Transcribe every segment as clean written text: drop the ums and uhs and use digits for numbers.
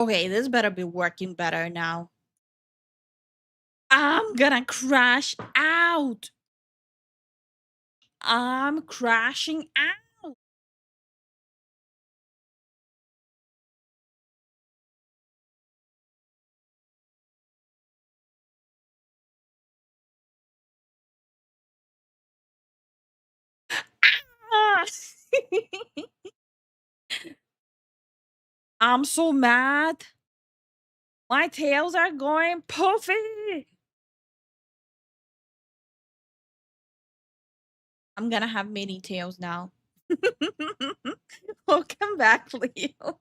Okay, this better be working better now. I'm gonna crash out. I'm crashing out. Ah! I'm so mad. My tails are going puffy. I'm gonna have mini tails now. Welcome back, Leo.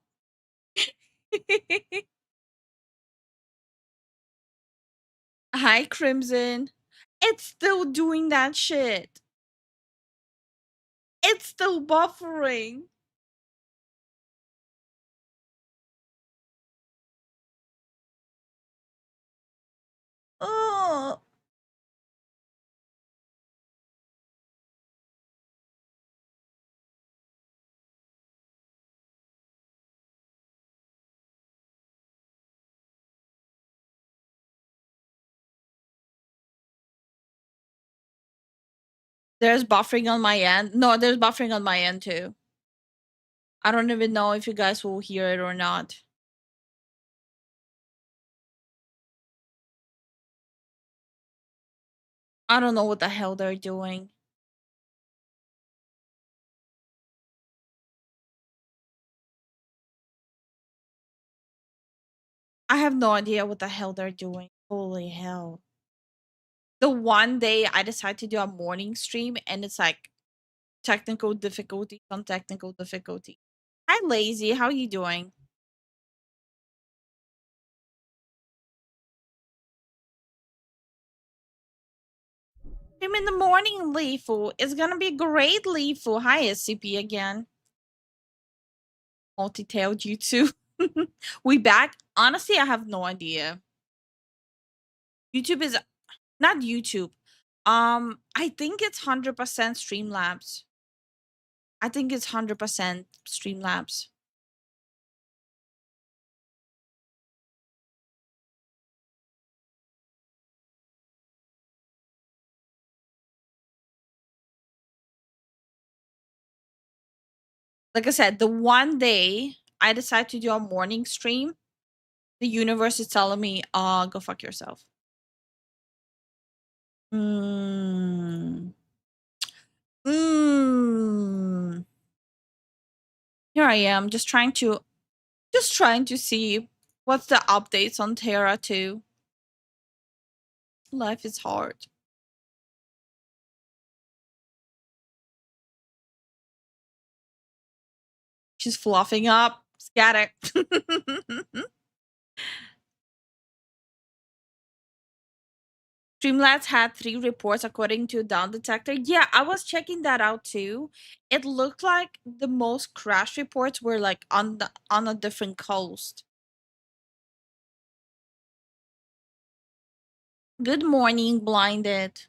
Hi, Crimson. It's still doing that shit. It's still buffering. Oh. There's buffering on my end. No, there's buffering on my end too. I don't even know if you guys will hear it or not. I don't know what the hell they're doing. I have no idea what the hell they're doing. Holy hell. The one day I decided to do a morning stream and it's like technical difficulties on technical difficulty. Hi, Lazy. How you doing? Stream in the morning, Lifu. It's gonna be great, Lifu. Hi, SCP again. Multi-tail jutsu. We back? Honestly, I have no idea. YouTube is not YouTube. I think it's 100% Streamlabs. I think it's 100% Streamlabs. Like I said, the one day I decide to do a morning stream, the universe is telling me, go fuck yourself. Mm. Mm. Here I am, just trying to see what's the updates on Terra 2. Life is hard. She's fluffing up. Scatter. Streamlabs had 3 reports according to Down Detector. Yeah, I was checking that out too. It looked like the most crash reports were like on a different coast. Good morning, blinded.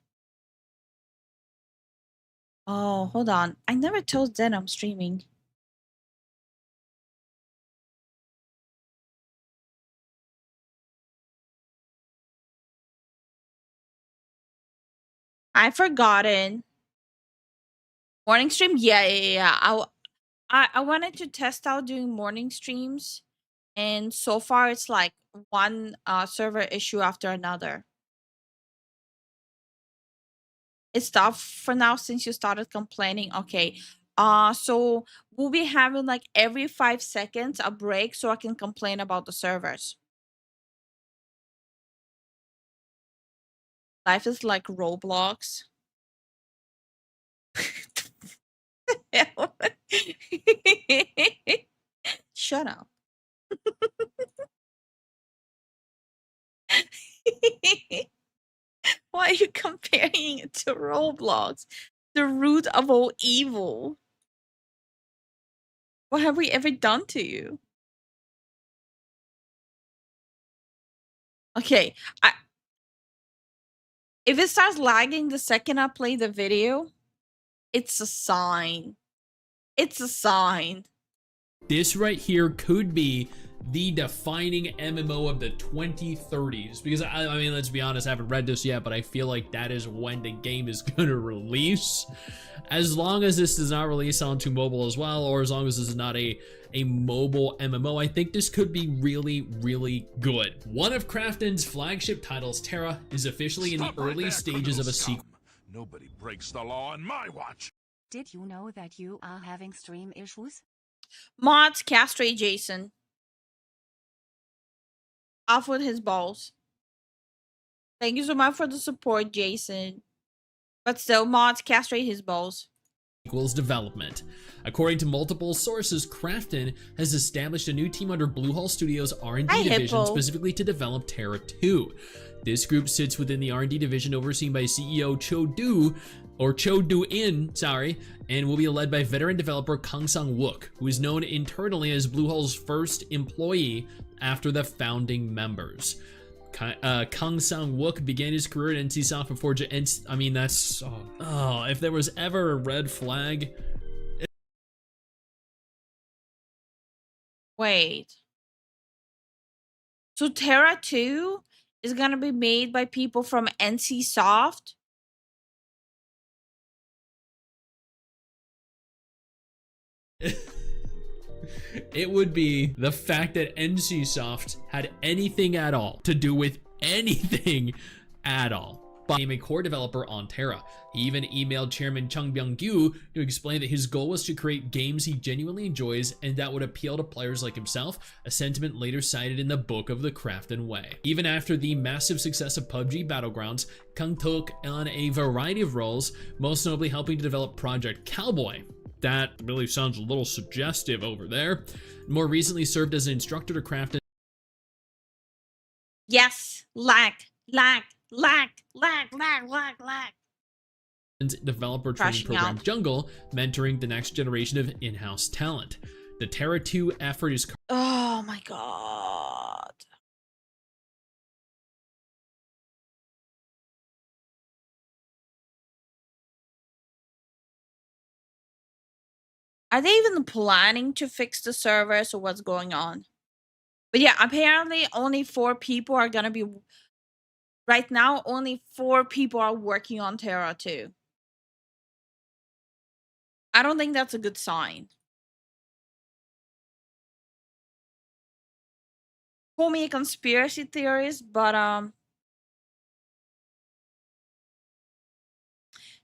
Oh, hold on. I never told Zen I'm streaming. I've forgotten. Morning stream? Yeah. I wanted to test out doing morning streams, and so far it's like one server issue after another. It stopped for now since you started complaining. Okay. So we'll be having like every 5 seconds a break so I can complain about the servers. Life is like Roblox. Shut up. Why are you comparing it to Roblox? The root of all evil. What have we ever done to you? Okay, if it starts lagging the second I play the video, it's a sign. It's a sign. This right here could be the defining MMO of the 2030s, because I mean, let's be honest, I haven't read this yet, but I feel like that is when the game is gonna release. As long as this does not release onto mobile as well, or as long as this is not a mobile MMO, I think this could be really, really good. One of Krafton's flagship titles, Terra, is officially in the early stages of a sequel. Nobody breaks the law on my watch. Did you know that you are having stream issues? Mods castrate Jason. Off with his balls. Thank you so much for the support, Jason. But still, mods castrate his balls. Equals development. According to multiple sources, Krafton has established a new team under Bluehole Studios R&D division specifically to develop Terra 2. This group sits within the R&D division overseen by CEO Cho Do-in, and will be led by veteran developer Kang Sang-wook, who is known internally as Bluehole's first employee after the founding members. Kang Sang-wook began his career at NCSoft before I mean, that's... Oh, if there was ever a red flag... Wait. So Terra 2 is gonna be made by people from NCSoft? It would be the fact that NCSoft had anything at all to do with anything at all. Became a core developer on Terra. He even emailed Chairman Chung Byung-gyu to explain that his goal was to create games he genuinely enjoys and that would appeal to players like himself, a sentiment later cited in the Book of the Krafton Way. Even after the massive success of PUBG Battlegrounds, Kang took on a variety of roles, most notably helping to develop Project Cowboy. That really sounds a little suggestive over there. More recently served as an instructor to Krafton. Yes, lag. Developer training program Jungle, mentoring the next generation of in-house talent. The Terra 2 effort is... Oh my god. Are they even planning to fix the servers or what's going on? But yeah, apparently only 4 people are gonna be... Right now, only 4 people are working on Terra 2. I don't think that's a good sign. Call me a conspiracy theorist, but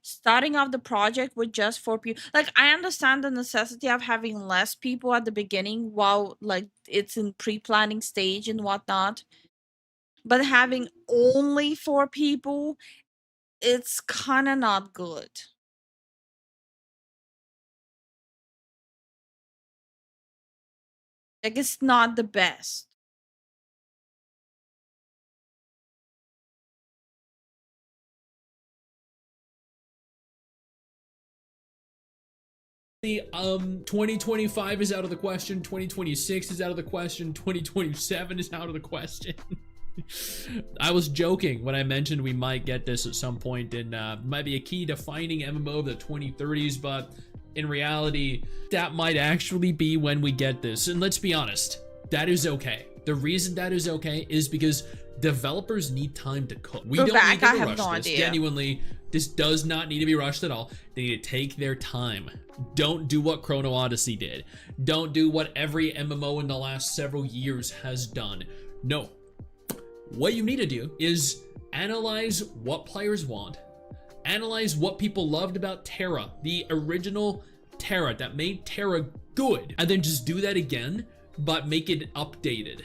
starting off the project with just 4 people, like, I understand the necessity of having less people at the beginning while like it's in pre-planning stage and whatnot, but having only 4 people, it's kind of not good. Like, it's not the best. 2025 is out of the question, 2026 is out of the question, 2027 is out of the question. I was joking when I mentioned we might get this at some point and might be a key defining MMO of the 2030s, but in reality, that might actually be when we get this. And let's be honest, that is okay. The reason that is okay is because developers need time to cook. We don't need to rush this. Genuinely, this does not need to be rushed at all. They need to take their time. Don't do what Chrono Odyssey did. Don't do what every MMO in the last several years has done. No. What you need to do is analyze what players want. Analyze what people loved about Terra, the original Terra that made Terra good, and then just do that again, but make it updated.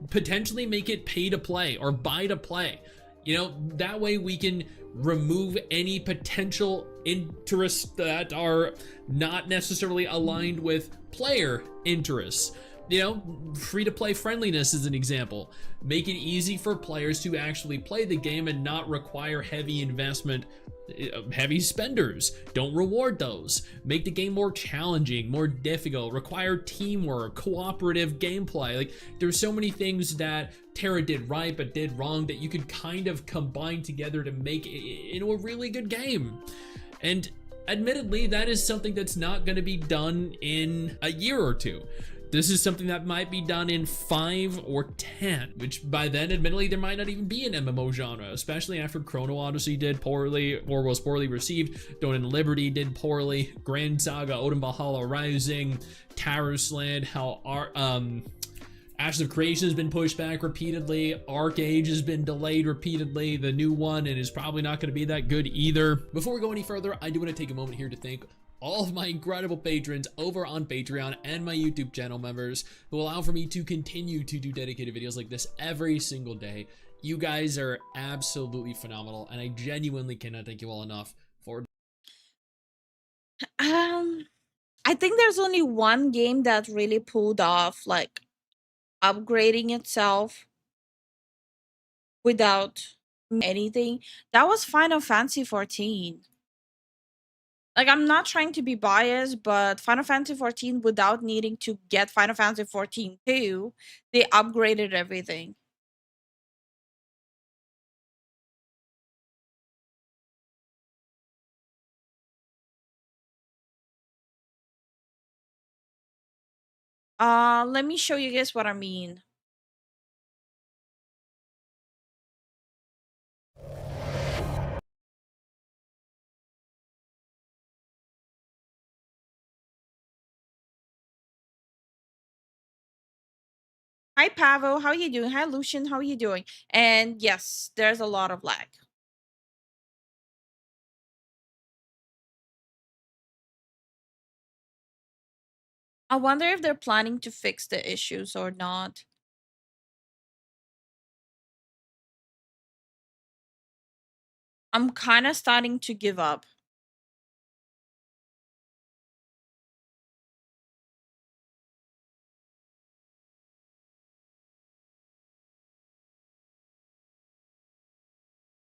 Potentially make it pay to play or buy to play. You know, that way we can remove any potential interests that are not necessarily aligned with player interests. You know, free-to-play friendliness is an example. Make it easy for players to actually play the game and not require heavy investment, heavy spenders. Don't reward those. Make the game more challenging, more difficult, require teamwork, cooperative gameplay. Like, there's so many things that Terra did right but did wrong that you could kind of combine together to make it into a really good game. And admittedly, that is something that's not going to be done in a year or two. This is something that might be done in 5 or 10, which by then, admittedly, there might not even be an MMO genre, especially after Chrono Odyssey did poorly or was poorly received, Dawn and Liberty did poorly, Grand Saga, Odin Valhalla Rising, Taroslid, how Ashes of Creation has been pushed back repeatedly. Arc Age has been delayed repeatedly. The new one, and is probably not going to be that good either. Before we go any further, I do want to take a moment here to thank all of my incredible patrons over on Patreon and my YouTube channel members who allow for me to continue to do dedicated videos like this every single day. You guys are absolutely phenomenal, and I genuinely cannot thank you all enough for. I think there's only one game that really pulled off like upgrading itself without anything. That was Final Fantasy 14. Like, I'm not trying to be biased, but Final Fantasy 14, without needing to get Final Fantasy 14 2, they upgraded everything. Let me show you guys what I mean. Hi, Pavo. How are you doing? Hi, Lucian. How are you doing? And yes, there's a lot of lag. I wonder if they're planning to fix the issues or not. I'm kind of starting to give up.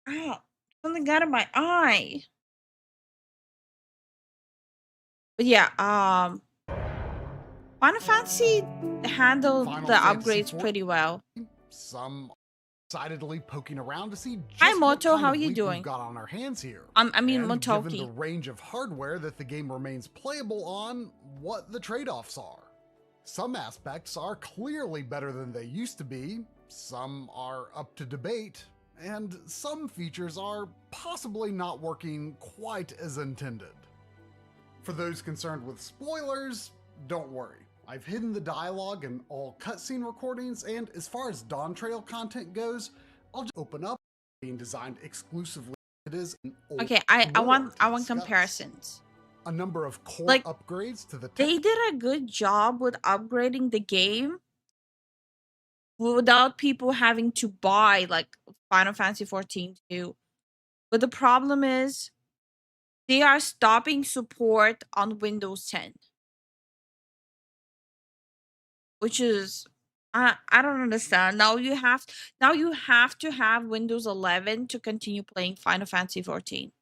Ah, something got in my eye. But yeah, Final Fantasy handled Final the Fantasy upgrades IV pretty well. Some decidedly poking around to see just Hi, what Moto. kind how of are you leap doing? we've got on our hands here. I mean, And given the Motoki. range of hardware that the game remains playable on, what the trade-offs are. Some aspects are clearly better than they used to be, some are up to debate, and some features are possibly not working quite as intended. For those concerned with spoilers, don't worry. I've hidden the dialogue and all cutscene recordings, and as far as Dawn Trail content goes, I'll just open up being designed exclusively. It is an old Okay, I want discuss. comparisons. A number of core Like, upgrades to the they did a good job with upgrading the game without people having to buy like Final Fantasy 14 too. But the problem is they are stopping support on Windows 10. Which is I don't understand. Now you have to have Windows 11 to continue playing Final Fantasy 14.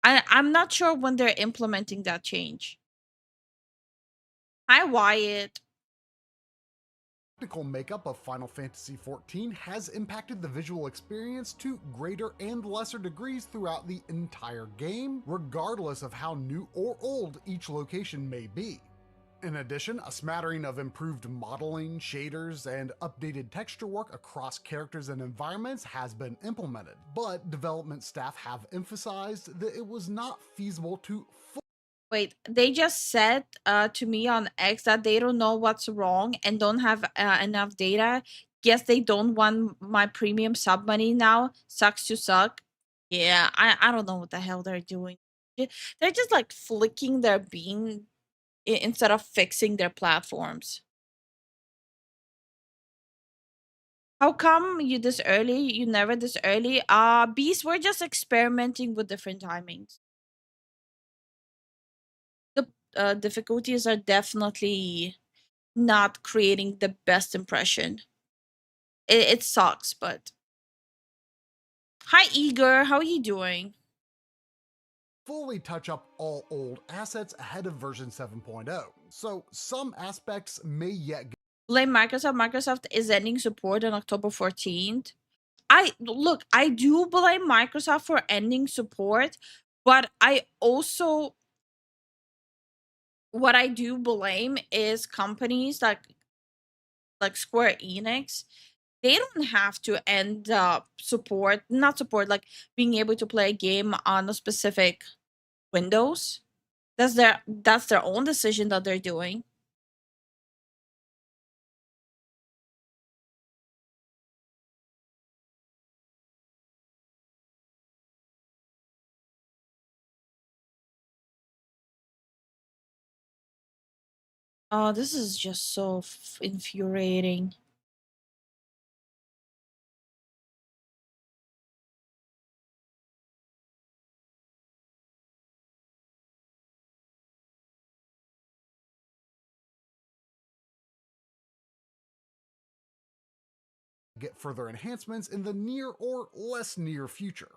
I'm not sure when they're implementing that change. Hi, Wyatt. technical makeup of Final Fantasy XIV has impacted the visual experience to greater and lesser degrees throughout the entire game, regardless of how new or old each location may be. In addition, a smattering of improved modeling, shaders, and updated texture work across characters and environments has been implemented, but development staff have emphasized that it was not feasible to Wait, they just said to me on X that they don't know what's wrong and don't have enough data. Guess they don't want my premium sub money now. Sucks to suck. Yeah, I don't know what the hell they're doing. They're just like flicking their bean instead of fixing their platforms. How come you this early? You never this early? Beast, we're just experimenting with different timings. The difficulties are definitely not creating the best impression. It sucks, but hi Igor, how are you doing? fully touch up all old assets ahead of version 7.0, so some aspects may yet Blame Microsoft. Microsoft is ending support on October 14th. I do blame Microsoft for ending support, but I also what I do blame is companies like Square Enix. They don't have to end up not support, like being able to play a game on a specific Windows. That's their own decision that they're doing. Oh, this is just so infuriating. Get further enhancements in the near or less near future.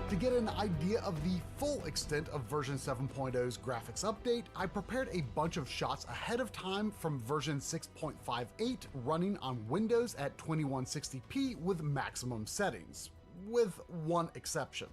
To get an idea of the full extent of version 7.0's graphics update, I prepared a bunch of shots ahead of time from version 6.58 running on Windows at 2160p with maximum settings, with one exception.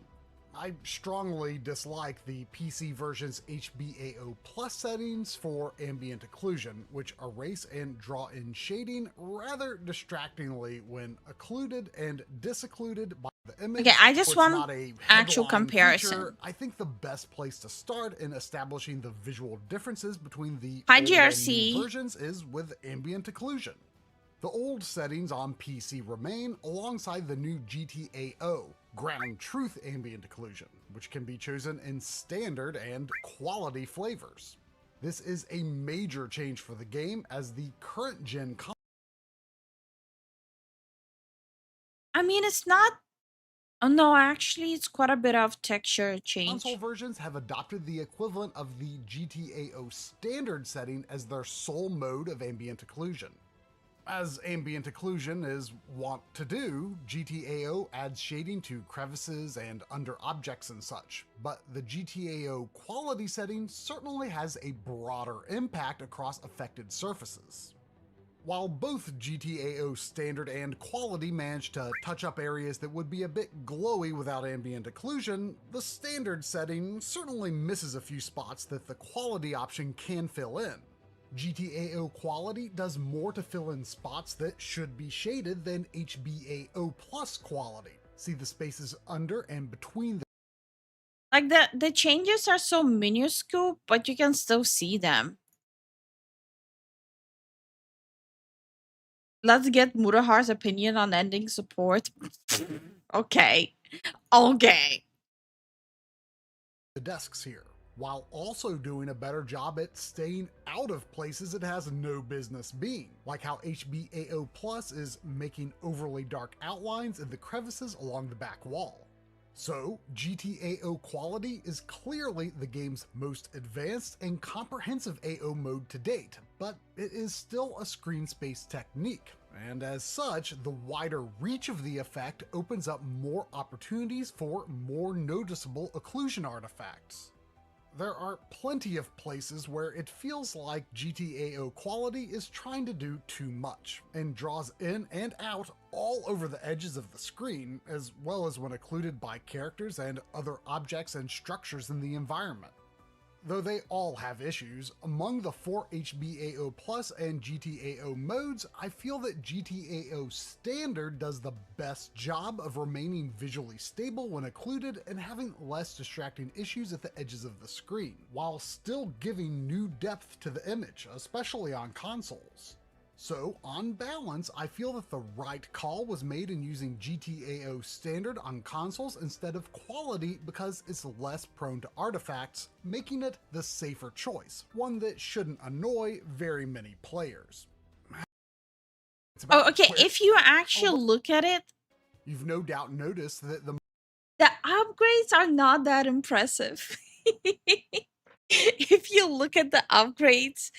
I strongly dislike the PC version's HBAO Plus settings for ambient occlusion, which erase and draw in shading rather distractingly when occluded and disoccluded by the image. Okay, I just It's want not a actual headline comparison. feature. I think the best place to start in establishing the visual differences between the Hi, old and GRC. new versions is with ambient occlusion. The old settings on PC remain alongside the new GTAO, ground truth ambient occlusion, which can be chosen in standard and quality flavors. This is a major change for the game as the current gen I mean, it's not. Oh no, actually, it's quite a bit of texture change. console versions have adopted the equivalent of the GTAO standard setting as their sole mode of ambient occlusion. As ambient occlusion is wont to do, GTAO adds shading to crevices and under objects and such, but the GTAO quality setting certainly has a broader impact across affected surfaces. While both GTAO standard and quality manage to touch up areas that would be a bit glowy without ambient occlusion, the standard setting certainly misses a few spots that the quality option can fill in. GTAO quality does more to fill in spots that should be shaded than HBAO plus quality. See the spaces under and between the Like the changes are so minuscule, but you can still see them. Let's get Murahar's opinion on ending support. Okay. Okay. desks here, while also doing a better job at staying out of places it has no business being, like how HBAO Plus is making overly dark outlines in the crevices along the back wall. So, GTAO quality is clearly the game's most advanced and comprehensive AO mode to date, but it is still a screen space technique, and as such, the wider reach of the effect opens up more opportunities for more noticeable occlusion artifacts. There are plenty of places where it feels like GTAO quality is trying to do too much, and draws in and out all over the edges of the screen, as well as when occluded by characters and other objects and structures in the environment. Though they all have issues, among the 4 HBAO Plus and GTAO modes, I feel that GTAO Standard does the best job of remaining visually stable when occluded and having less distracting issues at the edges of the screen, while still giving new depth to the image, especially on consoles. So, on balance, I feel that the right call was made in using GTAO Standard on consoles instead of quality because it's less prone to artifacts, making it the safer choice, one that shouldn't annoy very many players. Oh, okay. If you actually look at it, You've no doubt noticed that the upgrades are not that impressive. If you look at the upgrades,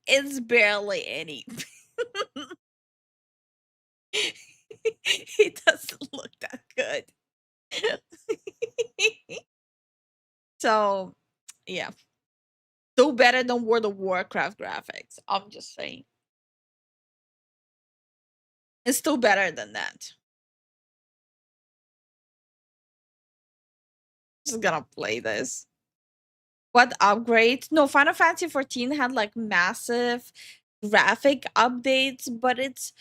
it's barely any. It doesn't look that good. So, yeah. Still better than World of Warcraft graphics. I'm just saying. It's still better than that. Just gonna play this. What upgrade? No, Final Fantasy 14 had like massive graphic updates, but it's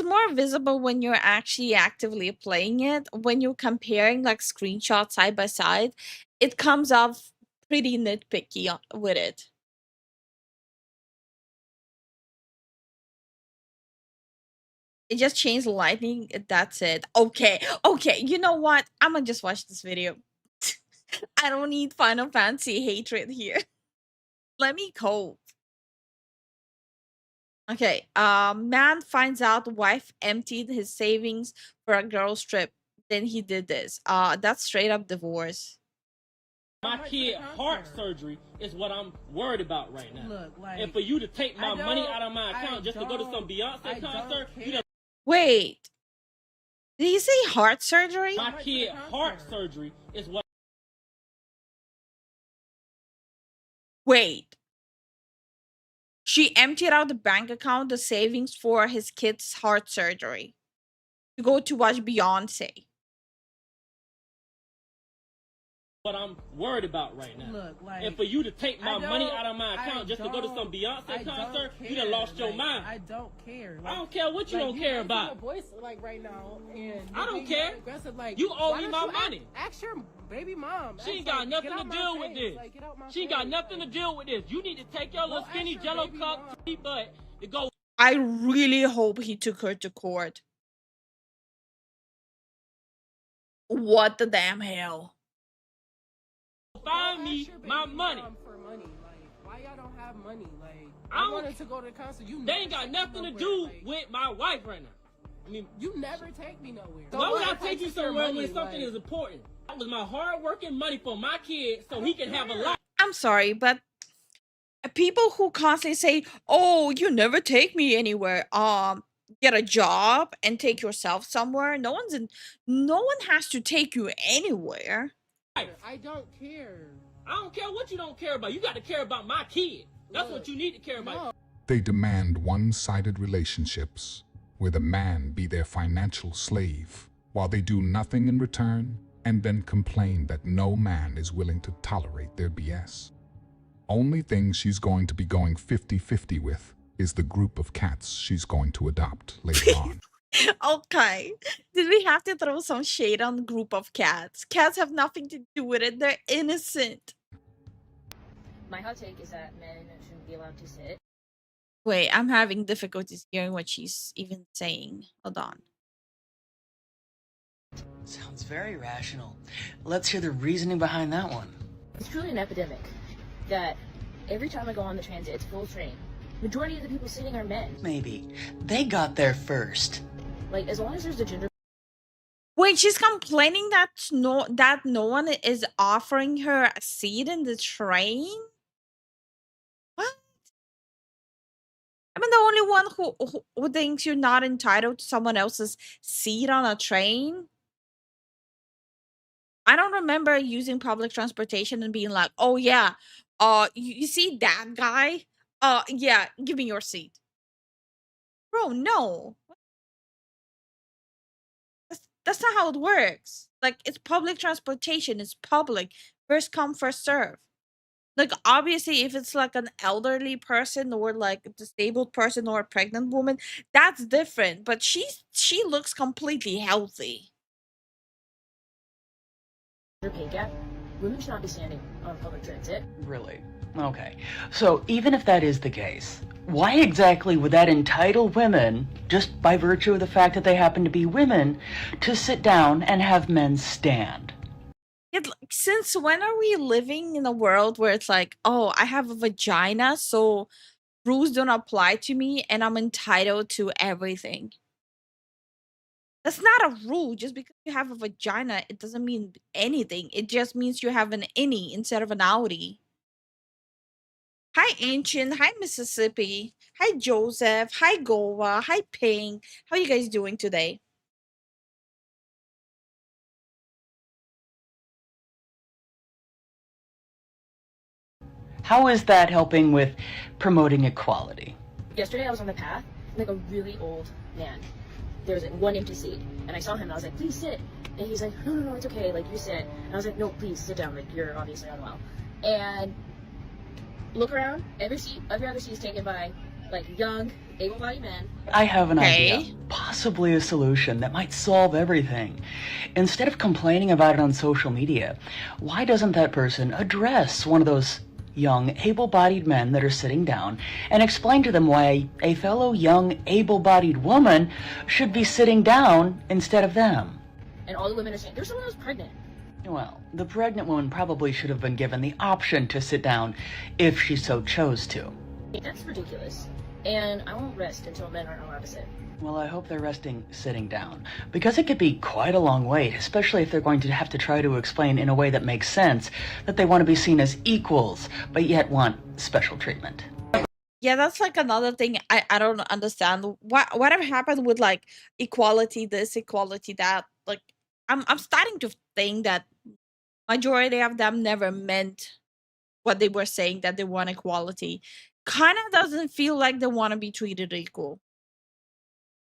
more visible when you're actually actively playing it. When you're comparing like screenshots side by side, it comes off pretty nitpicky with it. It just changed lightning. That's it. Okay. Okay. You know what? I'm gonna just watch this video. I don't need Final Fantasy hatred here. Let me cope. Okay. Man finds out wife emptied his savings for a girl's trip. Then he did this. That's straight up divorce. My kid heart surgery is what I'm worried about right now. Look, like, and for you to take my money out of my account just to go to some Beyonce concert, you know, Wait. Did he say heart surgery? my kid heart surgery is what. Wait. She emptied out the bank account, the savings for his kid's heart surgery to go to watch Beyonce. What I'm worried about right now. Look, like, and for you to take my money out of my account just to go to some Beyonce concert, you done lost your mind. I don't care. I don't care what you don't care about. Your voice, like right now, and I don't care. Aggressive, like, You owe me my money. Ask your baby mom. She ain't got nothing to deal with this. She ain't got nothing to deal with this. You need to take your little skinny jello cup butt to go. I really hope he took her to court. What the damn hell? Find me my money. For money, like, why y'all don't have money? Like, I wanted to go to the concert. They ain't got nothing to do with my wife right now. I mean, you never take me nowhere. Why would I take you somewhere when something is important? That was my hard-working money for my kid so he can have a life. I'm sorry, but people who constantly say, "Oh, you never take me anywhere," get a job and take yourself somewhere. No one has to take you anywhere. I don't care. I don't care what you don't care about. You got to care about my kid. That's what you need to care about. They demand one-sided relationships where the man be their financial slave while they do nothing in return and then complain that no man is willing to tolerate their BS. Only thing she's going to be going 50-50 with is the group of cats she's going to adopt later on. Okay. Did we have to throw some shade on the group of cats? Cats have nothing to do with it. They're innocent. My hot take is that men shouldn't be allowed to sit. Wait, I'm having difficulties hearing what she's even saying. Hold on. Sounds very rational. Let's hear the reasoning behind that one. It's truly an epidemic that every time I go on the transit, it's full train. Majority of the people sitting are men. Maybe. They got there first. Like, as long as there's a gender. Wait, she's complaining that no one is offering her a seat in the train? What? I'm the only one who thinks you're not entitled to someone else's seat on a train? I don't remember using public transportation and being like, "Oh yeah, you see that guy? Yeah, give me your seat." Bro, no. That's not how it works. Like, it's public transportation. It's public. First come, first serve. Like, obviously, if it's like an elderly person or like a disabled person or a pregnant woman, that's different. But she looks completely healthy. Pay gap. Women should not be standing on public transit. Really? Okay. So even if that is the case, why exactly would that entitle women, just by virtue of the fact that they happen to be women, to sit down and have men stand? Since when are we living in a world where it's like, "Oh, I have a vagina, so rules don't apply to me and I'm entitled to everything"? That's not a rule. Just because you have a vagina, it doesn't mean anything. It just means you have an innie instead of an outie. Hi, Ancient. Hi, Mississippi. Hi, Joseph. Hi, Goa. Hi, Ping. How you guys doing today? How is that helping with promoting equality? Yesterday I was on the path, and like a really old man there was one empty seat, and I saw him, and I was like, please sit. And he's like, no, no, no, it's okay, like, you sit. And I was like, no, please sit down, like, you're obviously unwell. And look around, every other seat is taken by, like, young, able-bodied men. I have an idea, possibly a solution that might solve everything. Instead of complaining about it on social media, why doesn't that person address one of those young, able-bodied men that are sitting down and explain to them why a fellow young, able-bodied woman should be sitting down instead of them? And all the women are saying, there's someone who's pregnant. Well, the pregnant woman probably should have been given the option to sit down if she so chose to. That's ridiculous. And I won't rest until men aren't allowed to sit. Well, I hope they're resting sitting down, because it could be quite a long wait, especially if they're going to have to try to explain in a way that makes sense that they want to be seen as equals, but yet want special treatment. Yeah, that's like another thing I don't understand. Whatever happened with like equality this, equality that? Like I'm starting to think that majority of them never meant what they were saying, that they want equality. Kind of doesn't feel like they want to be treated equal.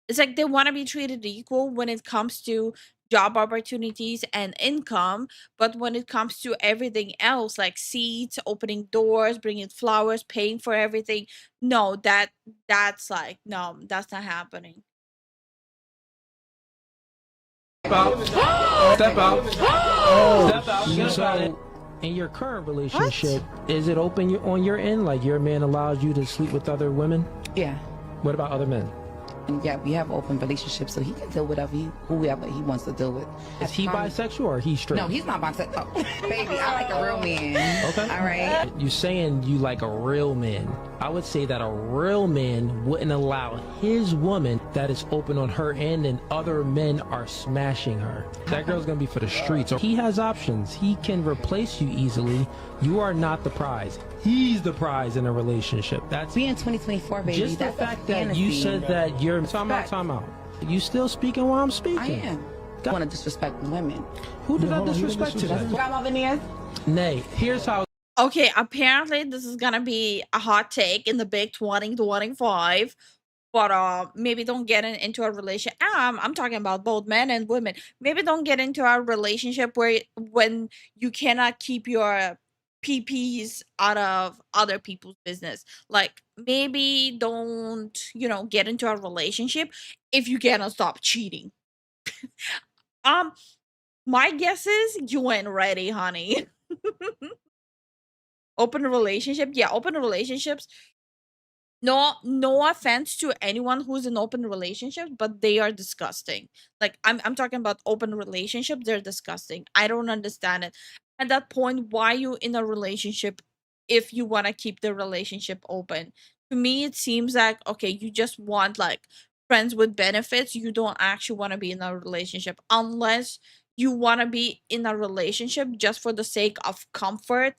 It's like they want to be treated equal when it comes to job opportunities and income, but when it comes to everything else, like seats, opening doors, bringing flowers, paying for everything, no, that's like, no, that's not happening. Step out. Step out. Step out. So, in your current relationship, is it open on your end? Like your man allows you to sleep with other women? Yeah. What about other men? And yeah, we have open relationships, so he can deal with whoever he wants to deal with. Is he bisexual or he's straight? No, he's not bisexual. Oh, baby, I like a real man. Okay. All right. You're saying you like a real man. I would say that a real man wouldn't allow his woman that is open on her end and other men are smashing her. That girl's gonna be for the streets. He has options. He can replace you easily. You are not the prize. He's the prize in a relationship. That's we in 2024, baby. just That's the fact a that fantasy. you said that you're time out. You still speaking while I'm speaking? I am. I want to disrespect women. Who did I disrespect today? Grandma Veneers? Nay, here's how. Okay, apparently this is gonna be a hot take in the big 2025, but maybe don't get into a relation. I'm talking about both men and women. Maybe don't get into a relationship when you cannot keep your PPs out of other people's business. Like maybe don't, get into a relationship if you cannot stop cheating. My guess is you ain't ready, honey. Open relationship, yeah, open relationships. No offense to anyone who's in open relationships, but they are disgusting. Like I'm talking about open relationships, they're disgusting. I don't understand it. At that point, why you in a relationship if you want to keep the relationship open? To me, it seems like okay, you just want like friends with benefits. You don't actually want to be in a relationship unless you want to be in a relationship just for the sake of comfort,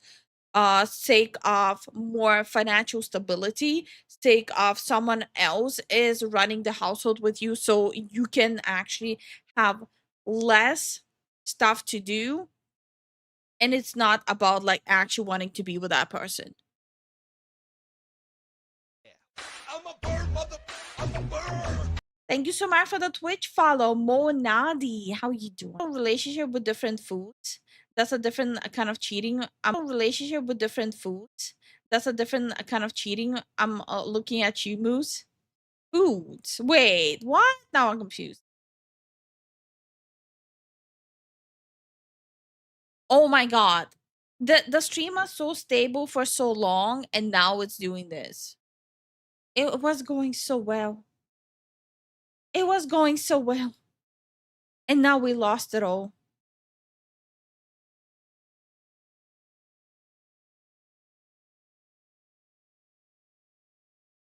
sake of more financial stability, sake of someone else is running the household with you so you can actually have less stuff to do, and it's not about like actually wanting to be with that person. Thank you so much for the Twitch follow, Monadi. How you doing? Relationship with different foods. That's a different kind of cheating. I'm a relationship with different foods. That's a different kind of cheating. I'm looking at you, Moose. Foods. Wait, what? Now I'm confused. Oh my god. The stream was so stable for so long and now it's doing this. It was going so well. It was going so well. And now we lost it all.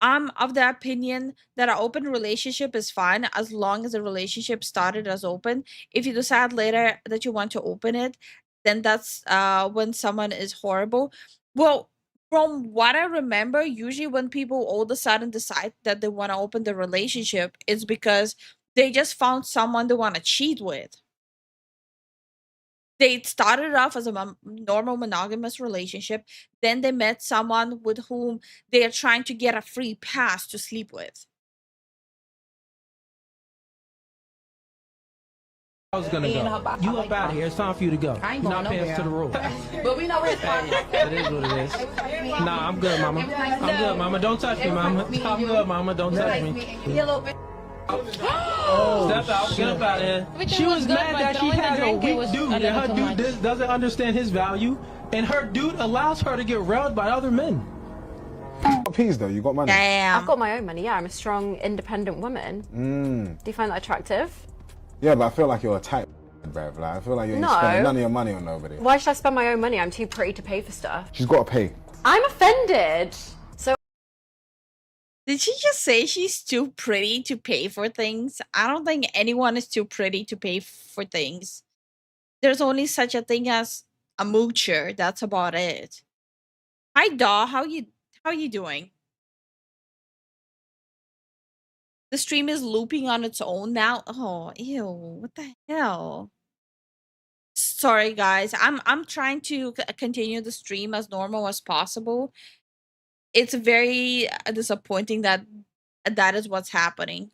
I'm of the opinion that an open relationship is fine as long as the relationship started as open. If you decide later that you want to open it, then that's when someone is horrible. Well, from what I remember, usually when people all of a sudden decide that they want to open the relationship, it's because they just found someone they want to cheat with. They started off as a normal monogamous relationship. Then they met someone with whom they are trying to get a free pass to sleep with. I was gonna go. You up out of here. It's time for you to go. I ain't You're going not paying nowhere. to the rule. But we know where it's from. It is what it is. Nah, I'm good, mama. I'm good, mama. Don't touch me, mama. I'm good, mama. Don't touch me. Step out. Get up out of here. She was mad that she had a weak dude and her dude doesn't understand his value, and her dude allows her to get railed by other men. Peas though, you got money. Damn. I've got my own money, yeah. I'm a strong, independent woman. Do you find that attractive? Yeah, but I feel like you're a type, bruv. Like, I feel like you ain't spending none of your money on nobody. Why should I spend my own money? I'm too pretty to pay for stuff. She's got to pay. I'm offended. So Did she just say she's too pretty to pay for things? I don't think anyone is too pretty to pay for things. There's only such a thing as a moocher. That's about it. Hi, Daw. How you doing? The stream is looping on its own now. Oh, ew! What the hell? Sorry, guys. I'm trying to continue the stream as normal as possible. It's very disappointing that that is what's happening.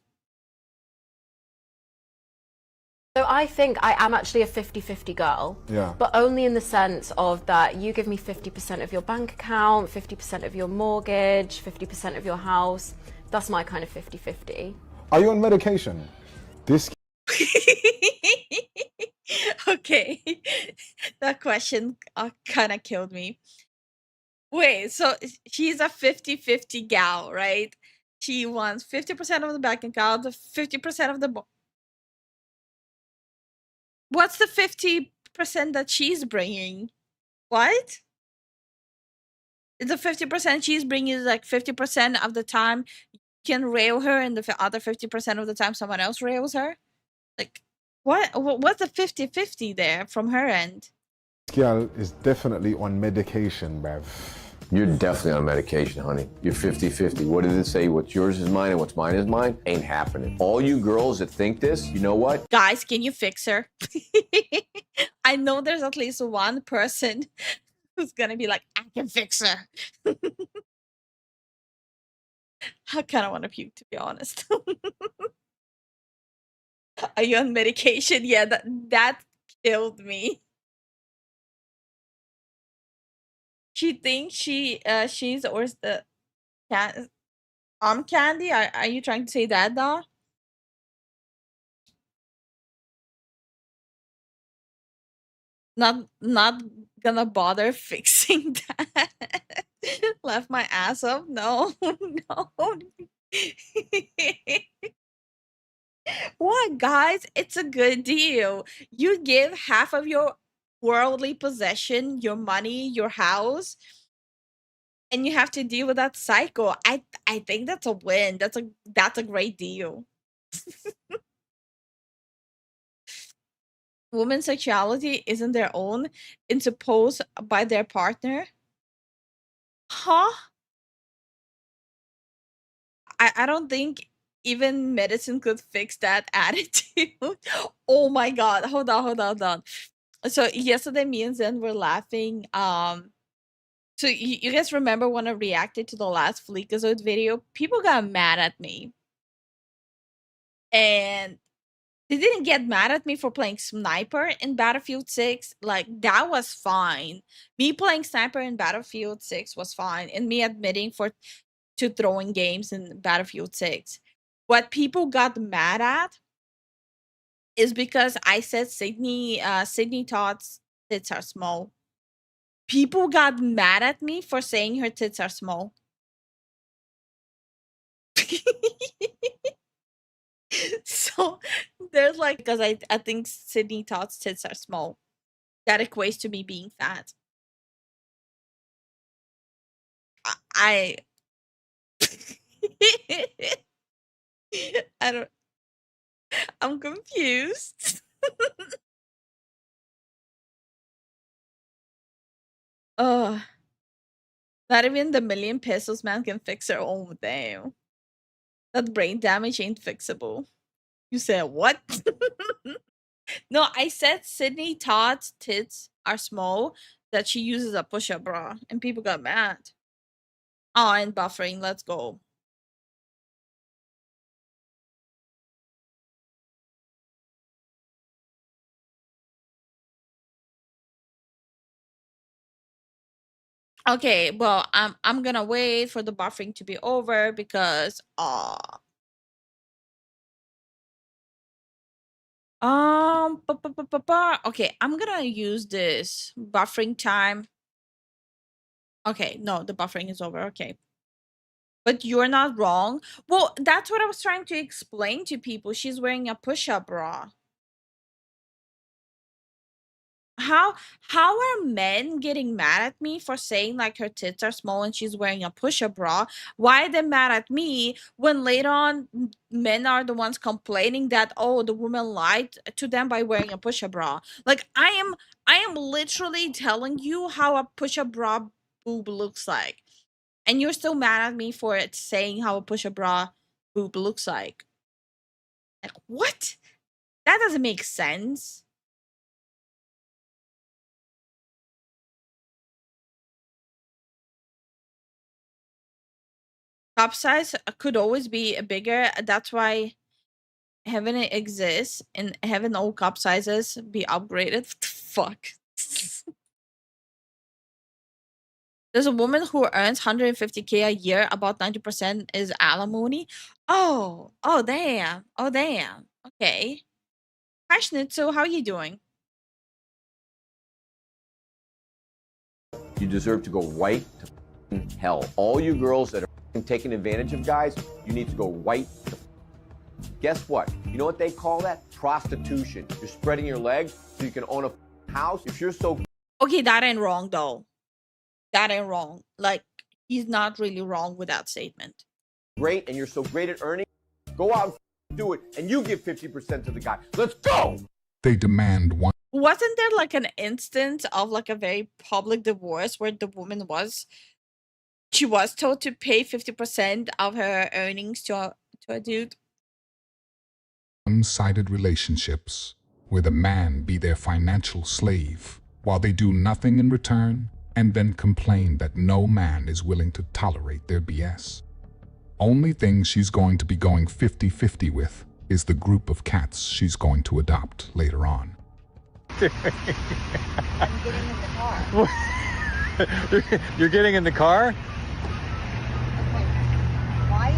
So I think I am actually a 50-50 girl. Yeah. But only in the sense of that you give me 50% of your bank account, 50% of your mortgage, 50% of your house. That's my kind of 50-50. Are you on medication? This. Okay. That question kind of killed me. Wait, so she's a 50-50 gal, right? She wants 50% of the bank account, 50% of the... What's the 50% that she's bringing? What? The 50% she's bringing is like 50% of the time you can rail her, and the other 50% of the time someone else rails her? Like, what's the 50-50 there from her end? This girl is definitely on medication, bruv. You're definitely on medication, honey. You're 50-50. What did it say? What's yours is mine and what's mine is mine? Ain't happening. All you girls that think this, you know what? Guys, can you fix her? I know there's at least one person who's gonna be like, I can fix her. I kind of want to puke, to be honest. Are you on medication? Yeah, that killed me. She thinks she's or is the candy. Are you trying to say that, though? Not gonna bother fixing that. Left my ass up. No, no. What, guys? It's a good deal. You give half of your worldly possession, your money, your house, and you have to deal with that cycle. I think that's a win. That's a great deal. Women's sexuality isn't their own, it's imposed by their partner. Huh? I don't think even medicine could fix that attitude. Oh my god. Hold on. So yesterday me and Zen were laughing. So you guys remember when I reacted to the last Fleekazode video? People got mad at me. And they didn't get mad at me for playing Sniper in Battlefield 6. Like, that was fine. Me playing Sniper in Battlefield 6 was fine. And me admitting to throwing games in Battlefield 6. What people got mad at is because I said Sydney Todd's tits are small. People got mad at me for saying her tits are small. So there's like, because I think Sydney Todd's tits are small. That equates to me being fat. I I'm confused. Ugh. Not even the million pesos man can fix her own. Damn. That brain damage ain't fixable. You said what? No, I said Sydney Todd's tits are small, that she uses a push-up bra, and people got mad. Oh, and buffering. Let's go. Okay, well, I'm gonna wait for the buffering to be over because okay, I'm gonna use this buffering time. Okay, no, the buffering is over. Okay. But you're not wrong. Well, that's what I was trying to explain to people. She's wearing a push-up bra. How are men getting mad at me for saying like her tits are small and she's wearing a push-up bra? Why are they mad at me when later on men are the ones complaining that oh the woman lied to them by wearing a push-up bra? Like I am literally telling you how a push-up bra boob looks like. And you're still mad at me for it saying how a push-up bra boob looks like. Like what? That doesn't make sense. Cup size could always be bigger. That's why heaven exists, and heaven all cup sizes be upgraded. Fuck. There's a woman who earns 150K a year. About 90% is alimony. Oh damn. Oh damn. Okay. Hi Schnitzel, how are you doing? You deserve to go right to hell. All you girls that are taking advantage of guys, you need to go right to guess what? You know what they call that? Prostitution. You're spreading your legs so you can own a house. If you're so Okay, that ain't wrong though. That ain't wrong. Like, he's not really wrong with that statement. great and you're so great at earning, go out and do it and you give 50% to the guy. Let's go! They demand one. Wasn't there like an instance of like a very public divorce where the woman she was told to pay 50% of her earnings to a dude? One-sided relationships where the man be their financial slave while they do nothing in return and then complain that no man is willing to tolerate their BS. Only thing she's going to be going 50-50 with is the group of cats she's going to adopt later on. I'm getting in the car. You're getting in the car? Okay. Why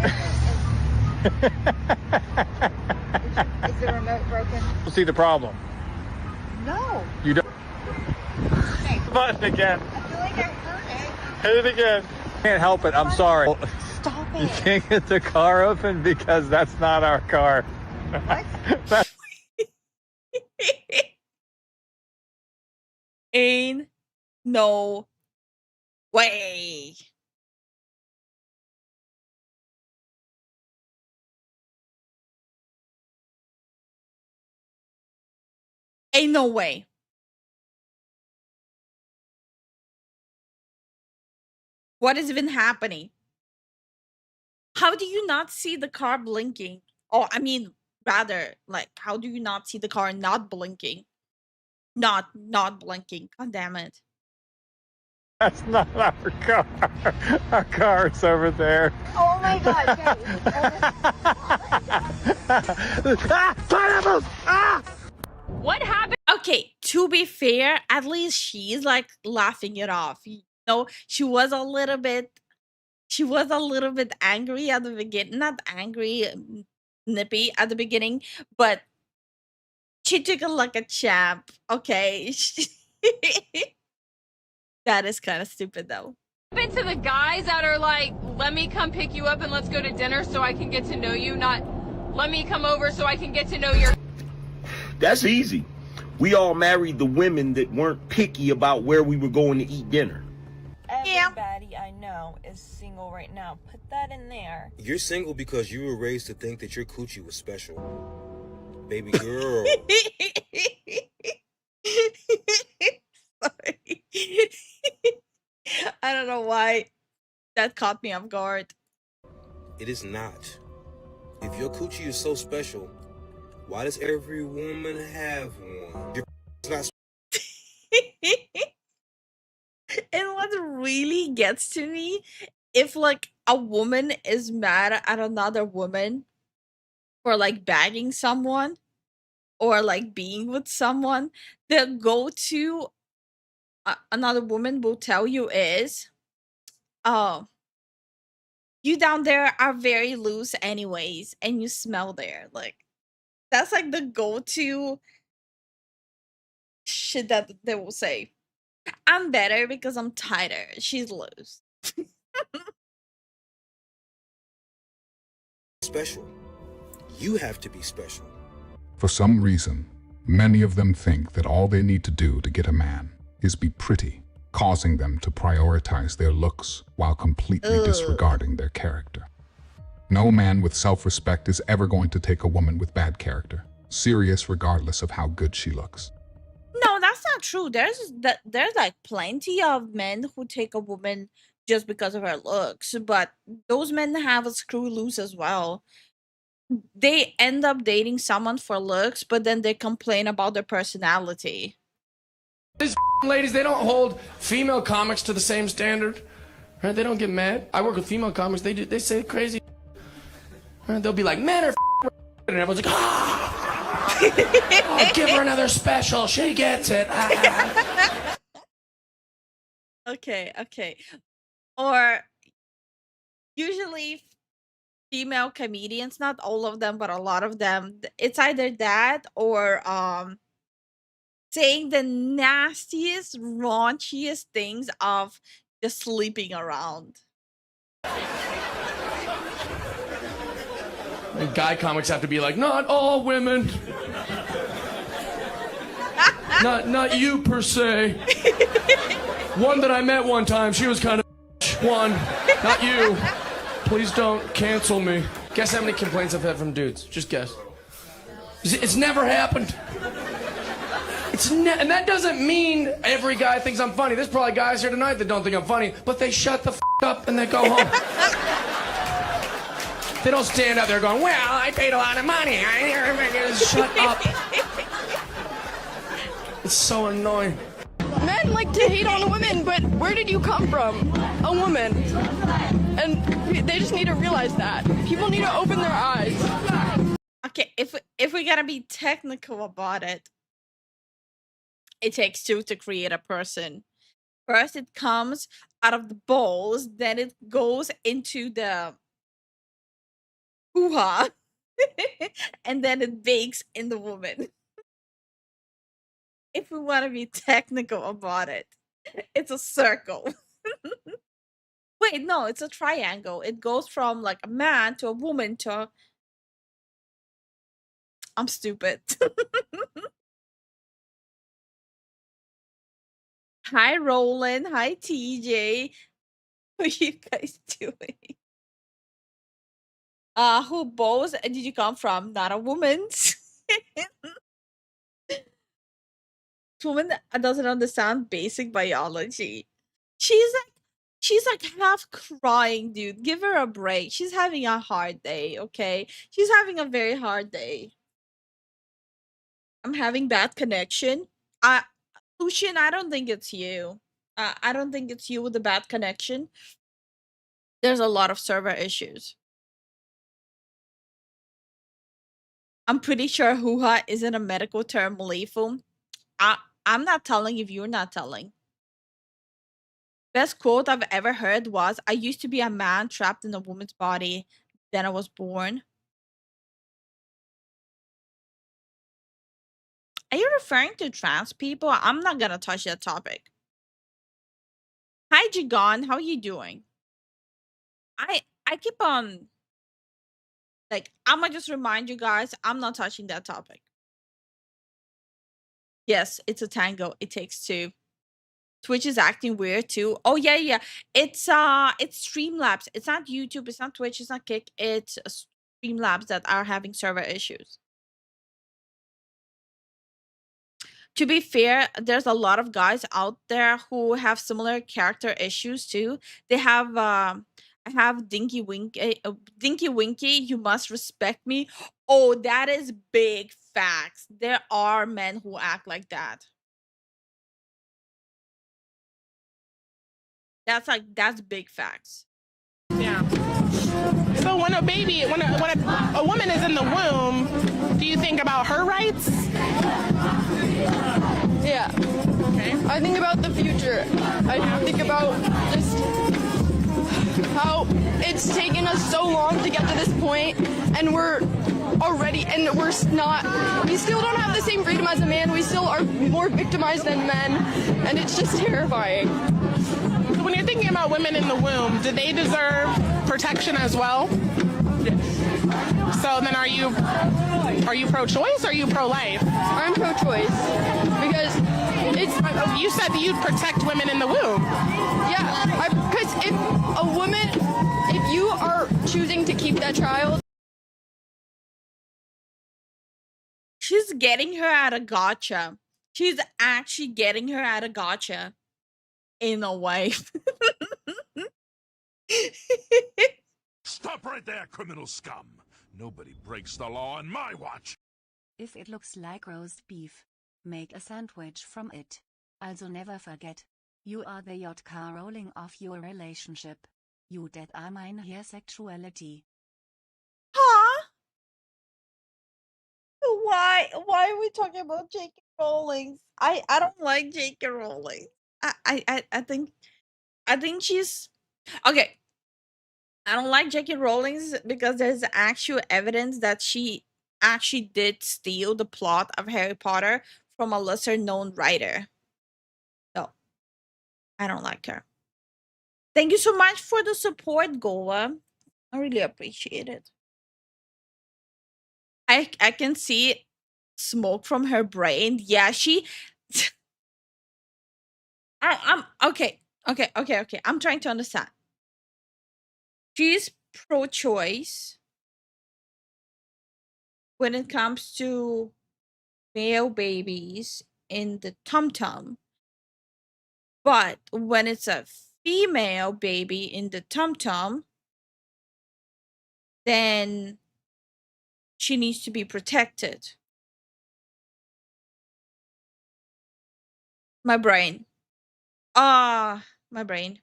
is the remote broken? We'll see the problem. No. You don't. Okay. Button again. I feel like I heard it. Hit it again. Can't help it. I'm sorry. Stop it. You can't get the car open because that's not our car. What? Ain't no way. Ain't no way. What is even happening? How do you not see the car blinking? Oh, I mean, rather, like, how do you not see the car not blinking? Not blinking. God damn it. That's not our car. Our car is over there. Oh my god, pineapples! Ah! What happened? Okay, to be fair, at least she's like laughing it off. You know, she was a little bit angry at the beginning. Not angry, nippy at the beginning, but she took it like a champ. Okay. That is kind of stupid though. To the guys that are like, let me come pick you up and let's go to dinner so I can get to know you, not let me come over so I can get to know your. That's easy. We all married the women that weren't picky about where we were going to eat dinner. Everybody I know is single right now. Put that in there. You're single because you were raised to think that your coochie was special. Baby girl. Sorry. I don't know why that caught me off guard. It is not. If your coochie is so special, why does every woman have one? Your not. And what really gets to me, if like a woman is mad at another woman for like bagging someone or like being with someone, the go-to another woman will tell you is, oh, you down there are very loose anyways, and you smell there. Like, that's like the go-to shit that they will say. I'm better because I'm tighter. She's loose. Special. You have to be special. For some reason, many of them think that all they need to do to get a man is be pretty, causing them to prioritize their looks while completely disregarding their character. No man with self-respect is ever going to take a woman with bad character, serious regardless of how good she looks. No, that's not true. There's like plenty of men who take a woman just because of her looks, but those men have a screw loose as well. They end up dating someone for looks, but then they complain about their personality. These ladies, they don't hold female comics to the same standard. Right? They don't get mad. I work with female comics. They say crazy. Right? They'll be like, men are and everyone's like, oh, give her another special. She gets it. Okay. Or usually female comedians, not all of them, but a lot of them, it's either that or saying the nastiest, raunchiest things of just sleeping around. And guy comics have to be like, not all women. not you per se. One that I met one time, she was kind of one, not you. Please don't cancel me. Guess how many complaints I've had from dudes? Just guess. It's never happened. And that doesn't mean every guy thinks I'm funny. There's probably guys here tonight that don't think I'm funny, but they shut the up and they go home. They don't stand up there going, well, I paid a lot of money. Shut up. It's so annoying. Men like to hate on women, but where did you come from? A woman. And they just need to realize that. People need to open their eyes. Okay, if we're gonna be technical about it, it takes two to create a person. First, it comes out of the balls, then it goes into the hoo-ha, and then it bakes in the woman. If we want to be technical about it, it's a circle. Wait, no, it's a triangle. It goes from like a man to a woman to... I'm stupid. Hi, Roland. Hi, TJ. What are you guys doing? Who balls did you come from? Not a woman's. Woman that doesn't understand basic biology. She's like half crying, dude. Give her a break. She's having a hard day, okay? She's having a very hard day. I'm having bad connection. Lucian, I don't think it's you. I don't think it's you with the bad connection. There's a lot of server issues. I'm pretty sure hoo-ha isn't a medical term, Lifu. I'm not telling if you're not telling. Best quote I've ever heard was, I used to be a man trapped in a woman's body. Then I was born. Are you referring to trans people? I'm not gonna touch that topic. Hi, Jigon. How are you doing? I keep on... Like, I'm gonna just remind you guys, I'm not touching that topic. Yes, it's a tango. It takes two. Twitch is acting weird too. Oh yeah. It's Streamlabs. It's not YouTube. It's not Twitch. It's not Kick. It's Streamlabs that are having server issues. To be fair, there's a lot of guys out there who have similar character issues too. They have I have Dinky Winky. Dinky Winky, you must respect me. Oh, that is big facts. There are men who act like that. That's big facts. Yeah. So when a woman is in the womb, do you think about her rights? Yeah. Okay. I think about the future. I think about just how it's taken us so long to get to this point, and we still don't have the same freedom as a man. We still are more victimized than men, and it's just terrifying. So when you're thinking about women in the womb, do they deserve protection as well? So then are you pro-choice or are you pro-life? I'm pro-choice because you said that you'd protect women in the womb. Yeah, because if you are choosing to keep that child, she's getting her at a gotcha. She's actually getting her at a gotcha in a way. Stop right there, criminal scum. Nobody breaks the law on my watch. If it looks like roast beef, make a sandwich from it. Also never forget, you are the yacht car rolling of your relationship. You that are mine here sexuality. Huh? Why are we talking about J.K. Rowling? I don't like J.K. Rowling. I think she's okay. I don't like J.K. Rowling because there's actual evidence that she actually did steal the plot of Harry Potter from a lesser known writer. So I don't like her. Thank you so much for the support, Goa. I really appreciate it. I can see smoke from her brain. Yeah, she I'm okay. I'm trying to understand. She's pro-choice when it comes to male babies in the tum-tum. But when it's a female baby in the tum-tum, then she needs to be protected. My brain. My brain.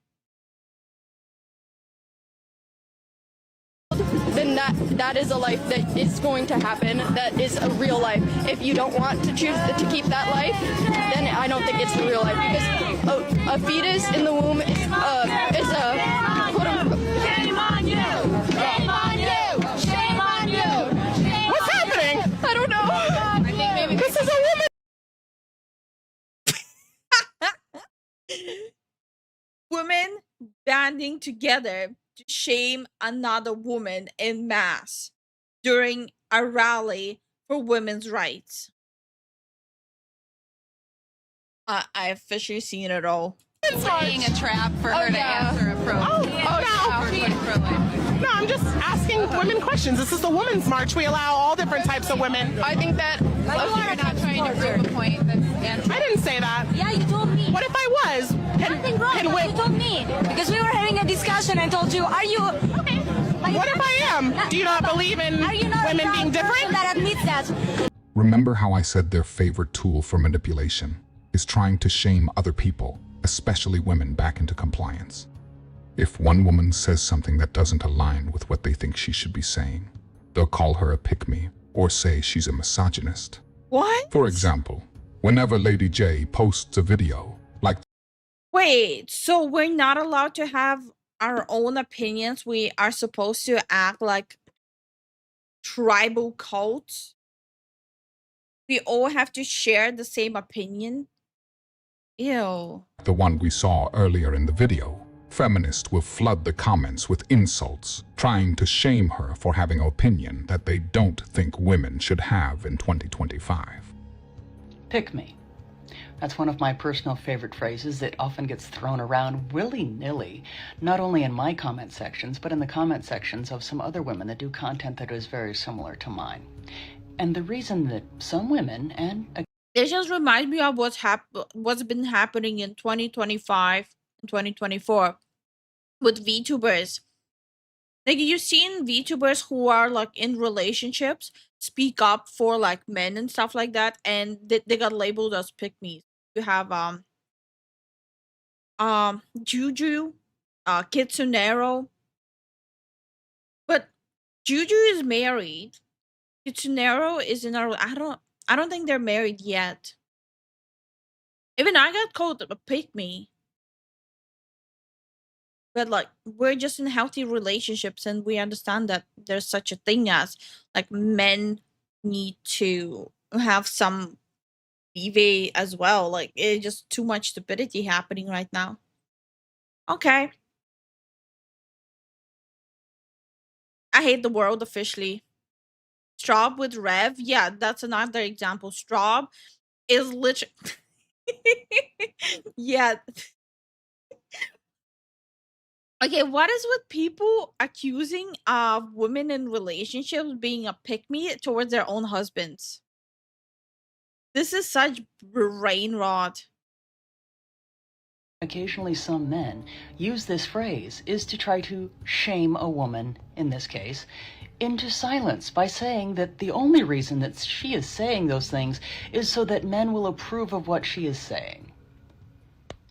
then that is a life that is going to happen. That is a real life. If you don't want to choose to keep that life, then I don't think it's a real life, because a fetus in the womb is a quote unquote. Shame on you! Shame on you! Shame on you! What's happening? I don't know. I think maybe this is a woman. Women banding together to shame another woman en masse during a rally for women's rights. I officially seen it all. It's laying a trap for her to answer a pro. No, I'm just asking women questions. This is the women's march. We allow all different types of women. I think that you're not trying to prove a point. I didn't say that. Yeah, you told me. What if I was? Nothing wrong. You told me because we were having a discussion. I told you, "Are you okay?" What if I am? Do you not believe in women being different? That admits that. Remember how I said their favorite tool for manipulation is trying to shame other people, especially women, back into compliance. If one woman says something that doesn't align with what they think she should be saying, they'll call her a pick-me or say she's a misogynist. What? For example, whenever Lady J posts a video like... Wait, so we're not allowed to have our own opinions? We are supposed to act like tribal cults? We all have to share the same opinion? Ew. The one we saw earlier in the video, feminists will flood the comments with insults, trying to shame her for having an opinion that they don't think women should have in 2025. Pick me. That's one of my personal favorite phrases that often gets thrown around willy-nilly, not only in my comment sections, but in the comment sections of some other women that do content that is very similar to mine. And the reason that some women and... It just reminds me of what's been happening in 2025 and 2024 with VTubers. Like, you've seen VTubers who are like in relationships speak up for like men and stuff like that, and they got labeled as pick-me's. You have Juju, Kitsunero, but Juju is married. Kitsunero is in a... I don't think they're married yet. Even I got called a pick-me. but like we're just in healthy relationships, and we understand that there's such a thing as like men need to have some leeway as well. Like it's just too much stupidity happening right now. Okay. I hate the world officially. Straub with Rev. Yeah, that's another example. Straub is literally yeah. Okay, what is with people accusing women in relationships being a pick me towards their own husbands? This is such brain rot. Occasionally some men use this phrase is to try to shame a woman, in this case, into silence by saying that the only reason that she is saying those things is so that men will approve of what she is saying.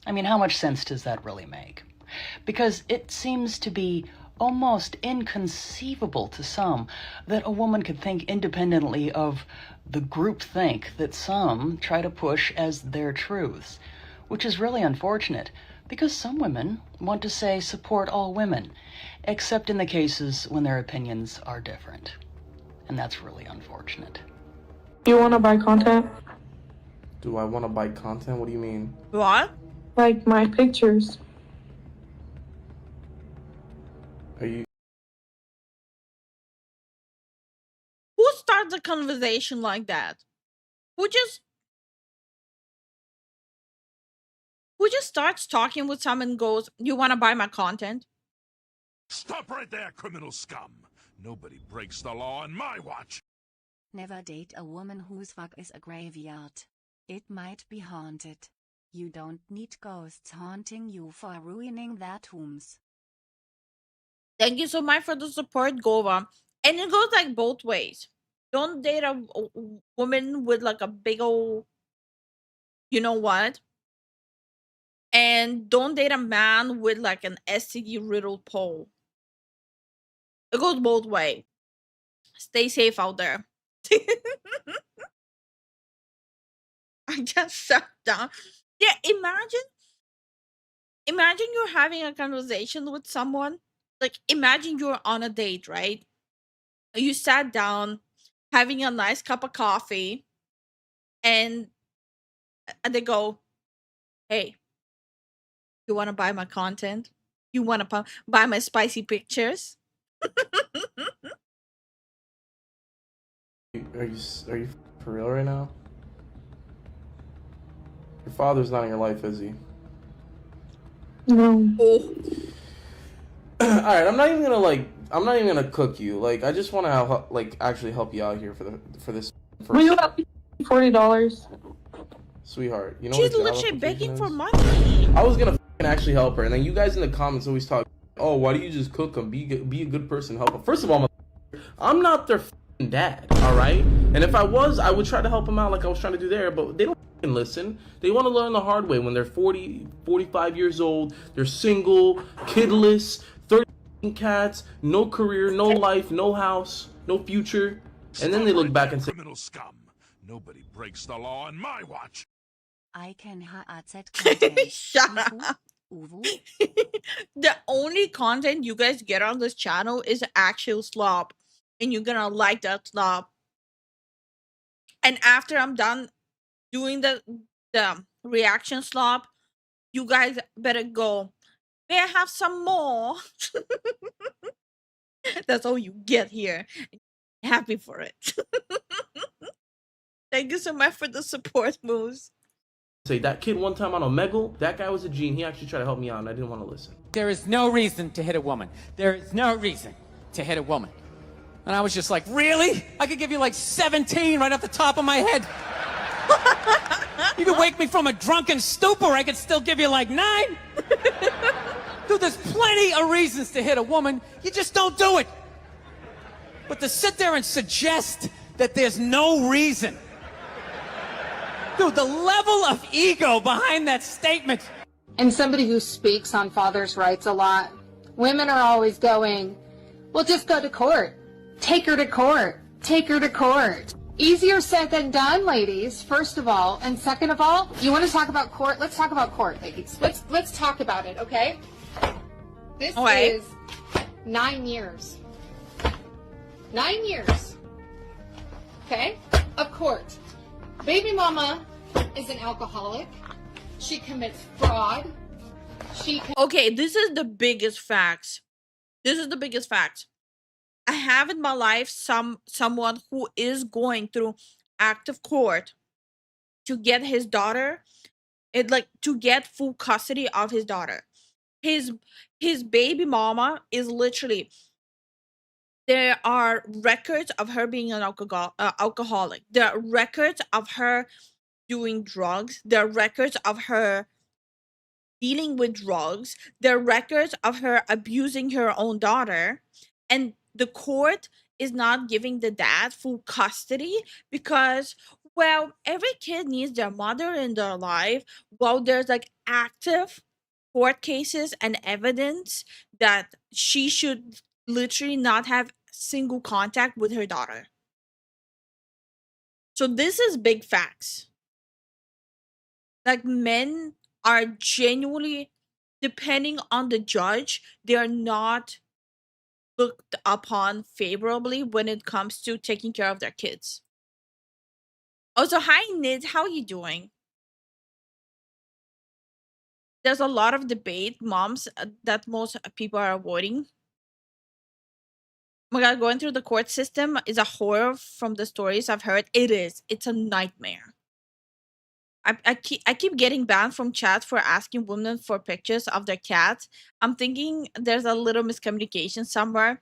I mean, how much sense does that really make? Because it seems to be almost inconceivable to some that a woman could think independently of the groupthink that some try to push as their truths, which is really unfortunate because some women want to say support all women, except in the cases when their opinions are different. And that's really unfortunate. You want to buy content? Do I want to buy content? What do you mean? What? Like my pictures. Are you... Who starts a conversation like that? Who just starts talking with someone and goes, "You want to buy my content?" Stop right there, criminal scum. Nobody breaks the law on my watch. Never date a woman whose fuck is a graveyard. It might be haunted. You don't need ghosts haunting you for ruining their tombs. Thank you so much for the support, Gova. And it goes like both ways. Don't date a woman with like a big old, you know what? And don't date a man with like an STD riddled pole. It goes both ways. Stay safe out there. I just sat down. Yeah, imagine you're having a conversation with someone. Like imagine you're on a date, right? You sat down having a nice cup of coffee and they go, "Hey, you want to buy my content? You want to buy my spicy pictures?" Are you for real right now? Your father's not in your life, is he? No. Oh. Alright, I'm not even gonna cook you. Like, I just want to actually help you out here for this. Will you have $40? Sweetheart, you know She's what literally begging for money. I was gonna actually help her, and then you guys in the comments always talk, "Oh, why do you just cook them? Be a good person, help them." First of all, I'm not their dad, all right? And if I was, I would try to help them out like I was trying to do there, but they don't listen. They want to learn the hard way when they're 40, 45 years old. They're single, kidless, 13 cats, no career, no life, no house, no future, and then they look back and say, "Criminal scum. Nobody breaks the law on my watch." I can HAZ content. Shut up. The only content you guys get on this channel is actual slop, and you're gonna like that slop. And after I'm done doing the reaction slop, you guys better go, "May I have some more?" That's all you get here. Happy for it. Thank you so much for the support, Moose. say, that kid one time on Omegle, that guy was a gene. He actually tried to help me out, and I didn't want to listen. There is no reason to hit a woman. There is no reason to hit a woman. And I was just like, really? I could give you like 17 right off the top of my head. You could wake me from a drunken stupor, I could still give you like 9. Dude, there's plenty of reasons to hit a woman. You just don't do it. But to sit there and suggest that there's no reason. Dude, the level of ego behind that statement. And somebody who speaks on fathers' rights a lot, women are always going, well, just go to court. Take her to court. Take her to court. Easier said than done, ladies, first of all. And second of all, you want to talk about court? Let's talk about court, ladies. Let's talk about it, okay? This Okay. is 9 years. 9 years. Okay? Of court. Baby mama is an alcoholic. She commits fraud. Okay, this is the biggest facts. This is the biggest fact. I have in my life someone who is going through active court to get his daughter, to get full custody of his daughter. His baby mama is literally, there are records of her being an alcoholic. There are records of her doing drugs. There are records of her dealing with drugs. There are records of her abusing her own daughter. And the court is not giving the dad full custody because, well, every kid needs their mother in their life. Well, there's like active court cases and evidence that she should literally not have single contact with her daughter. So this is big facts. Like, men are genuinely, depending on the judge, they are not looked upon favorably when it comes to taking care of their kids. Also, hi Nid, how are you doing? There's a lot of debate, moms, that most people are avoiding. Oh my god, going through the court system is a horror from the stories I've heard. It is. It's a nightmare. I keep getting banned from chat for asking women for pictures of their cats. I'm thinking there's a little miscommunication somewhere.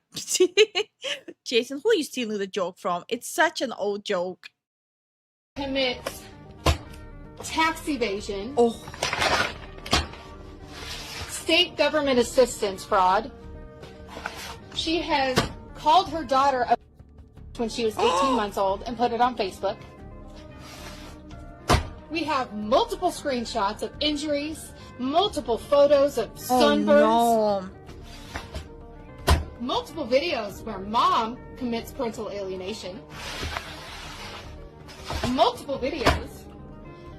Jason, who are you stealing the joke from? It's such an old joke. Commits tax evasion. Oh. State government assistance fraud. She has called her daughter a when she was 18 months old and put it on Facebook. We have multiple screenshots of injuries, multiple photos of sunburns, multiple videos where mom commits parental alienation, multiple videos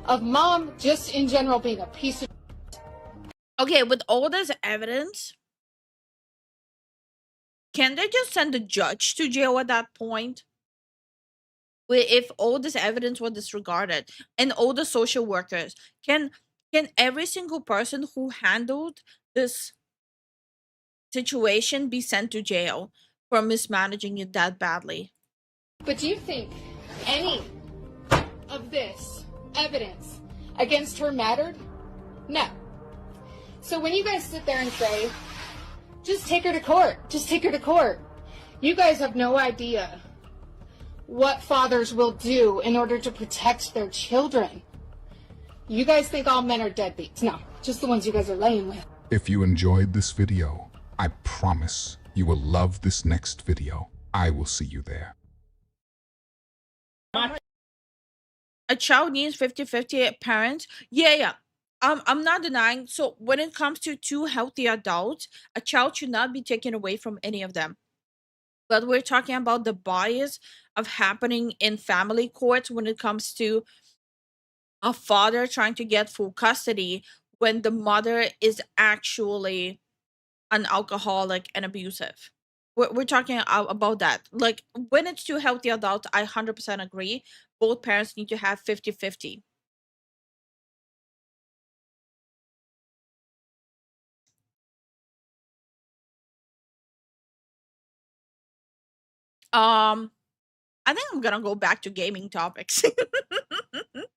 of mom just in general being a piece of. Okay, with all this evidence, can they just send the judge to jail at that point? If all this evidence was disregarded, and all the social workers, can every single person who handled this situation be sent to jail for mismanaging it that badly? But do you think any of this evidence against her mattered? No. So when you guys sit there and say, just take her to court, just take her to court, you guys have no idea what fathers will do in order to protect their children. You guys think all men are deadbeats. No, just the ones you guys are laying with. If you enjoyed this video, I promise you will love this next video. I will see you there. A child needs 50-50 parents. Yeah. I'm not denying. So when it comes to two healthy adults, a child should not be taken away from any of them. But we're talking about the bias of happening in family courts when it comes to a father trying to get full custody when the mother is actually an alcoholic and abusive. We're talking about that. Like, when it's two healthy adults, I 100% agree. Both parents need to have 50-50. I think I'm gonna go back to gaming topics.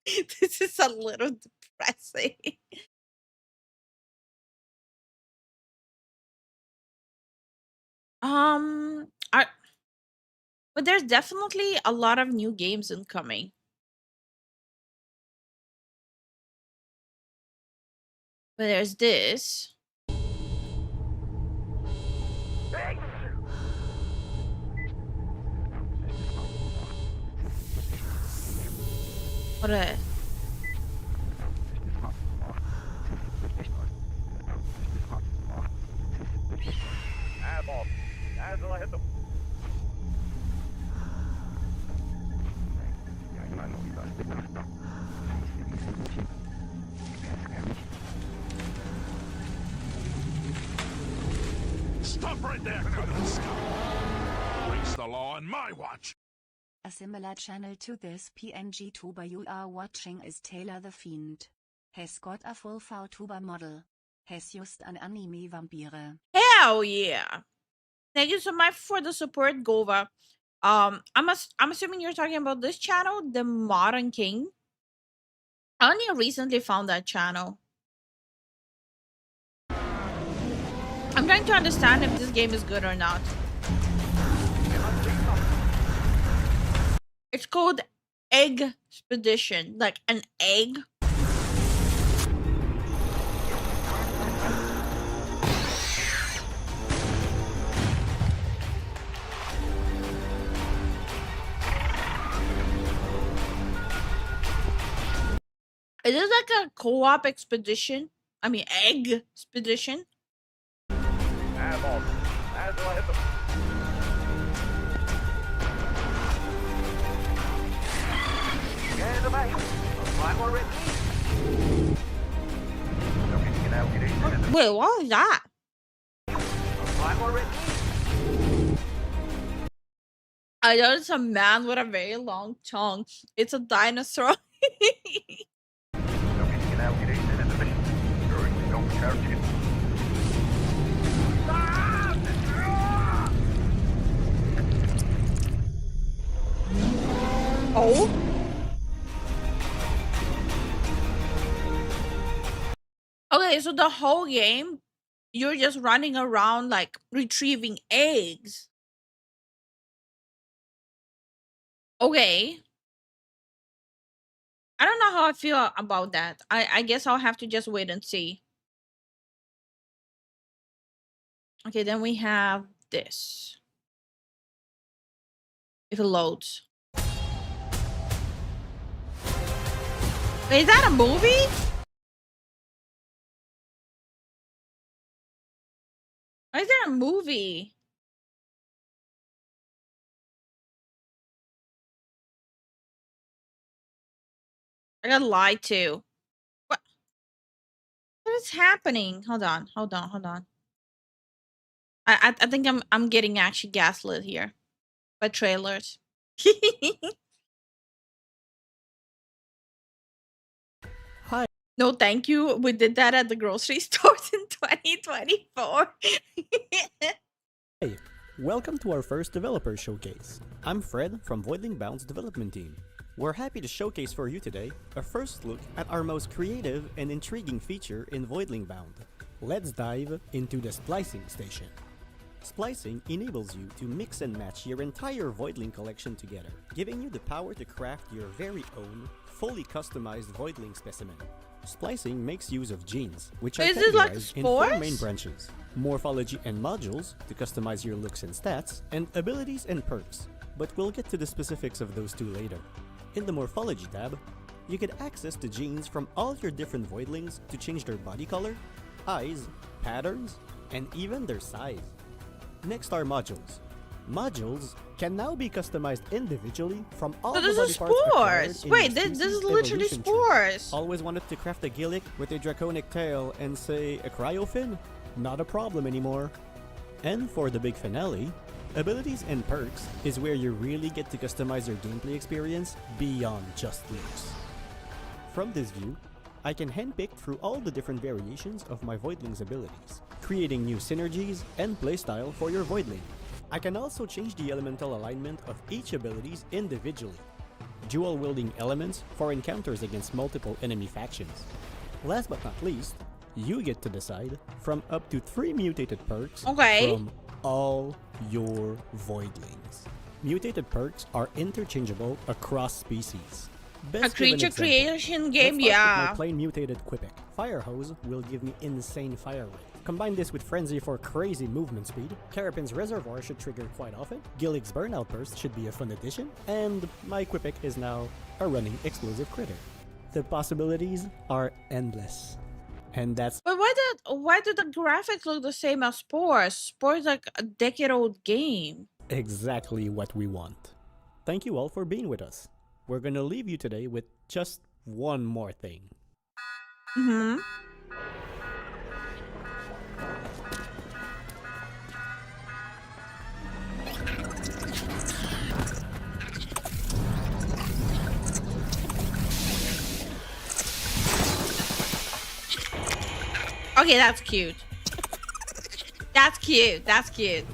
This is a little depressing. But there's definitely a lot of new games incoming. But there's this. What a... Stop right there, criminal scum! Breaks the law on my watch. A similar channel to this PNG tuber you are watching is Taylor the Fiend. Has got a full VTuber model. Has used an anime vampire. Hell yeah! Thank you so much for the support, Gova. I'm assuming you're talking about this channel, the Modern King. I only recently found that channel. I'm trying to understand if this game is good or not. It's called Egg Expedition, like an egg. Is this like a co-op expedition? I mean, egg expedition? Wait, what was that? I know it's a man with a very long tongue. It's a dinosaur. Oh? Okay, so the whole game, you're just running around like retrieving eggs. Okay. I don't know how I feel about that. I guess I'll have to just wait and see. Okay, then we have this. If it loads. Wait, is that a movie? Why is there a movie? I got lied to. What is happening? Hold on. I think I'm getting actually gaslit here by trailers. Hi. No, thank you. We did that at the grocery stores in 2024. Hey, welcome to our first developer showcase. I'm Fred from Voidling Bound's development team. We're happy to showcase for you today a first look at our most creative and intriguing feature in Voidling Bound. Let's dive into the splicing station. Splicing enables you to mix and match your entire Voidling collection together, giving you the power to craft your very own, fully customized Voidling specimen. Splicing makes use of genes, which are categorized in 4 main branches: morphology and modules to customize your looks and stats, and abilities and perks, but we'll get to the specifics of those 2 later. In the morphology tab, you get access to genes from all your different Voidlings to change their body color, eyes, patterns, and even their size. Next are modules. Modules can now be customized individually from all the body parts acquired in Wait, your this species is literally evolution tree. spores. Always wanted to craft a Gillick with a draconic tail and say a cryofin? Not a problem anymore. And for the big finale, abilities and perks is where you really get to customize your gameplay experience beyond just looks. From this view, I can handpick through all the different variations of my Voidling's abilities, creating new synergies and playstyle for your Voidling. I can also change the elemental alignment of each abilities individually, dual-wielding elements for encounters against multiple enemy factions. Last but not least, you get to decide from up to 3 mutated perks from all your Voidlings. Mutated perks are interchangeable across species. A creature creation game, Let's start yeah. with my plain mutated Quippic. Fire Hose will give me insane fire rate. Combine this with Frenzy for crazy movement speed. Carapin's Reservoir should trigger quite often. Gillick's Burnout Burst should be a fun addition. And my Quippic is now a running explosive critter. The possibilities are endless. And that's But why do the graphics look the same as Spores? Spores like a decade-old game. exactly what we want. Thank you all for being with us. We're gonna leave you today with just one more thing. Okay, that's cute. That's cute. That's cute.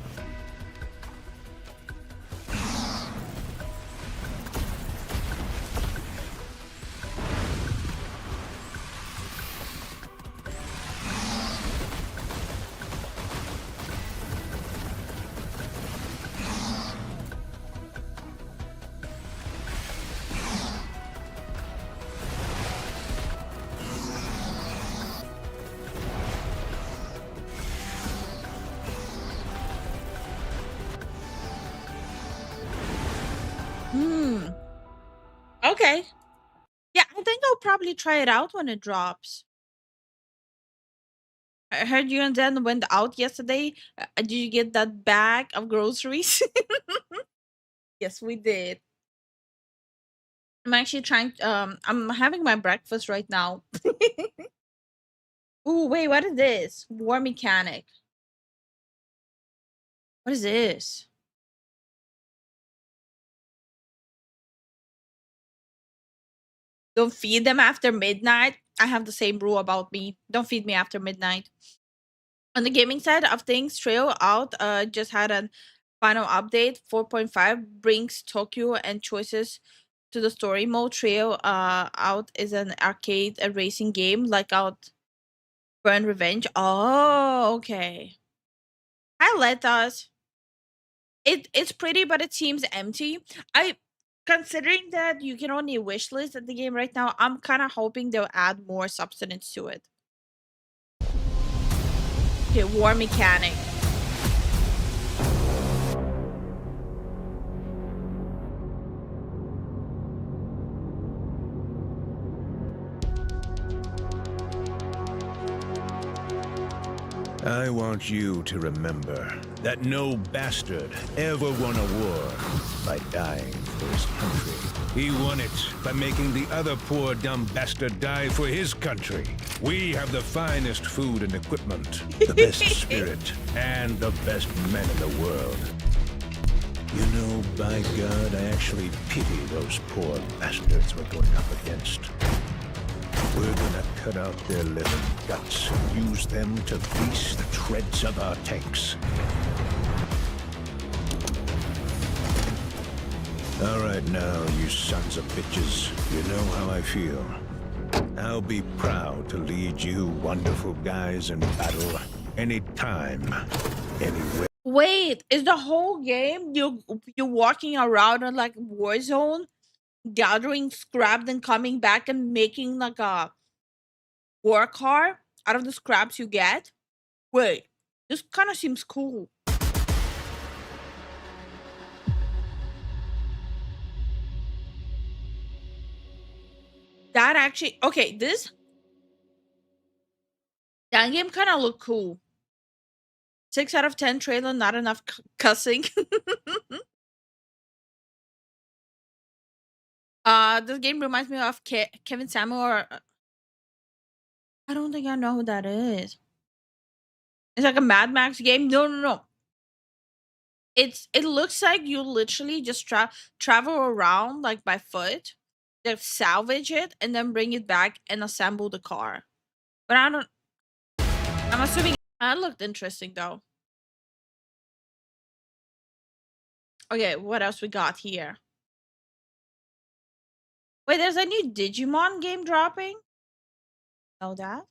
Okay. Yeah, I think I'll probably try it out when it drops. I heard you and Zen went out yesterday. Did you get that bag of groceries? Yes, we did. I'm actually trying. I'm having my breakfast right now. Ooh, wait, what is this? War mechanic. What is this? Don't feed them after midnight. I have the same rule about me. Don't feed me after midnight. On the gaming side of things, Trail Out just had a final update. 4.5 brings Tokyo and choices to the story mode. Trail Out is an arcade racing game like Out Burn Revenge. Oh, okay. Hi, Letas. It's pretty, but it seems empty. I considering that you can only wishlist at the game right now, I'm kind of hoping they'll add more substance to it. Okay, war mechanic. I want you to remember that no bastard ever won a war by dying for his country. He won it by making the other poor dumb bastard die for his country. We have the finest food and equipment, the best spirit, and the best men in the world. You know, by God, I actually pity those poor bastards we're going up against. We're gonna cut out their living guts and use them to grease the treads of our tanks. All right now, you sons of bitches, you know how I feel. I'll be proud to lead you wonderful guys in battle anytime, anywhere. Wait, is the whole game you're walking around in like war zone, gathering scrap, then coming back and making like a war car out of the scraps you get? Wait, this kind of seems cool. That actually okay. That game kind of look cool. 6 out of 10 trailer, not enough cussing. This game reminds me of Kevin Samuel. I don't think I know who that is. It's like a Mad Max game. No. It looks like you literally just travel around like by foot, then salvage it, and then bring it back and assemble the car. But I'm assuming that looked interesting though. Okay, what else we got here? Wait, there's a new Digimon game dropping? Know that?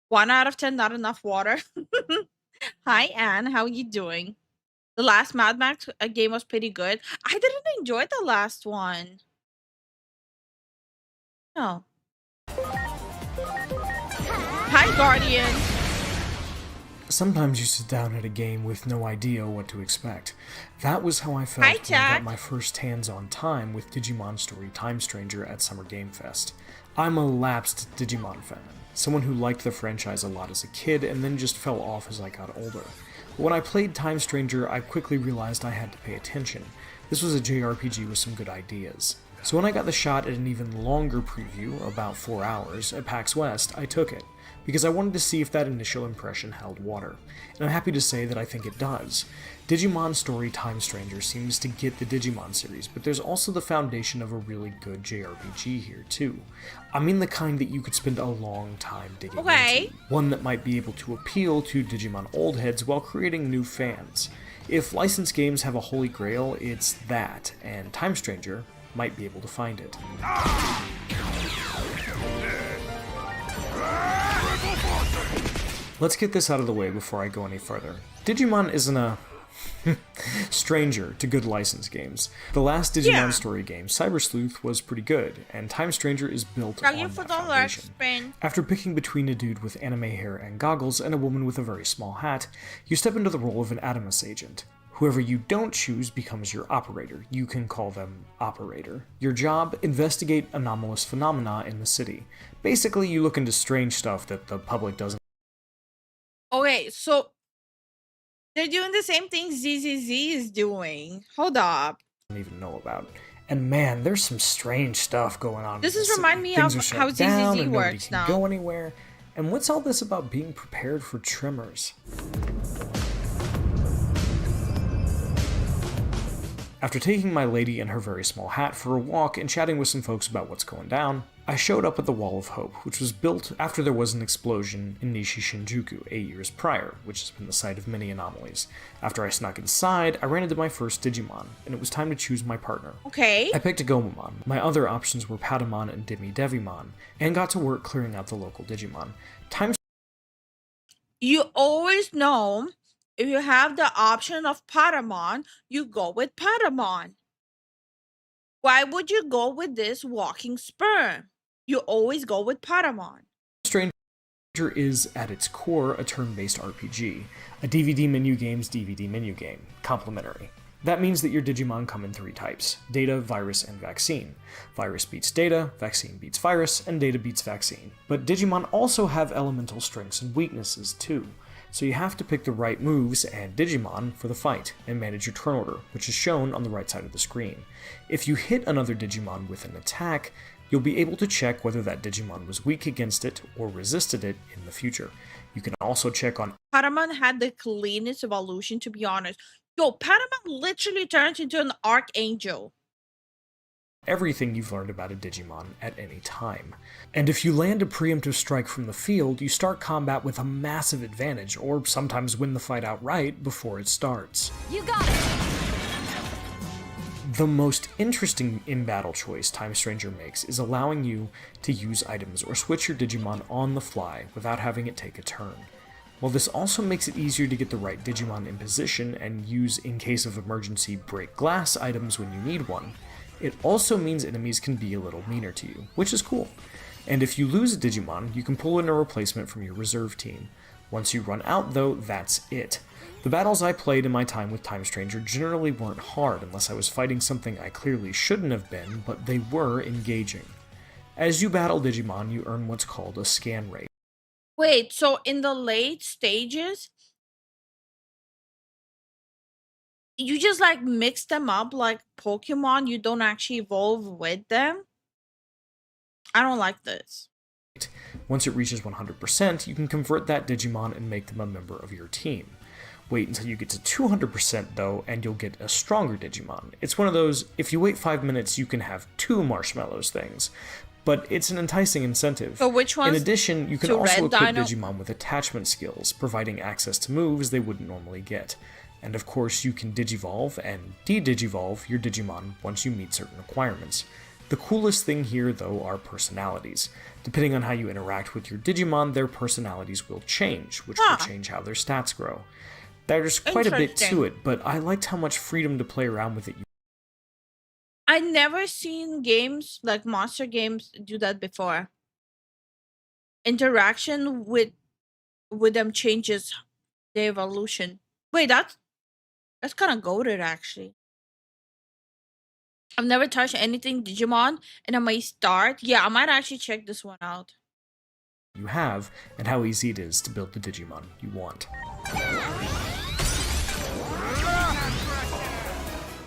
One out of 10, not enough water. Hi, Anne. How are you doing? The last Mad Max game was pretty good. I didn't enjoy the last one. No. Hi, Guardian. Sometimes you sit down at a game with no idea what to expect. That was how I felt when I got my first hands-on time with Digimon Story Time Stranger at Summer Game Fest. I'm a lapsed Digimon fan, someone who liked the franchise a lot as a kid and then just fell off as I got older. But when I played Time Stranger, I quickly realized I had to pay attention. This was a JRPG with some good ideas. So when I got the shot at an even longer preview, about 4 hours, at PAX West, I took it. because I wanted to see if that initial impression held water, and I'm happy to say that I think it does. Digimon Story Time Stranger seems to get the Digimon series, but there's also the foundation of a really good JRPG here too. I mean the kind that you could spend a long time digging into. One that might be able to appeal to Digimon old heads while creating new fans. If licensed games have a holy grail, it's that, and Time Stranger might be able to find it. Let's get this out of the way before I go any further. Digimon isn't a stranger to good license games. The last Digimon story game, Cyber Sleuth, was pretty good, and Time Stranger is built on that foundation. After picking between a dude with anime hair and goggles and a woman with a very small hat, you step into the role of an Adamus agent. Whoever you don't choose becomes your operator. You can call them Operator. Your job, investigate anomalous phenomena in the city. Basically, you look into strange stuff that the public doesn't. Okay, so they're doing the same thing ZZZ is doing. Hold up. Even know about. And man, there's some strange stuff going on. This is remind me of how ZZZ works now. Go anywhere. And what's all this about being prepared for tremors? After taking my lady and her very small hat for a walk and chatting with some folks about what's going down, I showed up at the Wall of Hope, which was built after there was an explosion in Nishi Shinjuku 8 years prior, which has been the site of many anomalies. After I snuck inside, I ran into my first Digimon, and it was time to choose my partner. Okay. I picked a Gomamon. My other options were Patamon and Devimon, and got to work clearing out the local Digimon. You always know, if you have the option of Patamon, you go with Patamon. Why would you go with this walking sperm? You always go with Patamon. Stranger is, at its core, a turn-based RPG. A DVD menu game's DVD menu game. Complementary. That means that your Digimon come in 3 types: Data, Virus, and Vaccine. Virus beats Data, Vaccine beats Virus, and Data beats Vaccine. But Digimon also have elemental strengths and weaknesses, too. So you have to pick the right moves and Digimon for the fight, and manage your turn order, which is shown on the right side of the screen. If you hit another Digimon with an attack, you'll be able to check whether that Digimon was weak against it or resisted it in the future. You can also check on... Patamon had the cleanest evolution, to be honest. Yo, Patamon literally turns into an archangel. Everything you've learned about a Digimon at any time. And if you land a preemptive strike from the field, you start combat with a massive advantage, or sometimes win the fight outright before it starts. You got it! The most interesting in-battle choice Time Stranger makes is allowing you to use items or switch your Digimon on the fly without having it take a turn. While this also makes it easier to get the right Digimon in position and use in case of emergency break glass items when you need one, it also means enemies can be a little meaner to you, which is cool. And if you lose a Digimon, you can pull in a replacement from your reserve team. Once you run out though, that's it. The battles I played in my time with Time Stranger generally weren't hard unless I was fighting something I clearly shouldn't have been, but they were engaging. As you battle Digimon, you earn what's called a scan rate. Wait, so in the late stages, you just like mix them up like Pokemon, you don't actually evolve with them? I don't like this. Once it reaches 100%, you can convert that Digimon and make them a member of your team. Wait until you get to 200% though, and you'll get a stronger Digimon. It's one of those, if you wait 5 minutes, you can have 2 marshmallows things. But it's an enticing incentive. So which ones? In addition, you can also equip Digimon with attachment skills, providing access to moves they wouldn't normally get. And of course, you can digivolve and de-digivolve your Digimon once you meet certain requirements. The coolest thing here, though, are personalities. Depending on how you interact with your Digimon, their personalities will change, which will change how their stats grow. There's quite a bit to it, but I liked how much freedom to play around with it. I never seen games like monster games do that before. Interaction with them changes the evolution. Wait, that's kind of goated actually. I've never touched anything Digimon, and I might start. Yeah, I might actually check this one out. You have, and how easy it is to build the Digimon you want.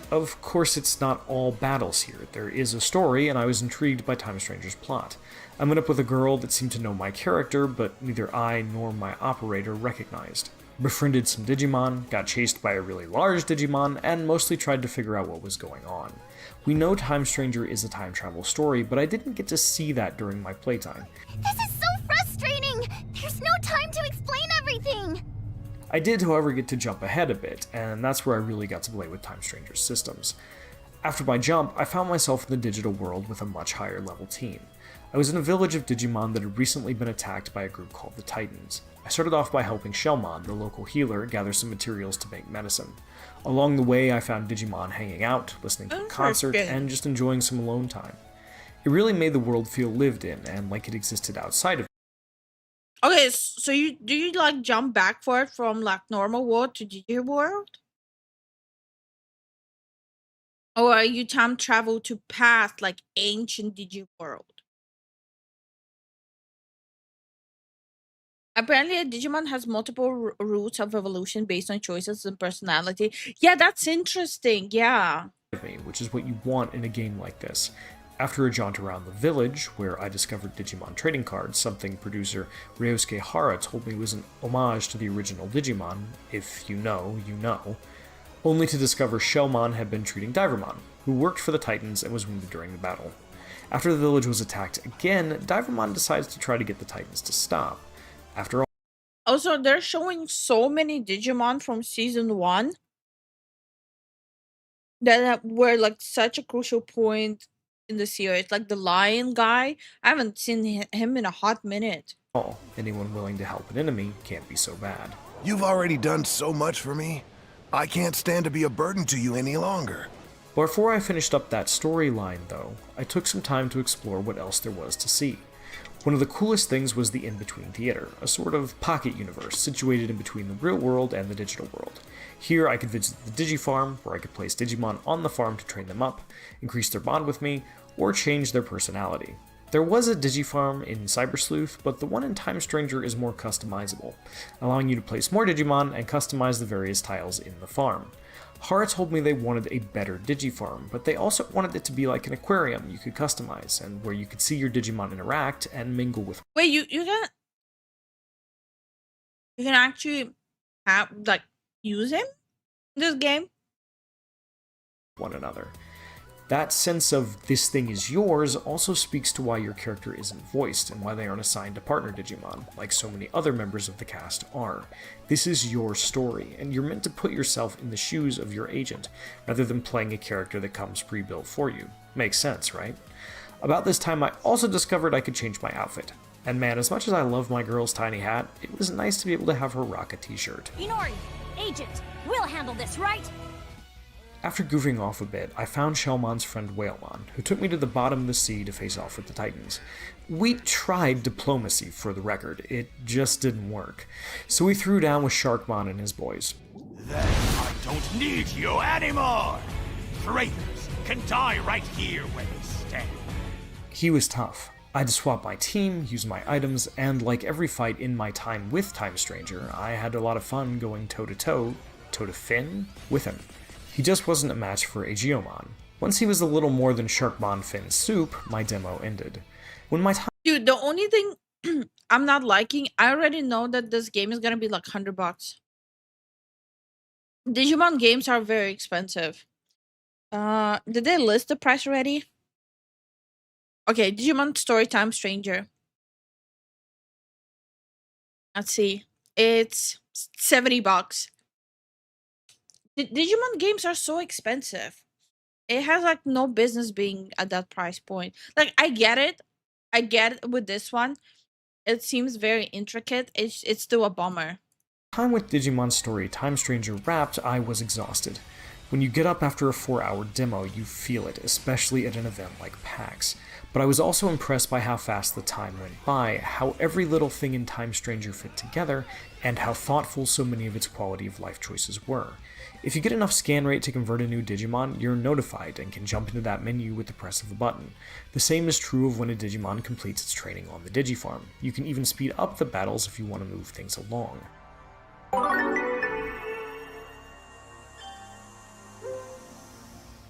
Of course, it's not all battles here. There is a story, and I was intrigued by Time Stranger's plot. I met up with a girl that seemed to know my character, but neither I nor my operator recognized. Befriended some Digimon, got chased by a really large Digimon, and mostly tried to figure out what was going on. We know Time Stranger is a time travel story, but I didn't get to see that during my playtime. This is so frustrating! There's no time to explain everything! I did, however, get to jump ahead a bit, and that's where I really got to play with Time Stranger's systems. After my jump, I found myself in the digital world with a much higher level team. I was in a village of Digimon that had recently been attacked by a group called the Titans. I started off by helping Shellmon, the local healer, gather some materials to make medicine. Along the way, I found Digimon hanging out, listening to a concert, and just enjoying some alone time. It really made the world feel lived in, and like it existed outside of it. Okay, so do you like jump backward from like normal world to Digi world? Or are you time travel to past like ancient Digi world? Apparently, a Digimon has multiple routes of evolution based on choices and personality. Yeah, that's interesting. Yeah. Which is what you want in a game like this. After a jaunt around the village, where I discovered Digimon trading cards, something producer Ryosuke Hara told me was an homage to the original Digimon, if you know, you know, only to discover Shellmon had been treating Divermon, who worked for the Titans and was wounded during the battle. After the village was attacked again, Divermon decides to try to get the Titans to stop. After all, also, they're showing so many Digimon from season 1 that were like such a crucial point in the series. Like the lion guy, I haven't seen him in a hot minute. Anyone willing to help an enemy can't be so bad. You've already done so much for me. I can't stand to be a burden to you any longer. Before I finished up that storyline, though, I took some time to explore what else there was to see. One of the coolest things was the In-Between Theater, a sort of pocket universe situated in between the real world and the digital world. Here I could visit the Digifarm, where I could place Digimon on the farm to train them up, increase their bond with me, or change their personality. There was a Digifarm in Cyber Sleuth, but the one in Time Stranger is more customizable, allowing you to place more Digimon and customize the various tiles in the farm. Hara told me they wanted a better Digifarm, but they also wanted it to be like an aquarium you could customize, and where you could see your Digimon interact and mingle with. Wait, you can actually have like use him in this game? One another. That sense of this thing is yours also speaks to why your character isn't voiced and why they aren't assigned a partner Digimon, like so many other members of the cast are. This is your story, and you're meant to put yourself in the shoes of your agent, rather than playing a character that comes pre-built for you. Makes sense, right? About this time I also discovered I could change my outfit. And man, as much as I love my girl's tiny hat, it was nice to be able to have her rock a t-shirt. Inori, agent, we'll handle this, right? After goofing off a bit, I found Shellmon's friend Whalemon, who took me to the bottom of the sea to face off with the Titans. We tried diplomacy, for the record, it just didn't work. So we threw down with Sharkmon and his boys. Then I don't need you anymore! Traitors can die right here where they stand. He was tough. I had to swap my team, use my items, and like every fight in my time with Time Stranger, I had a lot of fun going toe-to-toe, toe-to-fin, with him. He just wasn't a match for Aegeomon. Once he was a little more than Sharkmon Fin soup, my demo ended. When my time— Dude, the only thing I'm not liking, I already know that this game is gonna be like $100. Digimon games are very expensive. Did they list the price already? Okay, Digimon Storytime Stranger. Let's see. It's $70. Digimon games are so expensive. It has like no business being at that price point. Like I get it with this one. It seems very intricate. It's still a bummer. Time with Digimon Story Time Stranger wrapped, I was exhausted. When you get up after a 4-hour demo, you feel it, especially at an event like PAX. But I was also impressed by how fast the time went by, how every little thing in Time Stranger fit together, and how thoughtful so many of its quality of life choices were. If you get enough scan rate to convert a new Digimon, you're notified and can jump into that menu with the press of a button. The same is true of when a Digimon completes its training on the Digifarm. You can even speed up the battles if you want to move things along.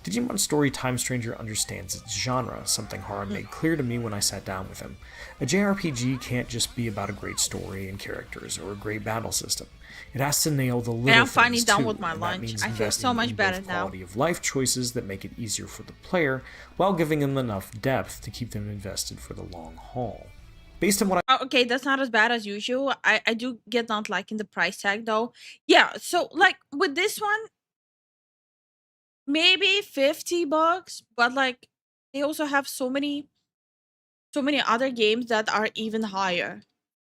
Digimon Story Time Stranger understands its genre, something Haran made clear to me when I sat down with him. A JRPG can't just be about a great story and characters or a great battle system. It has to nail the little And I'm things finally done too, with my and that lunch. means I feel so investing much in better both now. quality of life choices that make it easier for the player, while giving them enough depth to keep them invested for the long haul. Based on what Oh, okay, that's not as bad as usual. I do get not liking the price tag though. Yeah, so like with this one, maybe $50, but like they also have so many other games that are even higher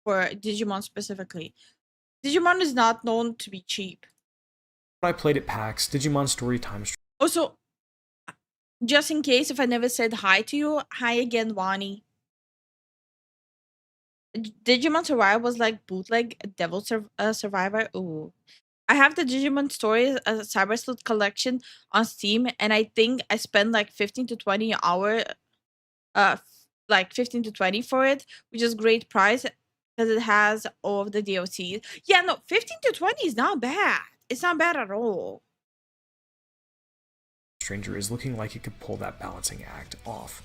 for Digimon specifically. Digimon is not known to be cheap. I played at PAX, Digimon Story Time Stranger. Also, just in case if I never said hi to you, hi again, Wani. Digimon Survivor was like bootleg Devil Survivor. Ooh. I have the Digimon Story Cyber Sleuth collection on Steam, and I think I spent like 15 to 20 hour, like 15 to 20 for it, which is great price because it has all of the DLCs. Yeah, no, 15 to 20 is not bad. It's not bad at all. Stranger is looking like it could pull that balancing act off.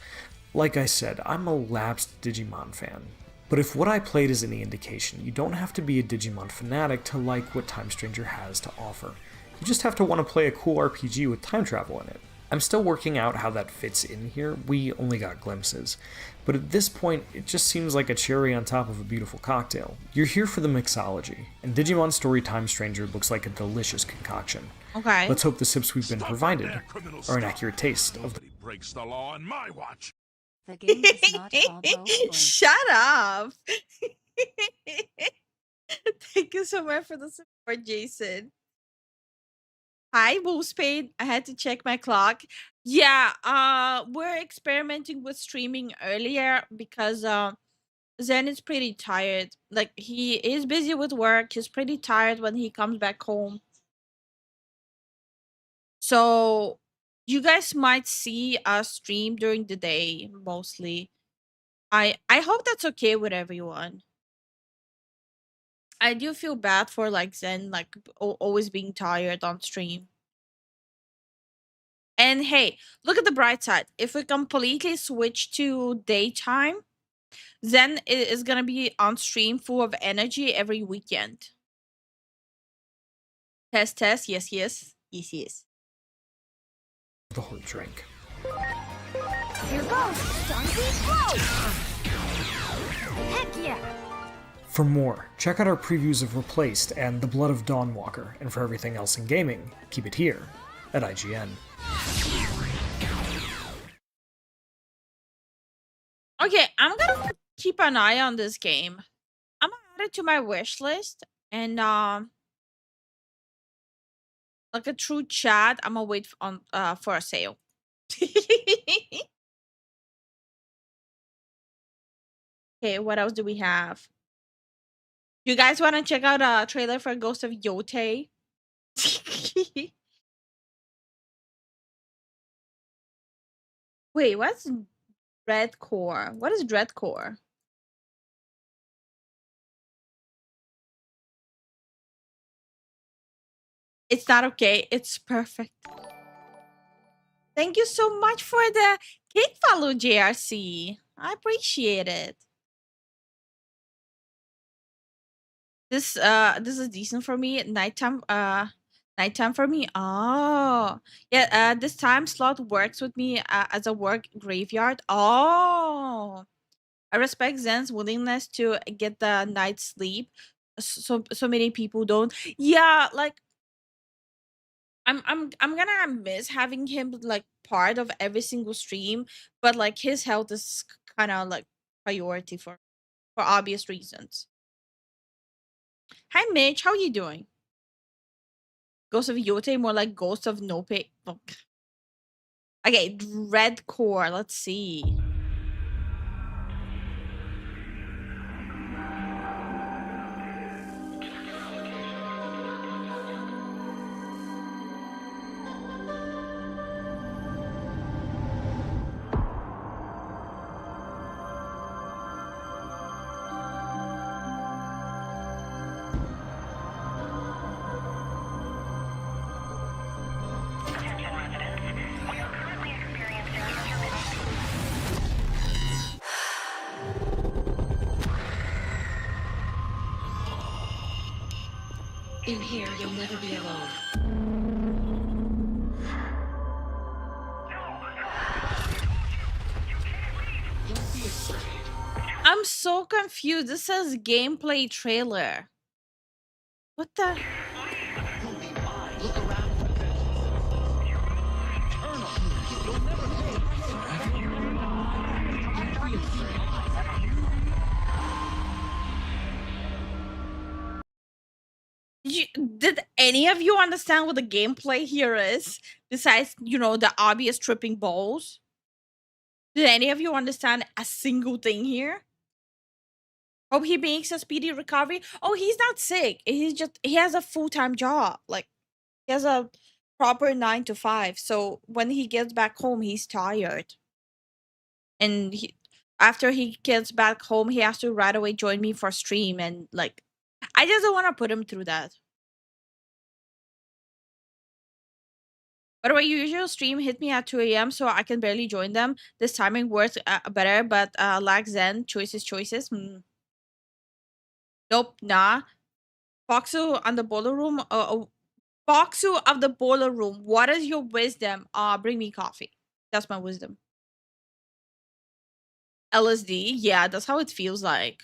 Like I said, I'm a lapsed Digimon fan. But if what I played is any indication, you don't have to be a Digimon fanatic to like what Time Stranger has to offer. You just have to want to play a cool RPG with time travel in it. I'm still working out how that fits in here, we only got glimpses. But at this point, it just seems like a cherry on top of a beautiful cocktail. You're here for the mixology, and Digimon Story Time Stranger looks like a delicious concoction. Okay. Let's hope the sips we've been provided are an accurate taste of the breaks the law on my watch. The game is not all broke boys. Shut up. Thank you so much for the support, Jason. Hi, Wolfspade. I had to check my clock. Yeah, we're experimenting with streaming earlier because Zen is pretty tired. Like he is busy with work. He's pretty tired when he comes back home. So you guys might see us stream during the day mostly. I hope that's okay with everyone. I do feel bad for like Zen like always being tired on stream. And hey, look at the bright side. If we completely switch to daytime, Zen is gonna be on stream full of energy every weekend. Test. Yes. the whole drink. Here goes. Stampede Flow. Heck yeah. For more, check out our previews of Replaced and The Blood of Dawnwalker, and for everything else in gaming, keep it here at IGN. Okay, I'm gonna keep an eye on this game. I'm gonna add it to my wish list, and like a true chat, I'm gonna wait for a sale. Okay, what else do we have? You guys want to check out a trailer for Ghost of Yote? Wait, what's Dreadcore? What is Dreadcore? It's not okay. It's perfect. Thank you so much for the cake follow, JRC. I appreciate it. This is decent for me. Nighttime for me. Oh. Yeah, this time slot works with me as a work graveyard. Oh. I respect Zen's willingness to get the night's sleep. So many people don't. Yeah, like I'm gonna miss having him like part of every single stream, but like his health is kind of like priority for obvious reasons. Hi Mitch, how are you doing? Ghost of Yote, more like Ghost of Nope. Okay, Dreadcore. Let's see. In here, you'll never be alone. Don't be afraid. I'm so confused. This says gameplay trailer. What the? Look around. You'll never be Did any of you understand what the gameplay here is? Besides, you know, the obvious tripping balls? Did any of you understand a single thing here? Hope he makes a speedy recovery. Oh, he's not sick. He has a full-time job. Like, he has a proper 9 to 5. So when he gets back home, he's tired. And after he gets back home, he has to right away join me for stream. And like, I just don't want to put him through that. By the way, your usual stream hit me at 2 a.m. so I can barely join them. This timing works better, but like Zen, choices. Nope, nah. Foxu on the boiler room. Foxu of the boiler room. What is your wisdom? Bring me coffee. That's my wisdom. LSD. Yeah, that's how it feels like.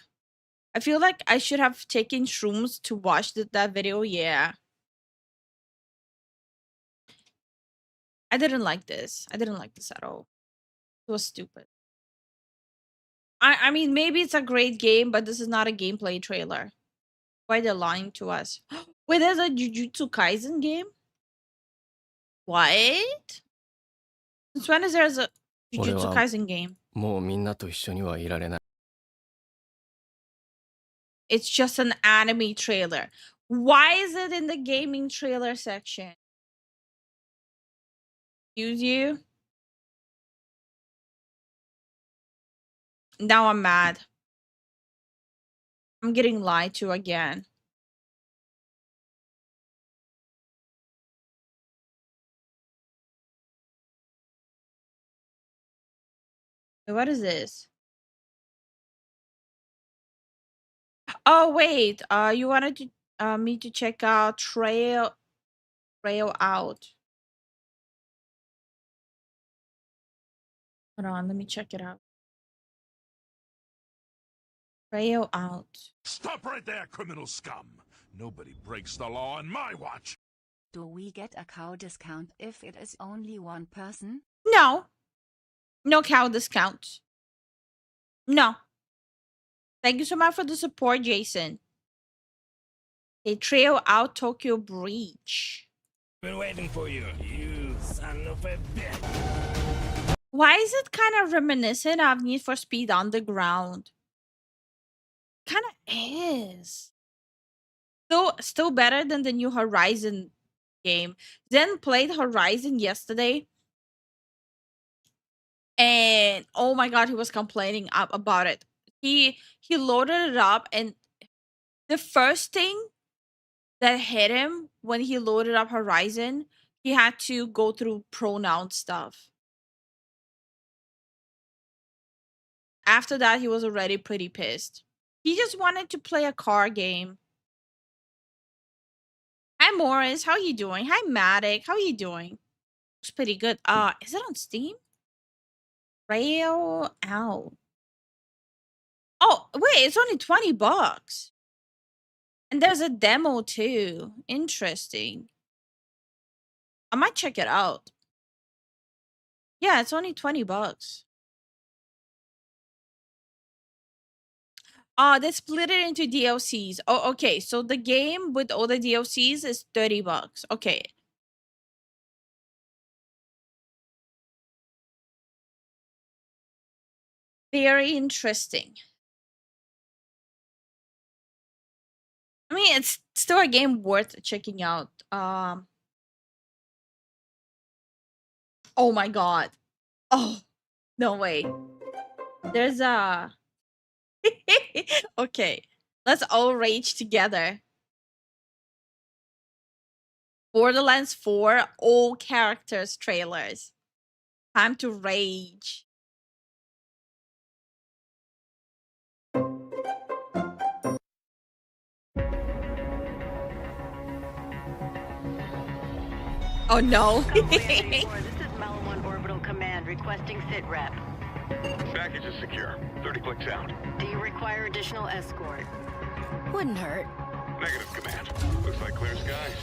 I feel like I should have taken shrooms to watch that video. Yeah. I didn't like this. I didn't like this at all. It was stupid. I mean, maybe it's a great game, but this is not a gameplay trailer. Why they're lying to us? Wait, there's a Jujutsu Kaisen game? What? Since when is there a Jujutsu Kaisen game? もうみんなと一緒にはいられない。 It's just an anime trailer. Why is it in the gaming trailer section? Excuse you? Now I'm mad. I'm getting lied to again. What is this? Oh wait, you wanted to me to check out Trail Out. Hold on, let me check it out. Trail Out. Stop right there, criminal scum! Nobody breaks the law on my watch! Do we get a cow discount if it is only one person? No. No cow discount. No. Thank you so much for the support, Jason. A Trail Out Tokyo Breach. Been waiting for you, you son of a bitch. Why is it kind of reminiscent of Need for Speed Underground? Kind of is. Still better than the new Horizon game. Then played Horizon yesterday. And oh my god, he was complaining about it. He loaded it up, and the first thing that hit him when he loaded up Horizon, he had to go through pronoun stuff. After that, he was already pretty pissed. He just wanted to play a car game. Hi Morris, how you doing? Hi Matic, how you doing? Looks pretty good. Is it on Steam? Rail Out. Oh, wait, it's only $20. And there's a demo too. Interesting. I might check it out. Yeah, it's only $20. They split it into DLCs. Oh, okay. So the game with all the DLCs is $30. Okay. Very interesting. I mean, it's still a game worth checking out. Oh my god. Oh, no way. There's a... Okay. Let's all rage together. Borderlands 4 all characters trailers. Time to rage. Oh no. This is Malin Orbital Command requesting sit rep. Package is secure. 30 clicks out. Do you require additional escort? Wouldn't hurt. Negative, Command. Looks like clear skies.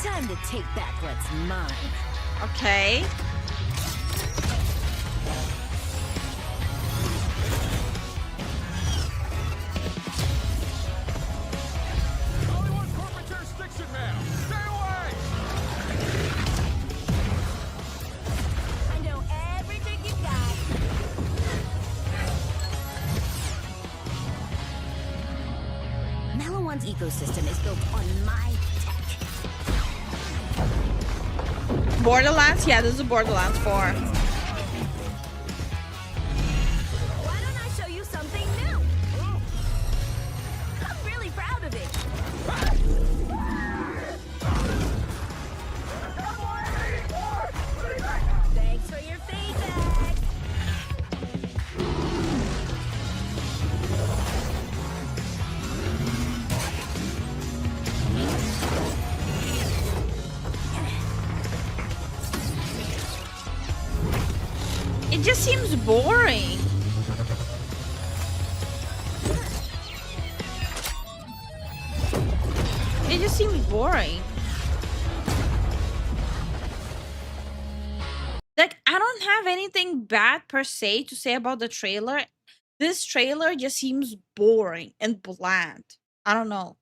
Time to take back what's mine. Okay. I know everything you got. Melawan's ecosystem is built on my tech. Borderlands? Yeah, this is Borderlands 4. Why don't I show you something new? I'm really proud of it. Thanks for your feedback. It just seems boring. It just seems boring. Like, I don't have anything bad per se to say about the trailer. This trailer just seems boring and bland. I don't know.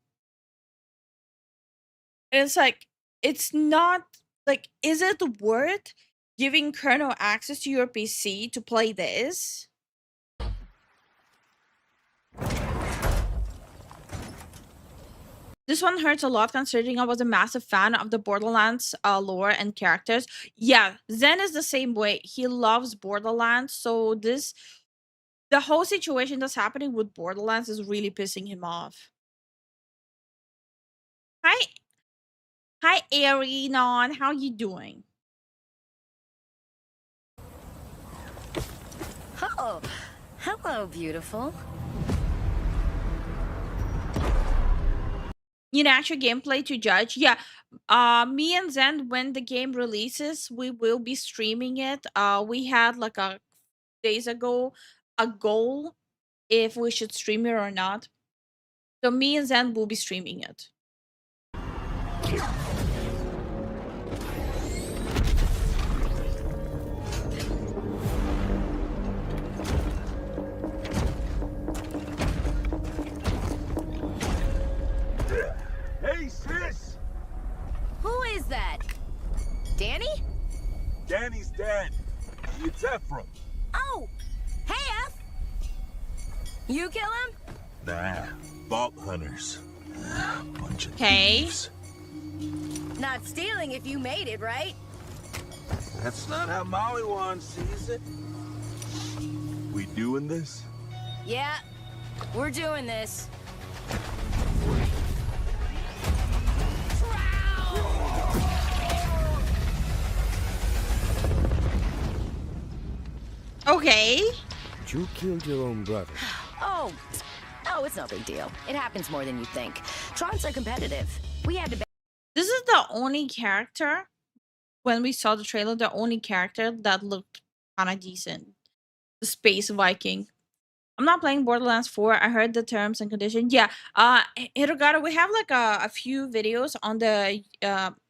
It's like, it's not like, is it worth giving kernel access to your PC to play this? This one hurts a lot considering I was a massive fan of the Borderlands lore and characters. Yeah, Zen is the same way. He loves Borderlands, so the whole situation that's happening with Borderlands is really pissing him off. Hi, Arianon. How you doing? Oh, hello, beautiful. You know, actual gameplay to judge. Yeah, me and Zen, when the game releases, we will be streaming it. We had like days ago a goal if we should stream it or not. So me and Zen will be streaming it. Hey, sis! Who is that? Danny? Danny's dead. It's Ephraim. Oh, hey, F. You kill him? Nah, vault hunters. Bunch of Okay. thieves. Not stealing if you made it, right? That's not how Molly Wan sees it. We doing this? Yeah, we're doing this. Okay. You killed your own brother. Oh, it's no big deal. It happens more than you think. Trons are competitive. We had to. This is the only character, when we saw the trailer, the only character that looked kind of decent. The Space Viking. I'm not playing Borderlands 4. I heard the terms and conditions. Yeah, Hirogata, we have like a few videos on the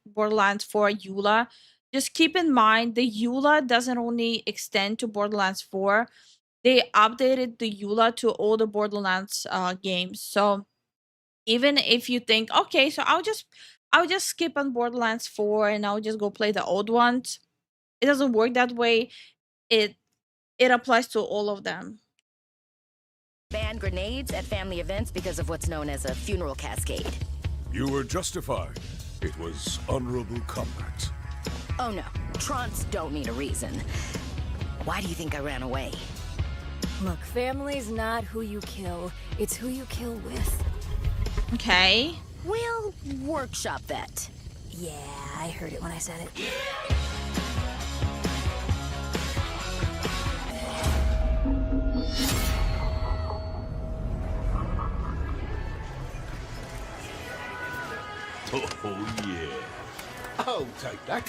Borderlands 4 EULA. Just keep in mind, the EULA doesn't only extend to Borderlands 4. They updated the EULA to all the Borderlands games. So even if you think, okay, so I'll just skip on Borderlands 4 and I'll just go play the old ones, it doesn't work that way. It applies to all of them. Ban grenades at family events because of what's known as a funeral cascade. You were justified. It was honorable combat. Oh no, Trons don't need a reason. Why do you think I ran away? Look, family's not who you kill, it's who you kill with. Okay. We'll workshop that. Yeah, I heard it when I said it. Oh, yeah. I'll take that.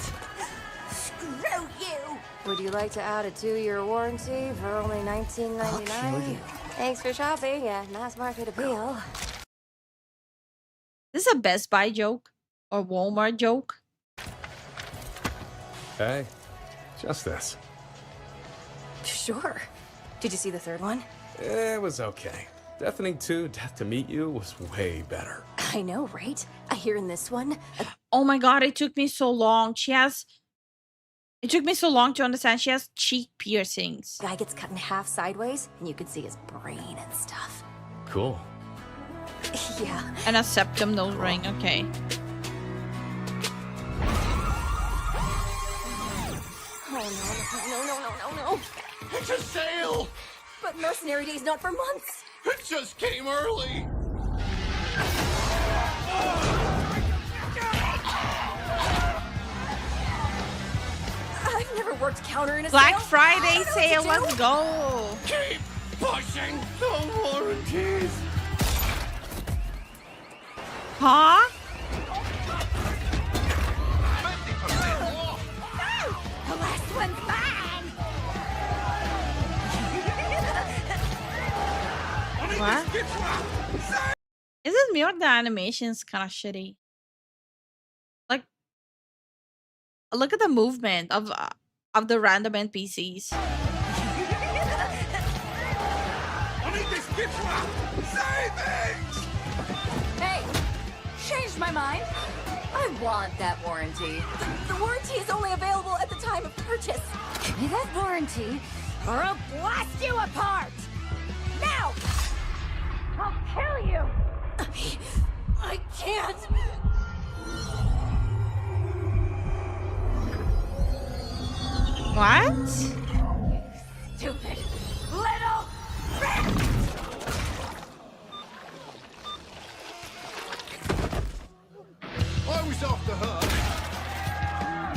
Screw you! Would you like to add a 2-year warranty for only $19.99? Thanks for shopping at Mass Market Appeal. This is a Best Buy joke or Walmart joke. Hey, just this. Sure. Did you see the third one? It was okay. Deafening 2, Death to Meet You was way better. I know, right? I hear in this one. Oh my god, it took me so long. It took me so long to understand she has cheek piercings. Guy gets cut in half sideways, and you can see his brain and stuff. Cool. Yeah. And a septum nose ring, okay. Oh, no. It's a sale! But Mercenary Day's not for months. It just came early! I've never worked counter in a Black sale. Friday sale, let's go! Keep pushing the warranties! Huh? The last one's mine! What? Is it me or the animation's kind of shitty? Like, look at the movement of the random NPCs. I need this bitch! Say things! Hey, changed my mind. I want that warranty. The warranty is only available at the time of purchase. Give me that warranty, or I'll blast you apart! Now! I'll kill you! I can't! What? Stupid little bitch! I was after her.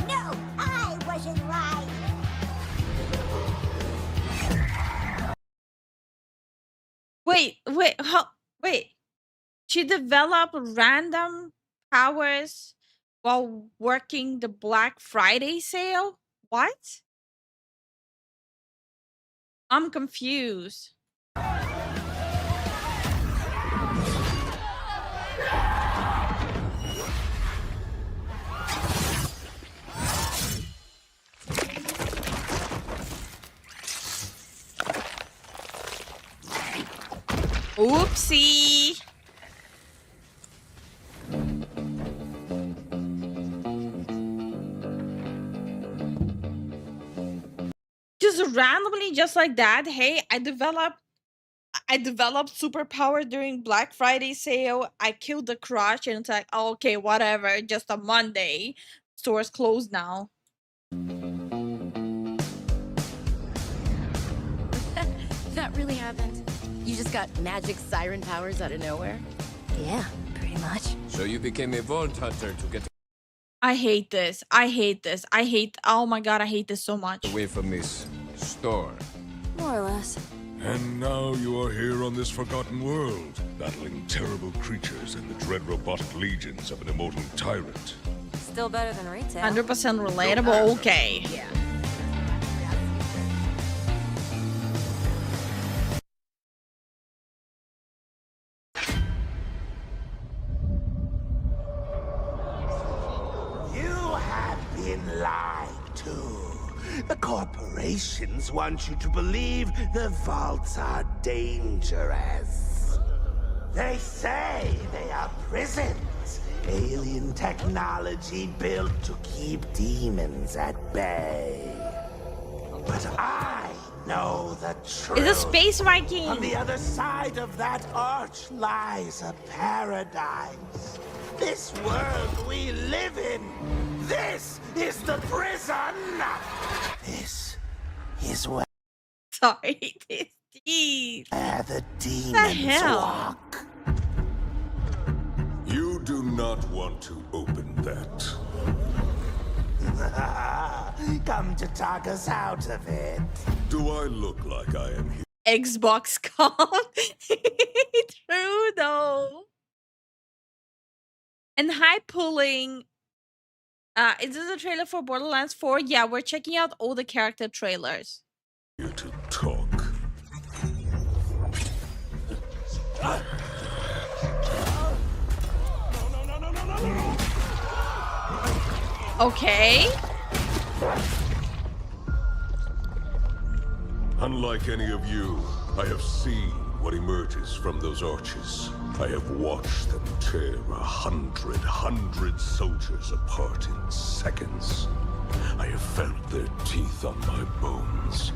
No, I wasn't right. Wait. She developed random powers while working the Black Friday sale? What? I'm confused. Oopsie. Just randomly, just like that. Hey, I developed superpower during Black Friday sale. I killed the crush, and it's like, oh, okay, whatever. Just a Monday. Stores closed now. That really happened? You just got magic siren powers out of nowhere? Yeah, pretty much. So you became a vault hunter to get I hate this. Oh my god, I hate this so much. away from this store. More or less. And now you are here on this forgotten world, battling terrible creatures and the dread robotic legions of an immortal tyrant. Still better than retail. 100% relatable. Okay. Yeah. Been lied to. The corporations want you to believe the vaults are dangerous. They say they are prisons, alien technology built to keep demons at bay. But I know the truth. It's a space Viking. On the other side of that arch lies a paradise. This world we live in. This is the prison. This is where. Sorry, this teeth. Where the demons What the hell? walk. You do not want to open that. Come to talk us out of it. Do I look like I am here? Xbox comp. True though. And high pulling. Is this a trailer for Borderlands 4? Yeah, we're checking out all the character trailers. You to talk. Okay. Unlike any of you, I have seen what emerges from those arches. I have watched them tear 100 soldiers apart in seconds. I have felt their teeth on my bones.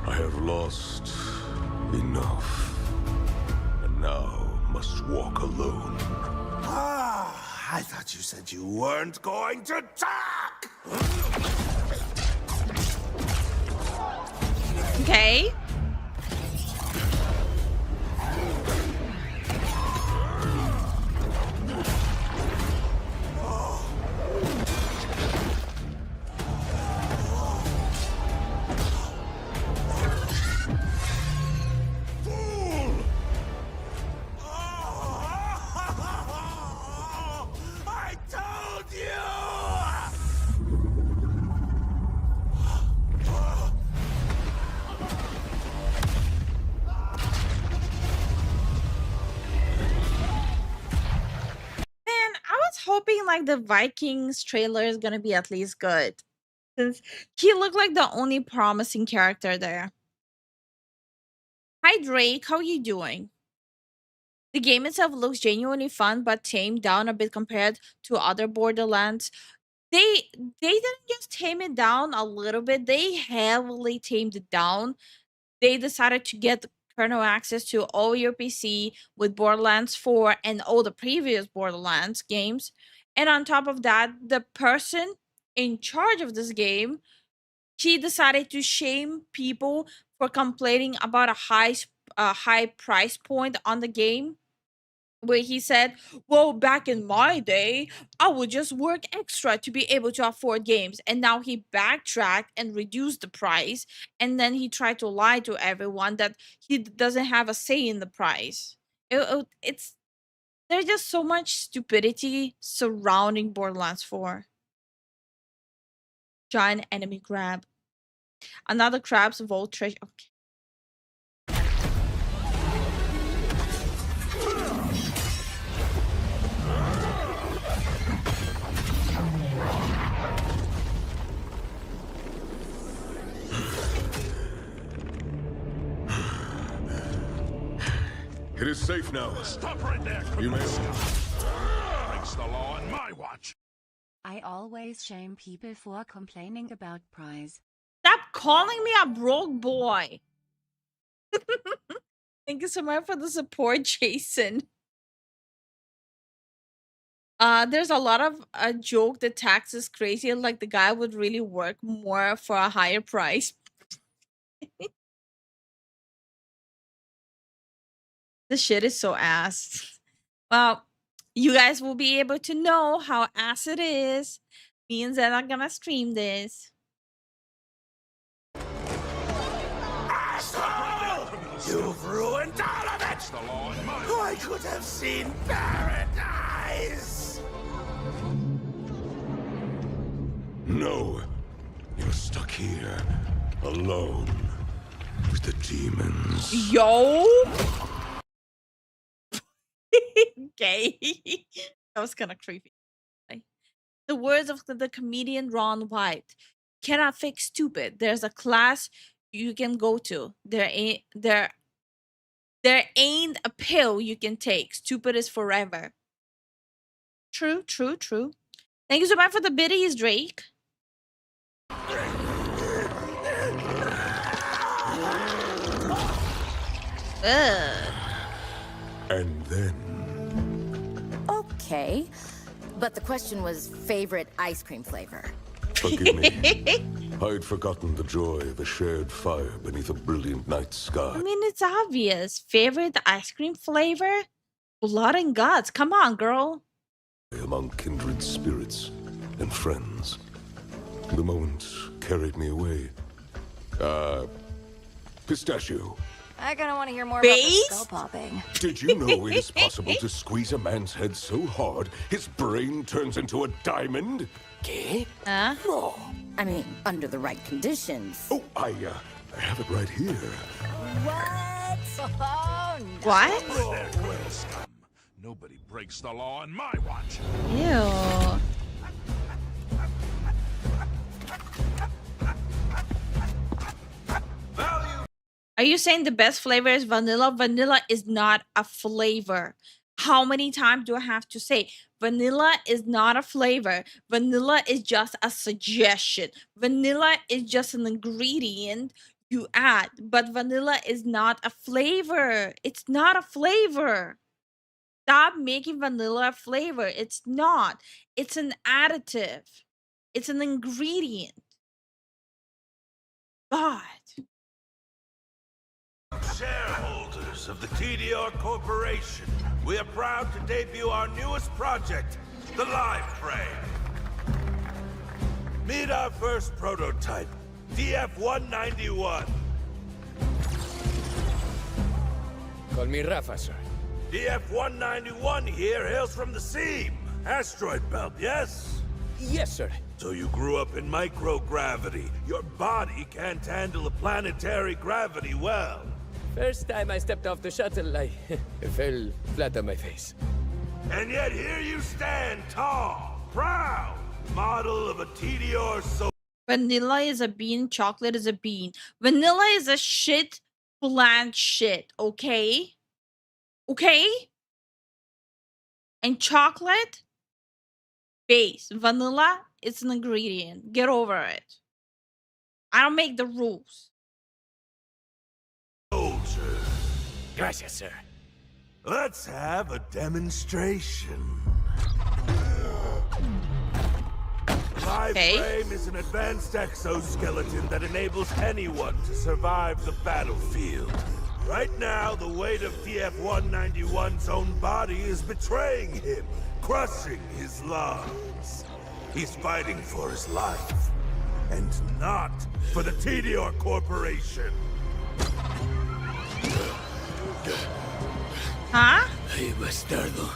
I have lost enough, and now must walk alone. Ah, I thought you said you weren't going to talk! Okay. I told you! Man, I was hoping like the Vikings trailer is gonna be at least good. Since he looked like the only promising character there. Hi Drake, how you doing? The game itself looks genuinely fun, but tamed down a bit compared to other Borderlands. They didn't just tame it down a little bit, they heavily tamed it down. They decided to get kernel access to all your PC with Borderlands 4 and all the previous Borderlands games. And on top of that, the person in charge of this game, he decided to shame people for complaining about a high price point on the game, where he said, well, back in my day, I would just work extra to be able to afford games. And now he backtracked and reduced the price. And then he tried to lie to everyone that he doesn't have a say in the price. It's there's just so much stupidity surrounding Borderlands 4. Giant enemy crab. Another crab's vault treasure. Okay. It is safe now. Stop right there! You may... Breaks the law on my watch. I always shame people for complaining about price. Stop calling me a broke boy. Thank you so much for the support, Jason. There's a lot of joke that tax is crazy, like the guy would really work more for a higher price. This shit is so ass. Well, you guys will be able to know how ass it is. Me and Zen are gonna stream this. Asshole! You've ruined all of it! I could have seen paradise! No. You're stuck here, alone, with the demons. Yo! Okay. That was kind of creepy. The words of the comedian Ron White. Cannot fix stupid. There's a class you can go to. There ain't a pill you can take. Stupid is forever. True, true, true. Thank you so much for the biddies, Drake. Ugh. And then... Okay. But the question was favorite ice cream flavor. Forgive me. I'd forgotten the joy of a shared fire beneath a brilliant night sky. I mean, it's obvious. Favorite ice cream flavor? Blood and guts. Come on, girl. Among kindred spirits and friends. The moment carried me away. Pistachio. I kind of want to hear more Base? about the skull popping. Did you know it is possible to squeeze a man's head so hard his brain turns into a diamond? ¿Qué? Huh? No. I mean, under the right conditions. Oh, I have it right here. What? Oh, no. What? Welcome. Nobody breaks the law on my watch. Ew. Are you saying the best flavor is vanilla? Vanilla is not a flavor. How many times do I have to say? Vanilla is not a flavor. Vanilla is just a suggestion. Vanilla is just an ingredient you add, but vanilla is not a flavor. It's not a flavor. Stop making vanilla a flavor. It's not. It's an additive. It's an ingredient. God. Shareholders of the TDR Corporation, we are proud to debut our newest project, the Live Frame. Meet our first prototype, DF-191. Call me Rafa, sir. DF-191 here hails from the Seam, asteroid belt, yes? Yes, sir. So you grew up in microgravity. Your body can't handle a planetary gravity well. First time I stepped off the shuttle, I fell flat on my face. And yet here you stand, tall, proud, model of a TDR soul. Vanilla is a bean, chocolate is a bean. Vanilla is a shit, bland shit, okay? Okay? And chocolate, base. Vanilla, it's an ingredient. Get over it. I don't make the rules. Soldier. Gracias, sir. Let's have a demonstration. Live Frame is an advanced exoskeleton that enables anyone to survive the battlefield. Right now, the weight of DF-191's own body is betraying him, crushing his lungs. He's fighting for his life, and not for the TDR Corporation. Huh? Hey, bastardo.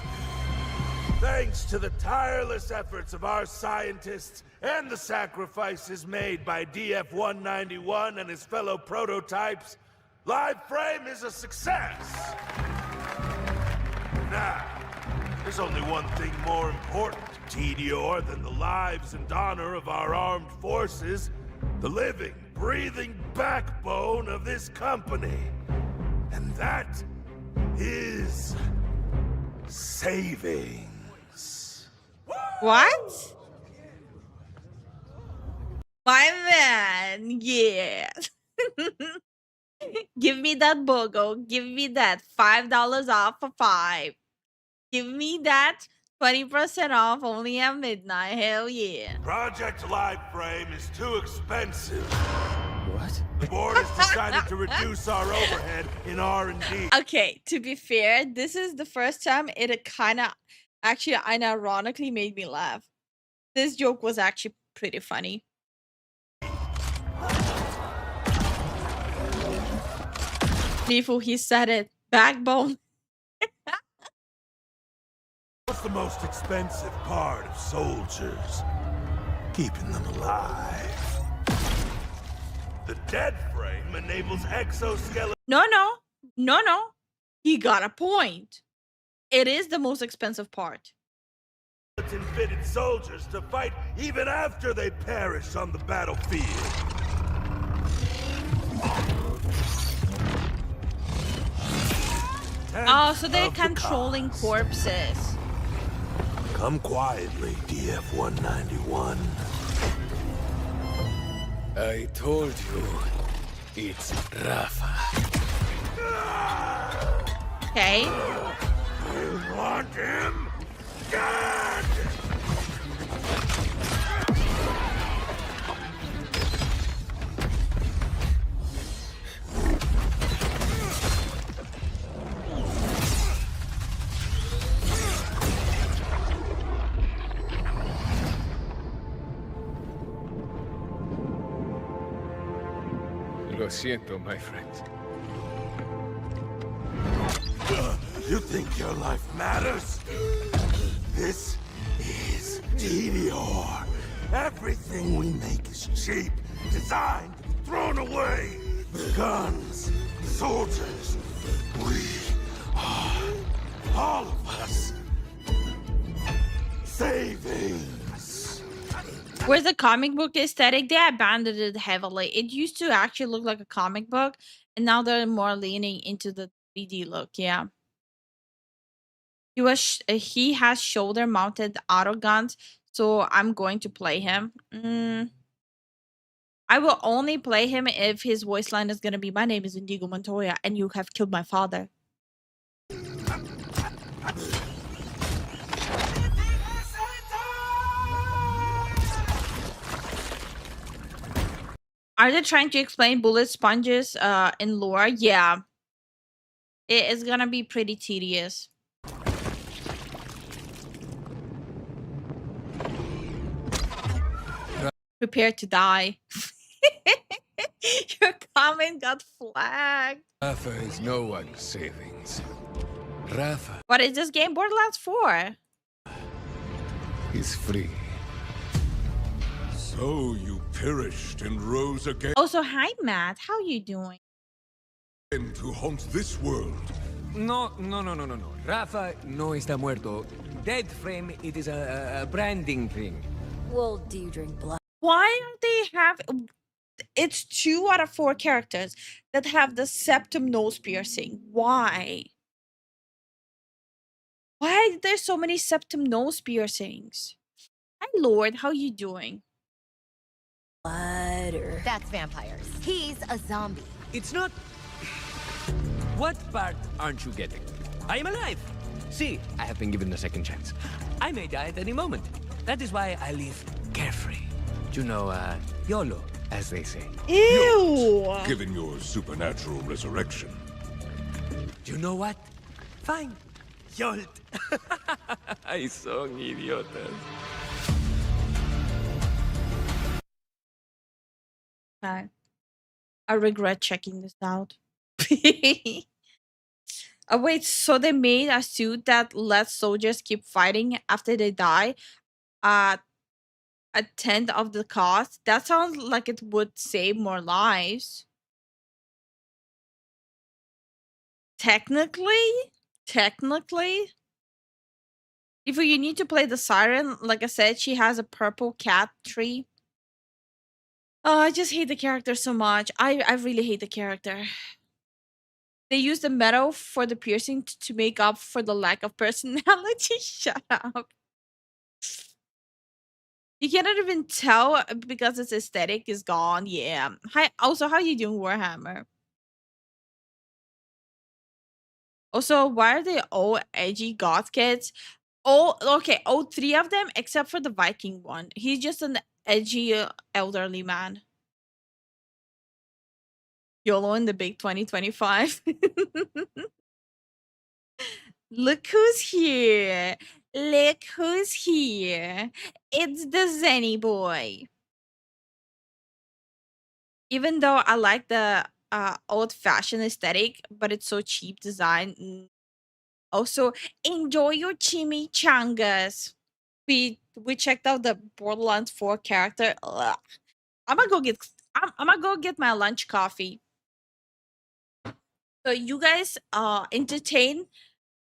Thanks to the tireless efforts of our scientists and the sacrifices made by DF-191 and his fellow prototypes, Live Frame is a success. Now, there's only one thing more important to TDR than the lives and honor of our armed forces, the living, breathing backbone of this company. And that is savings. What? My man, yeah. Give me that BOGO. Give me that $5 off for 5. Give me that 20% off only at midnight. Hell yeah. Project Live Frame is too expensive. What? The board has decided to reduce our overhead in R&D. Okay, to be fair, this is the first time it kind of actually unironically made me laugh. This joke was actually pretty funny. Lifu, he said it. Backbone. What's the most expensive part of soldiers? Keeping them alive. The dead frame enables exoskeleton. No. He got a point. It is the most expensive part. Fitted soldiers to fight even after they perish on the battlefield. Oh, so they're controlling corpses. Come quietly, DF-191. I told you, it's Rafa. Okay. You want him? Dead! Lo siento, my friend. You think your life matters? This is Meteor. Everything we make is cheap, designed to be thrown away. Guns, soldiers, we are, all of us, savings. Where's the comic book aesthetic? They abandoned it heavily. It used to actually look like a comic book, and now they're more leaning into the 3D look. Yeah. He has shoulder mounted auto guns, so I'm going to play him. I will only play him if his voice line is gonna be, "My name is Indigo Montoya, and you have killed my father." Are they trying to explain bullet sponges in lore? Yeah. It is gonna be pretty tedious. Prepare to die. Your comment got flagged. Rafa is no one's savings. Rafa What is this game? Borderlands 4. is free. So you perished and rose again Also, hi Matt. How you doing? to haunt this world. No. Rafa no está muerto. Dead frame, it is a branding thing. Well, do you drink blood? Why don't they have? It's 2 out of 4 characters that have the septum nose piercing. Why? Why are there so many septum nose piercings? Hi Lord, how you doing? Blood or... That's vampires. He's a zombie. It's not... What part aren't you getting? I am alive. See, I have been given a second chance. I may die at any moment. That is why I live carefree. You know, YOLO, as they say. Ew! Given your supernatural resurrection. You know what? Fine. Yolt. Ay, son idiotas. Okay. I regret checking this out. Oh, wait, so they made a suit that lets soldiers keep fighting after they die at a tenth of the cost? That sounds like it would save more lives. Technically, if you need to play the siren, like I said, she has a purple cat tree. Oh, I just hate the character so much. I really hate the character. They use the metal for the piercing to make up for the lack of personality. Shut up. You cannot even tell because its aesthetic is gone. Yeah. Hi. Also, how you doing, Warhammer? Also, why are they all edgy goth kids? All okay. All 3 of them except for the Viking one. He's just an edgy elderly man. YOLO in the big 2025. Look who's here. Look who's here. It's the Zenny boy. Even though I like the old-fashioned aesthetic, but it's so cheap design. Also, enjoy your chimichangas. We checked out the Borderlands 4 character. Ugh. I'm gonna go get my lunch coffee. So you guys entertain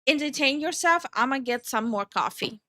yourself. I'm gonna get some more coffee.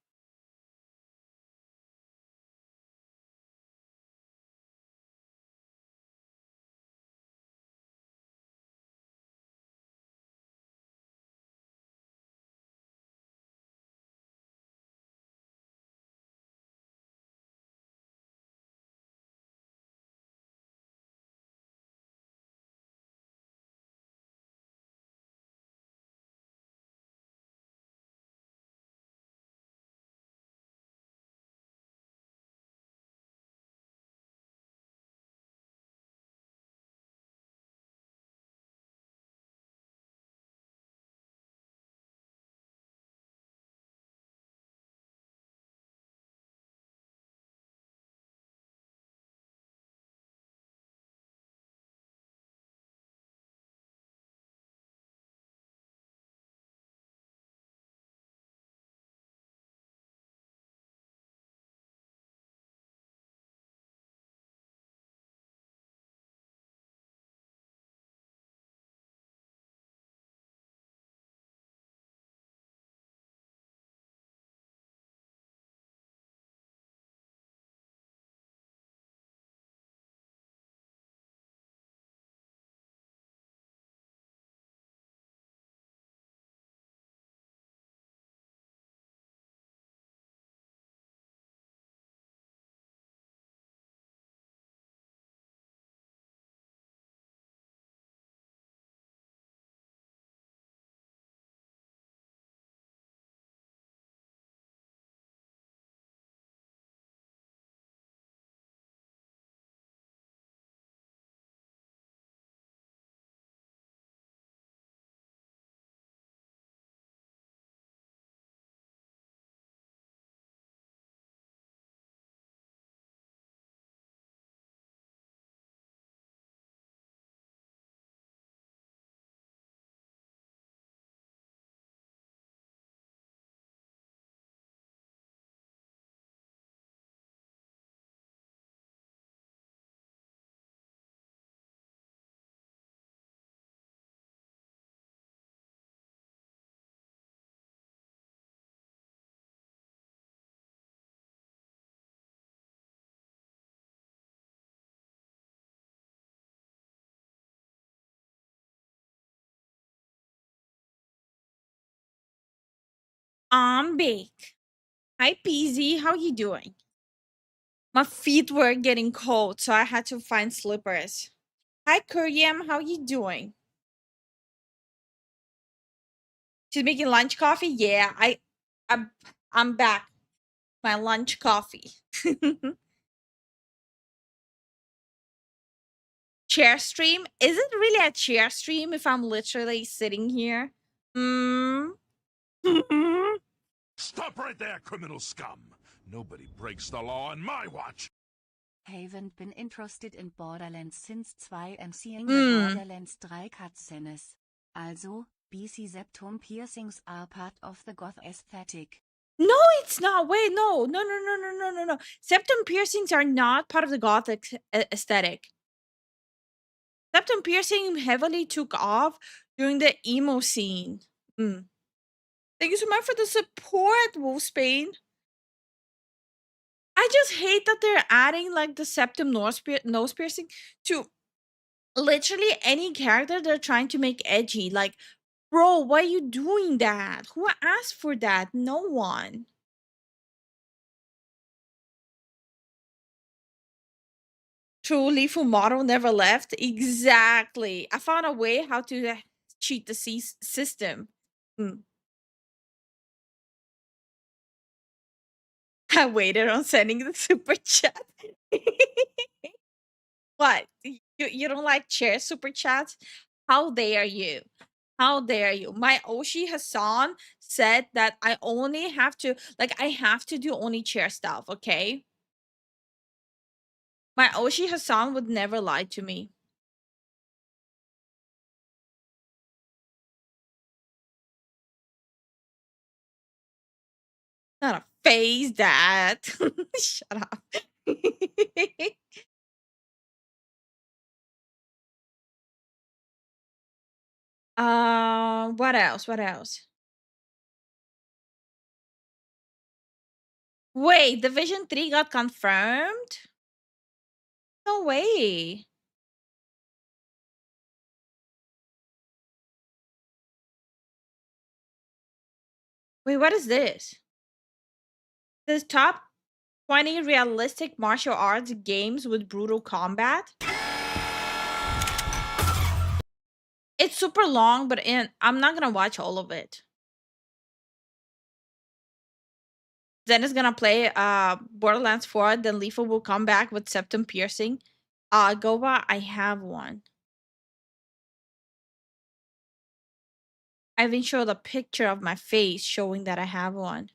I'm bake. Hi, PZ. How you doing? My feet were getting cold, so I had to find slippers. Hi, Kuryam. How you doing? She's making lunch coffee. Yeah, I'm, I'm back. My lunch coffee. Chair stream? Is it really a chair stream if I'm literally sitting here? Hmm. Stop right there, criminal scum! Nobody breaks the law on my watch! Haven't been interested in Borderlands since 2 and seeing the Borderlands 3 cutscenes. Also, BC septum piercings are part of the goth aesthetic. No, it's not. Wait, no. Septum piercings are not part of the gothic aesthetic. Septum piercing heavily took off during the emo scene. Thank you so much for the support, Wolfsbane. I just hate that they're adding like the septum nose piercing to literally any character they're trying to make edgy. Like, bro, why are you doing that? Who asked for that? No one. True, Lifu model never left. Exactly. I found a way how to cheat the system. I waited on sending the super chat. What? You don't like chair super chats? How dare you? How dare you? My Oshi Hassan said that I only have to, like, I have to do only chair stuff, okay? My Oshi Hassan would never lie to me. Not a phase that. Shut up. What else? What else? Wait, Division 3 got confirmed? No way. Wait, what is this? This top 20 realistic martial arts games with brutal combat? It's super long, but I'm not gonna watch all of it. Zen is gonna play Borderlands 4, then Lifu will come back with septum piercing. Goba, I have one. I even showed a picture of my face showing that I have one.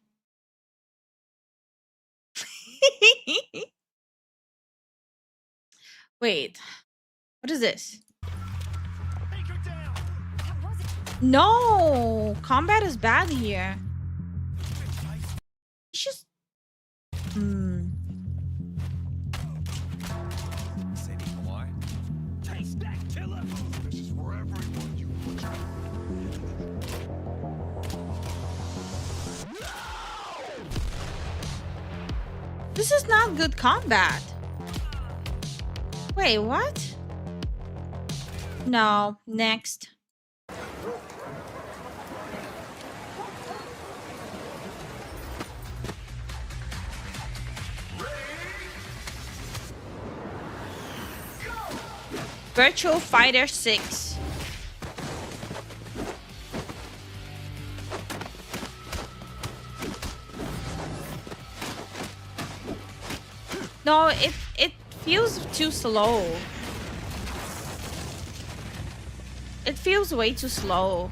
Wait, what is this? No, combat is bad here. It's just. This is not good combat. Wait, what? No, next. Virtual Fighter 6. No, it feels too slow. It feels way too slow.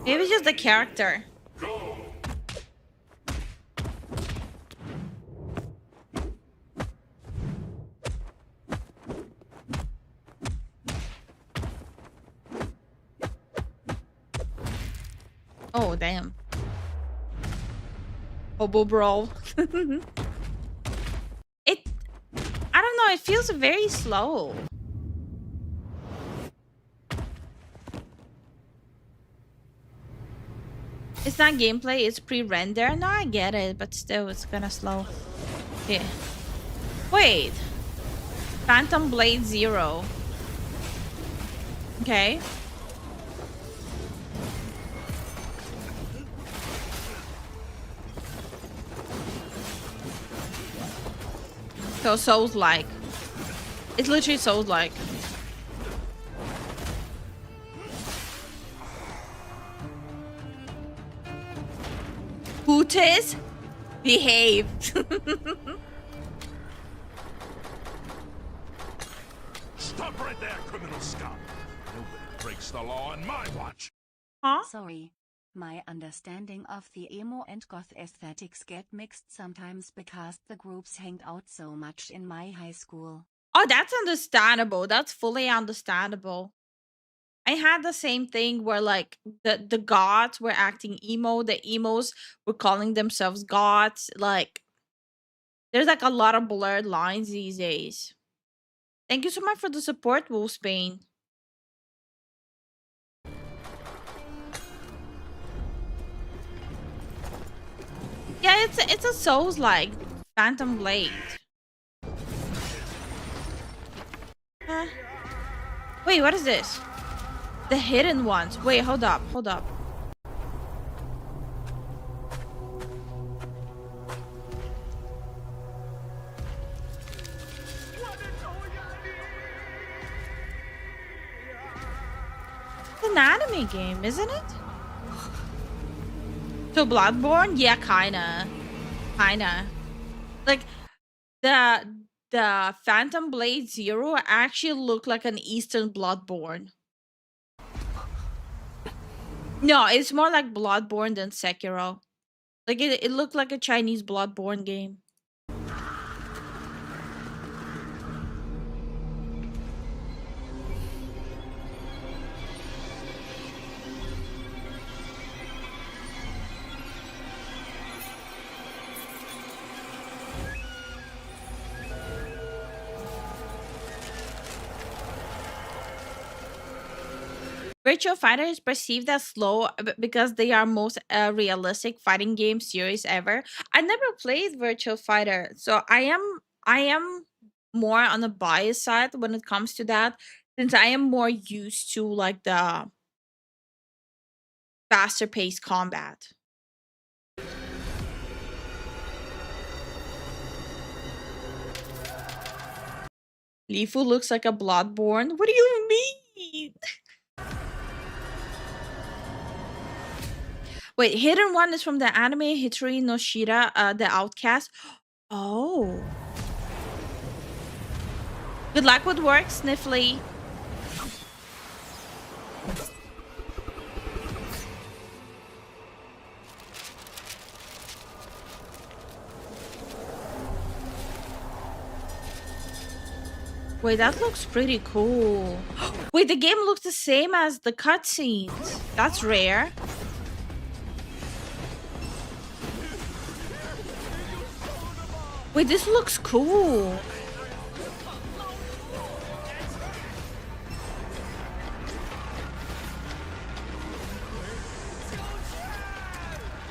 Maybe it's just the character. Oh, damn. Hobo brawl. I don't know, it feels very slow. It's not gameplay, it's pre-render. No, I get it, but still, it's kinda slow. Yeah. Wait. Phantom Blade Zero. Okay. So Souls-like. It's literally Souls-like. Hootis? Behave. Stop right there, criminal scum. Nobody breaks the law on my watch. Huh? Sorry. My understanding of the emo and goth aesthetics get mixed sometimes because the groups hanged out so much in my high school. Oh, that's understandable. That's fully understandable. I had the same thing where like the goths were acting emo, the emos were calling themselves goths. Like there's like a lot of blurred lines these days. Thank you so much for the support, Wolfsbane. Yeah, it's a Souls like Phantom Blade. Wait, what is this? The hidden ones. Wait, hold up, hold up. It's an anime game, isn't it? So Bloodborne? Yeah, kinda. Like the Phantom Blade Zero actually looked like an Eastern Bloodborne. No, it's more like Bloodborne than Sekiro. Like it looked like a Chinese Bloodborne game. Virtual Fighter is perceived as slow because they are most realistic fighting game series ever. I never played Virtual Fighter, so I am more on the bias side when it comes to that, since I am more used to like the faster paced combat. Lifu looks like a Bloodborne. What do you mean? Wait, Hidden One is from the anime Hitori no Shira, the Outcast. Oh. Good luck with work, Sniffly. Wait, that looks pretty cool. Wait, the game looks the same as the cutscenes. That's rare. Wait, this looks cool.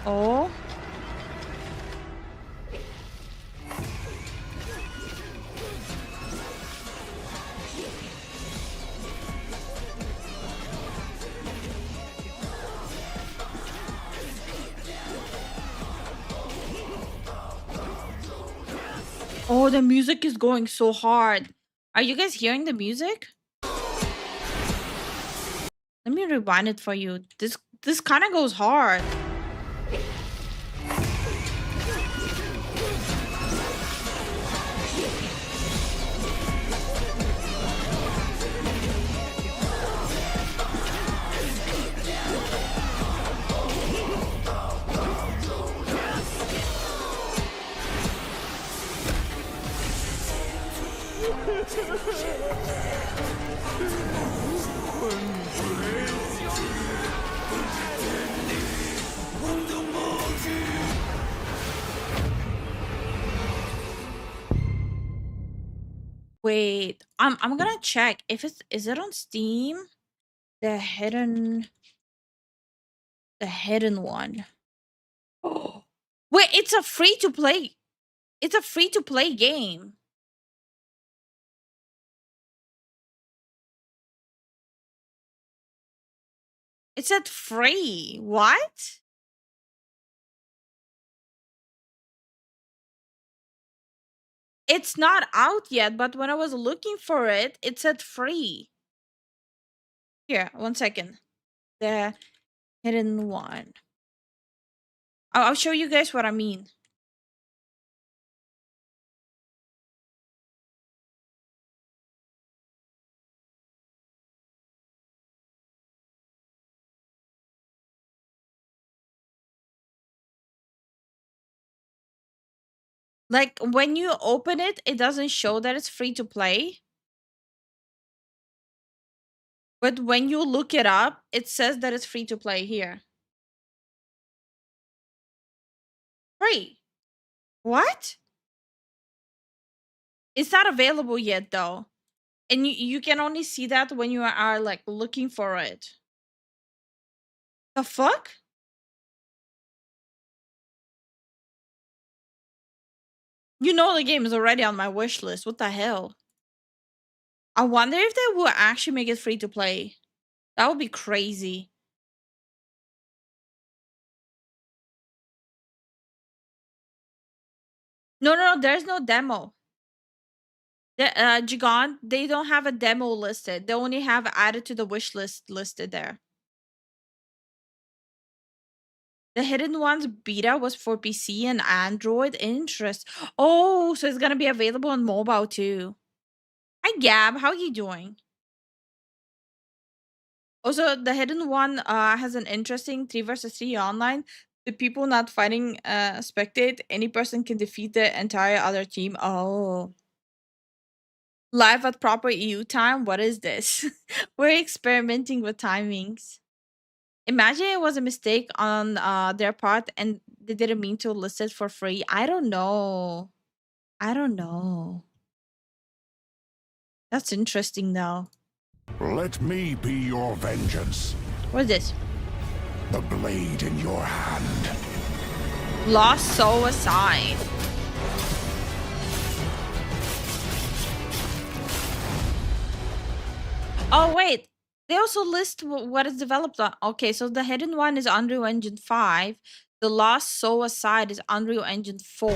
Oh. Oh, the music is going so hard. Are you guys hearing the music? Let me rewind it for you. This kind of goes hard. Wait, I'm gonna check if is it on Steam? The hidden one. Oh, wait, it's a free to play. It's a free to play game. It said free. What? It's not out yet, but when I was looking for it, it said free. Here, 1 second. The hidden one. I'll show you guys what I mean. Like when you open it, it doesn't show that it's free to play. But when you look it up, it says that it's free to play here. Free. What? It's not available yet though. And you can only see that when you are like looking for it. The fuck? You know the game is already on my wish list. What the hell? I wonder if they will actually make it free to play. That would be crazy. No, there's no demo. Jigon, they don't have a demo listed. They only have added to the wish list listed there. The Hidden Ones beta was for PC and Android. Interest. Oh, so it's gonna be available on mobile too. Hi Gab, how are you doing? Also, the Hidden One has an interesting 3 versus 3 online. The people not fighting spectate. Any person can defeat the entire other team. Oh. Live at proper EU time? What is this? We're experimenting with timings. Imagine it was a mistake on their part and they didn't mean to list it for free. I don't know. I don't know. That's interesting though. Let me be your vengeance. What is this? The blade in your hand. Lost soul aside. Oh wait, they also list what is developed on. Okay, so the Hidden One is Unreal Engine 5. The Lost Soul Aside is Unreal Engine 4.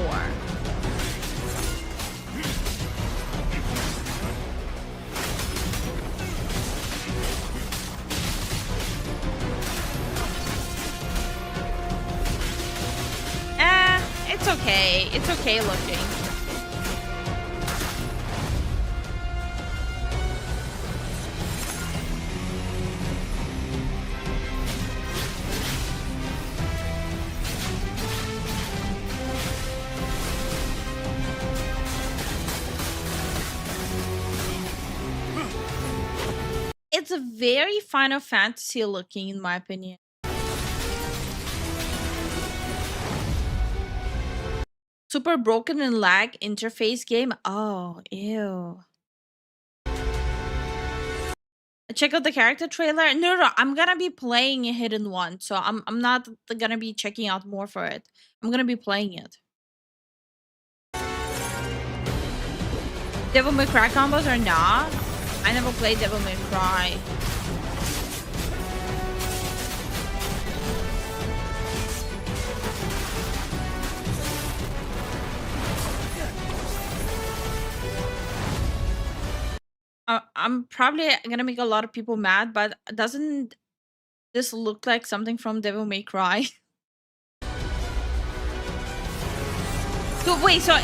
It's okay. It's okay looking. It's a very Final Fantasy looking, in my opinion. Super broken and lag interface game. Oh, ew. Check out the character trailer. No, I'm gonna be playing a Hidden One, so I'm not gonna be checking out more for it. I'm gonna be playing it. Devil May Cry combos or not? I never played Devil May Cry. I'm probably gonna make a lot of people mad, but doesn't this look like something from Devil May Cry? So wait, so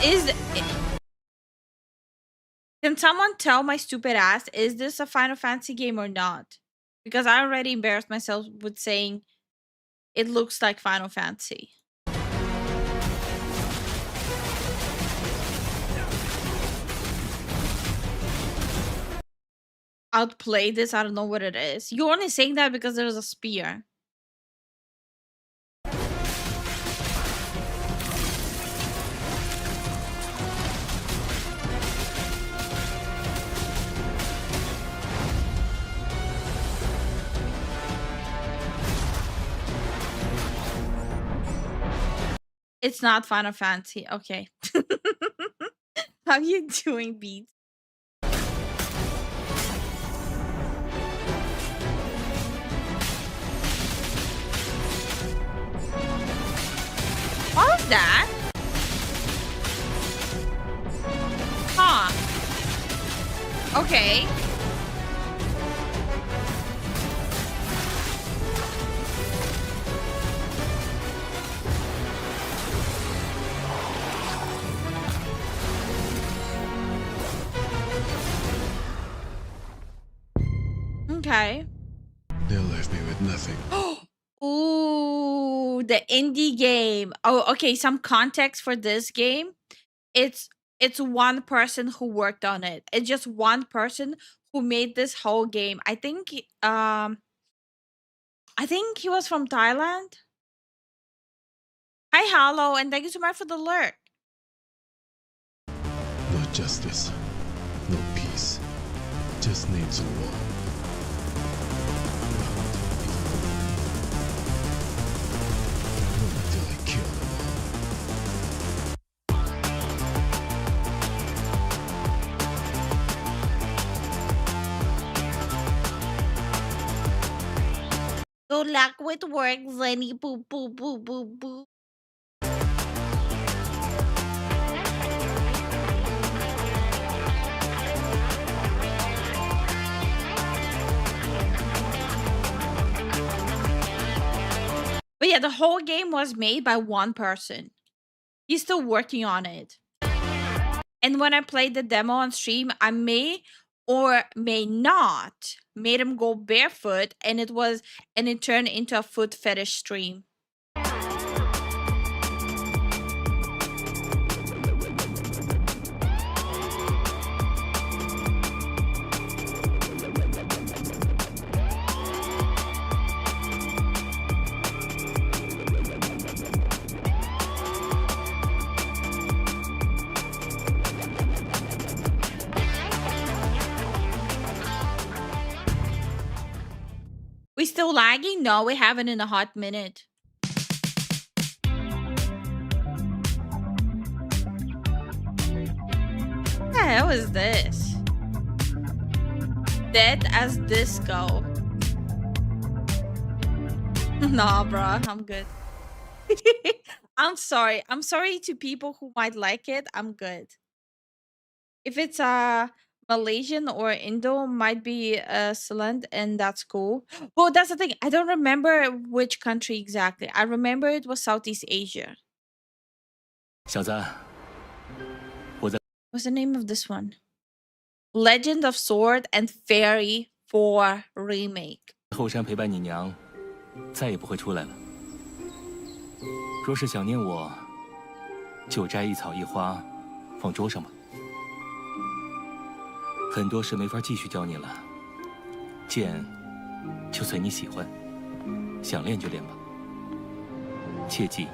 can someone tell my stupid ass, is this a Final Fantasy game or not? Because I already embarrassed myself with saying it looks like Final Fantasy. Outplay this, I don't know what it is. You're only saying that because there's a spear. It's not Final Fantasy. Okay. How you doing, Beats? that? Huh. Okay. Okay. They left me with nothing. Ooh, the indie game. Oh, okay. Some context for this game. It's it's one person who worked on it. It's just one person who made this whole game. I think he was from Thailand. Hi, Hollow, and thank you so much for the alert. No justice. No peace. Just names on the wall. Not until I kill them all. Good luck with work, Zenny. Boo, boo, boo, boo, boo. But yeah, the whole game was made by one person. He's still working on it. And when I played the demo on stream, I may or may not made him go barefoot, and it turned into a foot fetish stream. We still lagging? No, we haven't in a hot minute. What the hell is this? Dead as disco. Nah, bruh, I'm good. I'm sorry. I'm sorry to people who might like it. I'm good. If it's Malaysian or Indo, might be excellent, and that's cool. Well, that's the thing. I don't remember which country exactly. I remember it was Southeast Asia. 小子，我在 What's the name of this one? Legend of Sword and Fairy 4 remake. 后山陪伴你娘，再也不会出来了。若是想念我，就摘一草一花，放桌上吧。很多事没法继续教你了，剑就随你喜欢，想练就练吧。切记，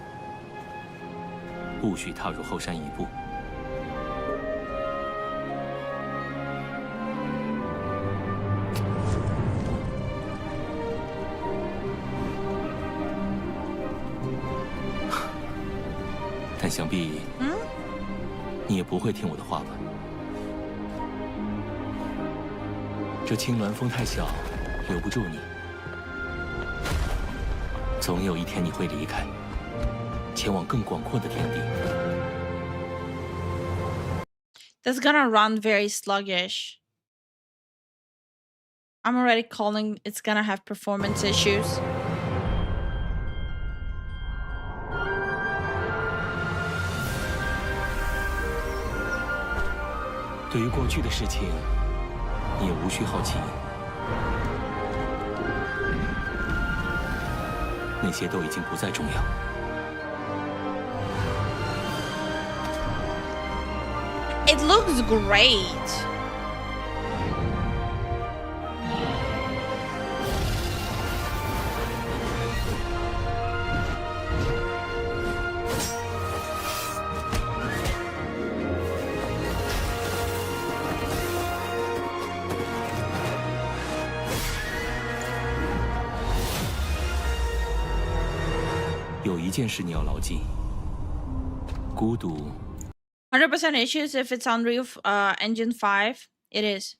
不许踏入后山一步。 但想必，你也不会听我的话吧？这青鸾风太小，留不住你。总有一天你会离开，前往更广阔的天地。 That's gonna run very sluggish. I'm already calling it's gonna have performance issues. 对于过去的事情，你也无需好奇，那些都已经不再重要。It looks great. "有一件事你要牢记，孤独 100% issues if it's Unreal Engine 5. It is.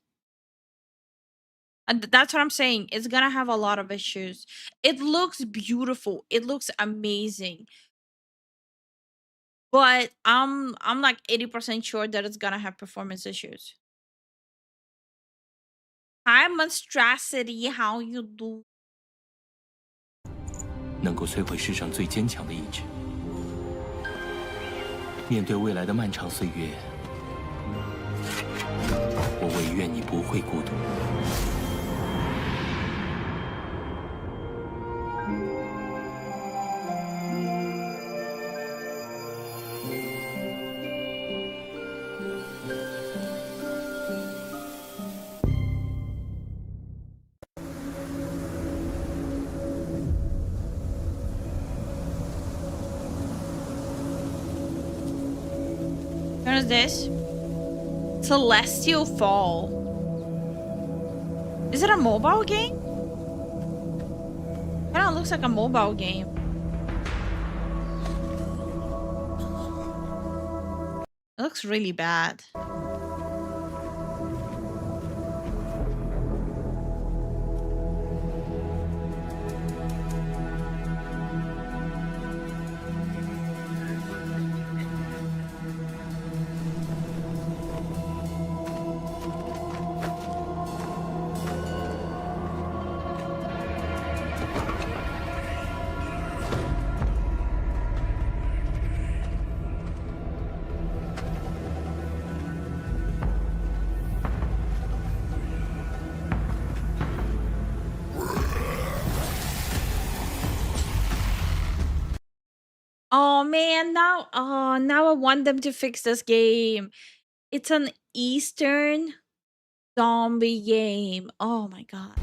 And that's what I'm saying. It's gonna have a lot of issues. It looks beautiful. It looks amazing. but I'm like 80% sure that it's gonna have performance issues. Hi, Monstrosity, how you do? 能够摧毁世上最坚强的意志。面对未来的漫长岁月，我唯愿你不会孤独。What is this? Celestial Fall. Is it a mobile game? Kind of looks like a mobile game. It looks really bad. Oh man, now I want them to fix this game. It's an Eastern zombie game. Oh my god.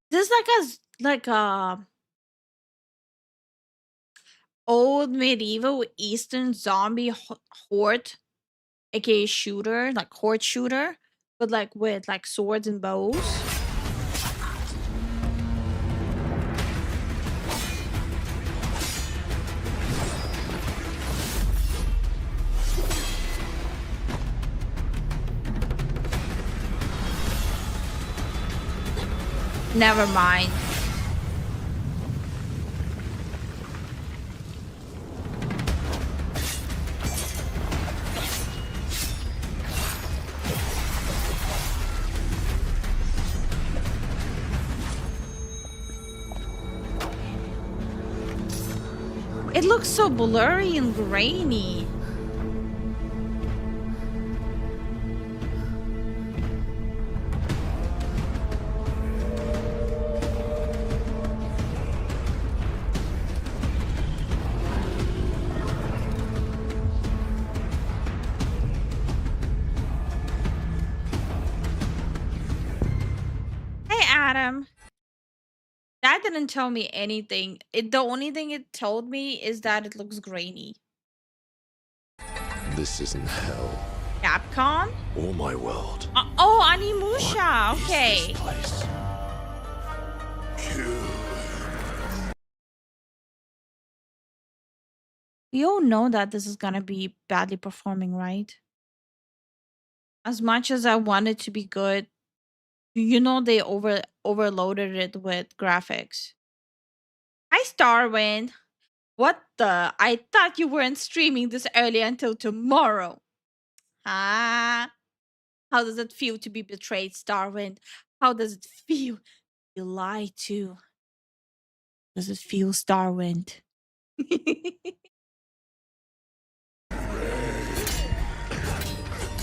This is like a old medieval Eastern zombie horde, aka shooter, like horde shooter, but like with like swords and bows. Never mind. It looks so blurry and grainy. Hey, Adam. That didn't tell me anything. The only thing it told me is that it looks grainy. This isn't hell. Capcom? Or my world. Oh, Animusha. Okay. We all know that this is gonna be badly performing, right? As much as I want it to be good, you know they overloaded it with graphics. Hi, Starwind. What the? I thought you weren't streaming this early until tomorrow. Ah. How does it feel to be betrayed, Starwind? How does it feel to be lied to? Does it feel, Starwind?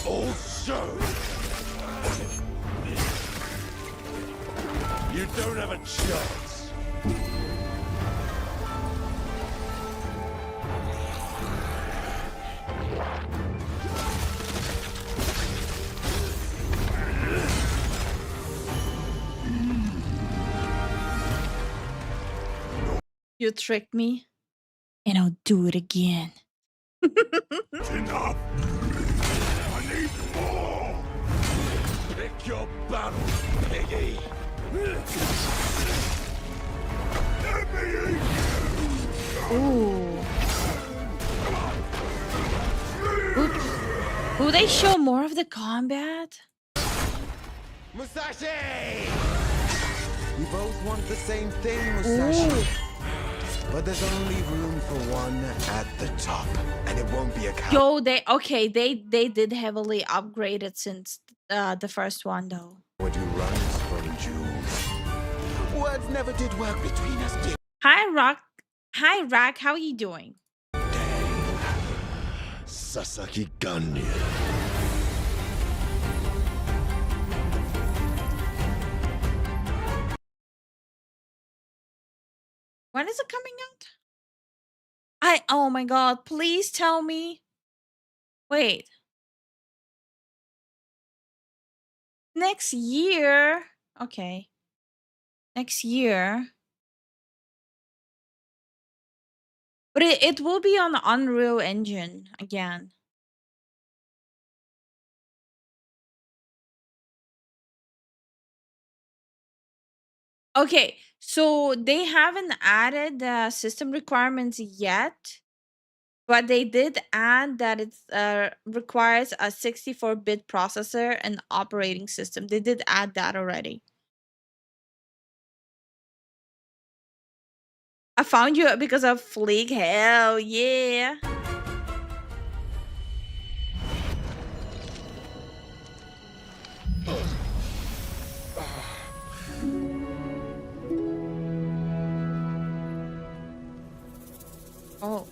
Also, you don't have a chance. You tricked me, and I'll do it again. Enough! I need more! Pick your battle, piggy! Ooh. Will they show more of the combat? Musashi! We both want the same thing, Musashi. Ooh. But there's only room for one at the top, and it won't be a cow. Yo, they did heavily upgrade it since the first one though. What you runs from Jews. Words never did work between us, dear. Hi Rock. Hi Rack, how are you doing? Sasaki Ganya. When is it coming out? Oh my god, please tell me. Wait. Next year. Okay. Next year. But it will be on the Unreal Engine again. Okay, so they haven't added the system requirements yet, but they did add that it requires a 64-bit processor and operating system. They did add that already. I found you because of Fleek. Hell yeah. Oh.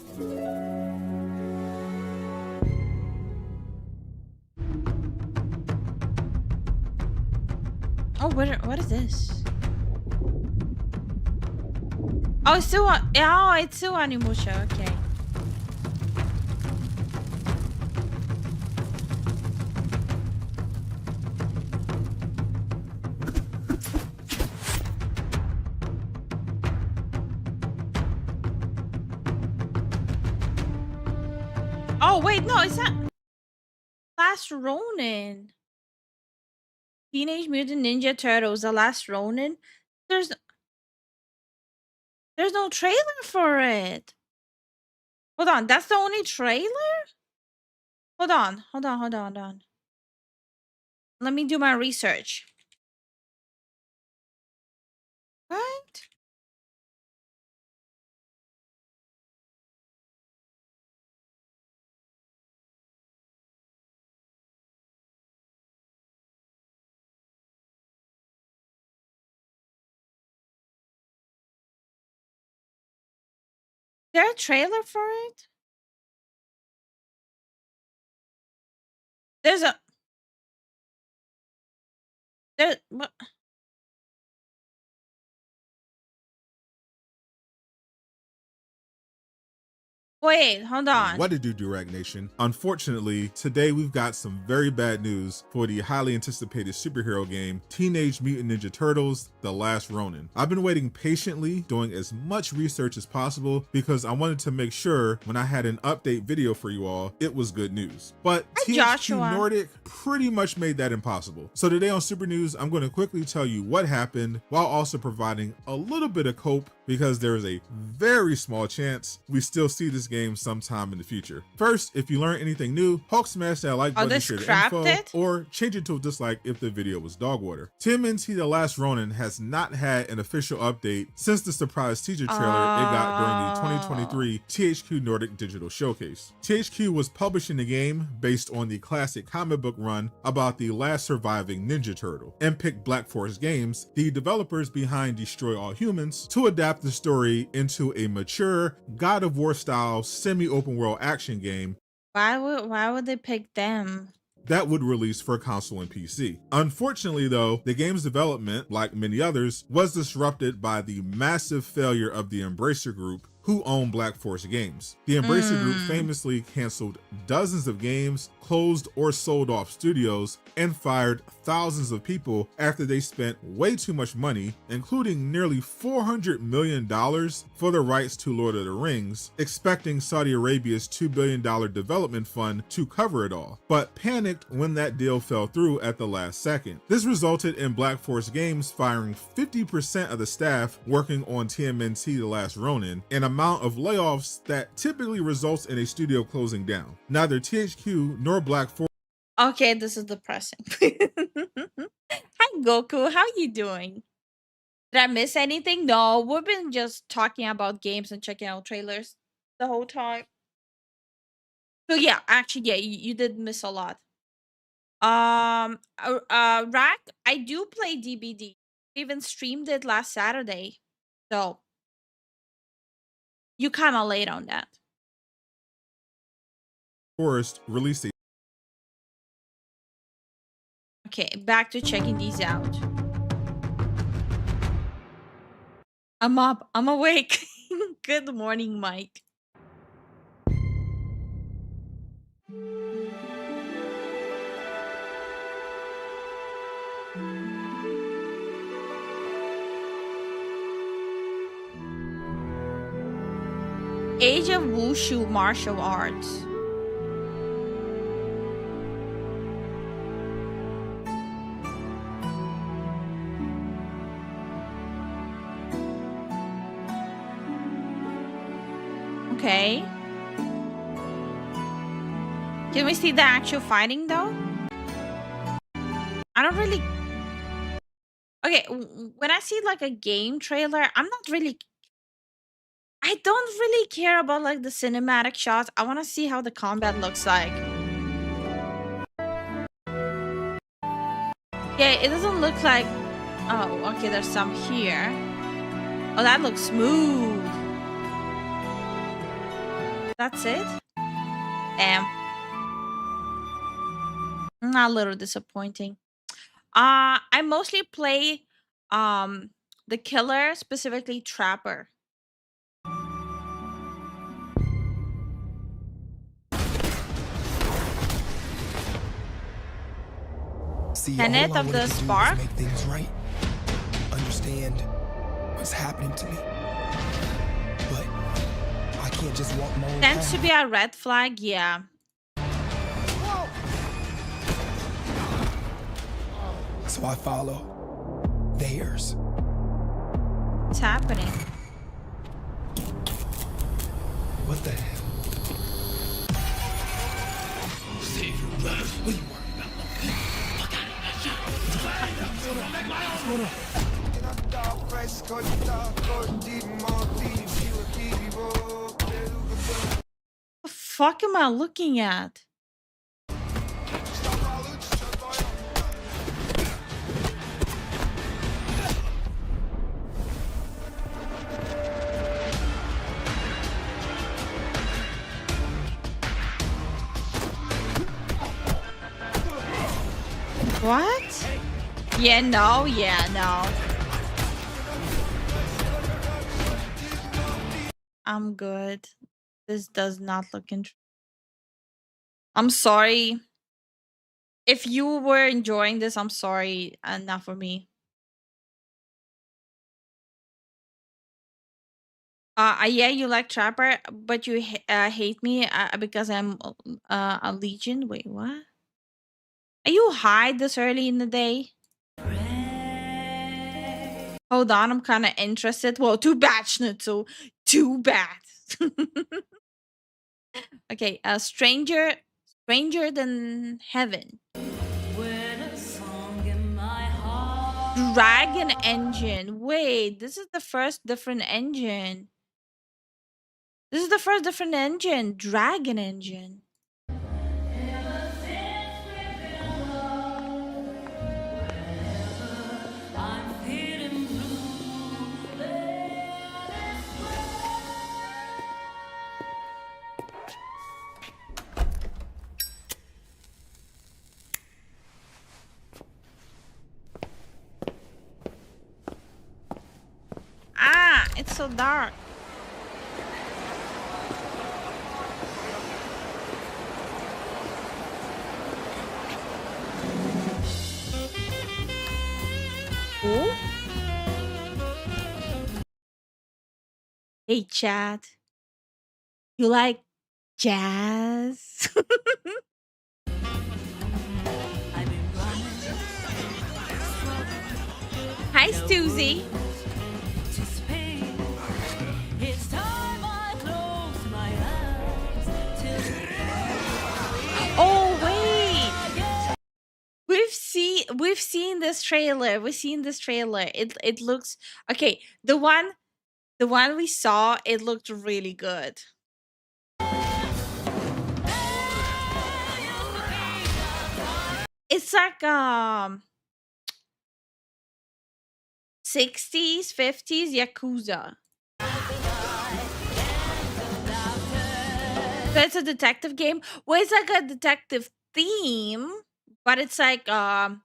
Oh, what is this? Oh, it's still Animusha, okay. Oh wait, no, it's not Last Ronin. Teenage Mutant Ninja Turtles, The Last Ronin. There's no trailer for it. Hold on, that's the only trailer? Hold on. Let me do my research. What? Is there a trailer for it? There's what? Wait, hold on. What to do, Durag Nation? Unfortunately, today we've got some very bad news for the highly anticipated superhero game, Teenage Mutant Ninja Turtles, The Last Ronin. I've been waiting patiently, doing as much research as possible because I wanted to make sure when I had an update video for you all, it was good news. But THQ Nordic pretty much made that impossible. So today on Super News, I'm going to quickly tell you what happened while also providing a little bit of hope because there is a very small chance we still see this game sometime in the future. First, if you learn anything new, Hulk smash that like button to share the info, or change it to a dislike if the video was dog water. TMNT The Last Ronin has not had an official update since the surprise teaser trailer it got during the 2023 THQ Nordic Digital Showcase. THQ was publishing the game based on the classic comic book run about the last surviving Ninja Turtle, and picked Black Forest Games, the developers behind Destroy All Humans, to adapt the story into a mature God of War style semi-open world action game. Why would they pick them? That would release for console and PC. Unfortunately though, the game's development, like many others, was disrupted by the massive failure of the Embracer Group, who own Black Forest Games. The Embracer Group famously canceled dozens of games, closed or sold off studios, and fired thousands of people after they spent way too much money, including nearly $400 million for the rights to Lord of the Rings, expecting Saudi Arabia's $2 billion development fund to cover it all, but panicked when that deal fell through at the last second. This resulted in Black Forest Games firing 50% of the staff working on TMNT The Last Ronin, an amount of layoffs that typically results in a studio closing down. Neither THQ nor Black Forest Okay, this is depressing. Hi, Goku. How you doing? Did I miss anything? No, we've been just talking about games and checking out trailers the whole time. So yeah, actually, yeah, you did miss a lot. Rack, I do play DBD. Even streamed it last Saturday. So you kind of late on that. Forest released a Okay, back to checking these out. I'm up. I'm awake. Good morning, Mike. Age of Wushu martial arts. Okay. Can we see the actual fighting though? I don't really. Okay, when I see like a game trailer, I'm not really. I don't really care about like the cinematic shots. I want to see how the combat looks like. Yeah, it doesn't look like. Oh, okay, there's some here. Oh, that looks smooth. That's it? Damn. A little disappointing. I mostly play the killer, specifically Trapper. See, Tenet all I of wanted the to do Spark? was make things right. Understand what's happening to me. But I can't just walk my own Tends to path. be a red flag, yeah. So I follow theirs. What's happening? What the hell? Save your life. What are you worried about? What the fuck am I looking at? What? Yeah, no, no. I'm good. This does not look interesting. I'm sorry. If you were enjoying this, I'm sorry. Not for me. Yeah, you like Trapper, but you hate me because I'm a Legion. Wait, what? Are you high this early in the day? Hold on, I'm kind of interested. Well, too bad, Schnitzel. Too bad. Okay, stranger than heaven. Dragon engine. Wait, this is the first different engine. This is the first different engine. Dragon engine. Ah, it's so dark. Ooh. Hey, chat. You like jazz? Hi, Susie. Oh, wait. we've seen this trailer. We've seen this trailer. It looks okay. The one we saw, it looked really good. It's like 60s, 50s Yakuza. So it's a detective game. Well, it's like a detective theme, but it's like from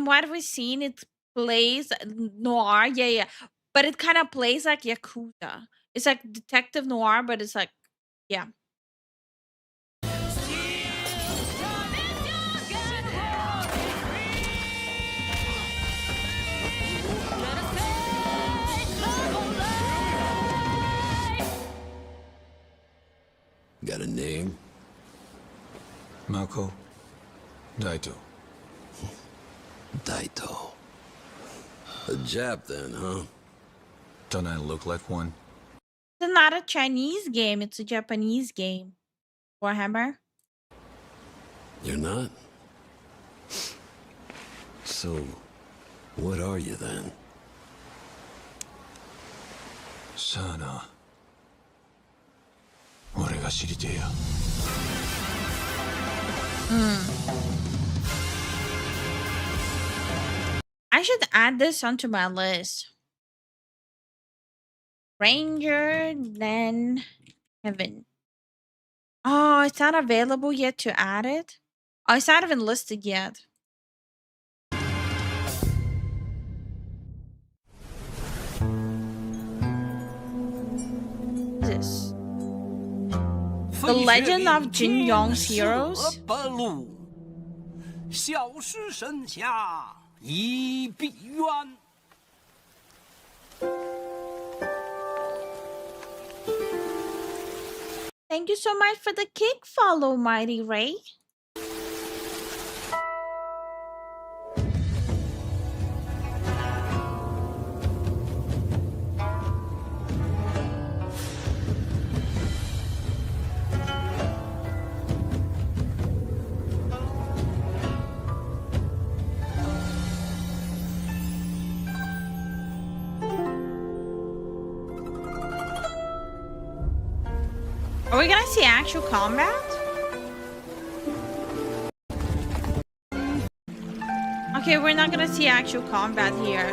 what we've seen, it plays noir. Yeah. But it kind of plays like Yakuza. It's like detective noir, but it's like, yeah. Got a name? Mako. Daito. Daito. A Jap then, huh? Don't I look like one? It's not a Chinese game. It's a Japanese game. Warhammer. You're not? So, what are you then? Sana. 俺が知りてえや。I should add this onto my list. Ranger, then Heaven. Oh, it's not available yet to add it? Oh, it's not even listed yet. This. The Legend of Jin Yong's Heroes? 小师身下一臂冤。 Thank you so much for the kick follow, Mighty Ray. Are we gonna see actual combat? Okay, we're not gonna see actual combat here.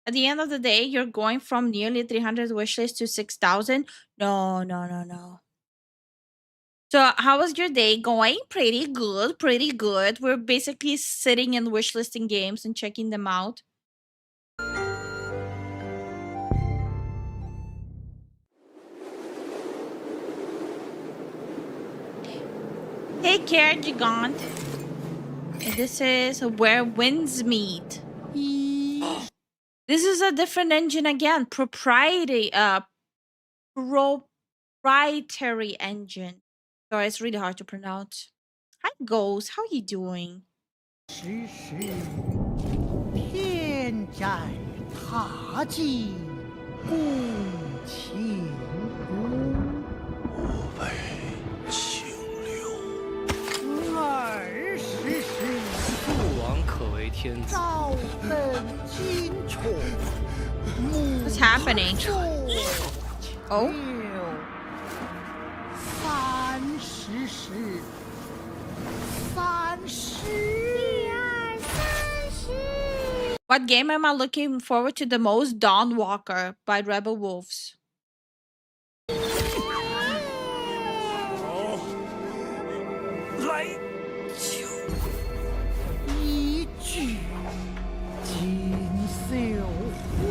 At the end of the day, you're going from nearly 300 wishlists to 6,000. No. So how was your day going? Pretty good, pretty good. We're basically sitting and wishlisting games and checking them out. Take care, Gigant. And this is Where Winds Meet. This is a different engine again. Proprietary engine. Sorry, it's really hard to pronounce. Hi, Ghost. How you doing? 时时天在踏迹共情乎？儿时时父王可为天子。朝本金宠， What's happening? Oh. 三十时，三十。 What game am I looking forward to the most? Dawn Walker by Rebel Wolves. 来就一句锦绣辉。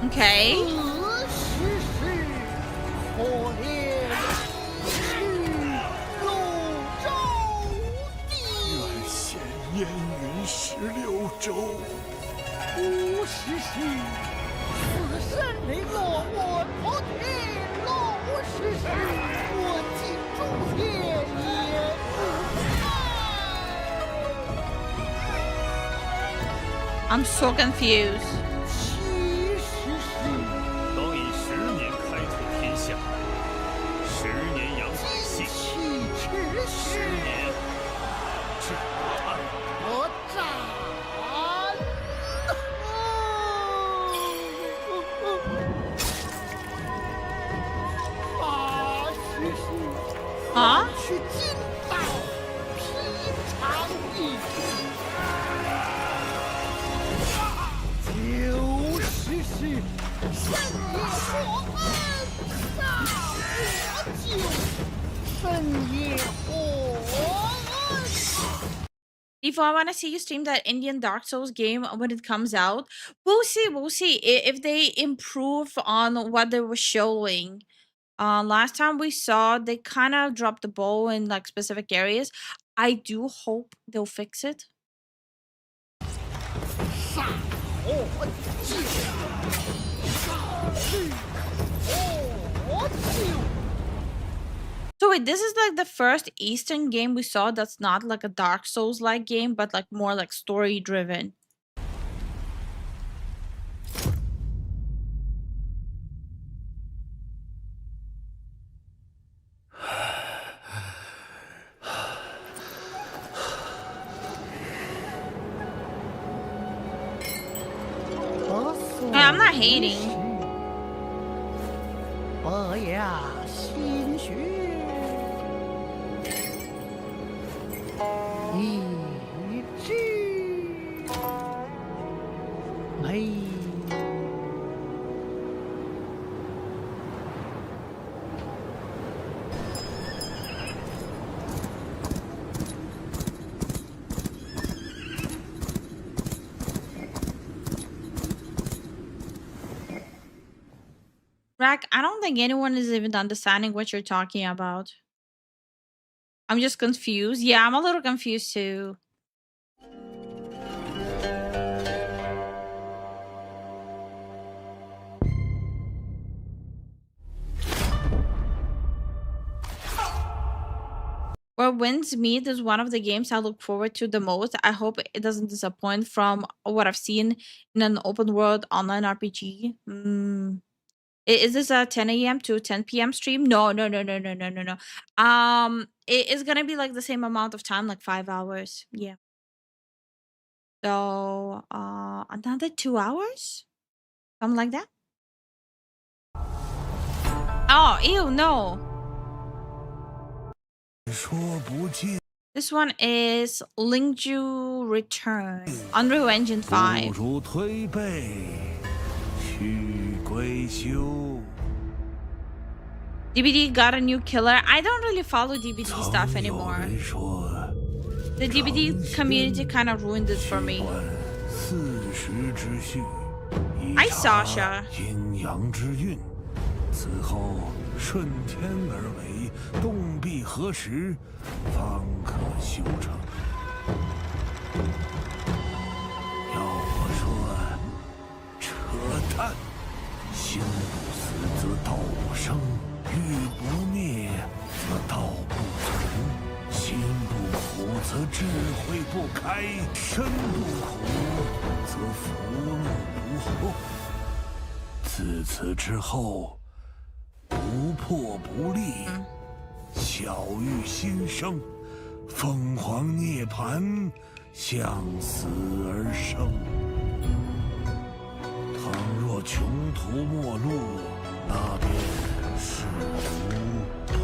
Okay. 时时可怜去路朝地。愿显烟云16州。吾时时此生灵落我头天落，吾时时我尽诸天也不 I'm so confused. 其实是当以10年开拓天去尽到披长一就是圣也火上我就圣也火。If I want to see you stream that Indian Dark Souls game when it comes out, we'll see. We'll see if they improve on what they were showing. Last time we saw, they kind of dropped the ball in like specific areas. I do hope they'll fix it. So wait, this is like the first Eastern game we saw that's not like a Dark Souls-like game, but like more like story-driven. I'm not hating. 伯牙心学，一句没。Rack, I don't think anyone is even understanding what you're talking about. I'm just confused. Yeah, I'm a little confused too. Where Winds Meet is one of the games I look forward to the most. I hope it doesn't disappoint from what I've seen in an open world online RPG. Is this a 10 a.m. to 10 p.m. stream? No. It is gonna be like the same amount of time, like 5 hours. Yeah. So another 2 hours? Something like that. Oh, ew, no. This one is Lingju Return, Unreal Engine 5. DBD got a new killer. I don't really follow DBD stuff anymore. The DBD community kind of ruined it for me. Hi, Sasha. 此后顺天而为，动必何时，方可修成。要我说，扯淡！心不死则道不生，欲不灭则道不存，心不苦则智慧不开，身不苦则福禄不厚。自此之后。 不破不立，小欲新生，凤凰涅槃，向死而生。倘若穷途末路，那便是无途。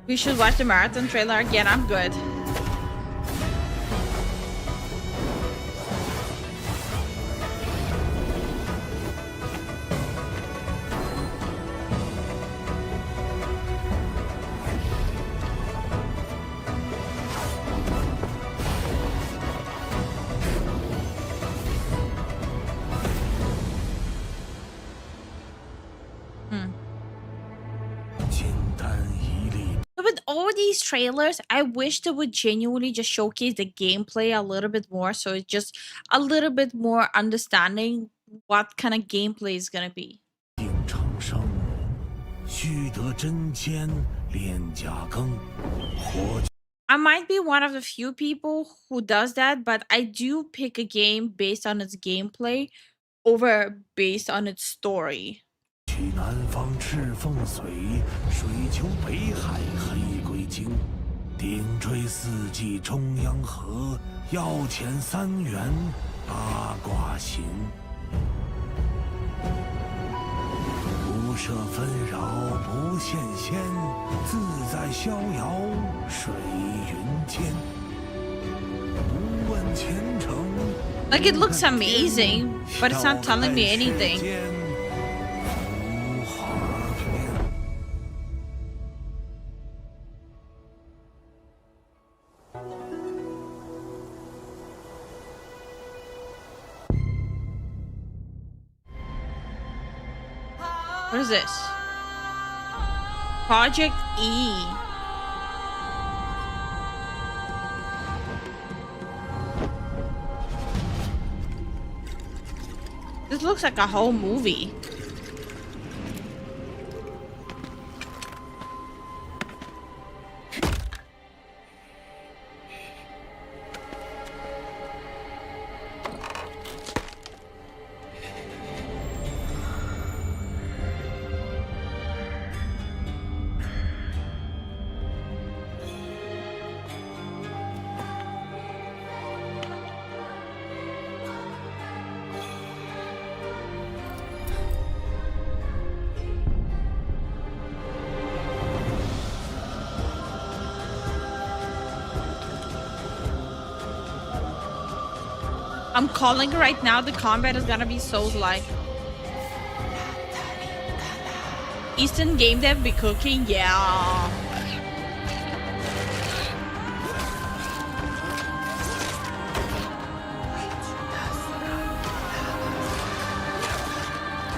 We should watch the marathon trailer again. I'm good. With all these trailers, I wish they would genuinely just showcase the gameplay a little bit more, so it's just a little bit more understanding what kind of gameplay is gonna be. I might be one of the few people who does that, but I do pick a game based on its gameplay over based on its story. 去南方赤凤髓，水求北海黑龟精，顶锥四季中央河，要遣三元八卦行。不舍纷扰不羡仙，自在逍遥水云间。无问前程。Like, it looks amazing, but it's not telling me anything. What is this? Project E. This looks like a whole movie. I'm calling right now, the combat is gonna be Souls-like. Eastern game dev be cooking, yeah.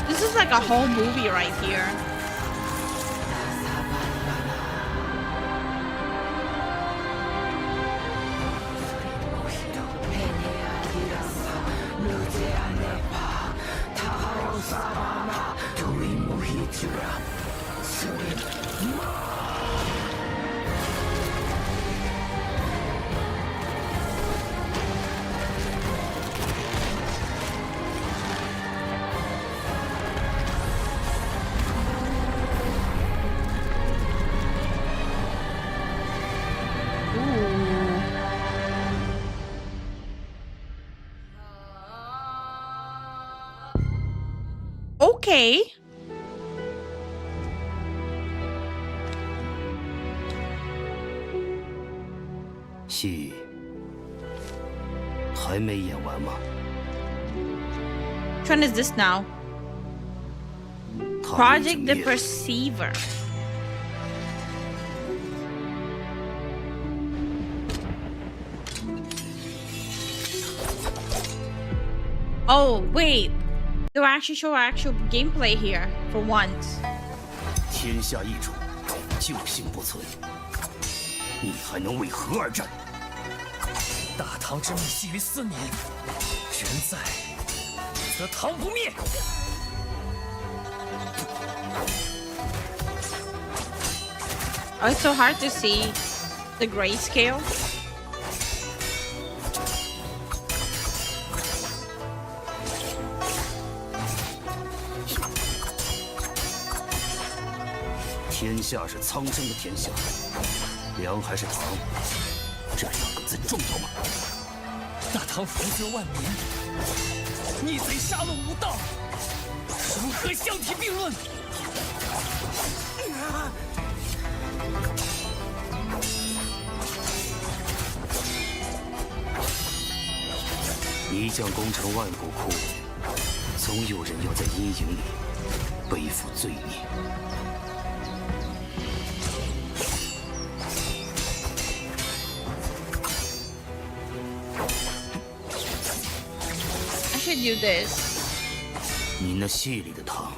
This is like a whole movie right here. Okay. 戏还没演完吗？ Which one is this now? Project the Perceiver. Oh, wait. They'll actually show actual gameplay here for once. 天下易主，救星不存，你还能为何而战？大唐之命系于4年，人在则唐不灭。Oh, it's so hard to see the grayscale. 天下是苍生的天下，梁还是唐，这两个字重要吗？大唐福泽万年，逆贼杀戮无道，如何相提并论？一将功成万骨枯，总有人要在阴影里背负罪孽。 Should do this. 你那戏里的唐，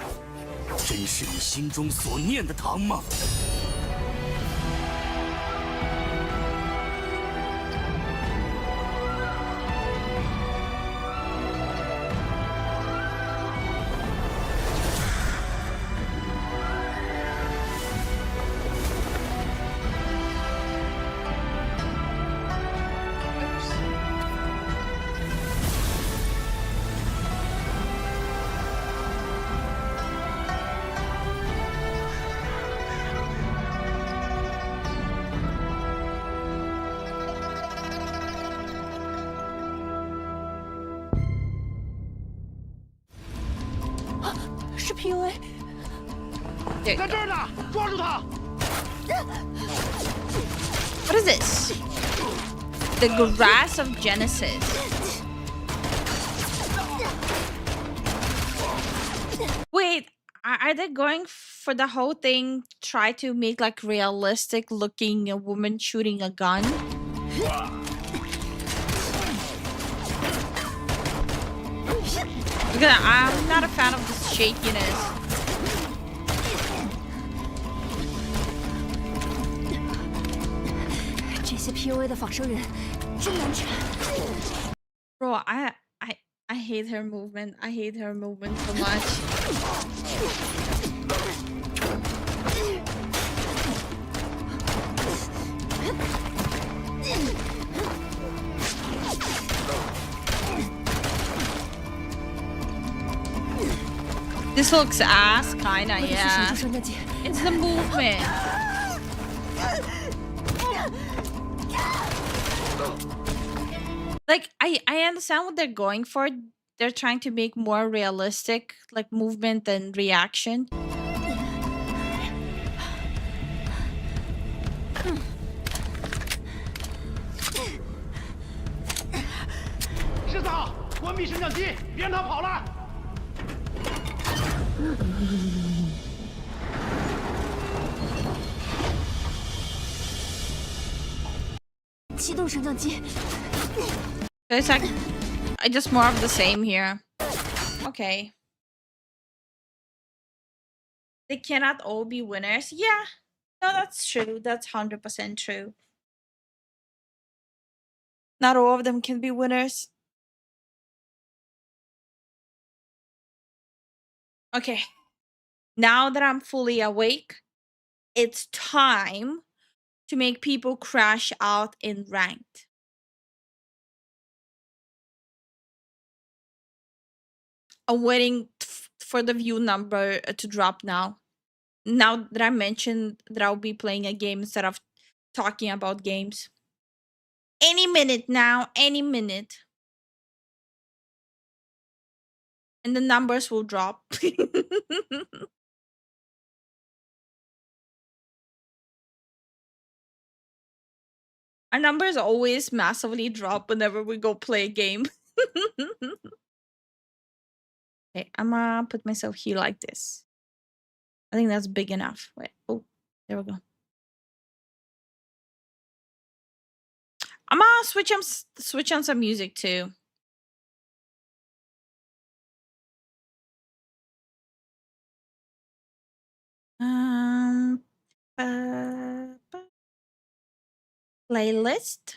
真是你心中所念的唐吗？是 PUA， There you go. What is this? The grass of Genesis. Wait, are they going for the whole thing? Try to make like realistic looking a woman shooting a gun? Because I'm not a fan of this shakiness. Bro, I hate her movement. I hate her movement so much. This looks ass, kinda, yeah. It's the movement. Like, I understand what they're going for. They're trying to make more realistic, like, movement and reaction. It's like just more of the same here. Okay. They cannot all be winners. Yeah. No, that's true. That's 100% true. Not all of them can be winners. Okay. Now that I'm fully awake, it's time to make people crash out in ranked. I'm waiting for the view number to drop now. Now that I mentioned that I'll be playing a game instead of talking about games. Any minute now, any minute. And the numbers will drop. Our numbers always massively drop whenever we go play a game. Okay, I'm gonna put myself here like this. I think that's big enough. Wait, oh, there we go. I'm gonna switch on some music too. Playlist.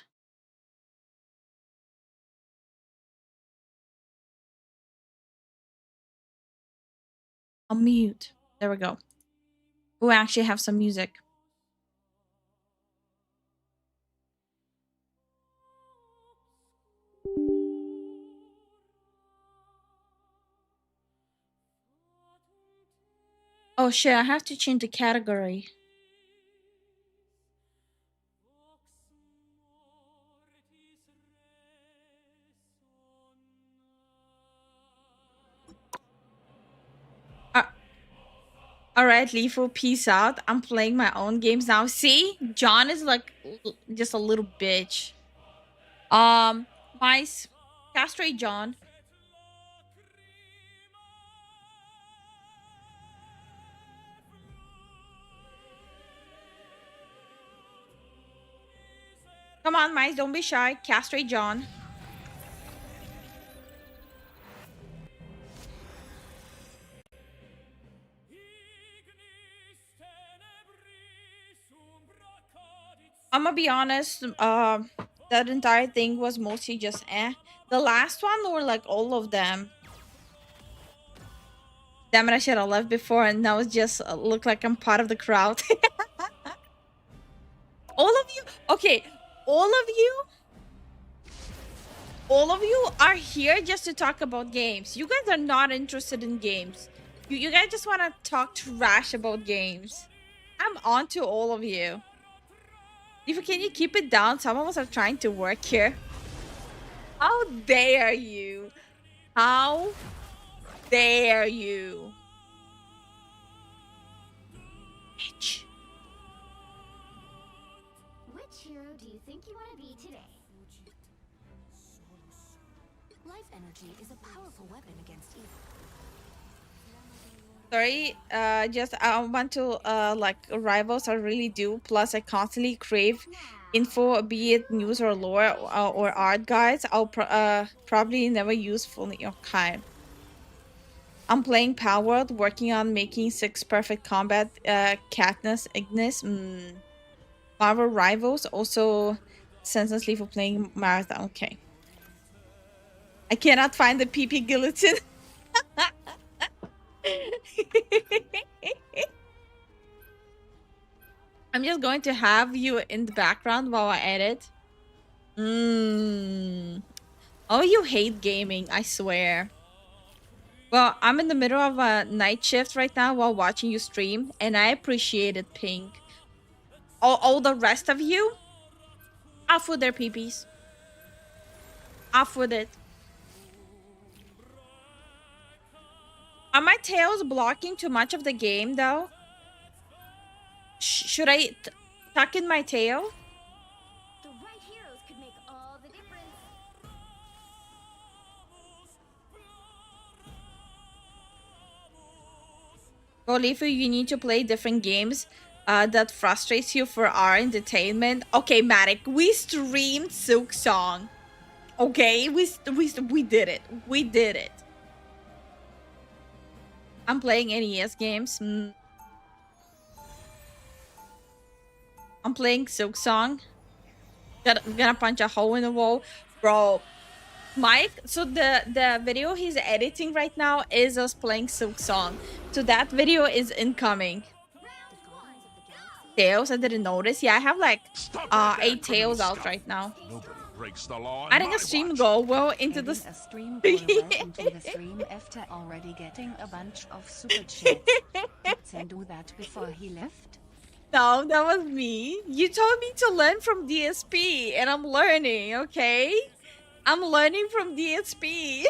I'll mute. There we go. We actually have some music. Oh shit, I have to change the category. All right, Lifu, peace out. I'm playing my own games now. See, John is like just a little bitch. Mice, castrate John. Come on, Mice, don't be shy. Castrate John. I'm gonna be honest, that entire thing was mostly just eh. The last one were like all of them. Damn it, I should have left before and now it's just look like I'm part of the crowd. All of you? Okay, all of you are here just to talk about games. You guys are not interested in games. You guys just want to talk trash about games. I'm on to all of you. Can you keep it down? Some of us are trying to work here. How dare you? How dare you? hero do you think you want to be today? Life energy is a powerful weapon against evil. Sorry, just I want to like rivals I really do. Plus, I constantly crave info, be it news or lore or art guides. I'll probably never use fully. Okay. I'm playing Palworld, working on making 6 perfect combat. Katniss, Ignis, Marvel Rivals, also senselessly for playing Marathon. Okay. I cannot find the PP Guillotine. I'm just going to have you in the background while I edit. Oh, you hate gaming, I swear. Well, I'm in the middle of a night shift right now while watching you stream, and I appreciate it, Pink. All the rest of you, off with their peepees. Off with it. Are my tails blocking too much of the game, though? Should I tuck in my tail? The right heroes could make all the difference. Well, Lifu, you need to play different games that frustrates you for our entertainment. Okay, Matic, we streamed Silk Song. Okay, we did it. We did it. I'm playing NES games. I'm playing Silk Song. Gonna punch a hole in the wall. Bro, Mike, so the video he's editing right now is us playing Silk Song. So that video is incoming. Tails, I didn't notice. Yeah, I have like 8 tails out right now. Breaks the law. I think a stream goal well into the stream goal well into the stream after already getting a bunch of super chats. Did Zen do that before he left? No, that was me. You told me to learn from DSP, and I'm learning, okay? I'm learning from DSP.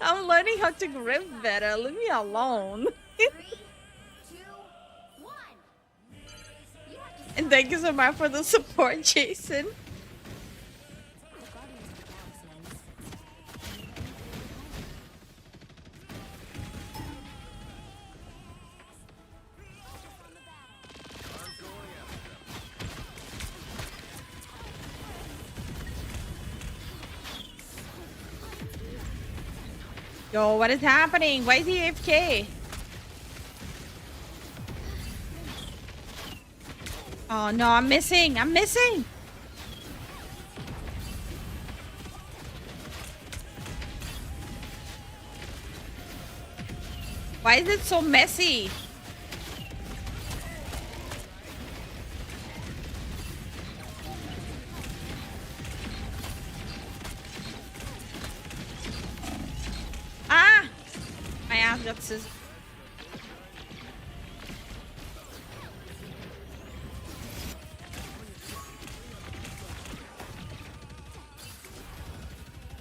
I'm learning how to grip better. Leave me alone. 3, 2, 1. And thank you so much for the support, Jason. Yo, what is happening? Why is he AFK? Oh no, I'm missing. I'm missing. Why is it so messy? Ah! My ass got scissors.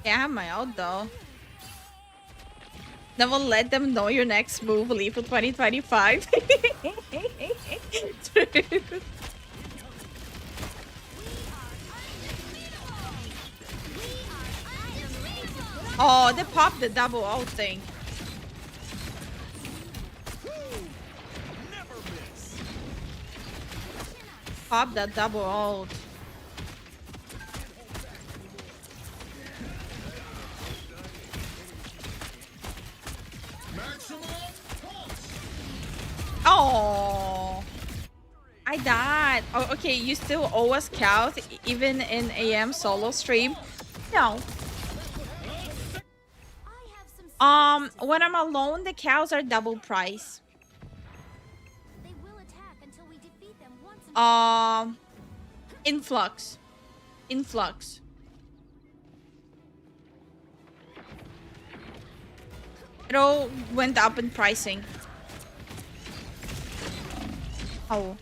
Yeah, I have my ult though. Never let them know your next move. Leave for 2025. True. Oh, they popped the double ult thing. Pop that double ult. Oh, I died. Oh, okay, you still owe us cows even in AM solo stream? No. When I'm alone, the cows are double price. They will attack until we defeat them once and Influx. Influx. It all went up in pricing. Oh.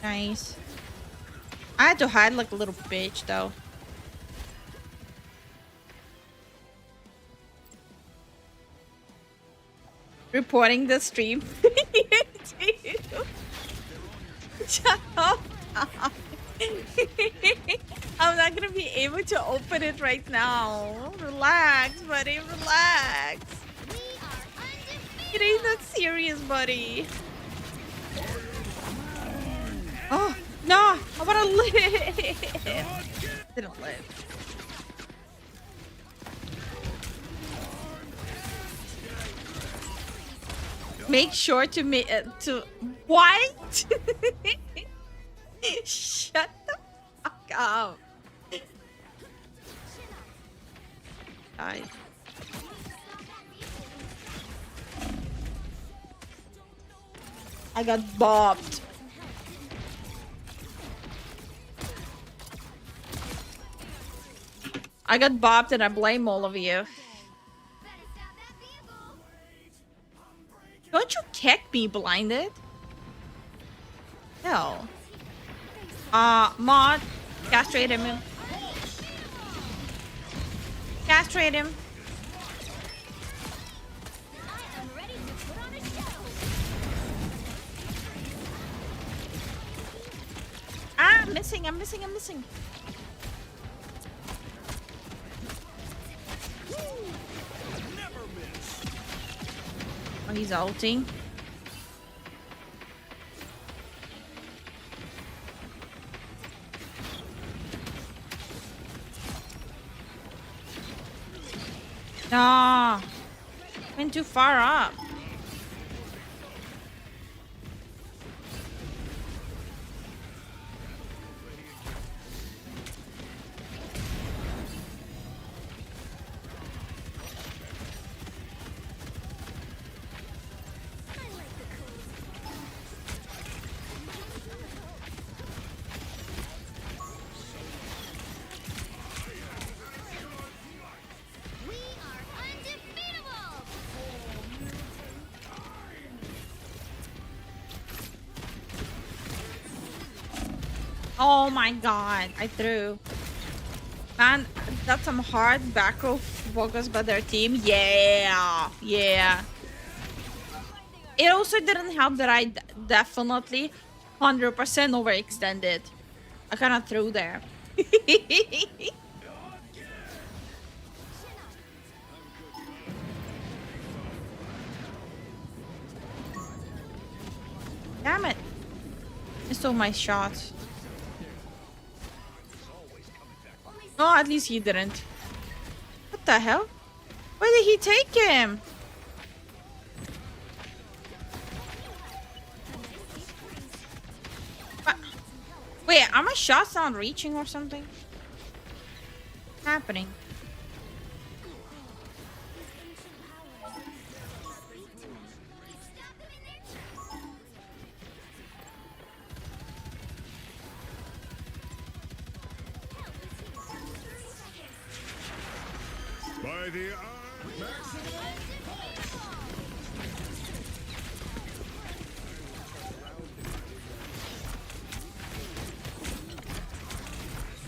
Nice. I had to hide like a little bitch though. Reporting the stream. Shut up. I'm not gonna be able to open it right now. Relax, buddy. Relax. It ain't that serious, buddy. Oh no! I wanna live. Didn't live. Make sure to what? Shut the fuck up. Die. I got bopped. I got bopped and I blame all of you. Don't you kick me, blinded? No. Mod, castrate him. Castrate him. Ah, I'm missing. Oh, he's ulting. No. Went too far up. Oh my god, I threw. Man, that's some hard back row focus by their team. Yeah. It also didn't help that I definitely 100% overextended. I kind of threw there. Damn it. I stole my shot. Oh, at least he didn't. What the hell? Where did he take him? What? Wait, are my shots not reaching or something? What's happening? By the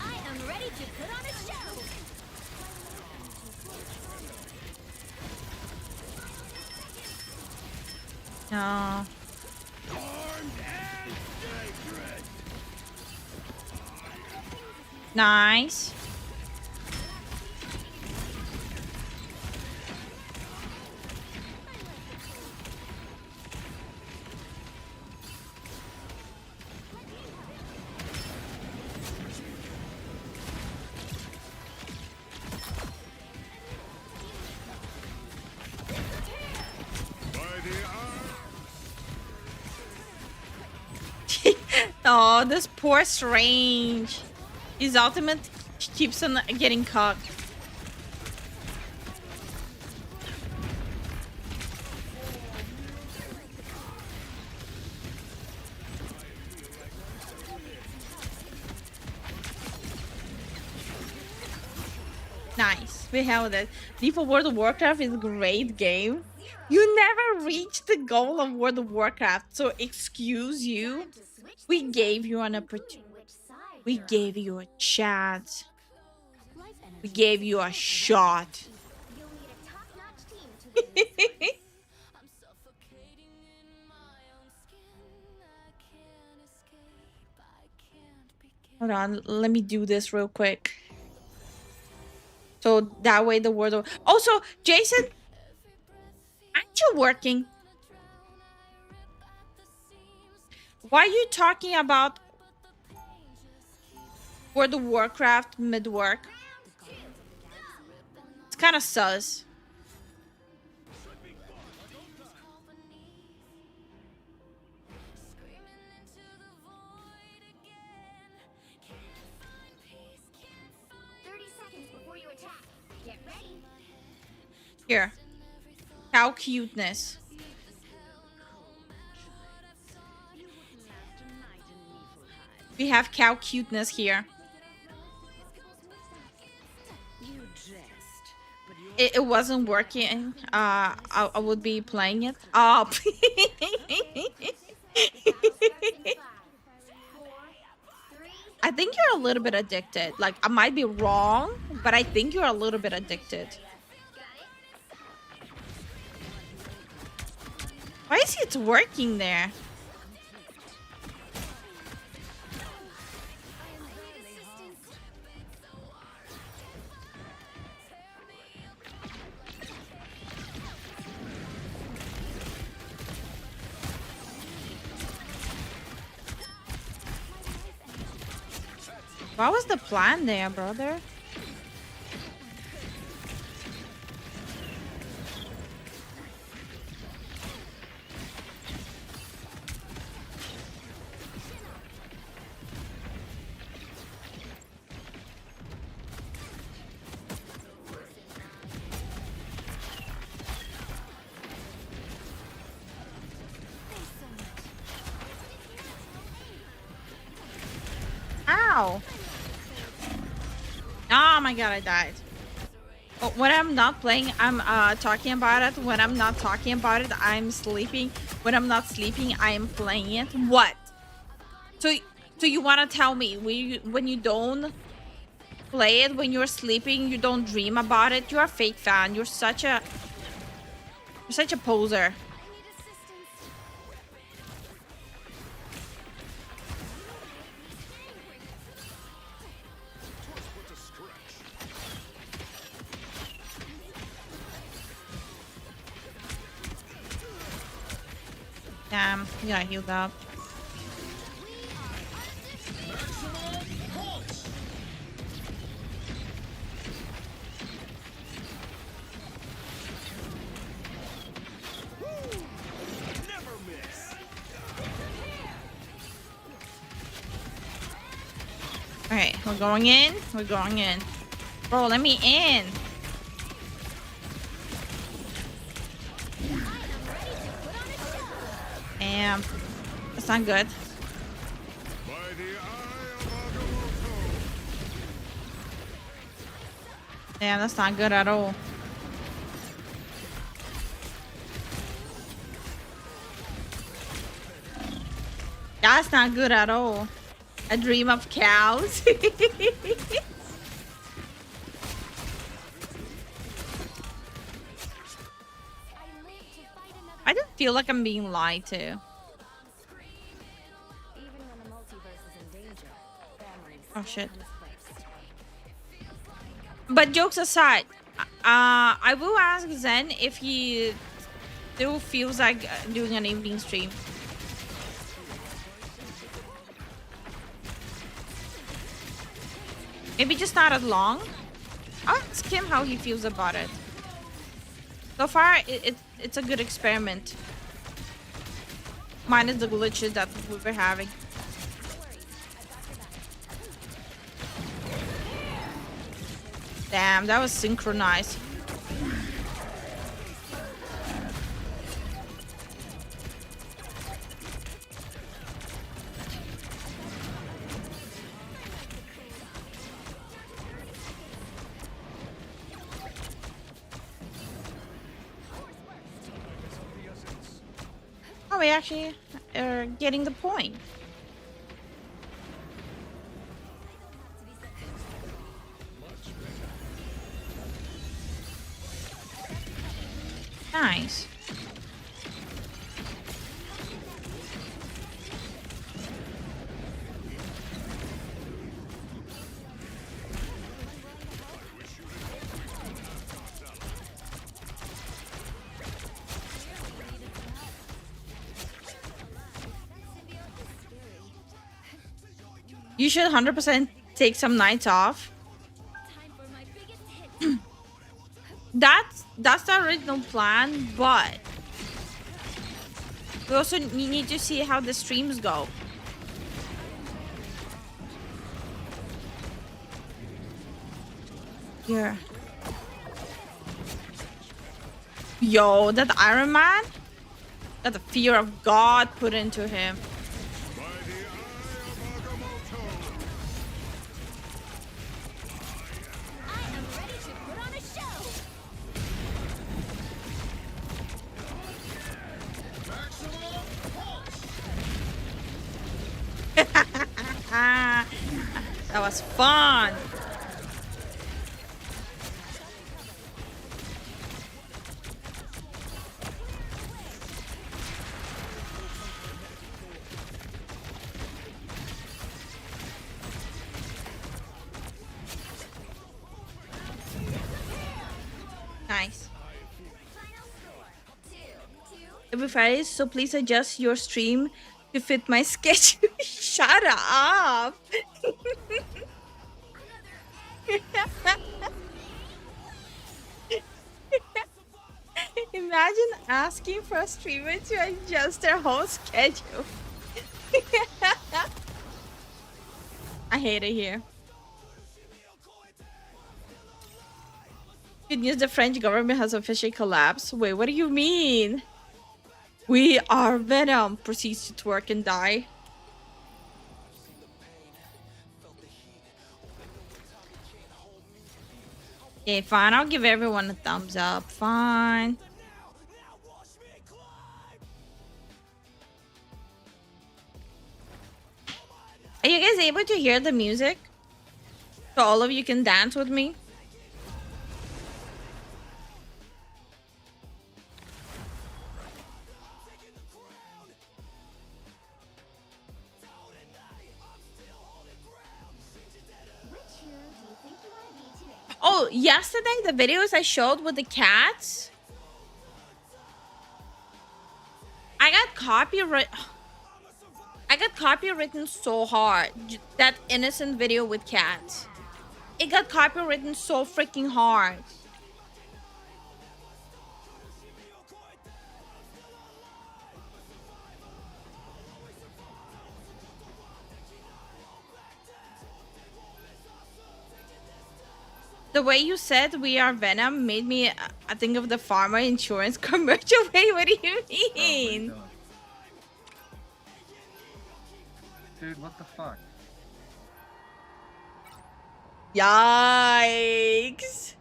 I am ready to put on a show. No. Nice. Oh, this poor Strange. His ultimate keeps on getting caught. Nice. We held it. Default World of Warcraft is a great game. You never reached the goal of World of Warcraft, so excuse you. We gave you an opportunity. We gave you a chance. We gave you a shot. Hold on, let me do this real quick. So that way the word. Also, Jason, aren't you working? Why are you talking about World of Warcraft mid-work? It's kind of sus. Here. Cow cuteness. We have cow cuteness here. It wasn't working. I would be playing it. Oh. I think you're a little bit addicted. Like, I might be wrong, but I think you're a little bit addicted. Why is it working there? What was the plan there, brother? Ow. Oh my god, I died. Oh, when I'm not playing, I'm talking about it. When I'm not talking about it, I'm sleeping. When I'm not sleeping, I'm playing it. What? So you want to tell me when you don't play it, when you're sleeping, you don't dream about it? You're a fake fan. You're such a poser. Damn, you got healed up. Alright, we're going in. We're going in. Bro, let me in. Damn. That's not good. Damn, that's not good at all. That's not good at all. A dream of cows. I don't feel like I'm being lied to. Oh shit. But jokes aside, I will ask Zen if he still feels like doing an evening stream. Maybe just not as long. I'll ask him how he feels about it. So far, it's a good experiment. Minus the glitches that we were having. Damn, that was synchronized. Oh, we actually are getting the point. Nice. You should 100% take some nights off. That's the original plan, but we also need to see how the streams go. Here. Yo, that Iron Man got the fear of God put into him. That was fun. Nice. Every Friday, so please adjust your stream to fit my schedule. Shut up. Imagine asking for a streamer to adjust their whole schedule. I hate it here. Good news, the French government has officially collapsed. Wait, what do you mean? We are Venom. Proceeds to twerk and die. Okay, fine. I'll give everyone a thumbs up. Fine. Are you guys able to hear the music? So all of you can dance with me? Oh, yesterday the videos I showed with the cats, I got copywritten so hard. That innocent video with cats, it got copywritten so freaking hard. The way you said we are Venom made me think of the farmer insurance commercial. Wait, what do you mean? Oh, dude, what the fuck? Yikes.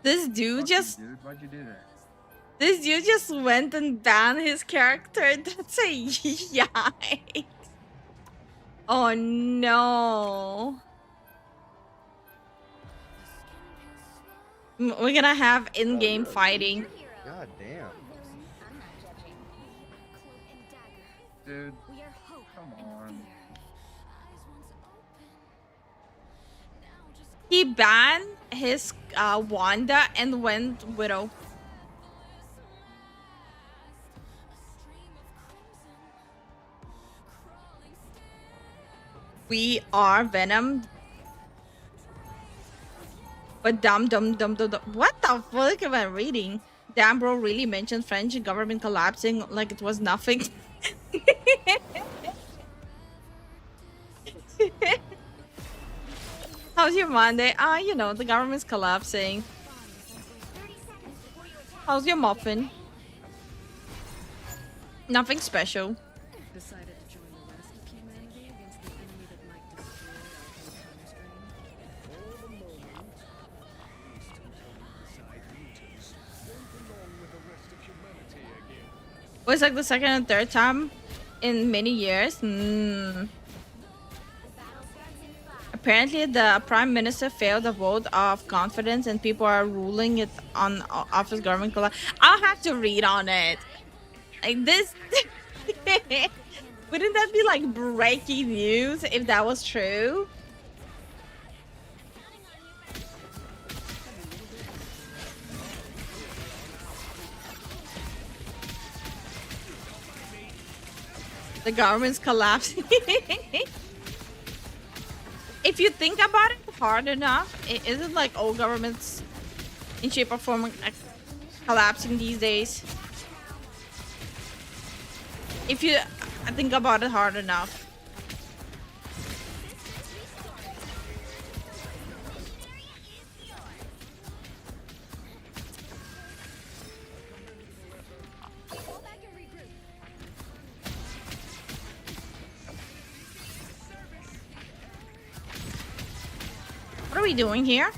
This dude just... Dude, why'd you do that? This dude just went and banned his character. That's a yikes. Oh no. We're gonna have in-game fighting. God damn. Dude, come on. He banned his Wanda and went Widow. We are Venom. But dumb. What the fuck am I reading? Damn, bro, really mentioned French government collapsing like it was nothing. How's your Monday? You know, the government's collapsing. How's your muffin? Nothing special. It was like the second and third time in many years. Apparently, the prime minister failed a vote of confidence, and people are ruling it on office government collapse. I'll have to read on it. Like this, wouldn't that be like breaking news if that was true? The government's collapsing. If you think about it hard enough, it isn't like all governments in shape or form collapsing these days. If you think about it hard enough. What are we doing here?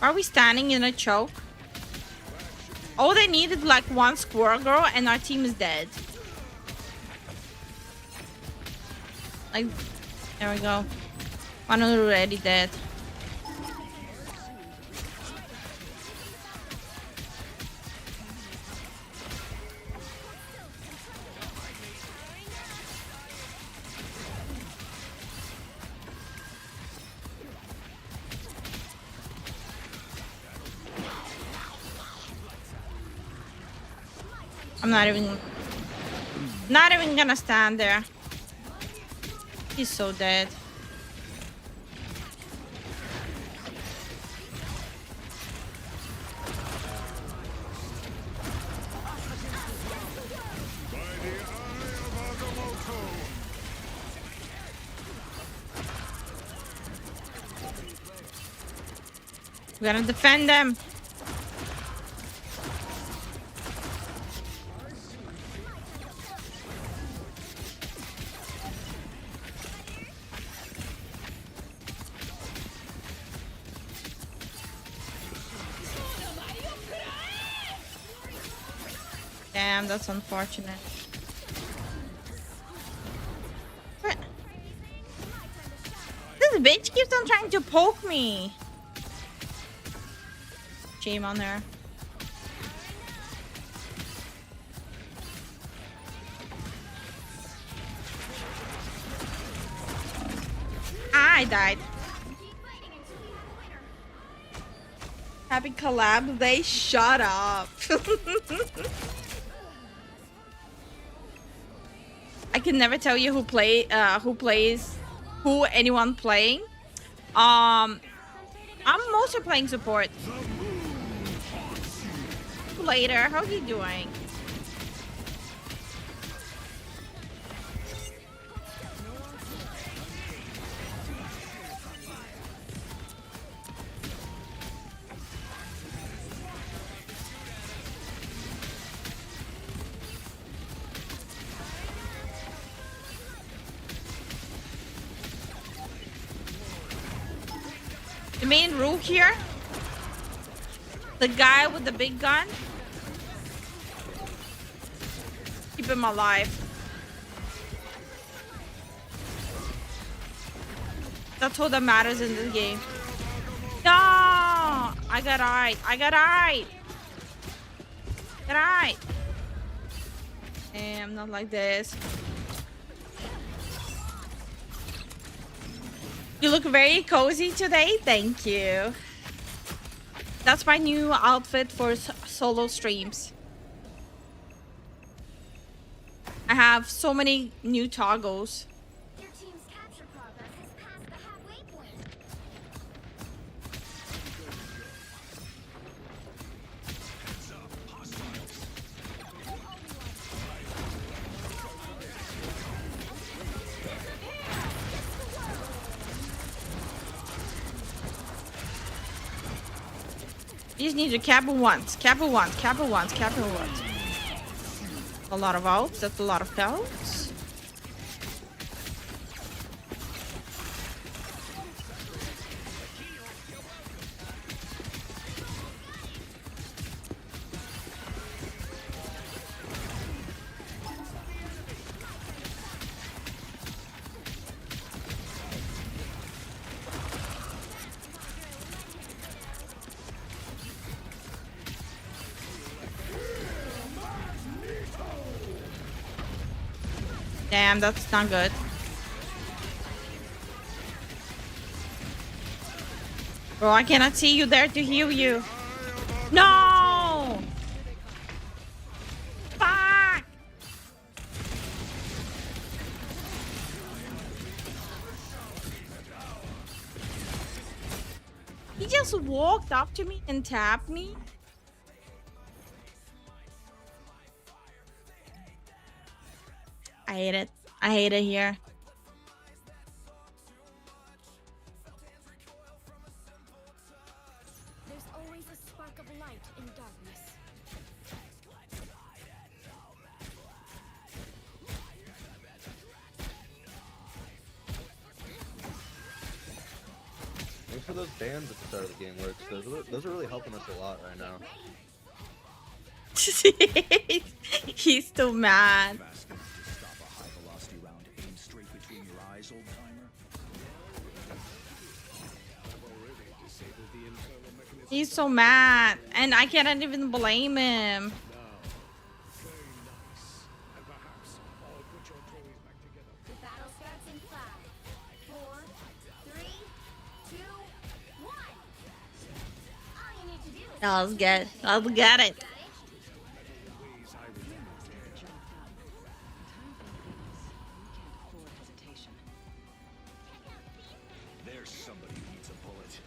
Are we standing in a choke? Oh, they needed like one squirrel girl and our team is dead. Like, there we go. One already dead. I'm not even gonna stand there. He's so dead. We gotta defend them. Damn, that's unfortunate. What? This bitch keeps on trying to poke me. Shame on her. I died. Happy collab. They shut up. I can never tell you who anyone playing. I'm mostly playing support. Later, how are you doing? The main rule here, the guy with the big gun, keep him alive. That's all that matters in this game. No, I got eyed. I got eyed. Got eyed. Damn, not like this. You look very cozy today. Thank you. That's my new outfit for solo streams. I have so many new toggles. Your team's capture progress has passed the halfway point. You just need to cap it once, cap it once, cap it once, cap it once. A lot of outs, that's a lot of outs. Damn, that's not good. Bro, I cannot see you there to heal you. No! Fuck! just walked up to me and tapped me. I hate it. I hate it here. There's always a spark of light in darkness. Thanks for those bans at the start of the game, Works. Those are really helping us a lot right now. He's still mad. He's so mad, and I can't even blame him. The battle starts in 5, 4, 3, 2, 1. All you need to do is Let's get it. There's somebody who needs a bullet.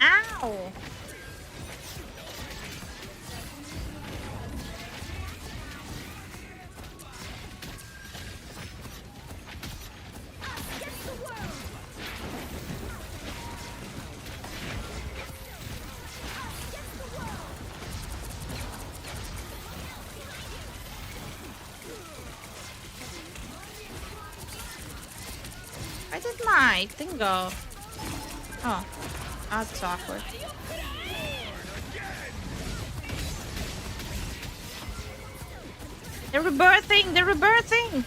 Ow! Where did my thing go? Oh, that's awkward. They're rebirthing! They're rebirthing!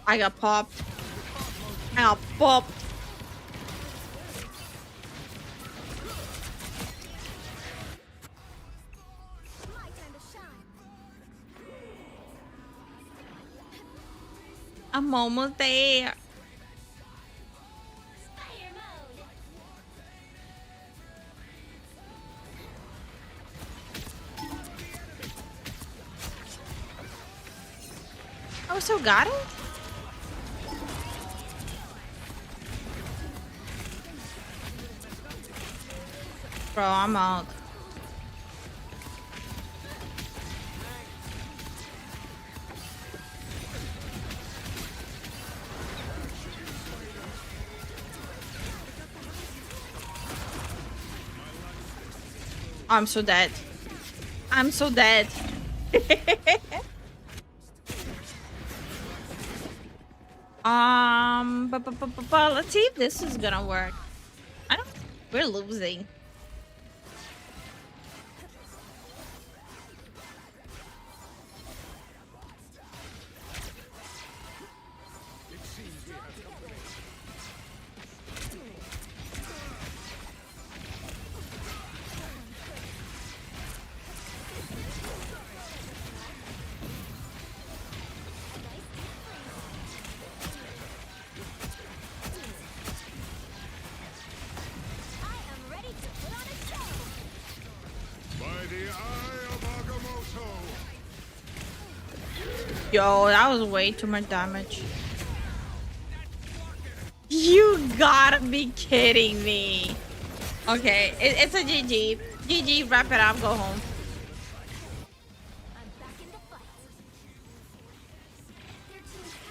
I got popped. I got popped. I'm almost there. Oh, so got it? Bro, I'm out. I'm so dead. I'm so dead. But let's see if this is gonna work. I don't. We're losing. Yo, that was way too much damage. You gotta be kidding me. Okay, it's a GG. GG, wrap it up, go home.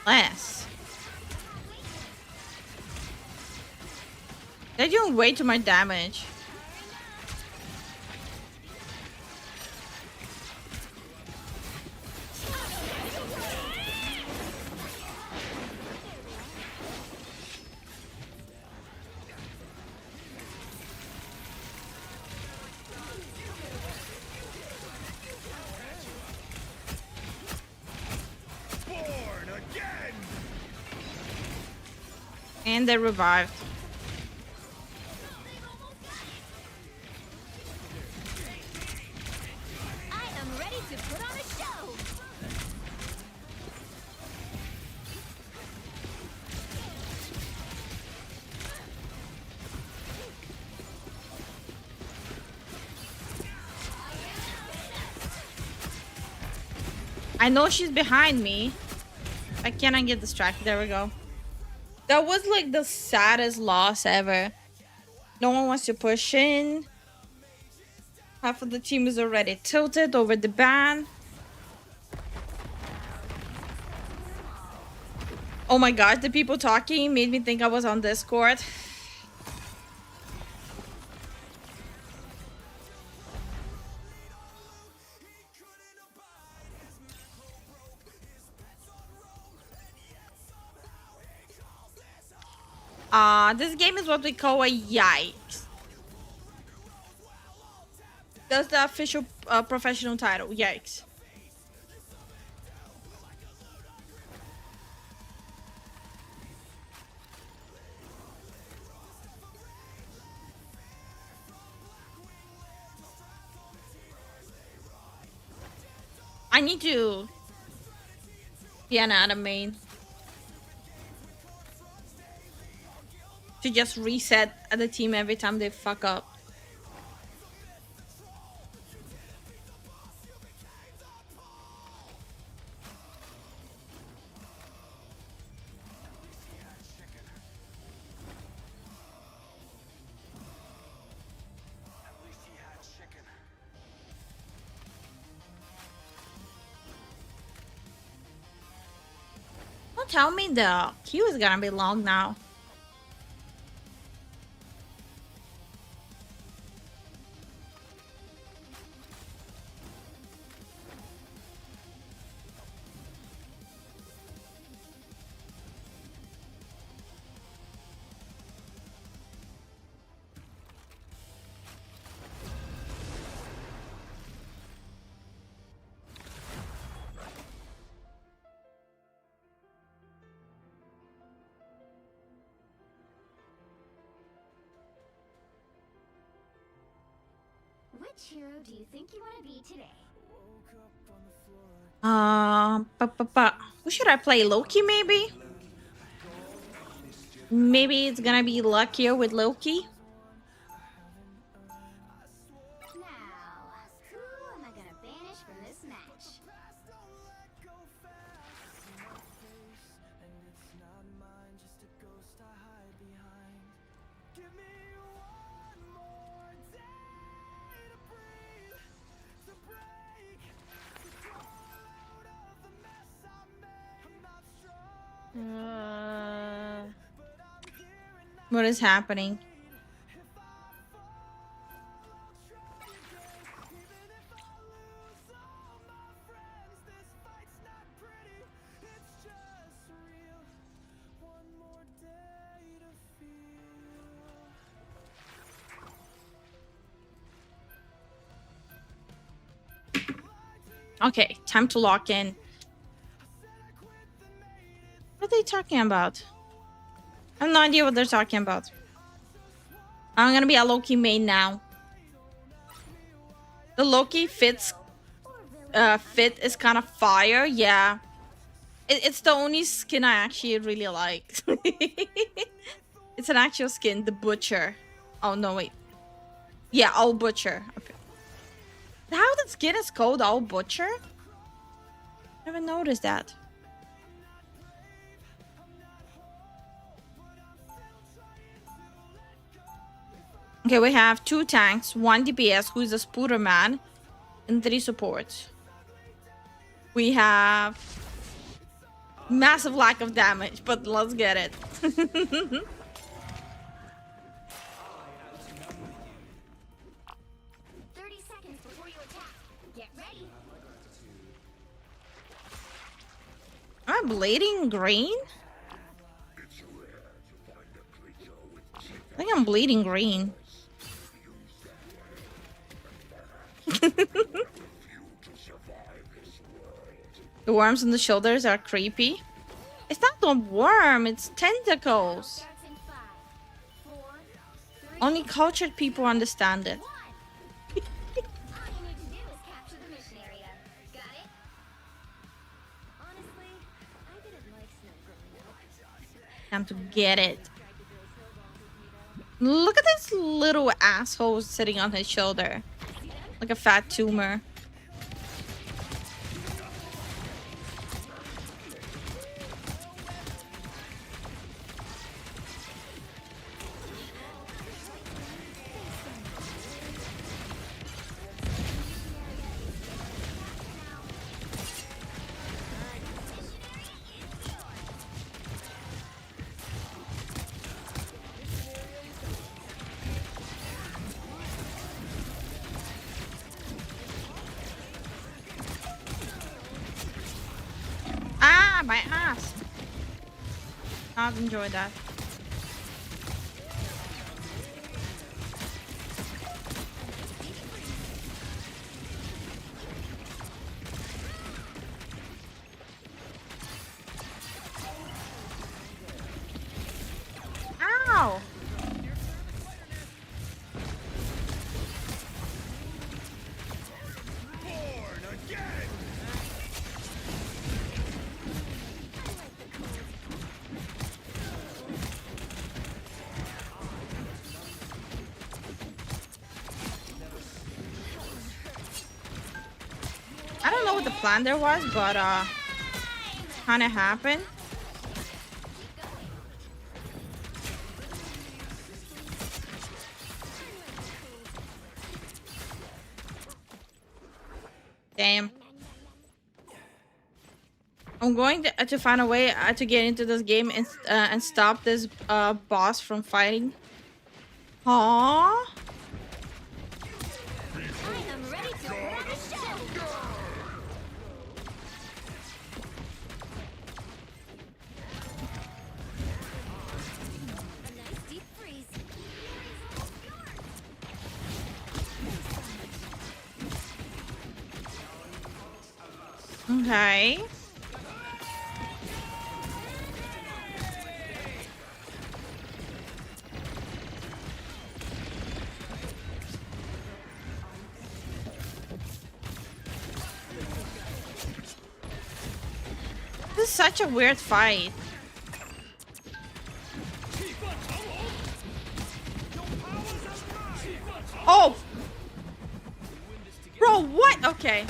Less. They're doing way too much damage. And they revived. I am ready to put on a show. I know she's behind me. I cannot get distracted. There we go. That was like the saddest loss ever. No one wants to push in. Half of the team is already tilted over the ban. Oh my god, the people talking made me think I was on Discord. This game is what we call a yikes. That's the official professional title, yikes. I need to be an Adam main to just reset the team every time they fuck up. Don't tell me the queue is gonna be long now. Which hero do you think you want to be today? Who should I play? Loki, maybe? Maybe it's gonna be luckier with Loki. Now, who am I gonna banish from this match? What is happening? Okay, time to lock in. What are they talking about? I have no idea what they're talking about. I'm gonna be a Loki main now. The Loki fit is kind of fire, yeah. It's the only skin I actually really like. It's an actual skin, the Butcher. Oh no, wait. Yeah, All Butcher. Okay. How the skin is called All Butcher? Never noticed that. Okay, we have 2 tanks, 1 DPS, who is a Spooter Man, and 3 supports. We have massive lack of damage, but let's get it. 30 seconds before you attack. Get ready. Am I bleeding green? I think I'm bleeding green. The worms on the shoulders are creepy. It's not a worm, it's tentacles. Only cultured people understand it. Time to get it. Look at this little asshole sitting on his shoulder. Like a fat tumor. my ass. Not enjoy that. Ow! I don't know what the plan there was, but kind of happened. Damn. I'm going to find a way to get into this game and stop this boss from fighting. Aww. Okay. This is such a weird fight. Oh! Bro, what? Okay.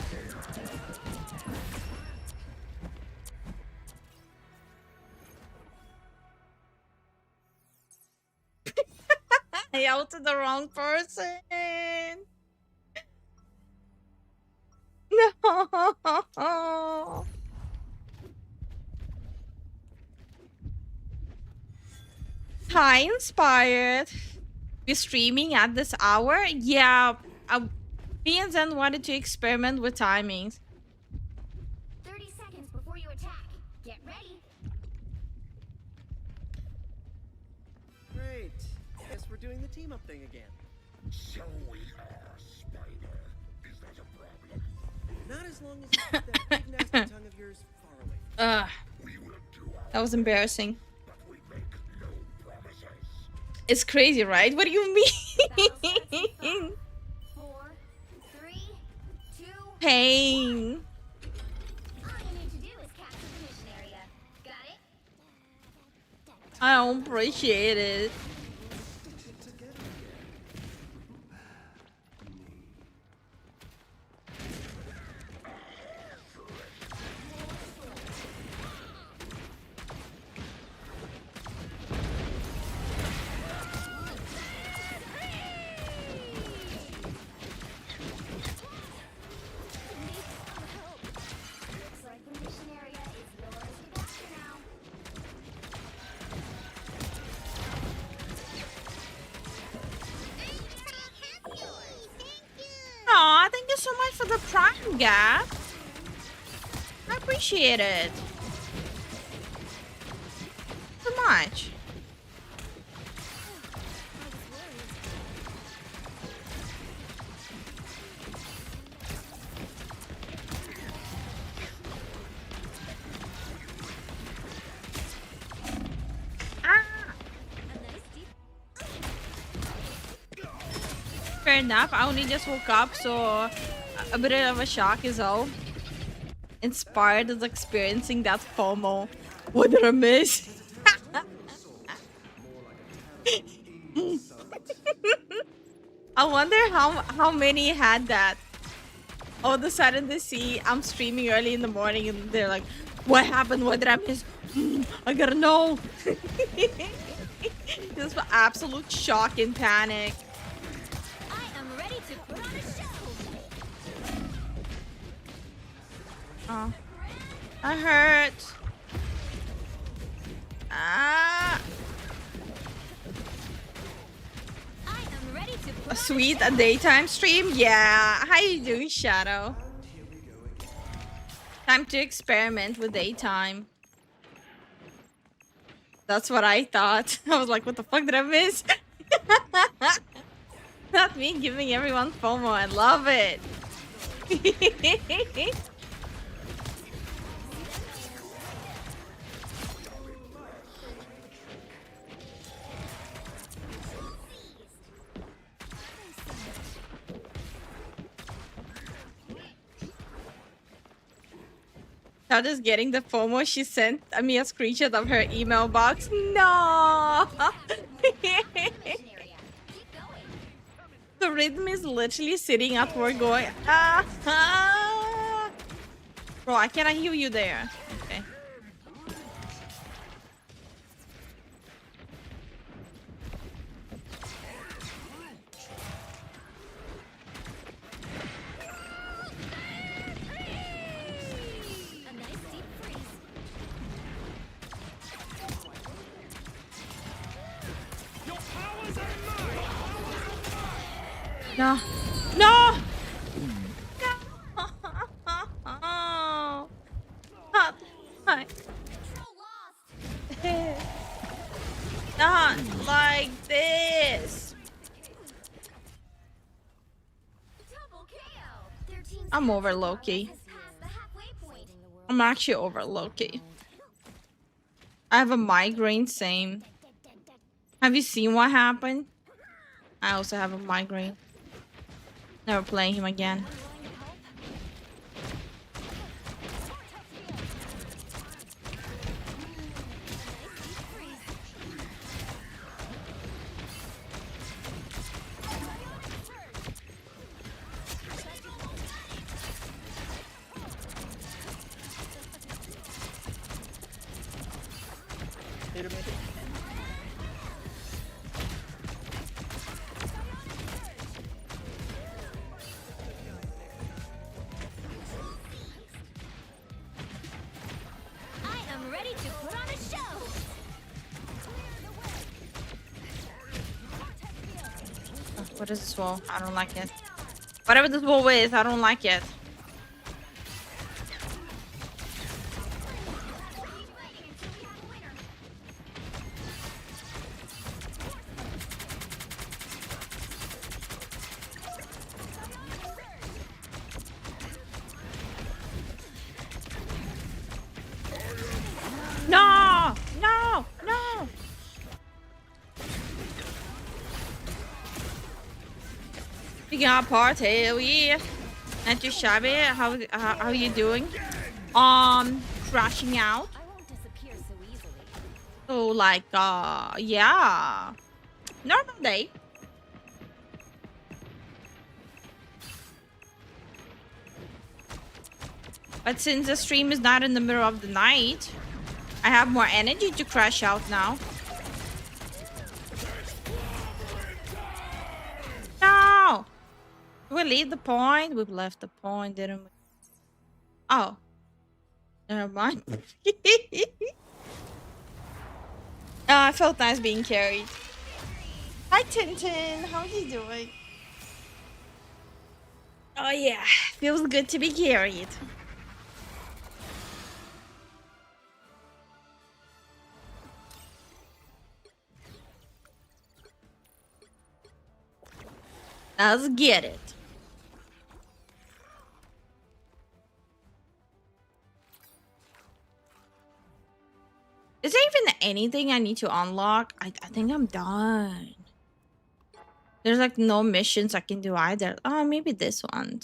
I outed the wrong person. No. Hi, Inspired. We're streaming at this hour? Yeah. Me and Zen wanted to experiment with timings. 30 seconds before you attack. Get ready. Great. Guess we're doing the team up thing again. So we are, Spider. Is that a problem? Not as long as you keep that big nasty tongue of yours far away. That was embarrassing. But we make no promises. It's crazy, right? What do you mean? 4, 3, 2. Pain. All you need to do is capture the mission area. Got it? I don't appreciate it. Looks like the mission area is yours to capture now. Aw, thank you so much for the Prime, Gap. I appreciate it. So much. Fair enough. I only just woke up, so a bit of a shock is all. Inspired is experiencing that FOMO. What did I miss? I wonder how many had that. All of a sudden they see I'm streaming early in the morning and they're like, what happened? What did I miss? I gotta know. Just absolute shock and panic. Oh, that hurt. Ah. A sweet a daytime stream? Yeah. How you doing, Shadow? Time to experiment with daytime. That's what I thought. I was like, what the fuck did I miss? Not me giving everyone FOMO. I love it. Now just getting the FOMO. She sent me a screenshot of her email box. No. The rhythm is literally sitting at work going, ah, ah. Bro, I cannot hear you there. Okay. No. No! No! Not like this. I'm over Loki. I'm actually over Loki. I have a migraine, same. Have you seen what happened? I also have a migraine. Never playing him again. What is this wall? I don't like it. Whatever this wall is, I don't like it. No! No! No! We got party, hell yeah. Not too shabby. How you doing? Crashing out. So like yeah. Normal day. But since the stream is not in the middle of the night, I have more energy to crash out now. No! We leave the point? We've left the point, didn't we? Oh. Never mind. I felt nice being carried. Hi, Tintin. How are you doing? Oh, yeah. Feels good to be carried. Let's get it. Is there even anything I need to unlock? I think I'm done. There's like no missions I can do either. Oh, maybe this one.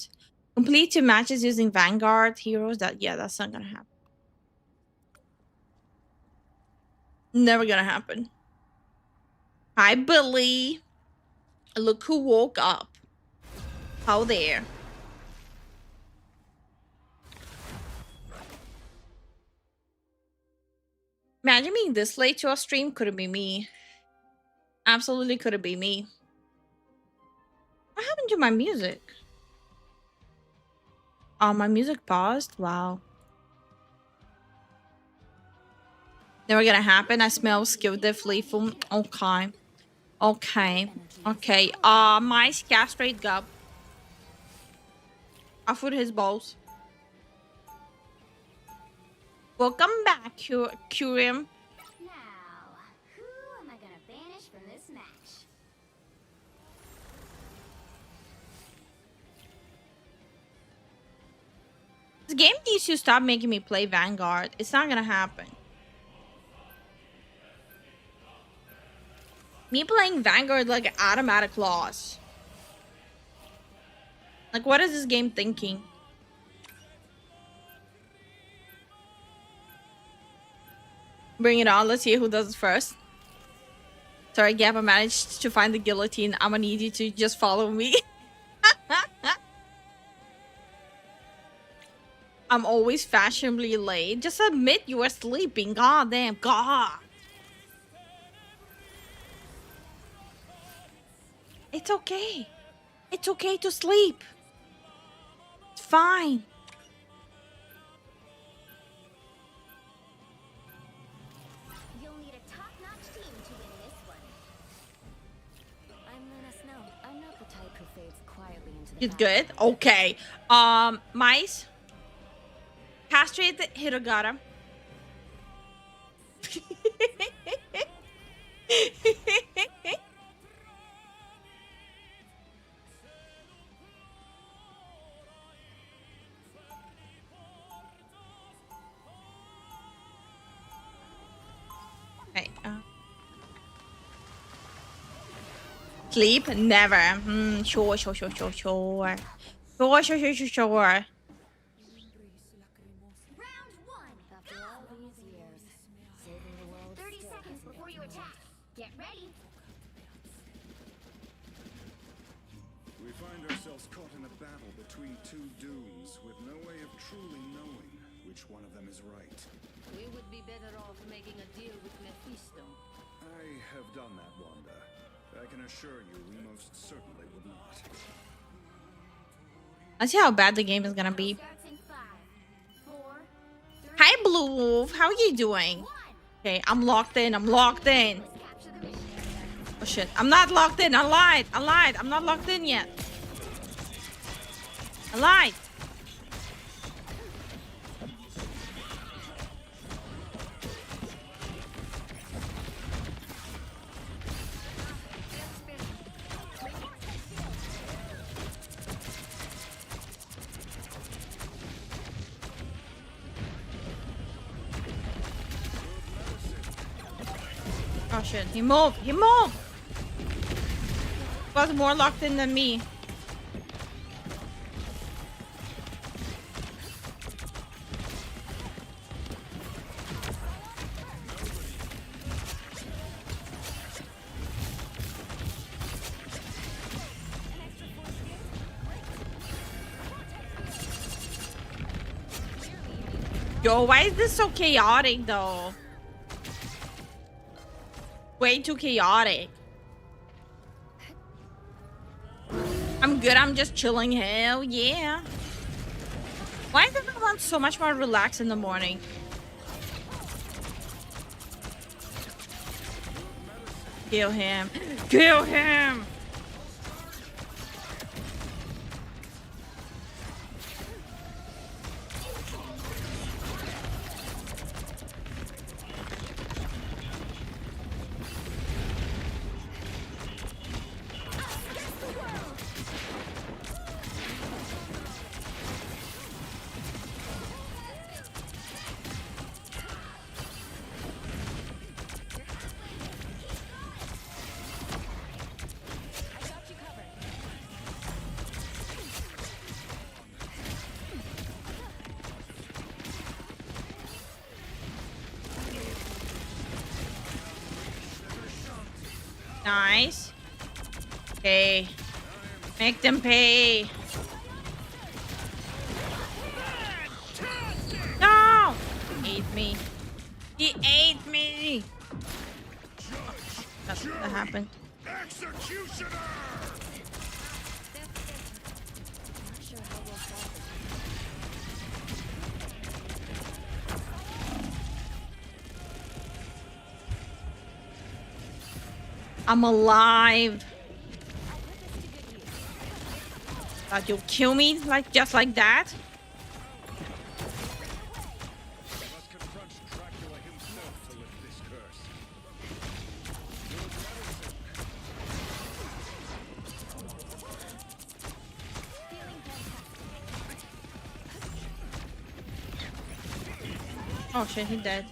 Complete 2 matches using Vanguard heroes. That's not gonna happen. Never gonna happen. Hi, Billy. Look who woke up. How there. Imagine being this late to a stream. Couldn't be me. Absolutely couldn't be me. What happened to my music? Oh, my music paused? Wow. Never gonna happen. I smell skill diff lethal. Okay. Okay. Okay. Mice castrate Gub. I foot his balls. Welcome back, Curium. This game needs to stop making me play Vanguard. It's not gonna happen. Me playing Vanguard like an automatic loss. Like, what is this game thinking? Bring it on. Let's see who does it first. Sorry, Gab, I managed to find the guillotine. I'm gonna need you to just follow me. I'm always fashionably late. Just admit you were sleeping. God damn. God. It's okay. It's okay to sleep. It's fine. You'll need a top-notch team to win this one. I'm Luna Snow. I'm not the type who fades quietly into the It's good. Okay. Mice. Castrate the Hiragata. Okay. Sleep? Never. Sure. Sure. Round one. After all these years, saving the world. 30 seconds before you attack. Get ready. We find ourselves caught in a battle between two dooms with no way of truly knowing which one of them is right. We would be better off making a deal with Mephisto. I have done that, Wanda. I can assure you we most certainly would not. Let's see how bad the game is gonna be. Hi, Blue Wolf. How are you doing? Okay, I'm locked in. Oh shit, I'm not locked in. I lied. I'm not locked in yet. I lied. Oh shit, he moved. He was more locked in than me. Yo, why is this so chaotic though? Way too chaotic. I'm good. I'm just chilling. Hell yeah. Why does everyone so much more relaxed in the morning? Kill him. Kill him. Nice. Okay. Make them pay. No! He ate me. He ate me. That happened. Executioner! I'm alive. Thought you'll kill me just like that? Oh shit, he dead.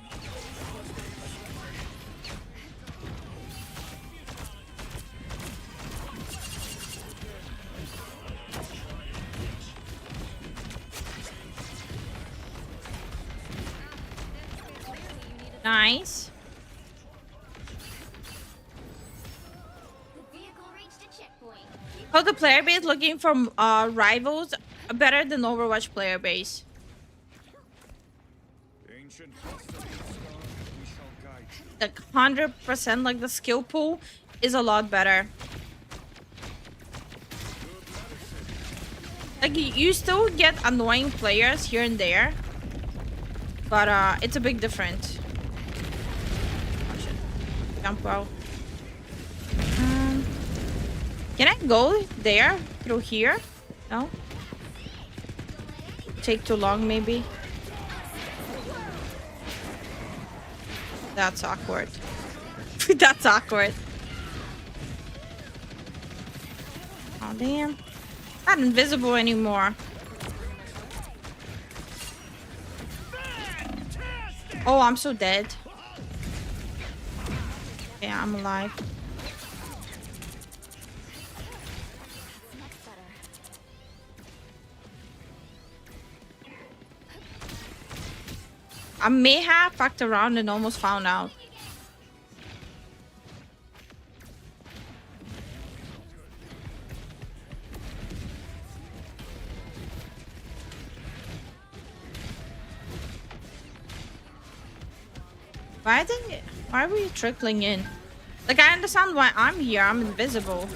Nice. How the player base looking from rivals better than Overwatch player base? Like 100%, like the skill pool is a lot better. Like you still get annoying players here and there, but it's a big difference. Oh shit. Jump out. Can I go there through here? No? Take too long maybe. That's awkward. That's awkward. Oh damn. Not invisible anymore. Oh, I'm so dead. Yeah, I'm alive. I may have fucked around and almost found out. Why were you trickling in? Like, I understand why I'm here. I'm invisible.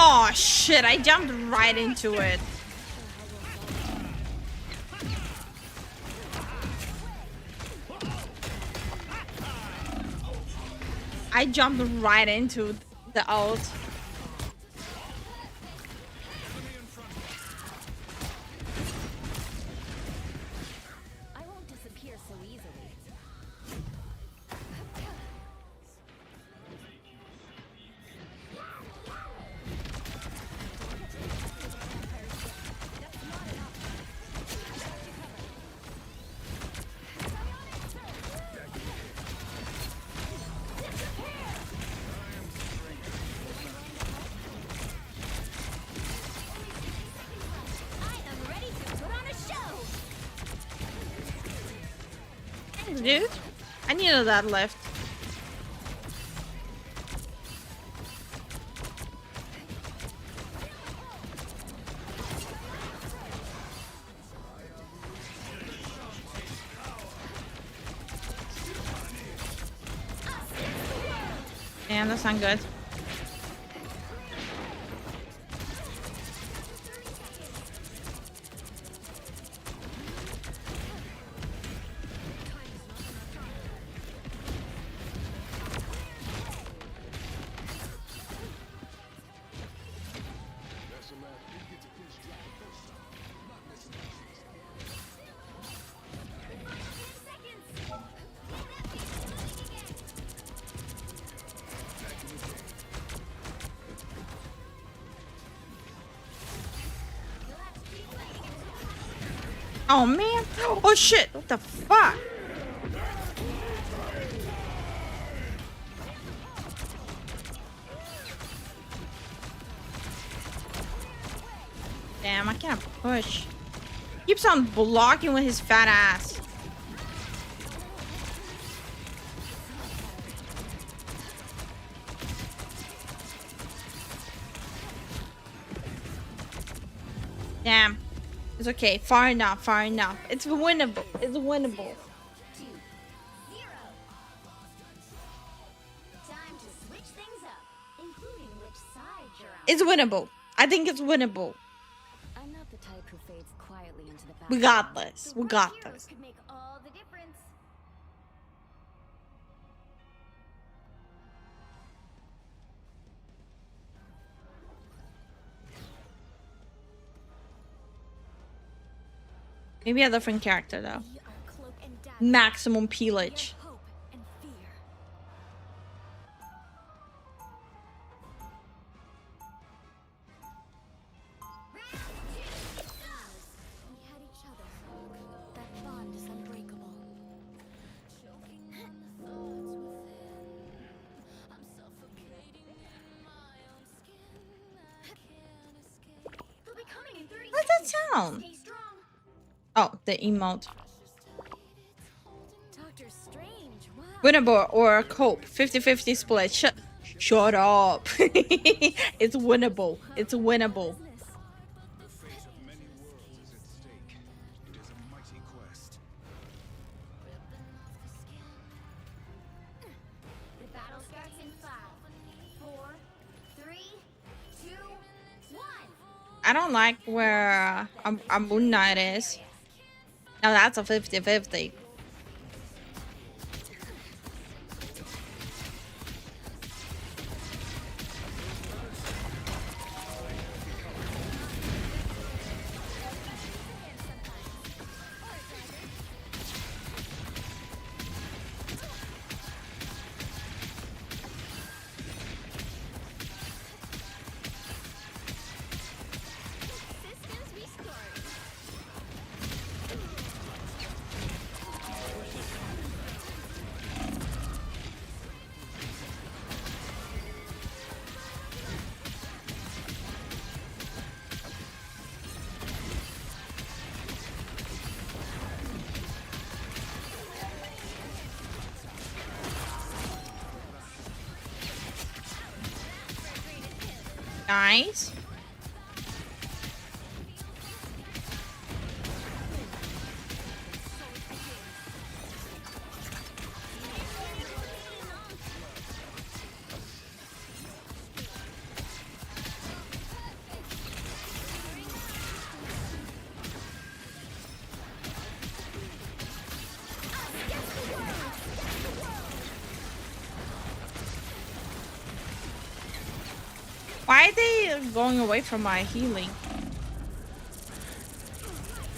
Oh shit, I jumped right into it. I jumped right into the ult. I won't disappear so easily. Dude, I needed that lift. Damn, that's not good. Oh man. Oh shit. What the fuck? Damn, I can't push. Keeps on blocking with his fat ass. Damn. It's okay. Far enough. Far enough. It's winnable. It's winnable. It's winnable. I think it's winnable. I'm not the type who fades quietly into the back. We got this. We got this. Could make all the difference. Maybe a different character though. Maximum peelage. What's that sound? Oh, the emote. Winnable or cope. 50-50 split. Shut up. It's winnable. It's winnable. The fate of many worlds is at stake. It is a mighty quest. The battle starts in 5, 4, 3, 2, 1. I don't like where a Moon Knight is. Now that's a 50-50. Nice. Why are they going away from my healing?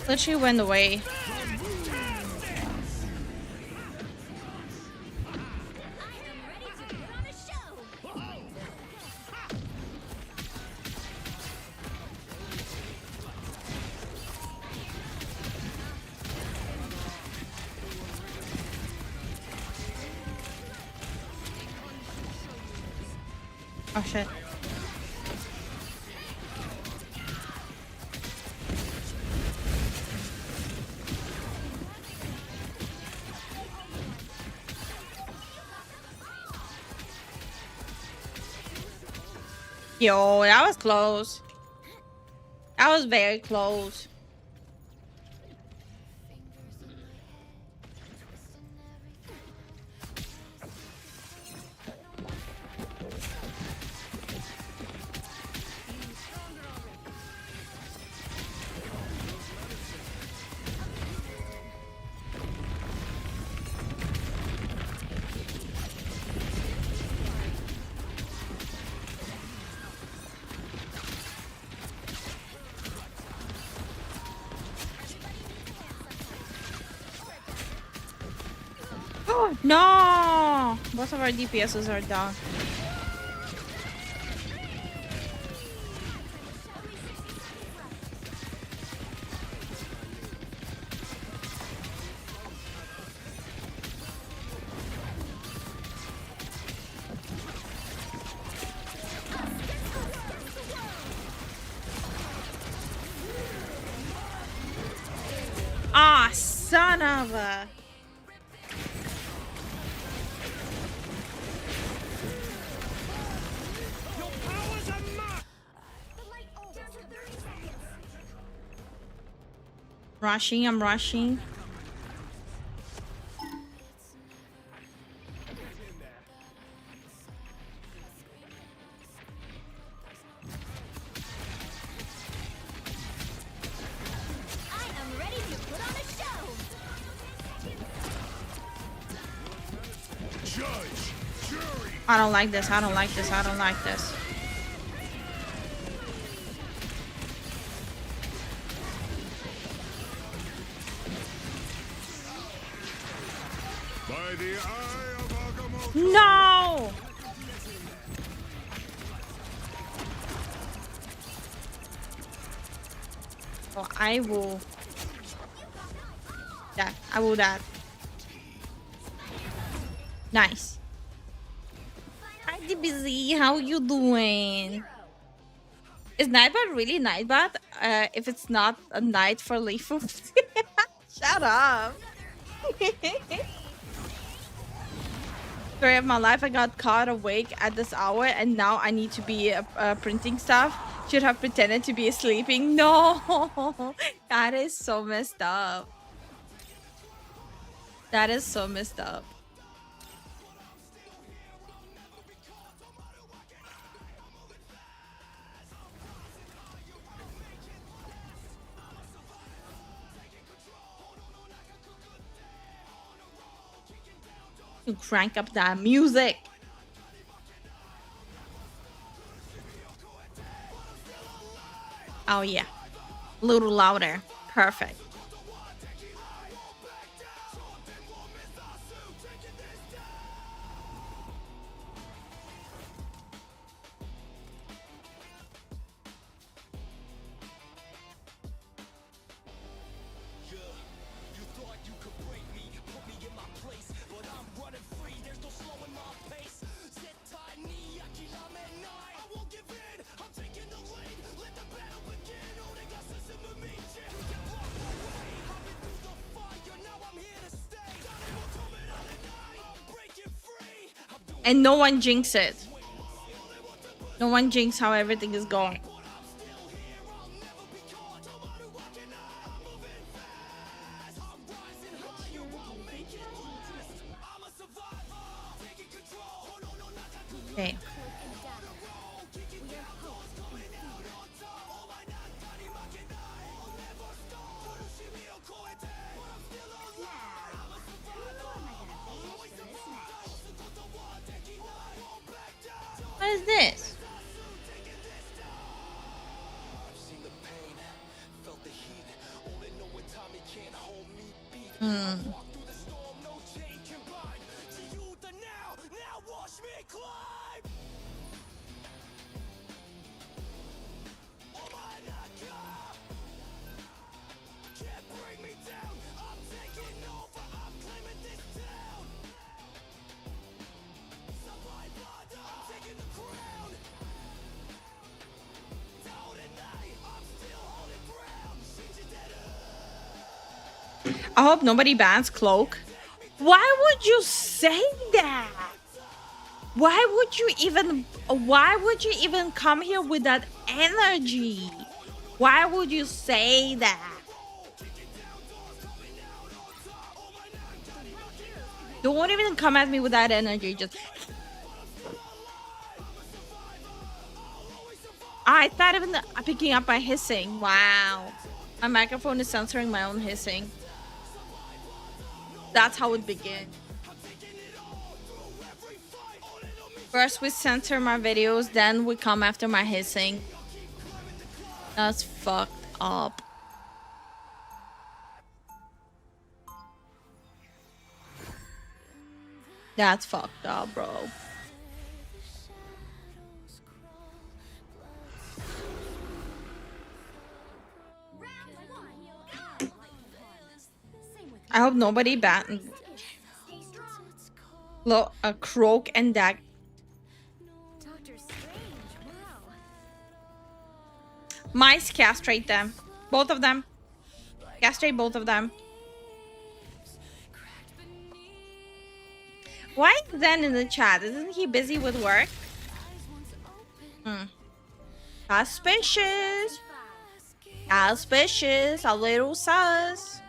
Literally went away. Oh shit. Yo, that was close. That was very close. No! Both of our DPSs are down. son of a... Rushing, I'm rushing. I don't like this. I don't like this. I don't like this. By the eye of Agamotto. No! Oh, I will. That. I will that. Nice. Hi, DBZ. How you doing? Is Nightbot really Nightbot? If it's not a night for Lifu. Shut up. Story of my life, I got caught awake at this hour and now I need to be printing stuff. Should have pretended to be sleeping. No, that is so messed up. That is so messed up. You crank up that music. Oh yeah, a little louder. Perfect. And no one jinx it. No one jinx how everything is going. Okay. What is this? I hope nobody bans Cloak. Why would you say that? Why would you even come here with that energy? Why would you say that? Don't even come at me with that energy. Just it's not even picking up my hissing. Wow. My microphone is censoring my own hissing. That's how it began. First we censor my videos, then we come after my hissing. That's fucked up. That's fucked up, bro. I hope nobody banned a Croak and that. Mice, castrate them. Both of them. Castrate both of them. Why is Zen in the chat? Isn't he busy with work? Suspicious. Suspicious. A little sus.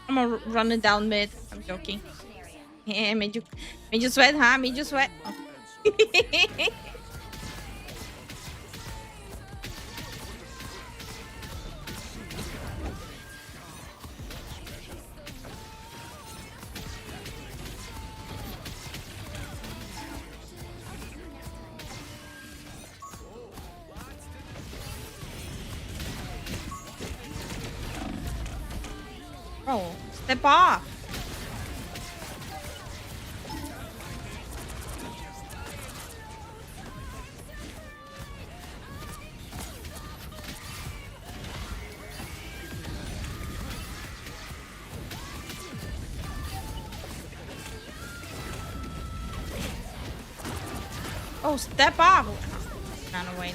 I'm gonna run it down mid. I'm joking. Yeah, made you sweat, huh? Made you sweat. Oh. Oh, step off. Oh, step off. Ran away.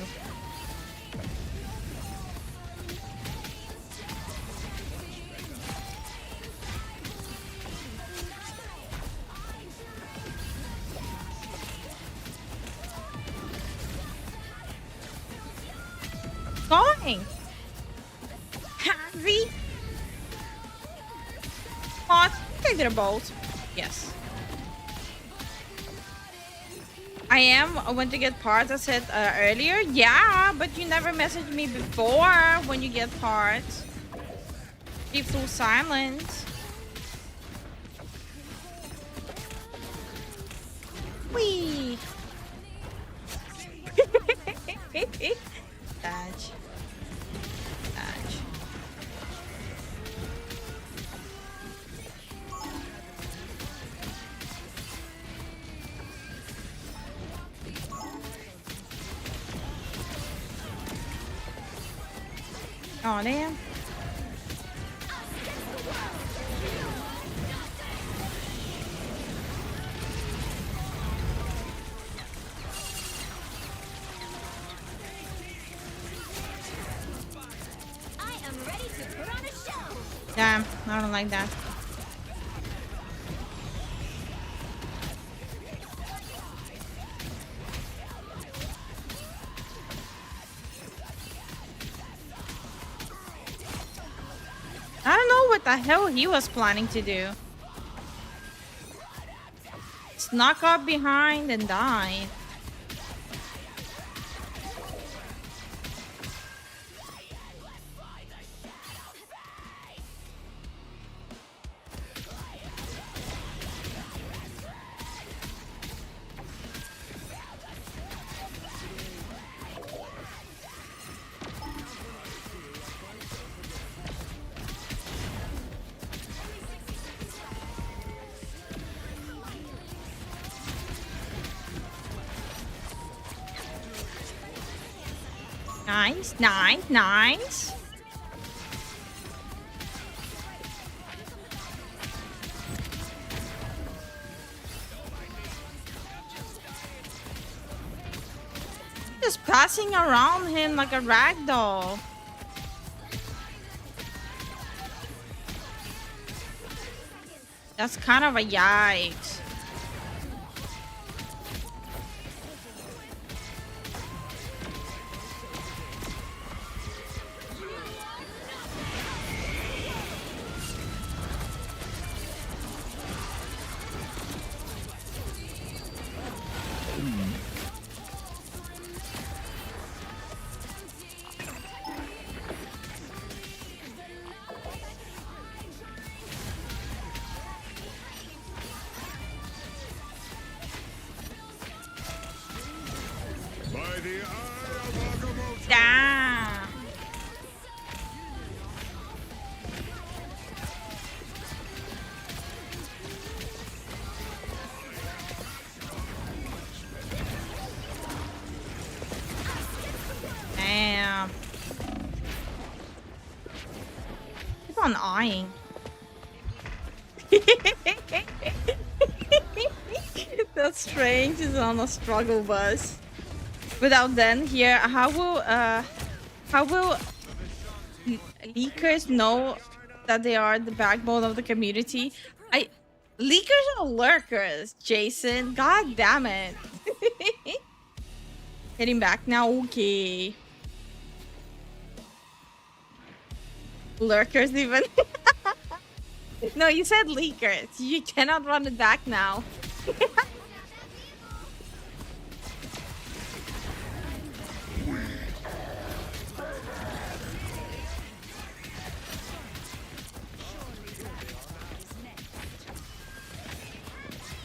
Going. Harry. What? Take their bolt. Yes. I went to get parts, I said earlier. Yeah, but you never messaged me before when you get parts. Keep through silence. Wee. Dodge. Dodge. Oh damn. Damn, I don't like that. I don't know what the hell he was planning to do. Snuck up behind and died. Nice, nice, nice. Just passing around him like a rag doll. That's kind of a yikes. Damn. Damn. Keep on eyeing. That's strange. He's on a struggle bus. Without then here, how will leakers know that they are the backbone of the community? Leakers or lurkers, Jason? God damn it. Getting back now, okay. Lurkers even. No, you said leakers. You cannot run it back now.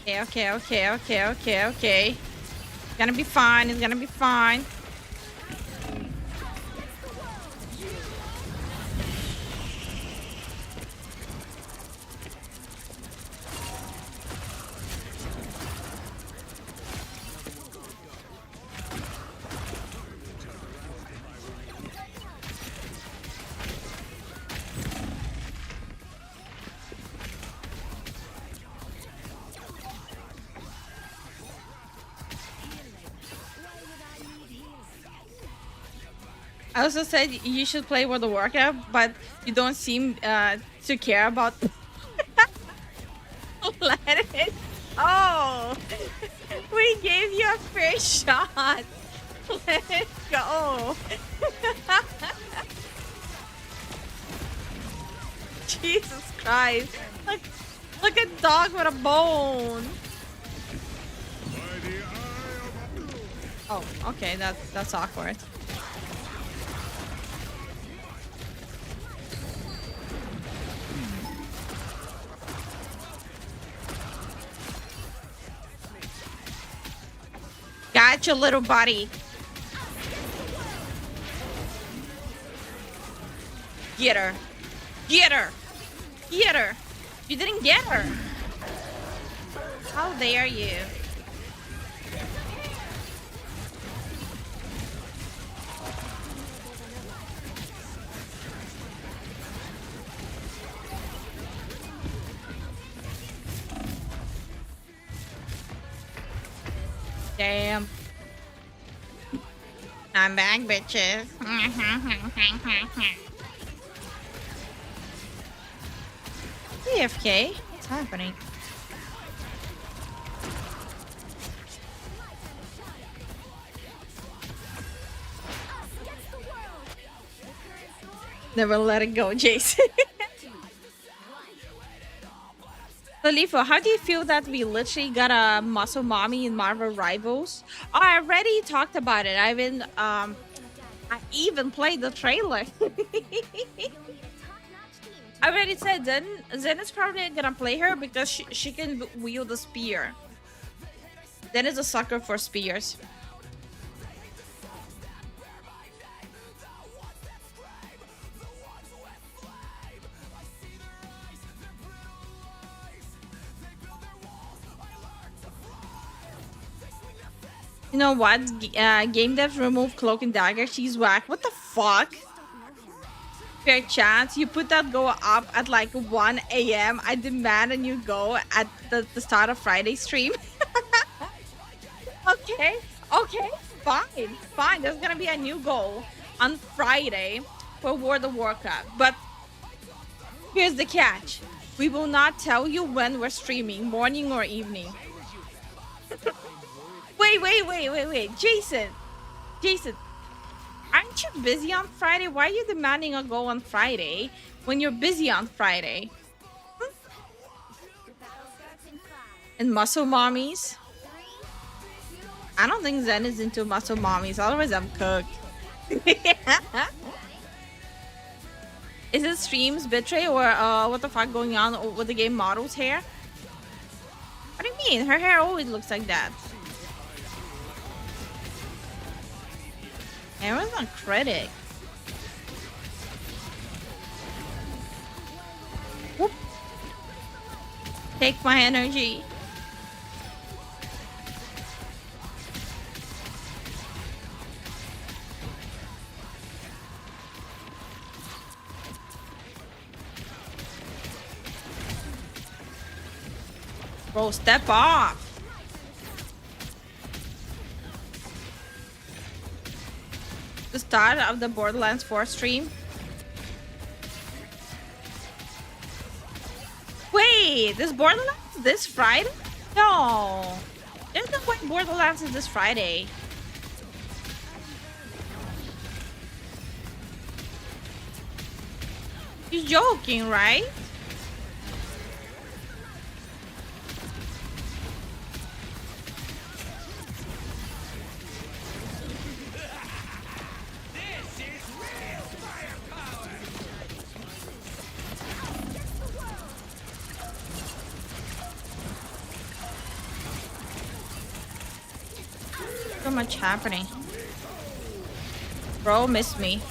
Okay. It's gonna be fine. It's gonna be fine. I also said you should play World of Warcraft, but you don't seem to care about. Let it. Oh, we gave you a fair shot. Let it go. Jesus Christ! Look at dog with a bone. Oh, okay, that's awkward. Gotcha, little buddy. Get her. Get her. Get her. You didn't get her. How dare you? Damn. I'm back, bitches. AFK? What's happening? Never let it go, Jason. So, Lifu, how do you feel that we literally got a muscle mommy in Marvel Rivals? Oh, I already talked about it. I even played the trailer. I already said Zen is probably gonna play her because she can wield a spear. Zen is a sucker for spears. You know what? Game devs remove Cloak and Dagger. She's whack. What the fuck? Fair chance. You put that go up at like 1 a.m. I demand a new go at the start of Friday stream. Okay. Fine. There's gonna be a new goal on Friday for World of Warcraft. But here's the catch. We will not tell you when we're streaming, morning or evening. Wait. Jason, aren't you busy on Friday? Why are you demanding a go on Friday when you're busy on Friday? And muscle mommies? I don't think Zen is into muscle mommies, otherwise I'm cooked. Is it streams betray or what the fuck going on with the game model's hair? What do you mean? Her hair always looks like that. Amazon critic. Whoop. Take my energy. Bro, step off. The start of the Borderlands 4 stream. Wait, Wait, this Borderlands this Friday? No. There's no way Borderlands is this Friday. You're joking, right? So much happening. Bro missed me.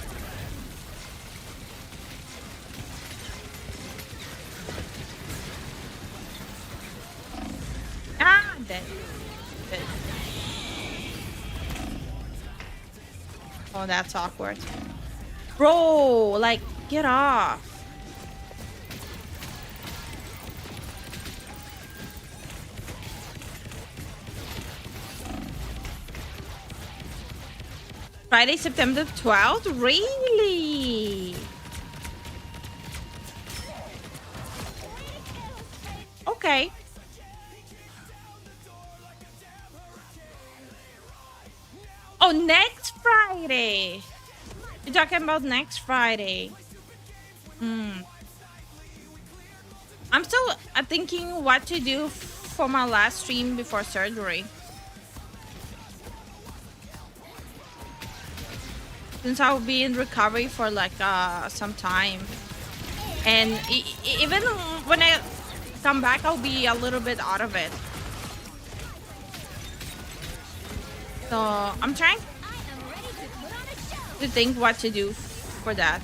Ah, dead. Dead. Oh, that's awkward. Bro, like, get off. Friday, September 12th? Really? Okay. Oh, next Friday. You're talking about next Friday. I'm still thinking what to do for my last stream before surgery. Since I'll be in recovery for like some time, and even when I come back, I'll be a little bit out of it. So I'm trying to think what to do for that.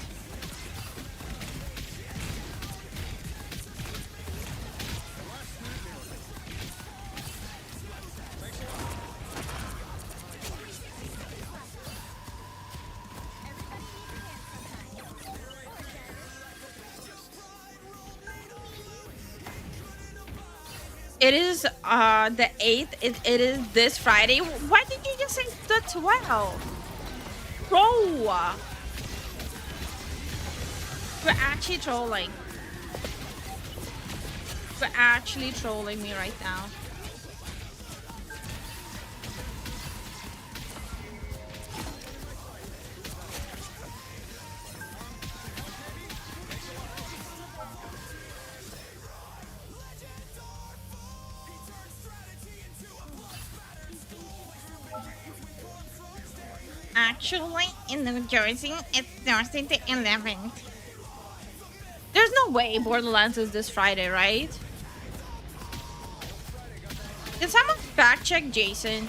It is the 8th. It is this Friday. Why did you just say the 12th? Bro! You're actually trolling. You're actually trolling me right now. Actually, in New Jersey, it's Thursday the 11th. There's no way Borderlands is this Friday, right? Can someone fact check Jason?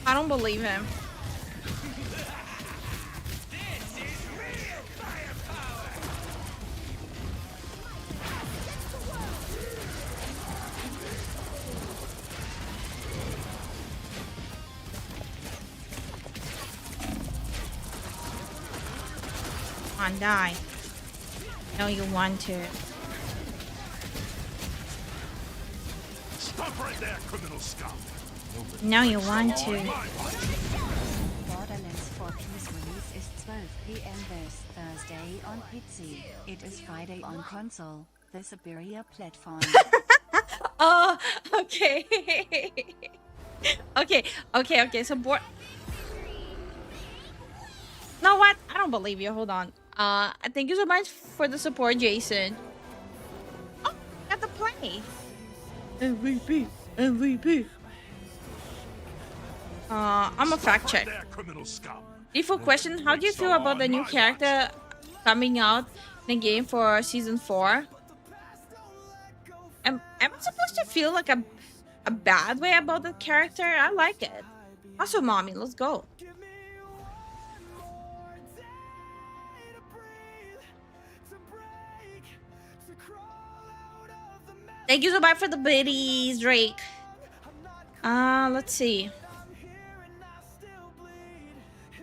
I don't believe him. Come on, die. No, you want to. Stop right there, criminal scum. No, you want to. Borderlands 4 Peace release is 12 PM this Thursday on PC. It is Friday on console, the superior platform. Oh, okay. Okay. So know what? I don't believe you. Hold on. Thank you so much for the support, Jason. Oh, got the play. MVP. I'm a fact check. Default question: how do you feel about the new character coming out in the game for season 4? Am I supposed to feel like a bad way about the character? I like it. Also, mommy, let's go. Thank you so much for the biddies, Drake. Let's see.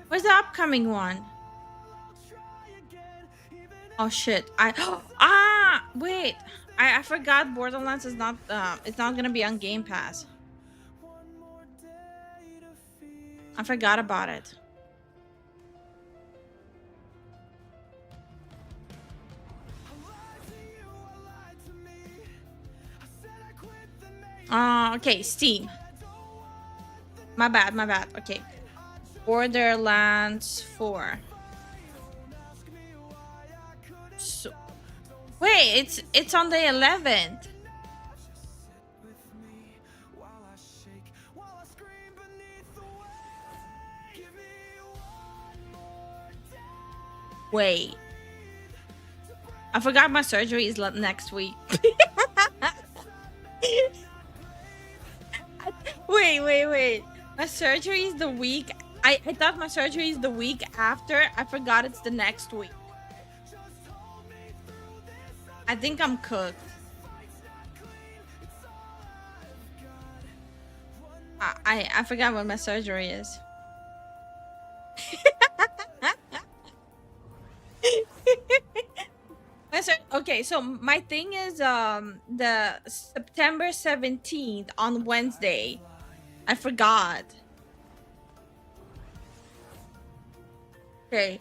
Where's the upcoming one? Oh shit! Wait. I forgot Borderlands is not it's not gonna be on Game Pass. I forgot about it. Okay, Steam. My bad, my bad. Okay. Borderlands 4. So, wait, it's on the 11th. Wait. I forgot my surgery is next week. Wait. My surgery is the week. I thought my surgery is the week after. I forgot it's the next week. I think I'm cooked. I forgot when my surgery is. Okay, so my thing is the September 17th on Wednesday. I forgot. Okay.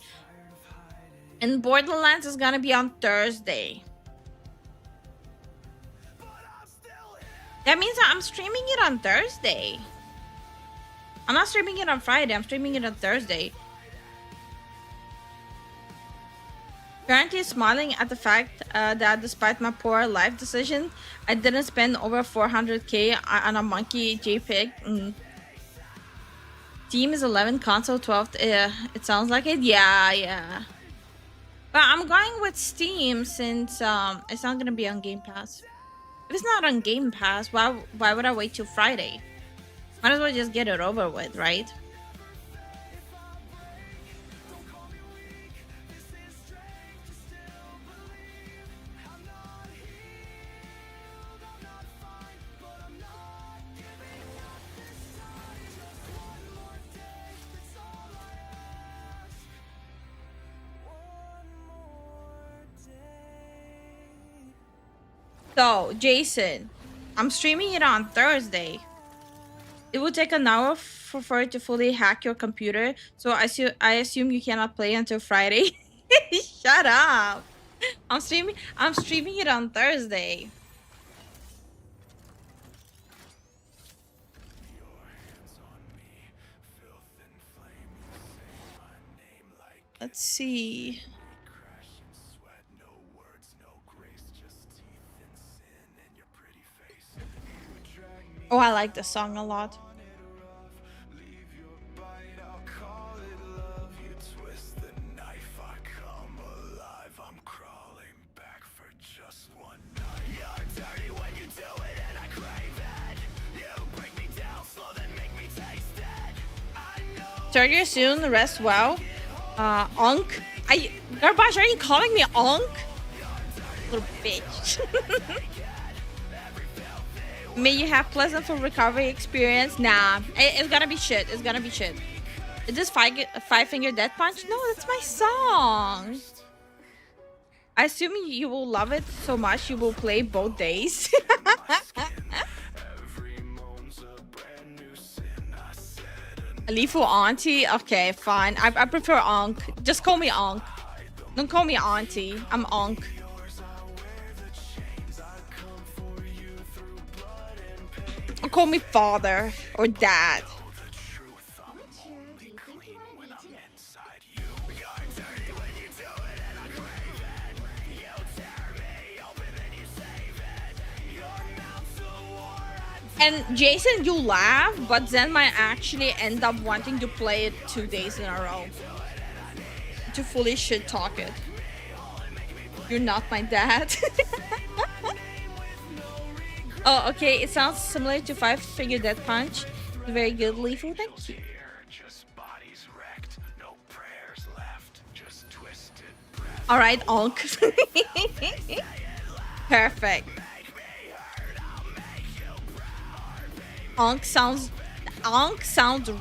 And Borderlands is gonna be on Thursday. That means I'm streaming it on Thursday. I'm not streaming it on Friday, I'm streaming it on Thursday. Currently smiling at the fact that despite my poor life decision, I didn't spend over 400k on a monkey JPEG. Steam is 11, console 12. It sounds like it. Yeah. But I'm going with Steam since it's not gonna be on Game Pass. If it's not on Game Pass, why would I wait till Friday? Might as well just get it over with, right? So, Jason, I'm streaming it on Thursday. It will take an hour for it to fully hack your computer. So I assume you cannot play until Friday. Shut up. I'm streaming it on Thursday. Let's see. Oh, I like this song a lot. Surgery soon, rest well. Onk. Garbage, are you calling me Onk? Little bitch. May you have pleasant full recovery experience. Nah, it's gonna be shit. It's gonna be shit. Is this Five Finger Death Punch? No, that's my song. I assume you will love it so much you will play both days. Lifu auntie? Okay, fine. I prefer Onk. Just call me Onk. Don't call me auntie. I'm Onk. Or call me father or dad. And Jason, you laugh, but Zen might actually end up wanting to play it 2 days in a row. To fully shit talk it. You're not my dad. Oh, okay. It sounds similar to Five Finger Death Punch. Very good, Lifu. Thank you. All right, Onk. Perfect. Onk sounds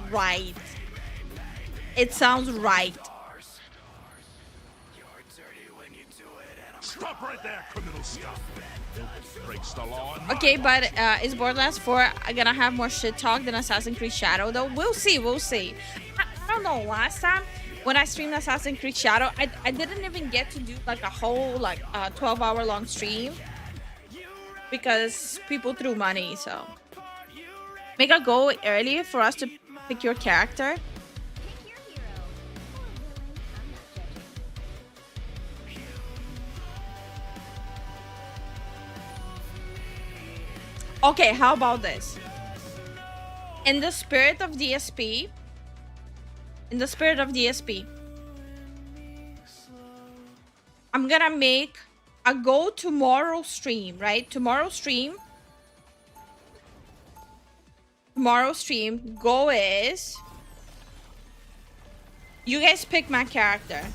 right. It sounds right. Stop right there, criminal stuff. Breaks the law. Okay, but is Borderlands 4 gonna have more shit talk than Assassin's Creed Shadow though? We'll see. I don't know. Last time when I streamed Assassin's Creed Shadow, I didn't even get to do like a whole 12-hour long stream. because people threw money. So make a goal early for us to pick your character. Okay, how about this? In the spirit of DSP, I'm gonna make a go tomorrow stream, right? Tomorrow stream goal is you guys pick my character.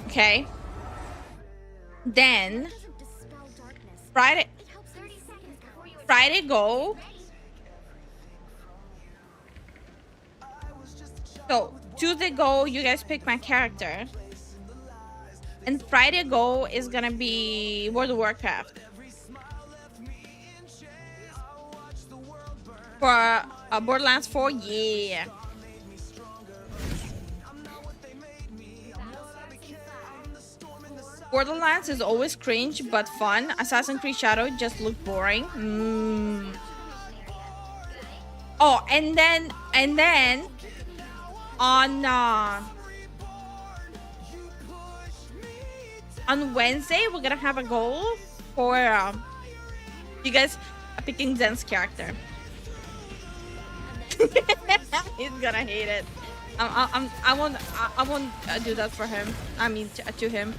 Okay. Then Friday go. So Tuesday go, you guys pick my character. And Friday go is gonna be World of Warcraft. For Borderlands 4, yeah. Borderlands is always cringe but fun. Assassin's Creed Shadow just looked boring. Oh, and then on Wednesday we're gonna have a goal for you guys picking Zen's character. He's gonna hate it. I won't do that for him. I mean to him.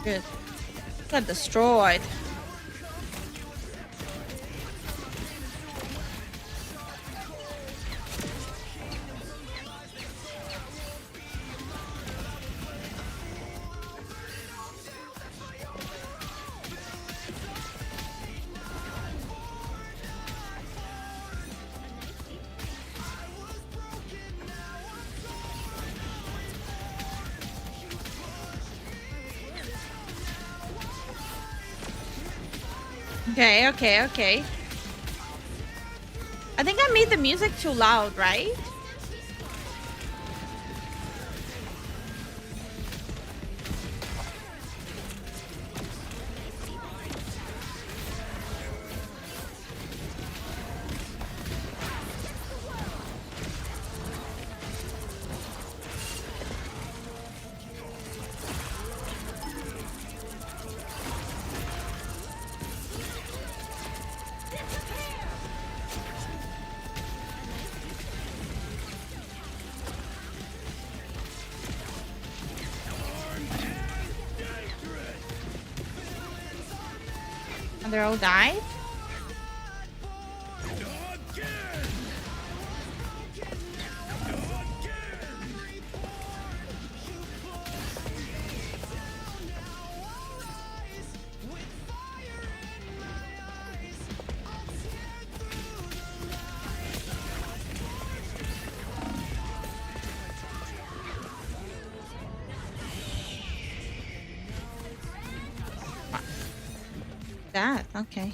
Good. Got destroyed. Okay. I think I made the music too loud, right? And they're all died? That, okay.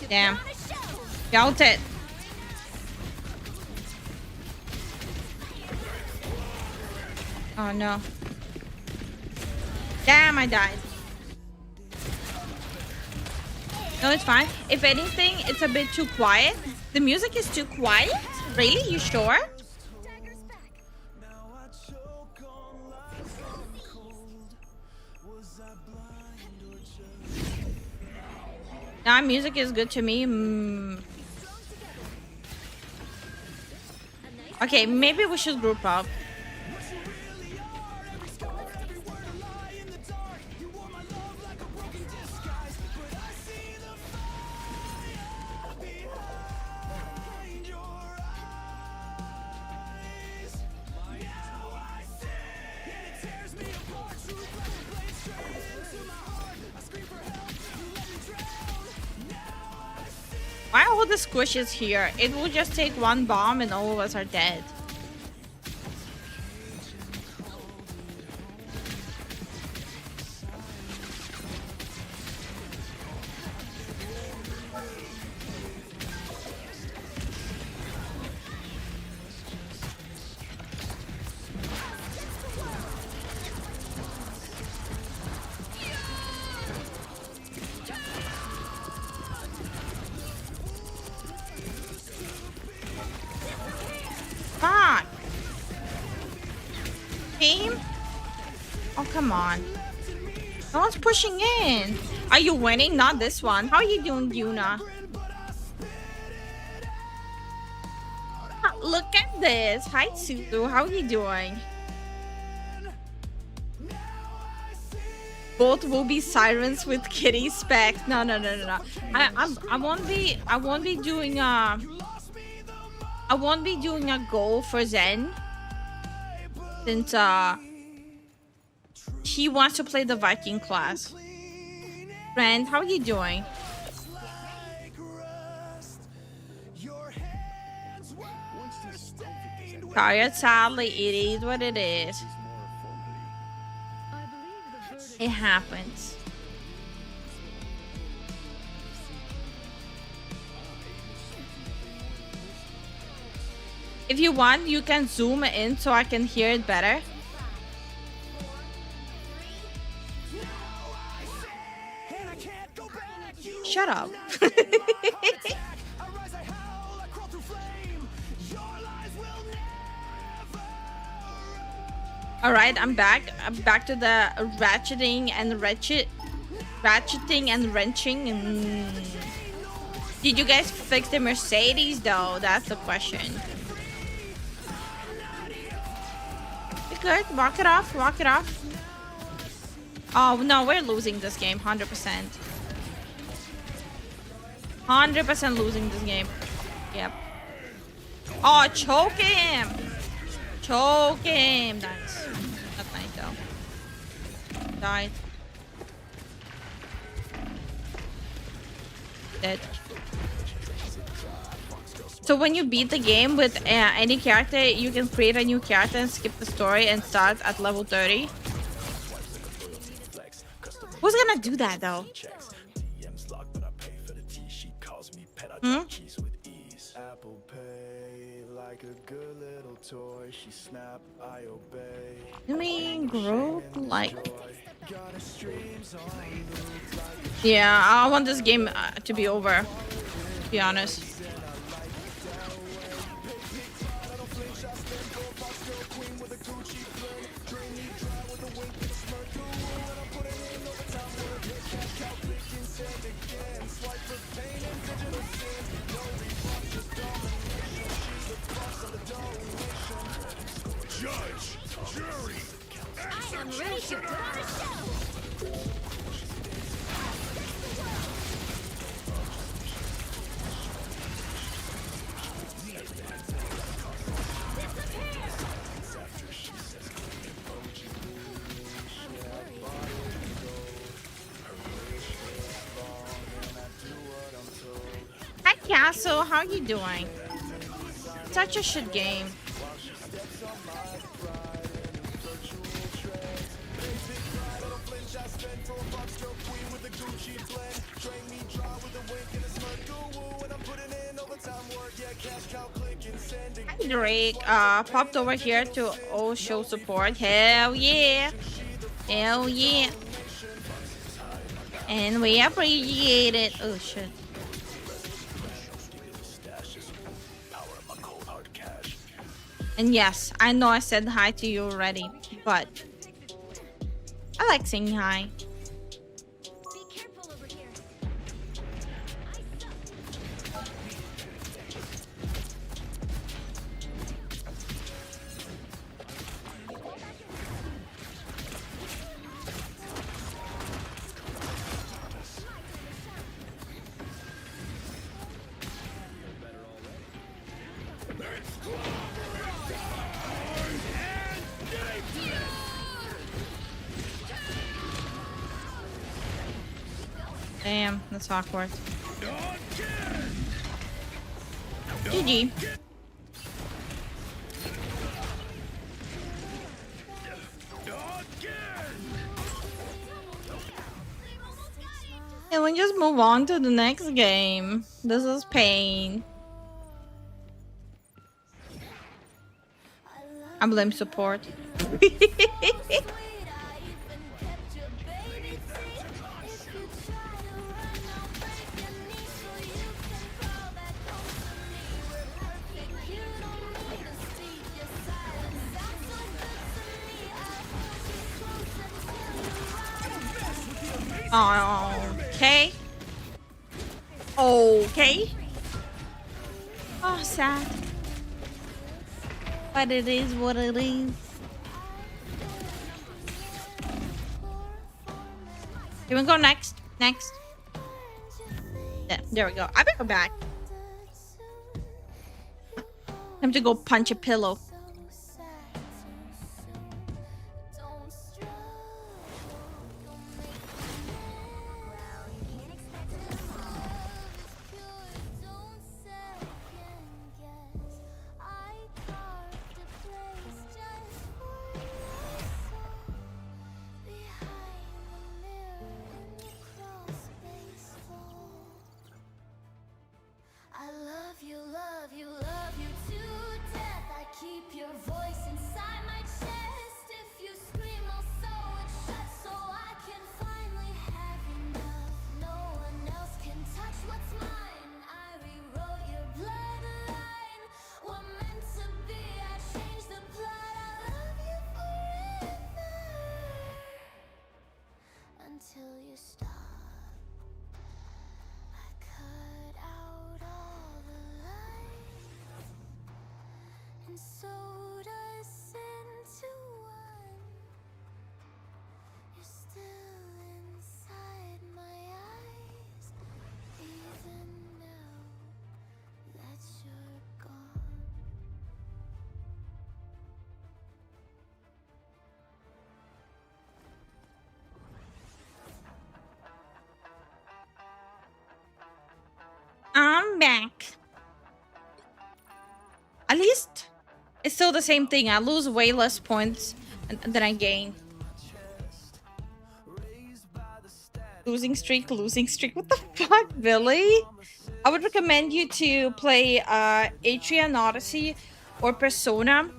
Damn. Dealt it. Oh no. Damn, I died. No, it's fine. If anything, it's a bit too quiet. The music is too quiet? Really? You sure? Nah, music is good to me. Okay, maybe we should group up. Why all the squishes here? It will just take one bomb and all of us are dead. Come on. No one's pushing in. Are you winning? Not this one. How are you doing, Yuna? Look at this. Hi, Suzu. How are you doing? Both will be sirens with kitty specs. No. I won't be doing a goal for Zen, since he wants to play the Viking class. Friend, how are you doing? Tired, sadly, it is what it is. It happens. If you want, you can zoom in so I can hear it better. Shut up. All right, I'm back. I'm back to the ratcheting and wrenching. Did you guys fix the Mercedes though? That's the question. You good? Walk it off. Walk it off. Oh no, we're losing this game. 100%. 100% losing this game. Yep. Oh, choke him. Choke him. Nice. That's nice though. Died. Dead. So when you beat the game with any character, you can create a new character and skip the story and start at level 30. Who's gonna do that though? Hmm? You mean group like? Yeah, I want this game to be over, to be honest. Judge, jury, I am ready to put on a show. Hi Castle, how are you doing? Such a shit game. Hi Drake, popped over here to all show support. Hell yeah. Hell yeah. And we appreciate it. Oh shit. And yes, I know I said hi to you already, but I like saying hi. Damn, that's awkward. GG. And we just move on to the next game. This is pain. I blame support. Okay. Okay. Oh, sad. But it is what it is. Can we go next? Next. Yeah, there we go. I better go back. Time to go punch a pillow. Love you to death. I keep your voice inside my chest. If you scream, I'll sew it shut so I can finally have enough. No one else can touch what's mine. I rewrote your bloodline. We're meant to be. I changed the plot. I love you forever until you stop. I cut out all the lights and sewed us into one. You're still inside my eyes, even now that you're gone. I'm back. At least it's still the same thing. I lose way less points than I gain. Losing streak. What the fuck, Billy? I would recommend you to play Atrian Odyssey or Persona,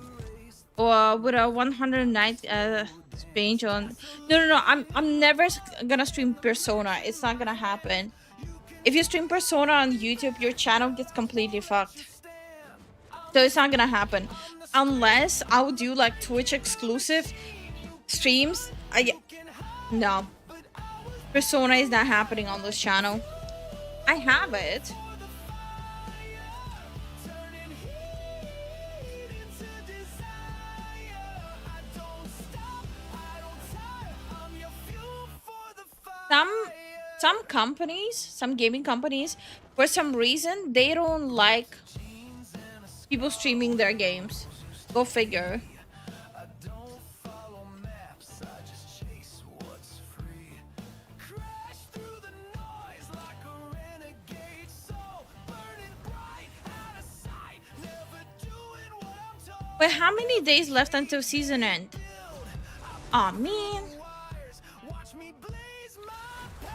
or with a 109 range on. No. I'm never gonna stream Persona. It's not gonna happen. If you stream Persona on YouTube, your channel gets completely fucked. So it's not gonna happen. Unless I would do like Twitch exclusive streams. No. Persona is not happening on this channel. I have it. Some companies, some gaming companies, for some reason, they don't like people streaming their games. Go figure. Wait, how many days left until season end? Aw, man.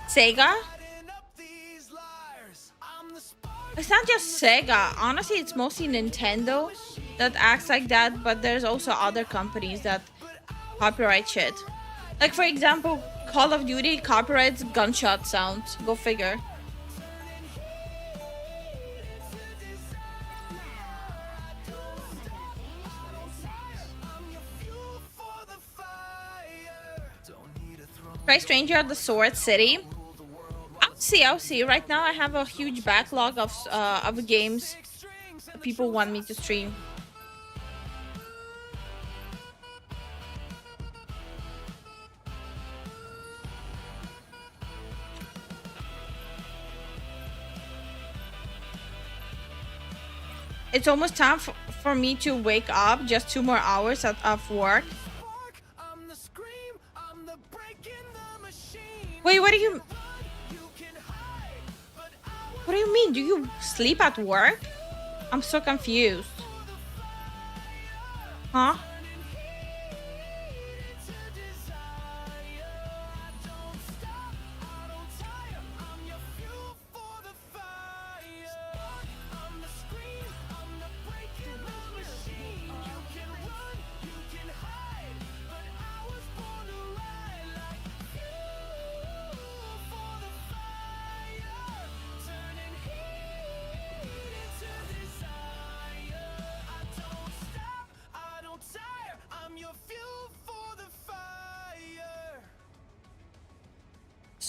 Sega? It's not just Sega. Honestly, it's mostly Nintendo that acts like that, but there's also other companies that copyright shit. Like, for example, Call of Duty copyrights gunshot sounds. Go figure. Try Stranger at the Sword City. I'll see. Right now, I have a huge backlog of games people want me to stream. It's almost time for me to wake up. Just 2 more hours of work. Wait, what do you mean? Do you sleep at work? I'm so confused. Huh?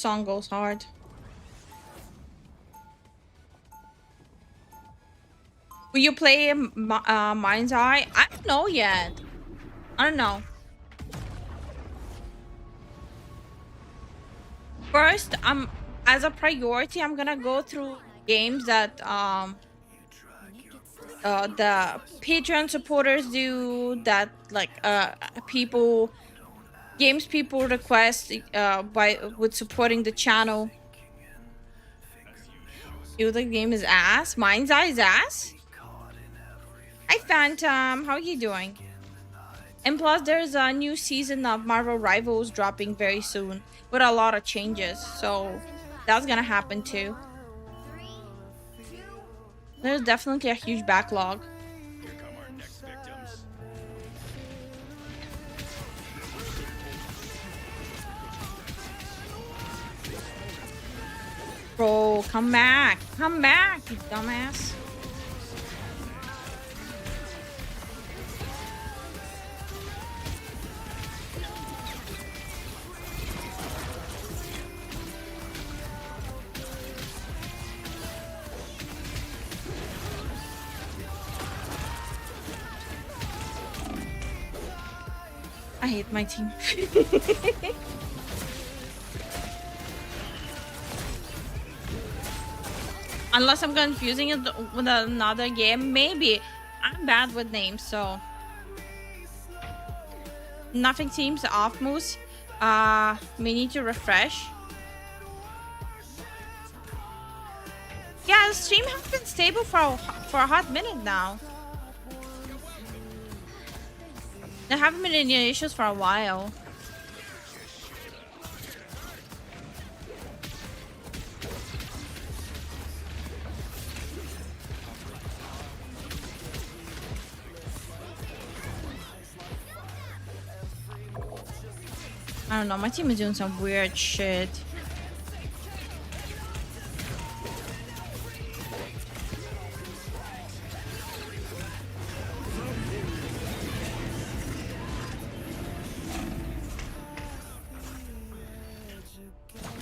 song goes hard. Will you play Mind's Eye? I don't know yet. I don't know. First, as a priority, I'm gonna go through games that the Patreon supporters do, that like games people request with supporting the channel. You the game is ass. Mind's Eye is ass. Hi Phantom, how are you doing? And plus, there's a new season of Marvel Rivals dropping very soon with a lot of changes, so that's gonna happen too. There's definitely a huge backlog. Here come our next victims. Bro, come back. Come back, you dumbass. I hate my team. Unless I'm confusing it with another game, maybe. I'm bad with names, so nothing seems off, Moose. We need to refresh. Yeah, the stream has been stable for a hot minute now. There haven't been any issues for a while. I don't know, my team is doing some weird shit.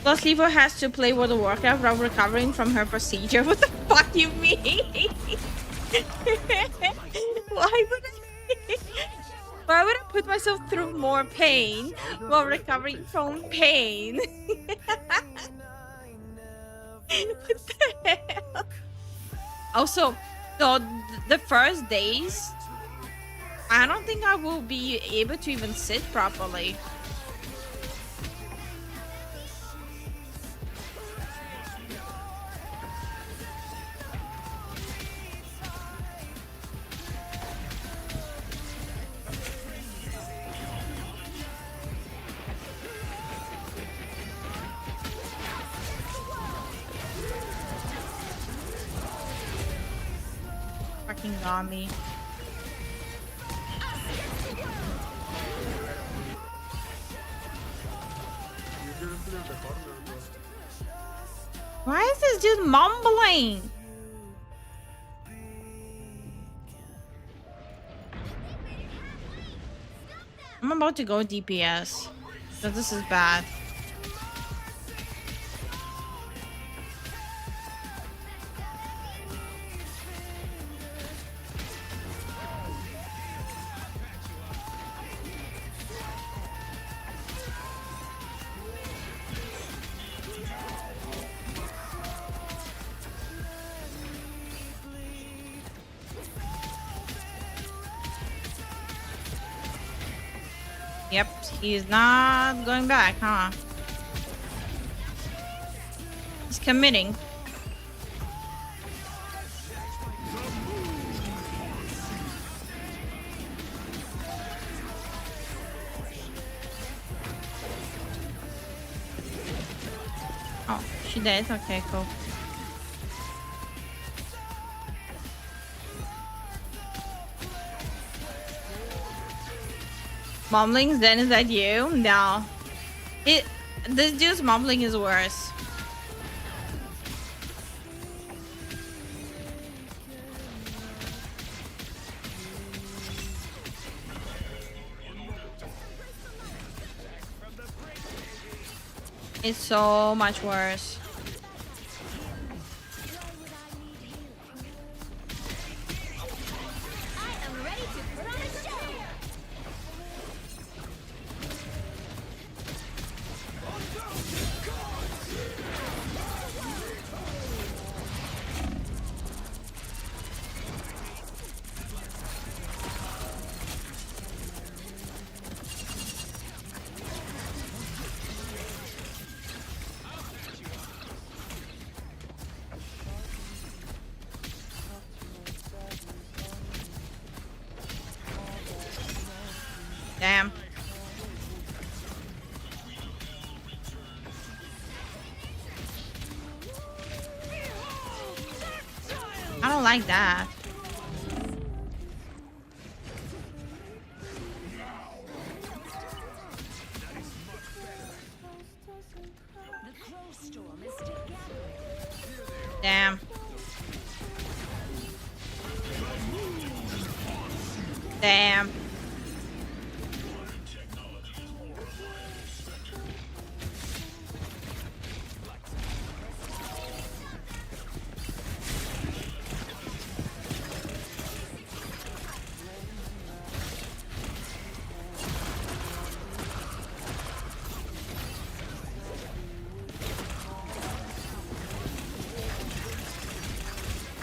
Plus, Lifu has to play World of Warcraft while recovering from her procedure. What the fuck do you mean? Why would I put myself through more pain while recovering from pain? What the hell? Also, the first days, I don't think I will be able to even sit properly. Fucking got me. Why is this dude mumbling? I'm about to go DPS, so this is bad. Yep, he's not going back, huh? He's committing. Oh, she did? Okay, cool. Mumbling, Zen, is that you? No. This dude's mumbling is worse. It's so much worse. Damn. I don't like that. Damn. Damn.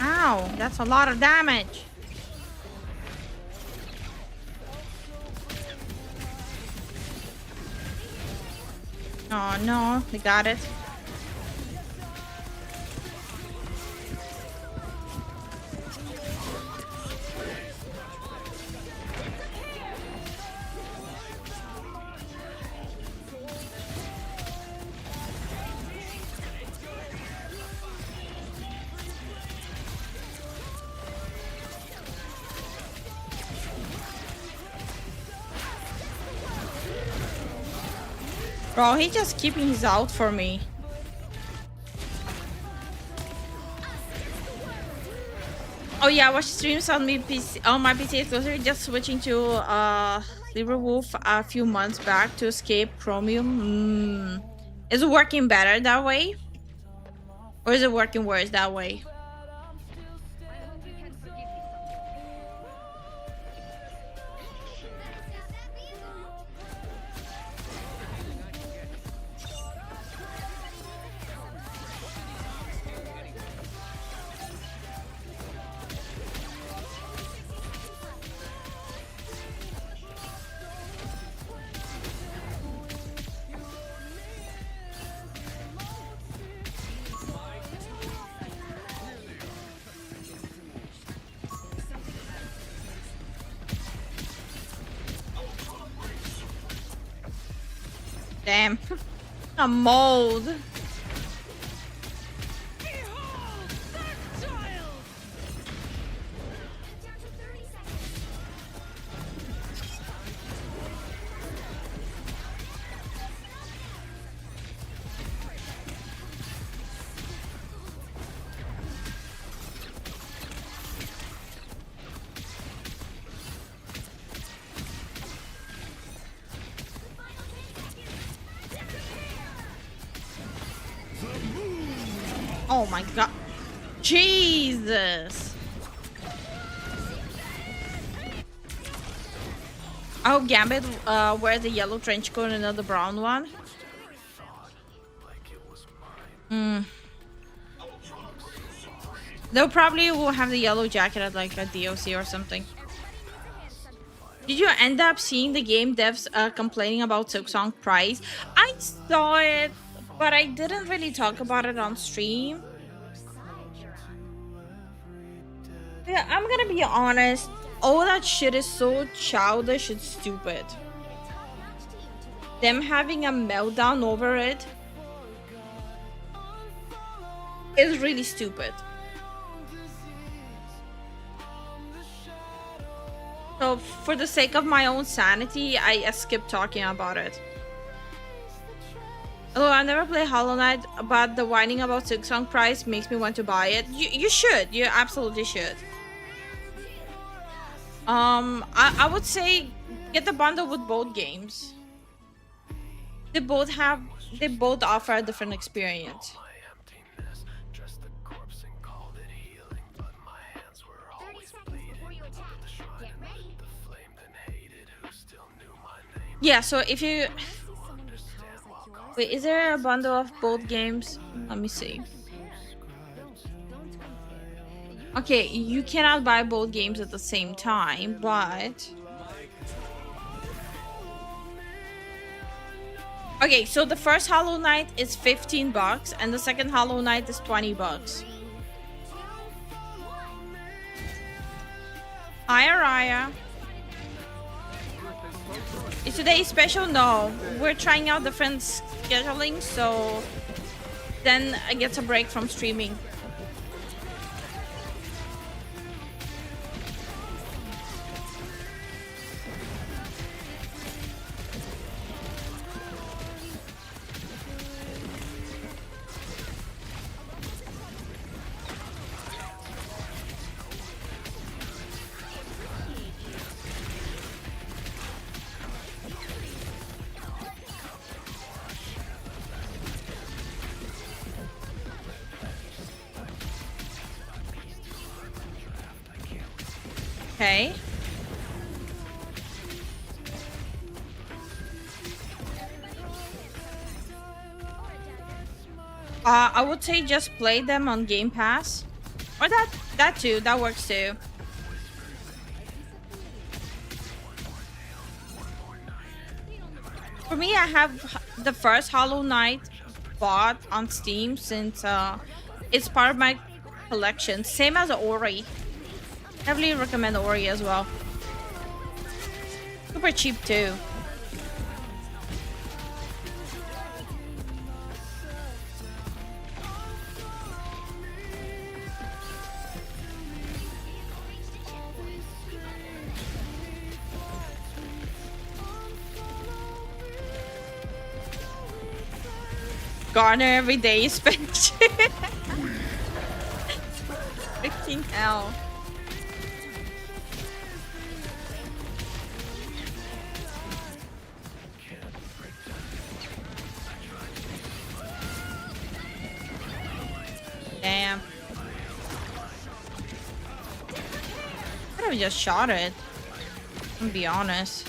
Ow, that's a lot of damage. Oh no, they got it. Bro, he just keeping his out for me. Oh yeah, I watch streams on my PC exclusively, just switching to Liverwolf a few months back to escape Chromium. Is it working better that way? Or is it working worse that way? Damn. A mold. Oh my god. Jesus. I hope Gambit wears the yellow trench coat and not the brown one. They'll probably will have the yellow jacket at like a DOC or something. Did you end up seeing the game devs complaining about Silksong price? I saw it, but I didn't really talk about it on stream. Yeah, I'm gonna be honest. All that shit is so childish and stupid. Them having a meltdown over it is really stupid. So for the sake of my own sanity, I skipped talking about it. Although I never played Hollow Knight, but the whining about Silksong price makes me want to buy it. You should. You absolutely should. I would say get the bundle with both games. They both offer a different experience. Yeah, so if you wait, is there a bundle of both games? Let me see. Okay, you cannot buy both games at the same time, but okay, so the first Hollow Knight is $15 and the second Hollow Knight is $20. Hi, Araya. Is today special? No. We're trying out different scheduling, so then I get a break from streaming. Okay. I would say just play them on Game Pass. Or that too. That works too. For me, I have the first Hollow Knight bought on Steam since it's part of my collection. Same as Ori. Heavily recommend Ori as well. Super cheap too. Garner every day is spent. 15 L. Damn. I could have just shot it. I'm gonna be honest.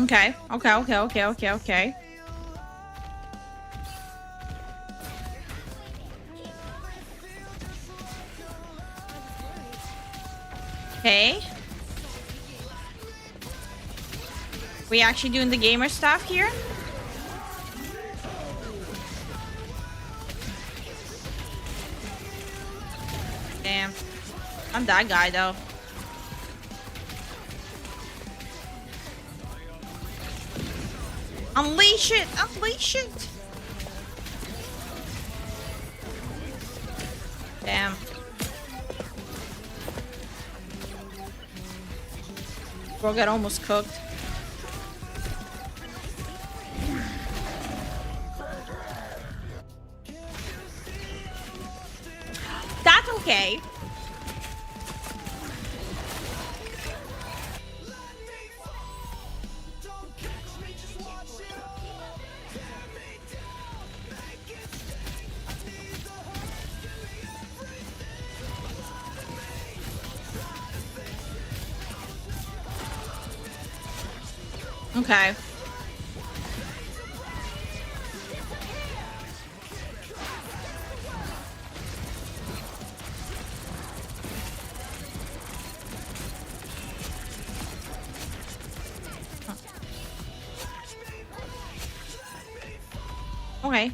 Okay. Okay. Okay. We actually doing the gamer stuff here? Damn. I'm that guy though. Unleash it! Unleash it! Damn. Bro got almost cooked. That's okay. Okay. Okay.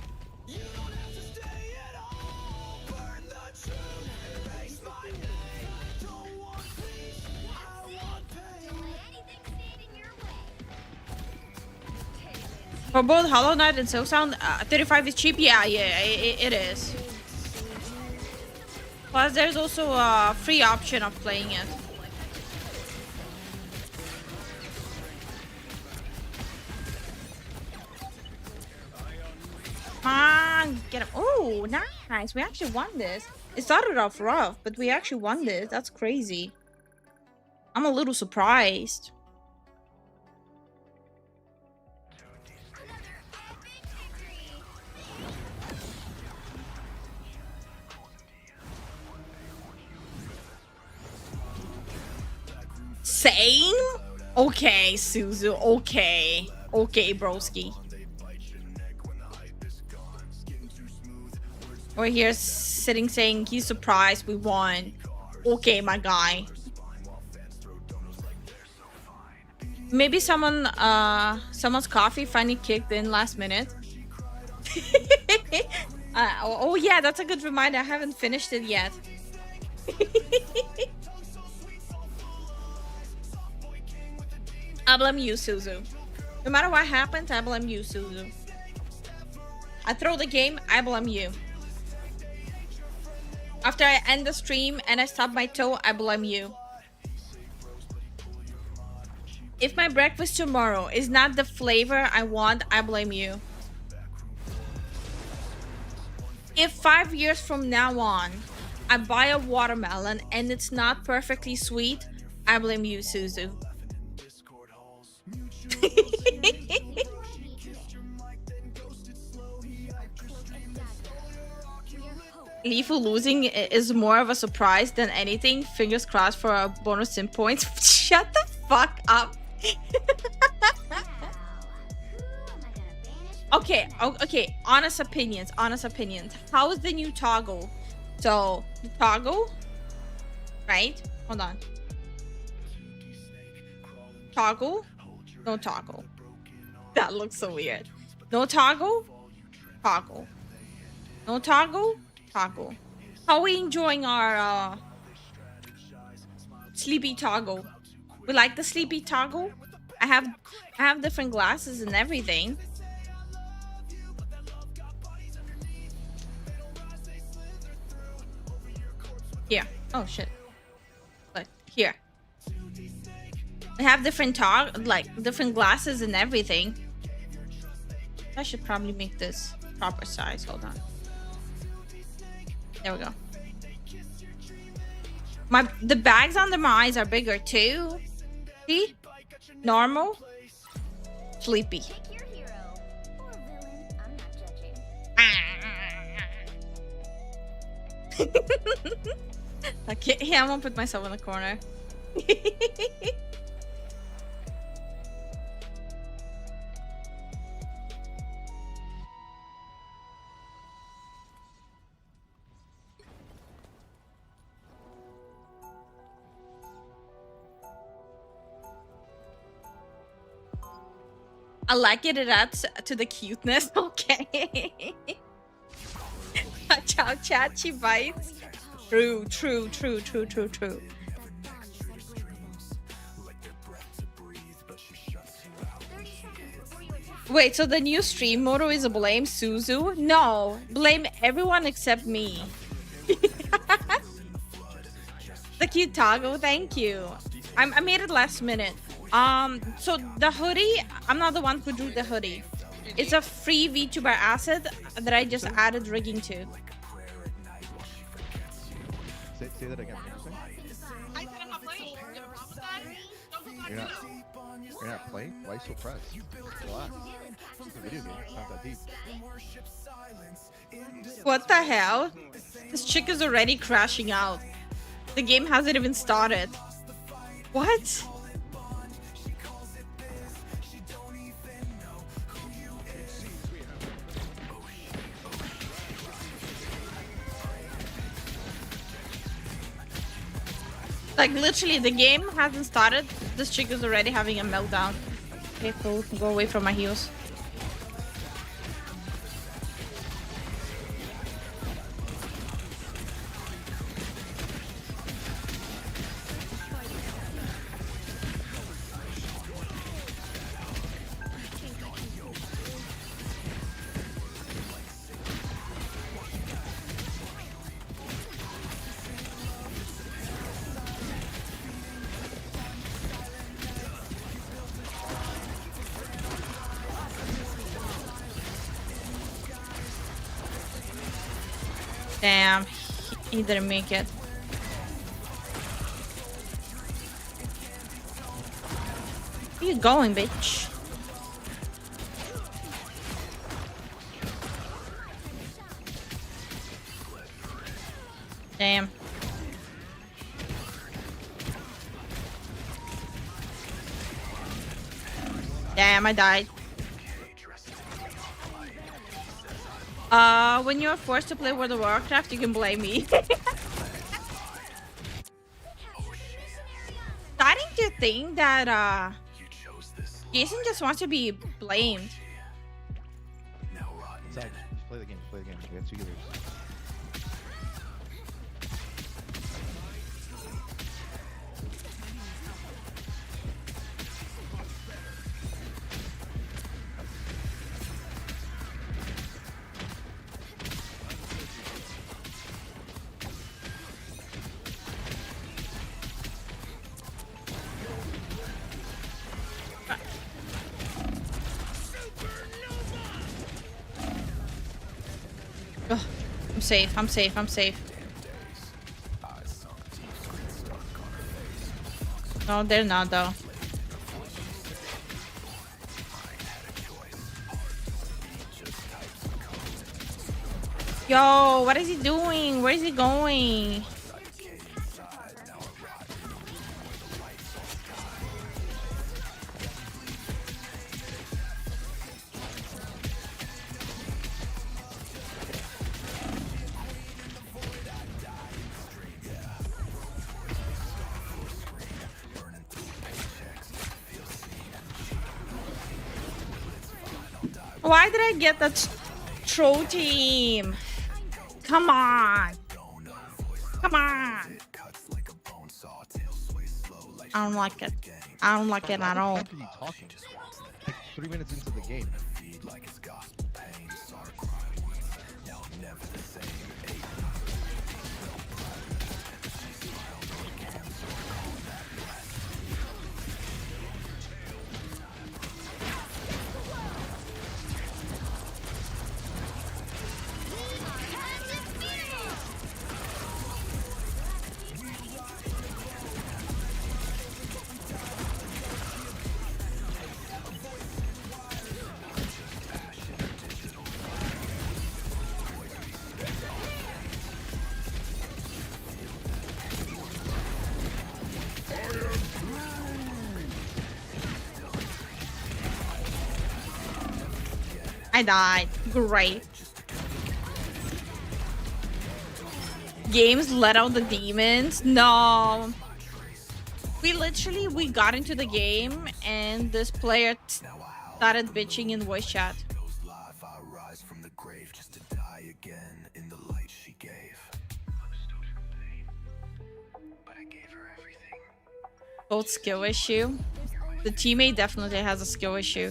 For both Hollow Knight and Silk Sound, 35 is cheap. Yeah, it is. Plus, there's also a free option of playing it. Come on, get him. Oh, nice. We actually won this. It started off rough, but we actually won this. That's crazy. I'm a little surprised. Same? Okay, Suzu. Okay. Okay, broski. We're here sitting saying he's surprised we won. Okay, my guy. Maybe someone's coffee finally kicked in last minute. Oh yeah, that's a good reminder. I haven't finished it yet. I blame you, Suzu. No matter what happens, I blame you, Suzu. I throw the game, I blame you. After I end the stream and I stub my toe, I blame you. If my breakfast tomorrow is not the flavor I want, I blame you. If 5 years from now on, I buy a watermelon and it's not perfectly sweet, I blame you, Suzu. Lifu losing is more of a surprise than anything. Fingers crossed for a bonus sim points. Shut the fuck up. Okay, okay. Honest opinions. How is the new toggle? So, the toggle, right? Hold on. Toggle. No toggle. That looks so weird. No toggle. Toggle. No toggle. Toggle. How are we enjoying our sleepy toggle? We like the sleepy toggle. I have different glasses and everything. Here. Oh shit. Like here. I have different different glasses and everything. I should probably make this proper size. Hold on. There we go. The bags under my eyes are bigger too. See? Normal. Sleepy. Okay, yeah, I won't put myself in the corner. I like it adds to the cuteness. Okay. Ciao, chat. She bites. True. Wait, so the new stream motto is blame Suzu? No, blame everyone except me. The cute toggle, thank you. I made it last minute. So the hoodie, I'm not the one who drew the hoodie. It's a free VTuber asset that I just added rigging to. Say that again. You're not playing? Why so pressed? Relax. It's a video game. It's not that deep. What the hell? This chick is already crashing out. The game hasn't even started. What? Like literally the game hasn't started. This chick is already having a meltdown. Okay, cool. Go away from my heels. Damn, he didn't make it. Where you going, bitch? Damn. Damn, I died. When you're forced to play World of Warcraft, you can blame me. Starting to think that Jason just wants to be blamed. Zach, just play the game. Just play the game. We have 2 healers. Ugh, I'm safe. I'm safe. I'm safe. No, they're not though. Yo, what is he doing? Where is he going? Why did I get that troll team? Come on. Come on. I don't like it. I don't like it at all. What are you talking? Like 3 minutes into the game. I died. Great. Games let out the demons? No. We got into the game and this player started bitching in voice chat. Both skill issue. The teammate definitely has a skill issue.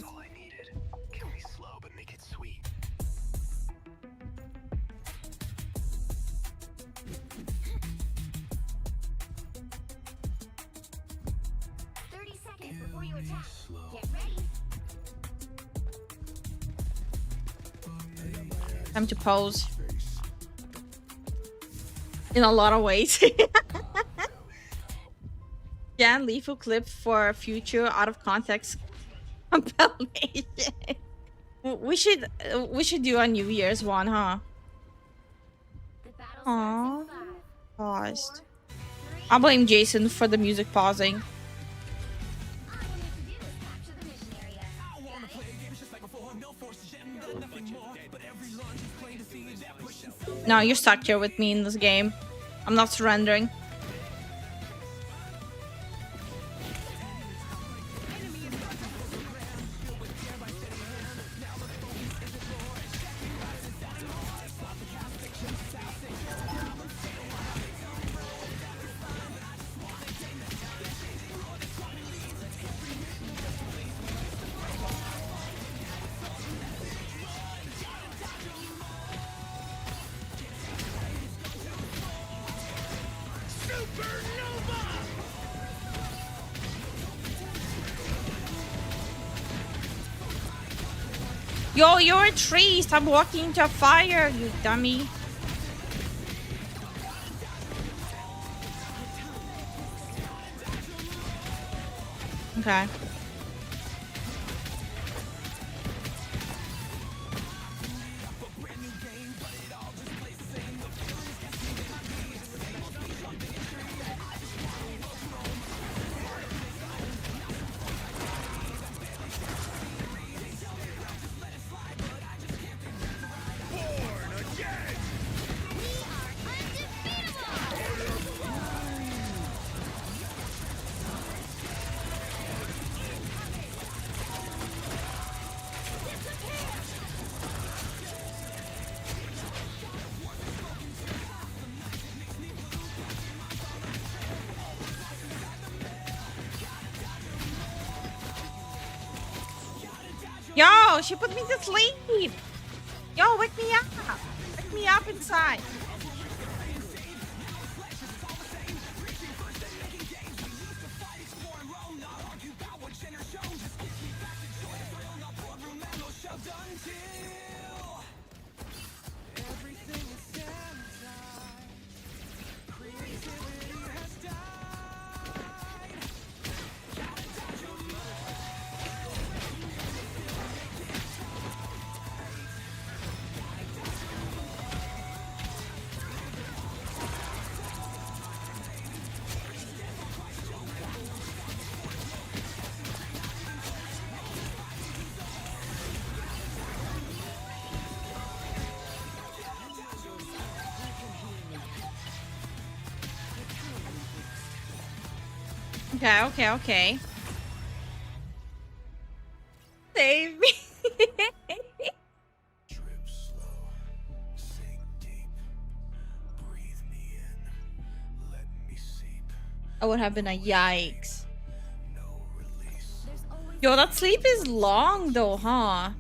Time to pose. In a lot of ways. Yeah, Lifu clip for future out of context compilation. We should do a New Year's one, huh? Aww. Paused. I'll blame Jason for the music pausing. No, you're stuck here with me in this game. I'm not surrendering. Yo, you're a tree. Stop walking into a fire, you dummy. Okay. Yo, she put me to sleep. Yo, wake me up. Wake me up inside. Okay. Save me. I would have been a yikes. Yo, that sleep is long though, huh?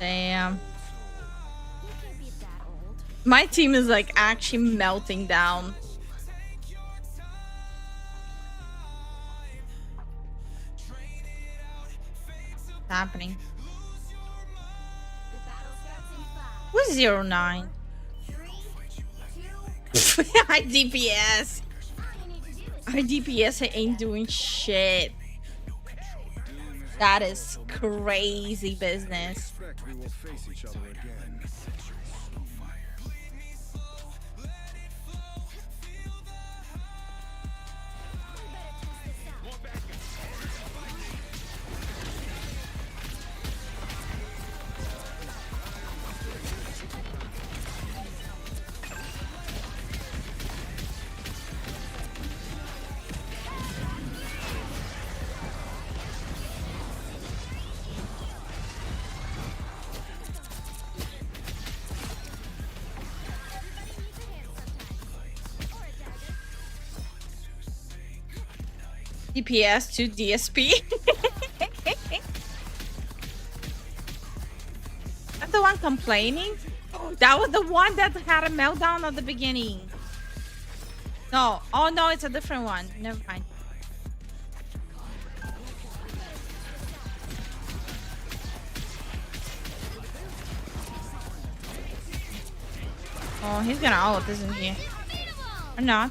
Damn. My team is like actually melting down. What's happening? Who's 09? Our DPS. Our DPS ain't doing shit. That is crazy business. We will face each other again. DPS to DSP. That's the one complaining? That was the one that had a meltdown at the beginning. No. Oh no, it's a different one. Never mind. Oh, he's gonna ult, isn't he? Or not?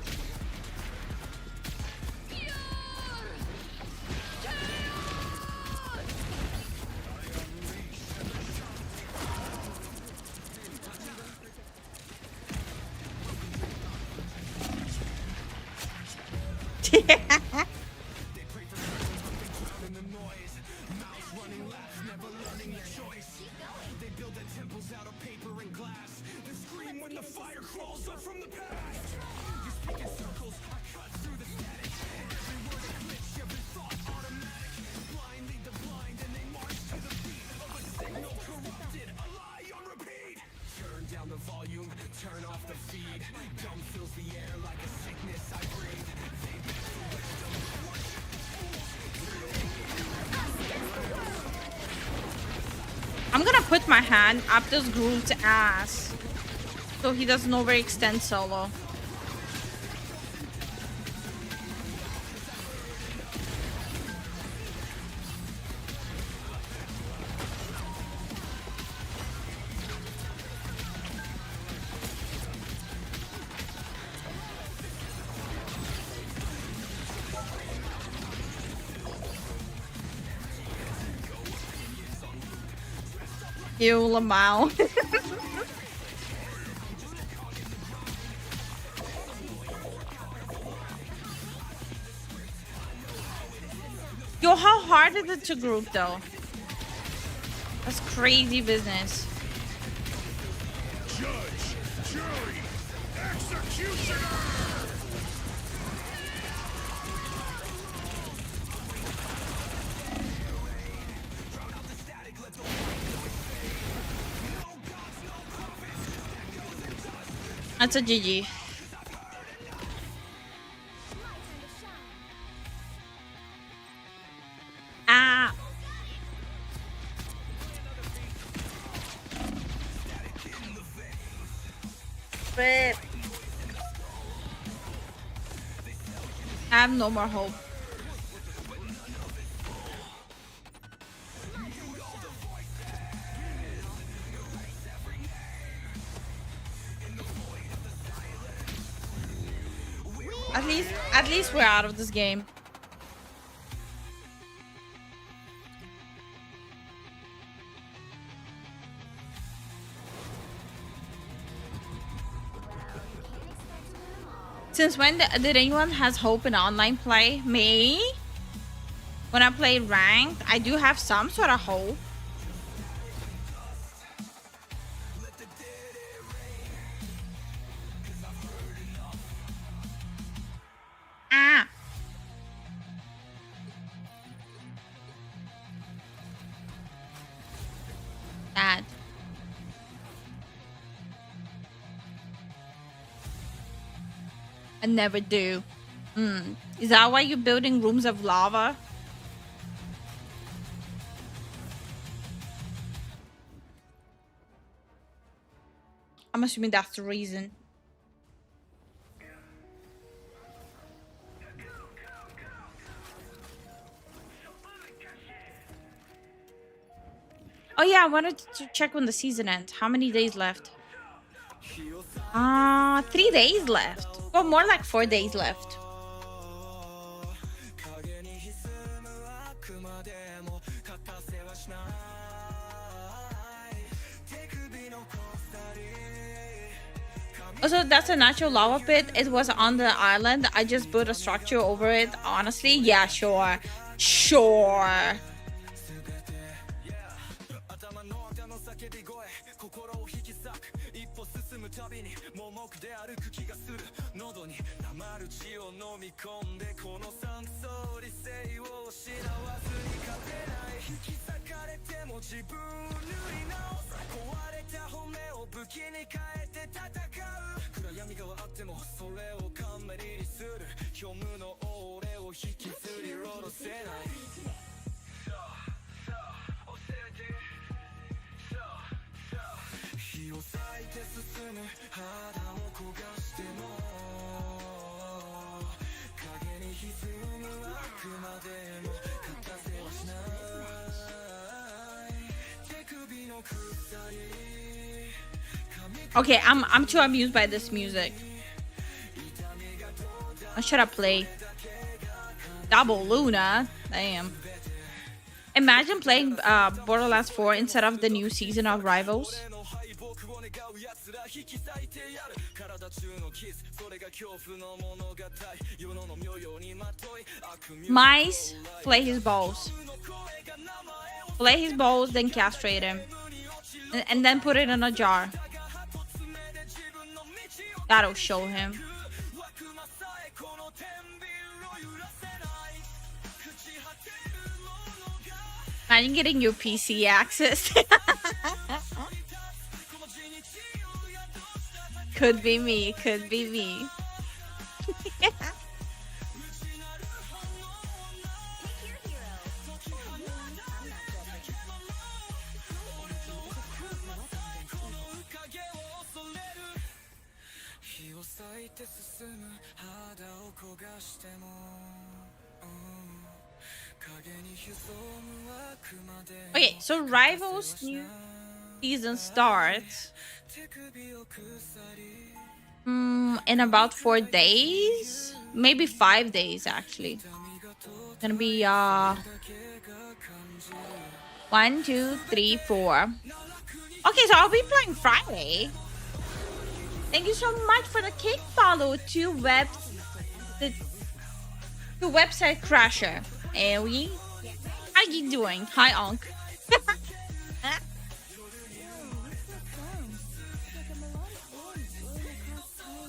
I'm gonna put my hand up this Groot's ass so he doesn't overextend solo. Ew, Lamau. Yo, how hard is it to group though? That's crazy business. Judge, jury, executioner! That's a GG. Ah. Rip. I have no more hope. At least we're out of this game. Since when did anyone has hope in online play? Me? When I play ranked, I do have some sort of hope. Ah. Dad. I never do. Is that why you're building rooms of lava? I'm assuming that's the reason. Oh yeah, I wanted to check when the season ends. How many days left? 3 days left. Well, more like 4 days left. Also, that's a natural lava pit. It was on the island. I just built a structure over it. Honestly, yeah, sure. Sure. Okay, I'm too amused by this music. What should I play? Double Luna. Damn. Imagine playing Borderlands 4 instead of the new season of Rivals. Mice, flay his balls. Flay his balls, then castrate him. And then put it in a jar. That'll show him. Imagine getting your PC access. Could be me, could be me. Okay, so Rivals new season starts in about 4 days, maybe 5 days actually. Gonna be 1, 2, 3, 4. Okay, so I'll be playing Friday. Thank you so much for the kick follow to website crasher. Ellie, how you doing? Hi, Onk.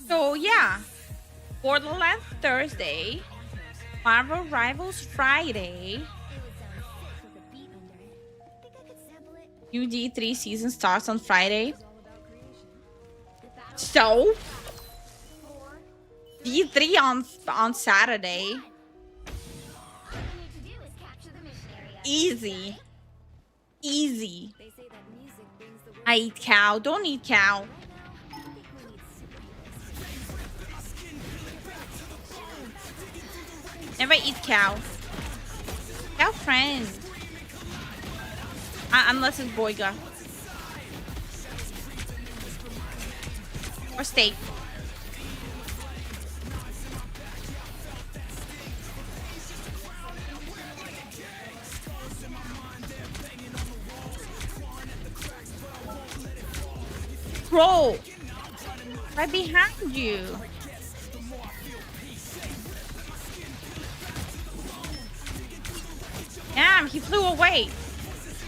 So yeah, Borderlands Thursday, Marvel Rivals Friday. UD3 season starts on Friday. So D3 on Saturday. Easy. Easy. I eat cow. Don't eat cow. Never eat cow. Cow friend. Unless it's boyga. Or steak. Bro, right behind you. Damn, he flew away.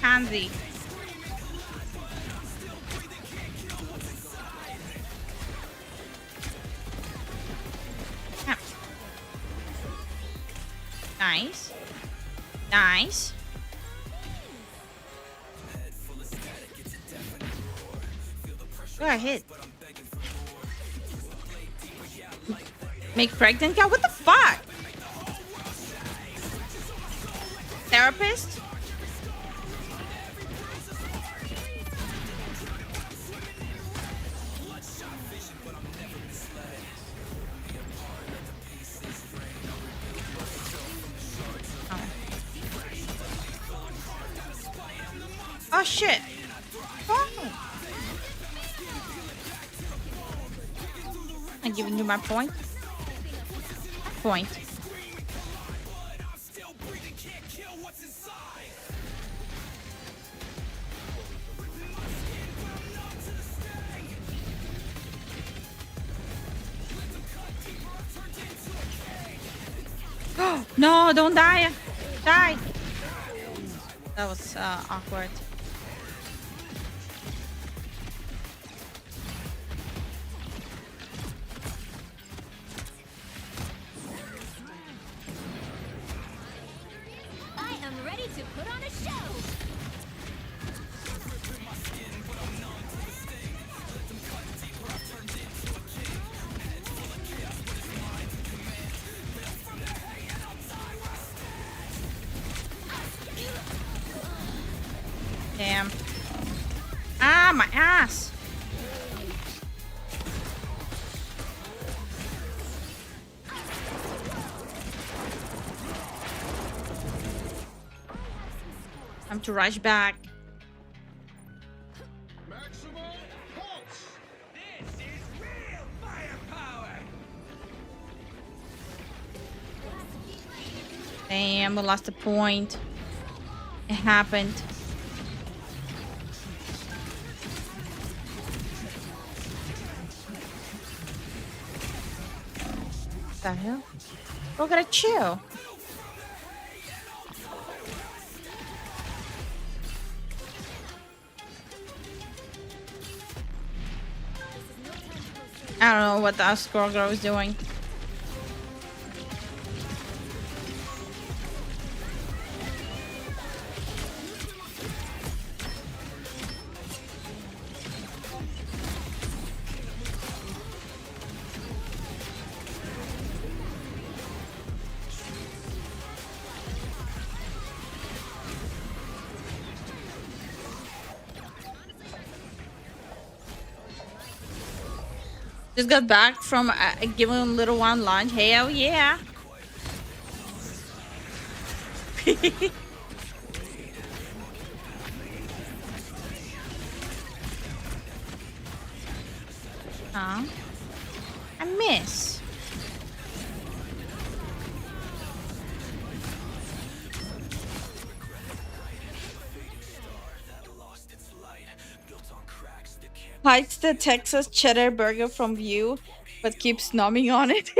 Handsy. Yeah. Nice. Nice. Go ahead. Make pregnant guy? What the fuck? Therapist? Oh shit. Oh. I'm giving you my point. Point. No, don't die. Die. That was awkward. I am ready to put on a show. Damn. Ah, my ass. Time to rush back. Damn, we lost a point. It happened. What the hell? Bro, gotta chill. I don't know what the squirrel girl is doing. Just got back from giving little one lunch. Hell yeah. Huh? I miss. Hides the Texas cheddar burger from view, but keeps numbing on it.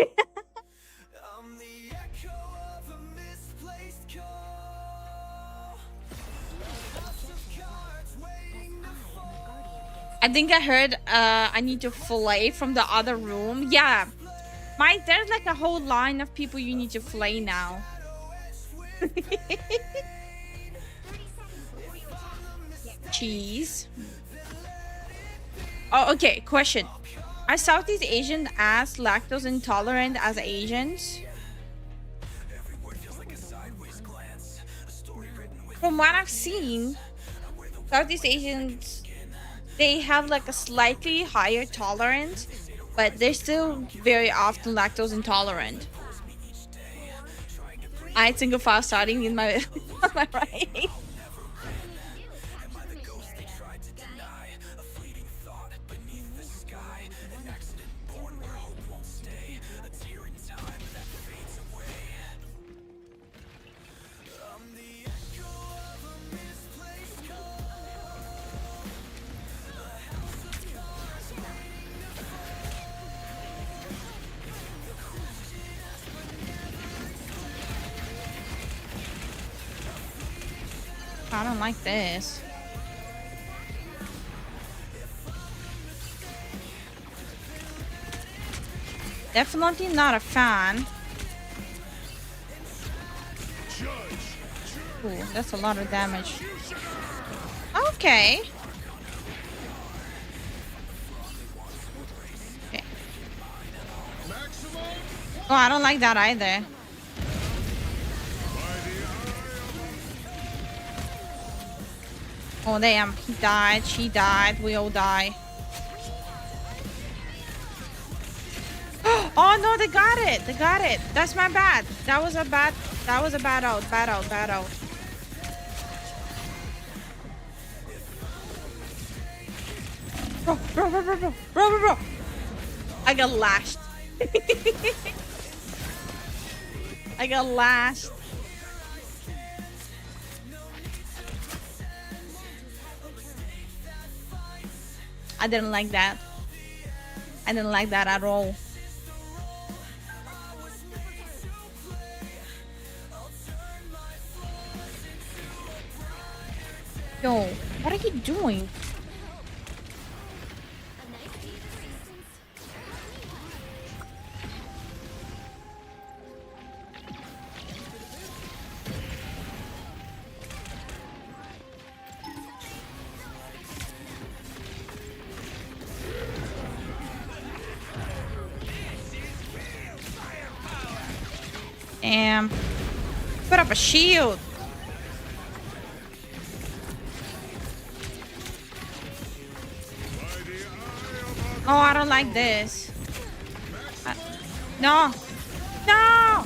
I think I heard I need to fillet from the other room. Yeah. There's like a whole line of people you need to fillet now. Cheese. Oh, okay. Question. Are Southeast Asians as lactose intolerant as Asians? From what I've seen, Southeast Asians, they have like a slightly higher tolerance, but they're still very often lactose intolerant. I single file starting in my, am I right? I don't like this. Definitely not a fan. Ooh, that's a lot of damage. Okay. Okay. Oh, I don't like that either. Oh damn, he died, she died, we all die. Oh no, they got it, they got it. That's my bad. That was a bad out, bad out. Bro. I got lashed. I got lashed. I didn't like that. I didn't like that at all. Yo, what are you doing? Damn. Put up a shield. Oh, I don't like this. No. No.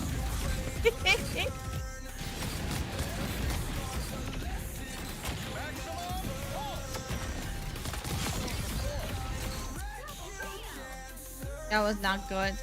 That was not good.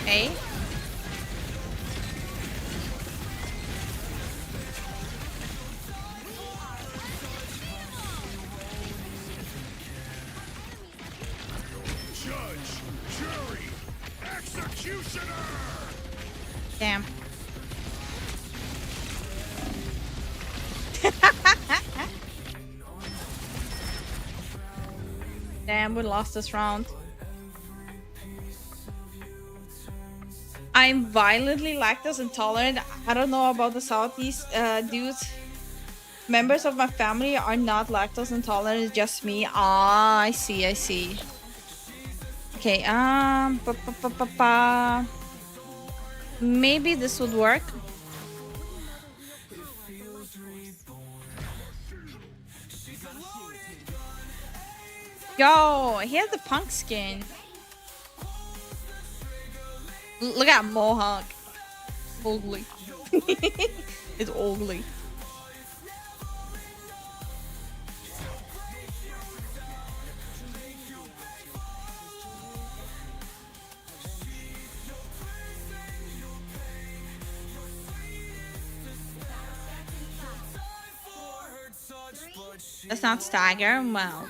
Okay. Judge, jury, executioner. Damn. Damn, we lost this round. I'm violently lactose intolerant. I don't know about the Southeast dudes. Members of my family are not lactose intolerant. It's just me. Ah, I see. Okay. Maybe this would work. Yo, he has the punk skin. Look at Mohawk. Ugly. It's ugly. That's not stagger. Well,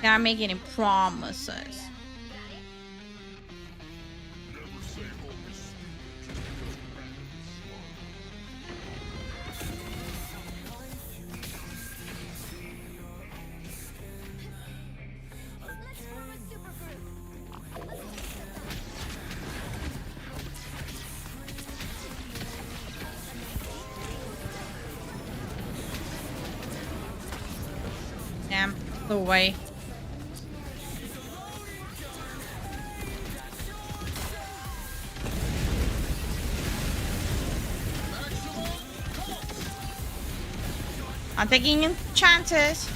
can't make any promises. Damn, the way. I'm taking chances.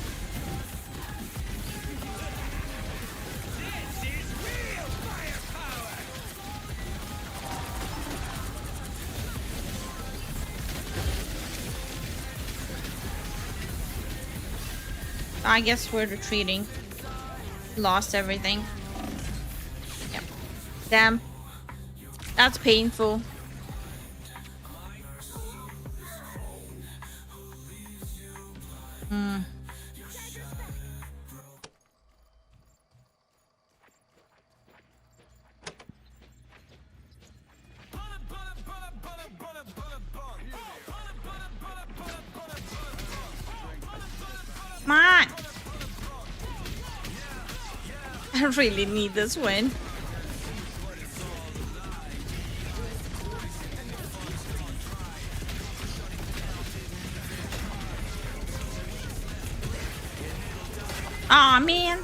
I guess we're retreating. Lost everything. Yep. Damn. That's painful. Hmm. Come on. I really need this win. Aw, man.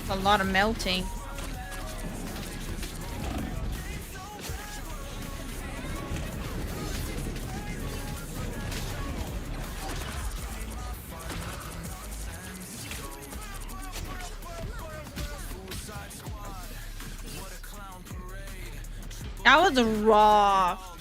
A lot of melting. That was rough.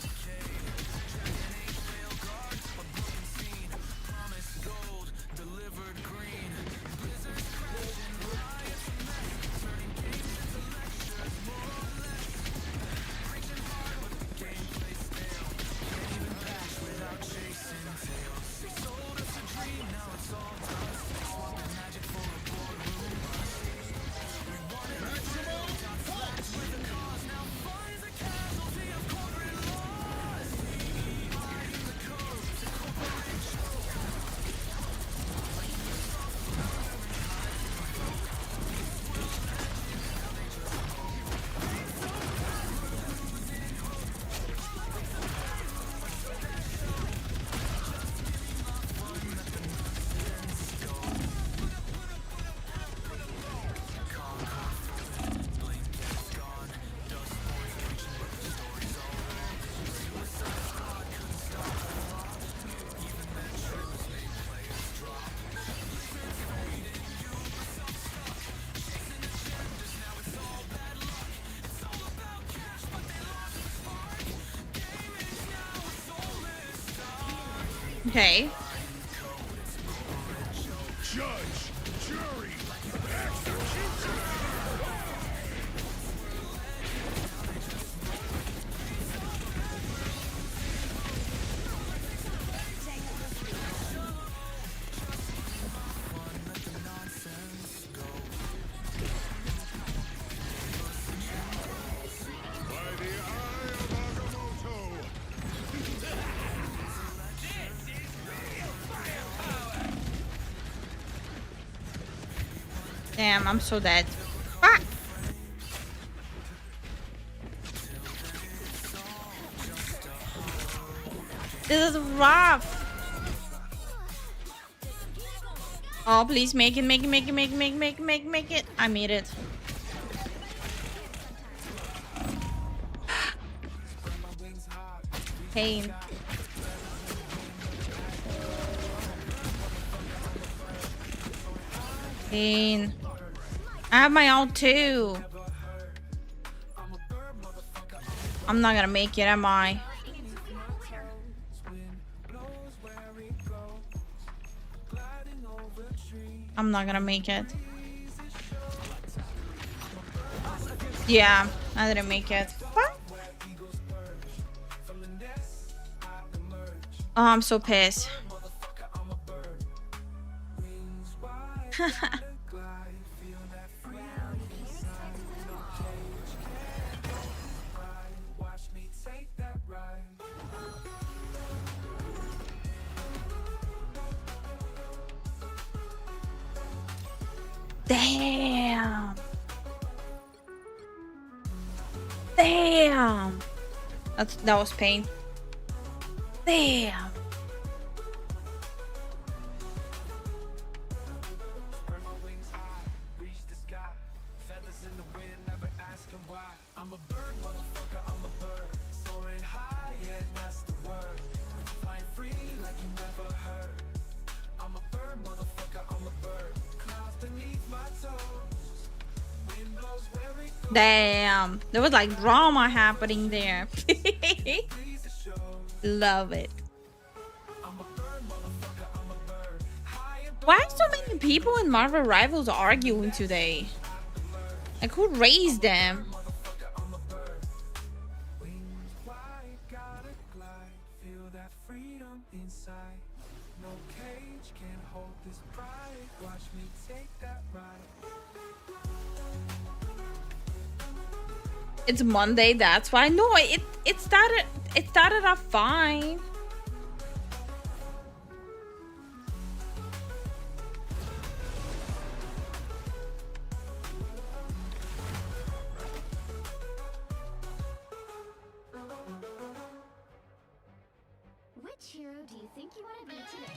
Okay. Judge, jury, Damn, I'm so dead. Fuck. This is rough. Oh, please make it, make it, make it, make it, make it, make it, make it, make it. I made it. Pain. Pain. I have my ult too. I'm not gonna make it, am I? I'm not gonna make it. Yeah, I didn't make it. What? Oh, I'm so pissed. Damn. Damn. That was pain. Damn. Damn, there was like drama happening there. Love it. Why are so many people in Marvel Rivals arguing today? Like, who raised them? It's Monday, that's why. No, it started off fine. Which hero do you think you want to be today?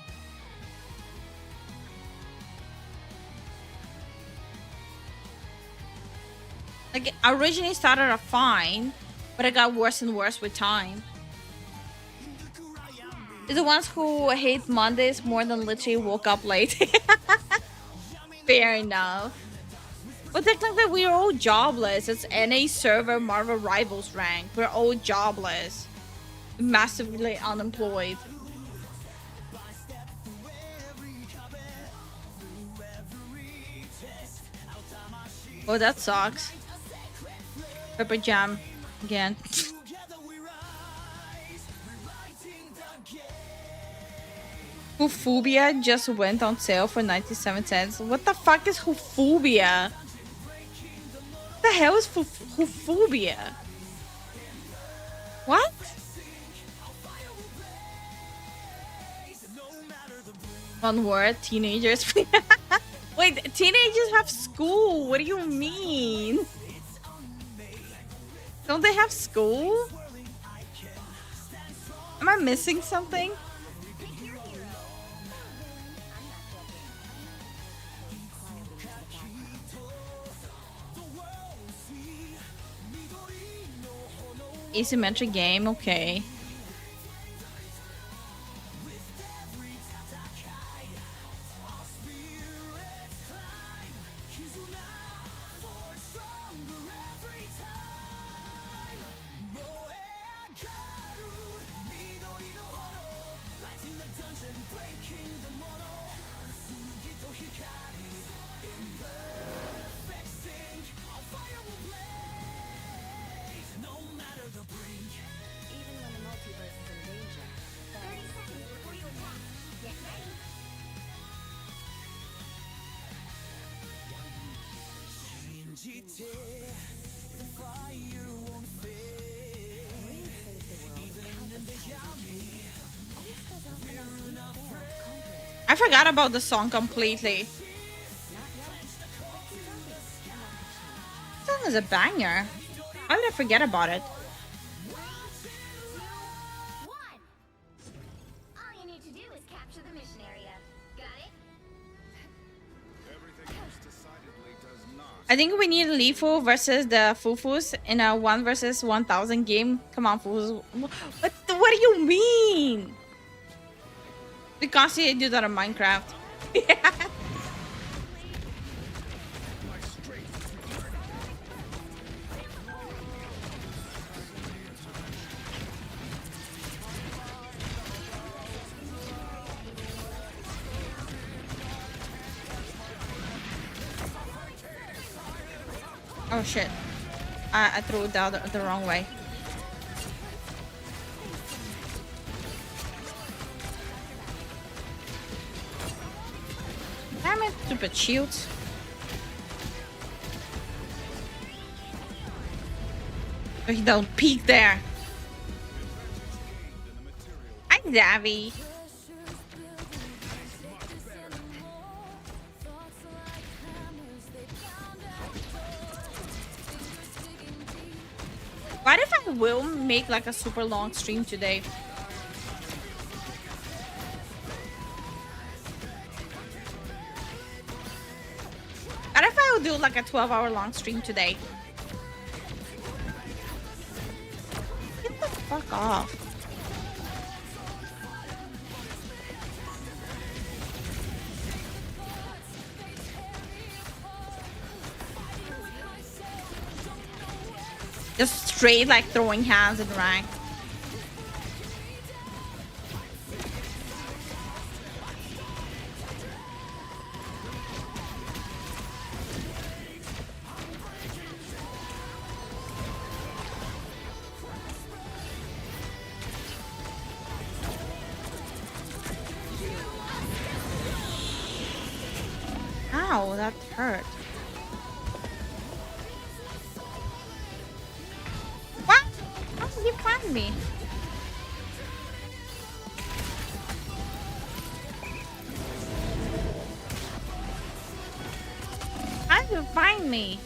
Like, it originally started off fine, but it got worse and worse with time. It's the ones who hate Mondays more than literally woke up late. Fair enough. But technically, we are all jobless. It's NA server Marvel Rivals rank. We're all jobless. Massively unemployed. Oh, that sucks. Pepper jam again. Hoofobia just went on sale for 97 cents. What the fuck is Hoofobia? What the hell is Hoofobia? What? One word, teenagers. Wait, teenagers have school. What do you mean? Don't they have school? Am I missing something? Asymmetric game, okay. I forgot about the song completely. This song is a banger. How did I forget about it? I think we need Lifu versus the Fufus in a 1 versus 1,000 game. Come on, Fufus. What do you mean? We constantly do that in Minecraft. Yeah. Oh shit. I threw it down the wrong way. Damn it, stupid shields. Oh, he don't peek there. Hi, Zavi. What if I will make like a super long stream today? What if I will do like a 12-hour long stream today? Get the fuck off. Just straight like throwing hands in rank. Ow, that hurt. What? How did he find me? How did you find me?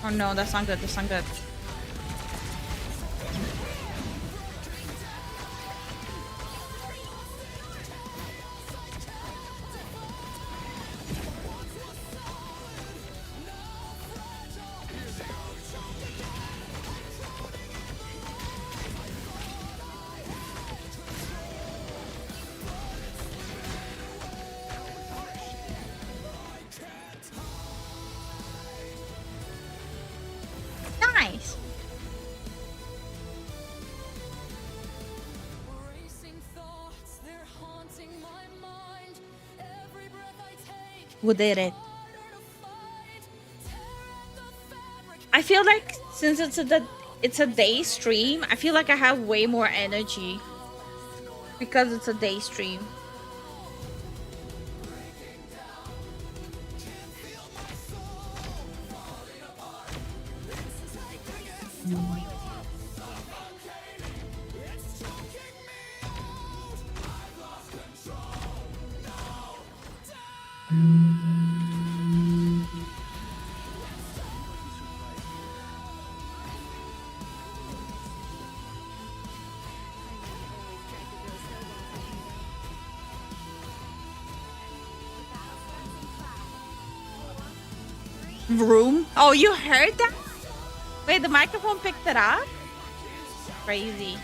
Oh no, that's not good. That's not good. Nice. We did it. I feel like since it's a day stream, I feel like I have way more energy because it's a day stream. Room? Oh, you heard that? Wait, the microphone picked it up? Crazy.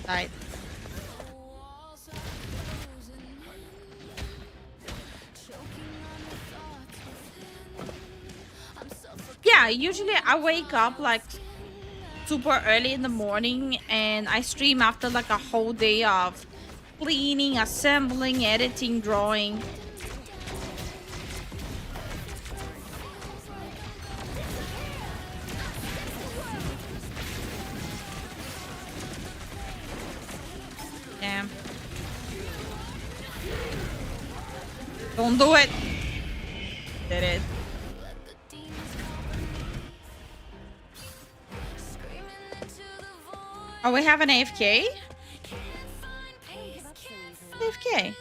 Died. Yeah, usually I wake up like super early in the morning and I stream after like a whole day of cleaning, assembling, editing, drawing. Damn. Don't do it. Did it. Oh, we have an AFK? AFK.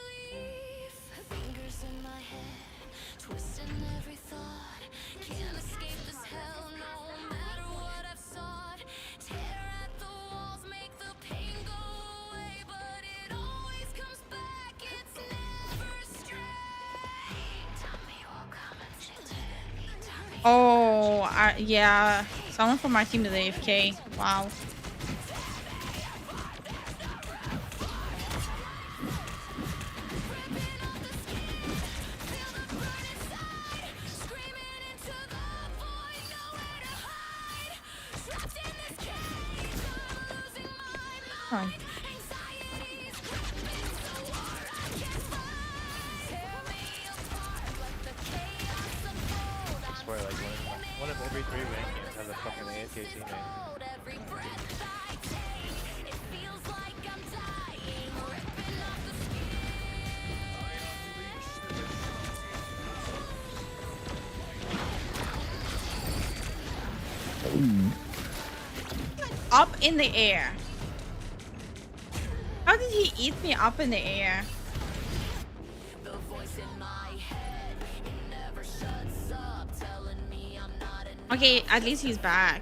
Oh, yeah. Someone from my team is AFK. Wow. Fine. I swear, like one of every 3 rankings has a fucking AFK teammate. Up in the air. How did he eat me up in the air? Okay, at least he's back.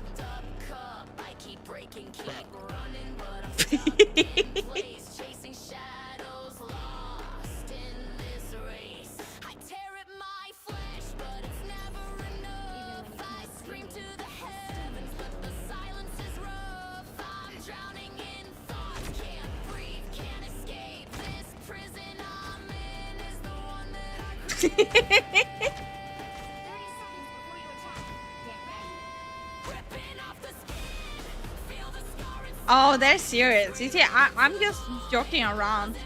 Oh, they're serious. You see, I'm just joking around.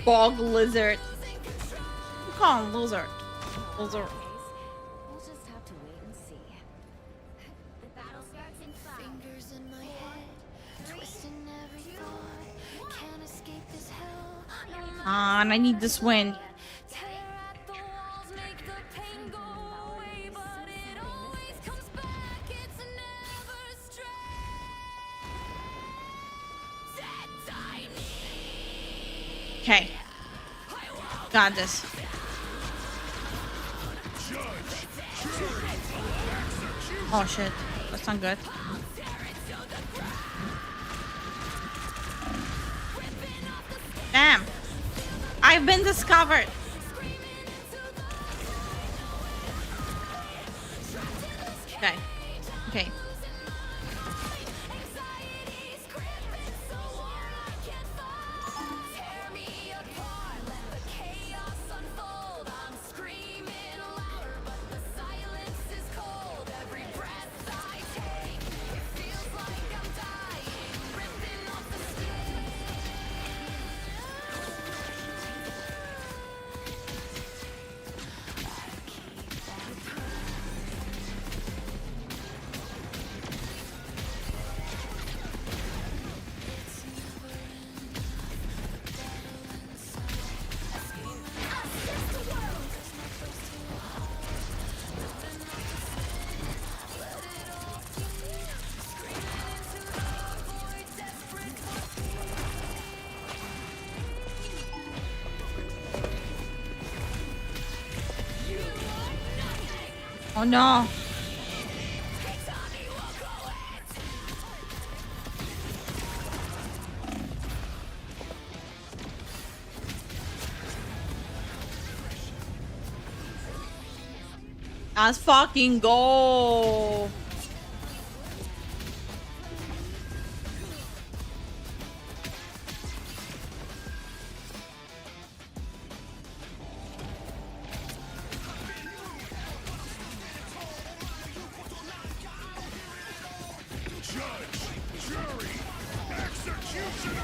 Bog lizard. You call him lizard. Lizard. We'll just have to wait and see. The battle starts in 5. Fingers in my head, twisting every thought. Can't escape this hell. And I need this win. Okay. Got this. Oh shit. That's not good. Damn. I've been discovered. Okay. Okay. Oh no. Let's fucking go. Judge, jury, executioner!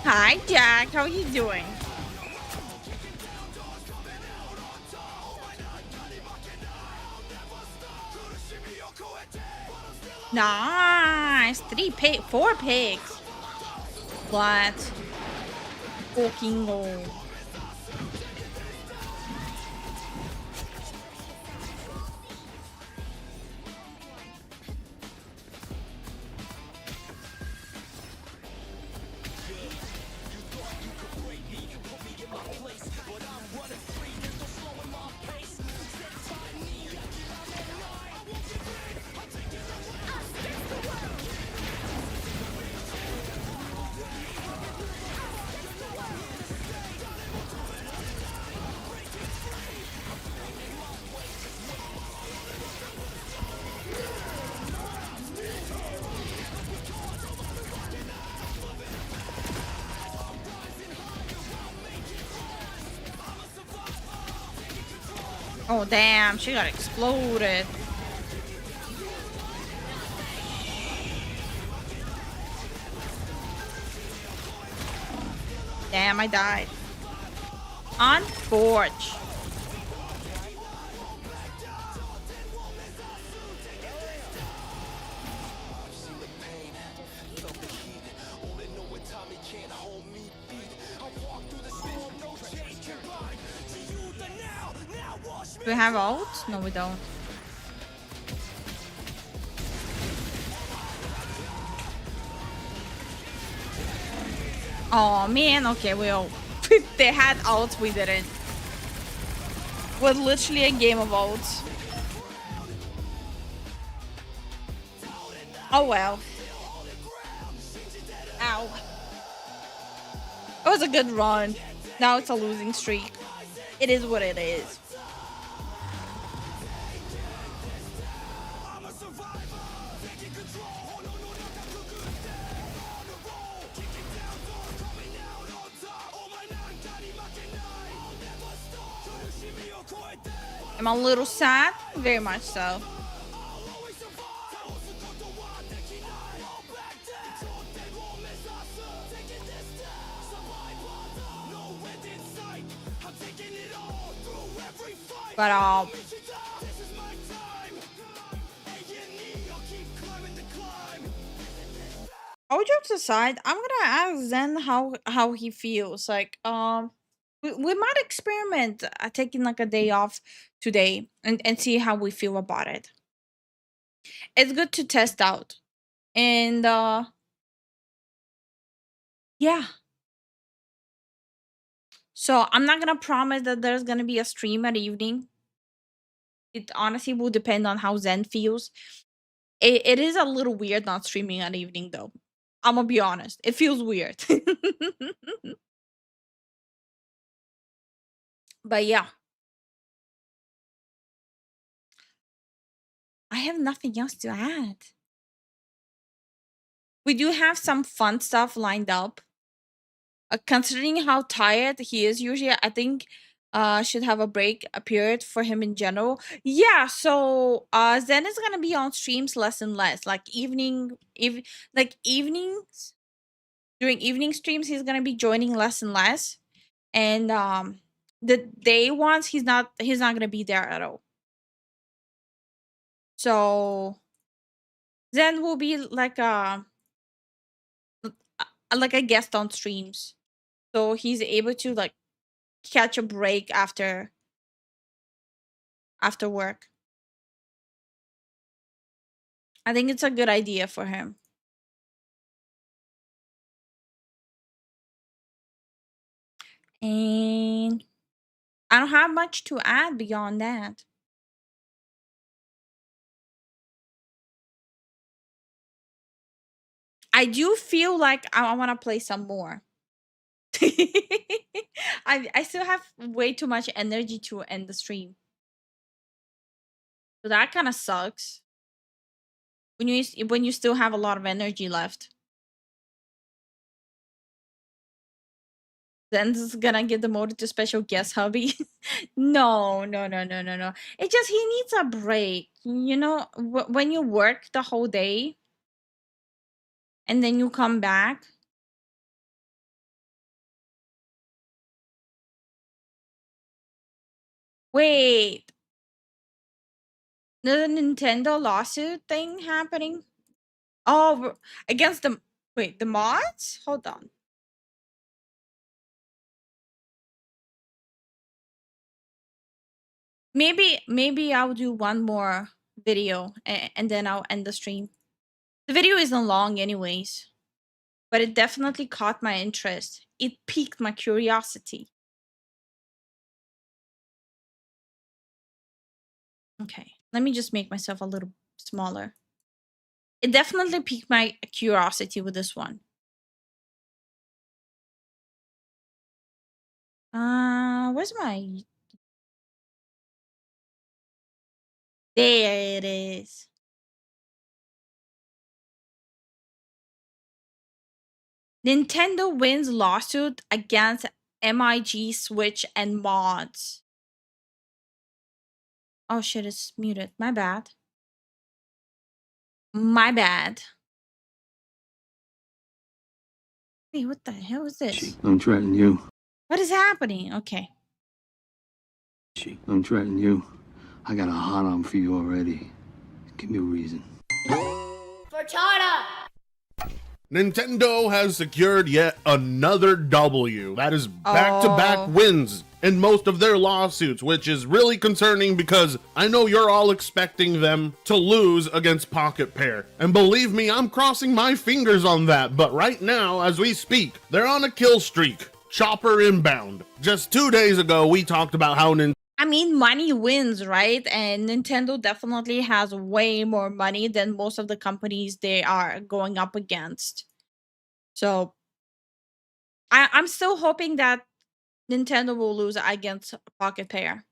Hi, Jack. How are you doing? Nice. 4 pigs. Let's fucking go. Oh, damn. She got exploded. Damn, I died. On Forge. Do we have ult? No, we don't. Oh man, okay, we all they had ults, we didn't. It was literally a game of ults. Oh well. Ow. It was a good run. Now it's a losing streak. It is what it is. Am I a little sad? Very much so. But all jokes aside, I'm gonna ask Zen how he feels. Like we might experiment taking like a day off today and see how we feel about it. It's good to test out. And yeah. So I'm not gonna promise that there's gonna be a stream at evening. It honestly will depend on how Zen feels. It is a little weird not streaming at evening though. I'm gonna be honest. It feels weird. But yeah. I have nothing else to add. We do have some fun stuff lined up. Considering how tired he is usually, I think should have a break a period for him in general. Yeah, so Zen is gonna be on streams less and less. Like evenings, during evening streams, he's gonna be joining less and less. And the day ones he's not gonna be there at all. So Zen will be like a guest on streams. So he's able to like catch a break after work. I think it's a good idea for him. And I don't have much to add beyond that. I do feel like I want to play some more. I still have way too much energy to end the stream. So that kind of sucks. When you still have a lot of energy left. Then this is gonna get demoted to special guest hubby. No. It just he needs a break. You know, when you work the whole day and then you come back. Wait. The Nintendo lawsuit thing happening? Oh, against the wait, the mods? Hold on. Maybe I'll do one more video and then I'll end the stream. The video isn't long anyways, but it definitely caught my interest. It piqued my curiosity. Okay, let me just make myself a little smaller. It definitely piqued my curiosity with this one. Where's my... There it is. Nintendo wins lawsuit against MIG, Switch, and mods. Oh shit, it's muted. My bad. My bad. Wait, what the hell is this? I'm threatening you. What is happening? Okay. I'm threatening you. I got a hot on for you already. Give me a reason. Fortuna! Nintendo has secured yet another W. That is back-to-back wins in most of their lawsuits, which is really concerning because I know you're all expecting them to lose against Pocket Pair. And believe me, I'm crossing my fingers on that, but right now, as we speak, they're on a kill streak. Chopper inbound. Just 2 days ago, we talked about how I mean, money wins, right? And Nintendo definitely has way more money than most of the companies they are going up against. So I'm still hoping that Nintendo will lose against Pocket Pair.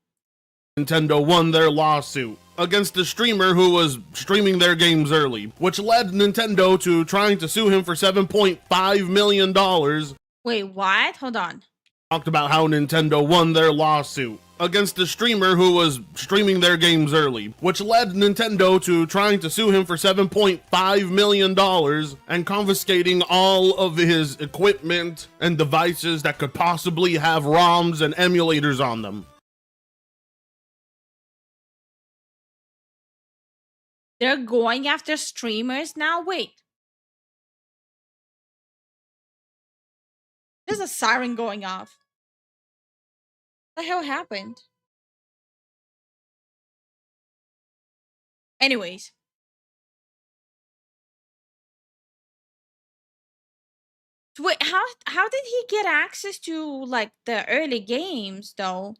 Nintendo won their lawsuit against a streamer who was streaming their games early, which led Nintendo to trying to sue him for $7.5 million. Wait, what? Hold on. Talked about how Nintendo won their lawsuit against a streamer who was streaming their games early, which led Nintendo to trying to sue him for $7.5 million and confiscating all of his equipment and devices that could possibly have ROMs and emulators on them. They're going after streamers now? Wait. There's a siren going off. What the hell happened? Anyways. Wait, how did he get access to like the early games though?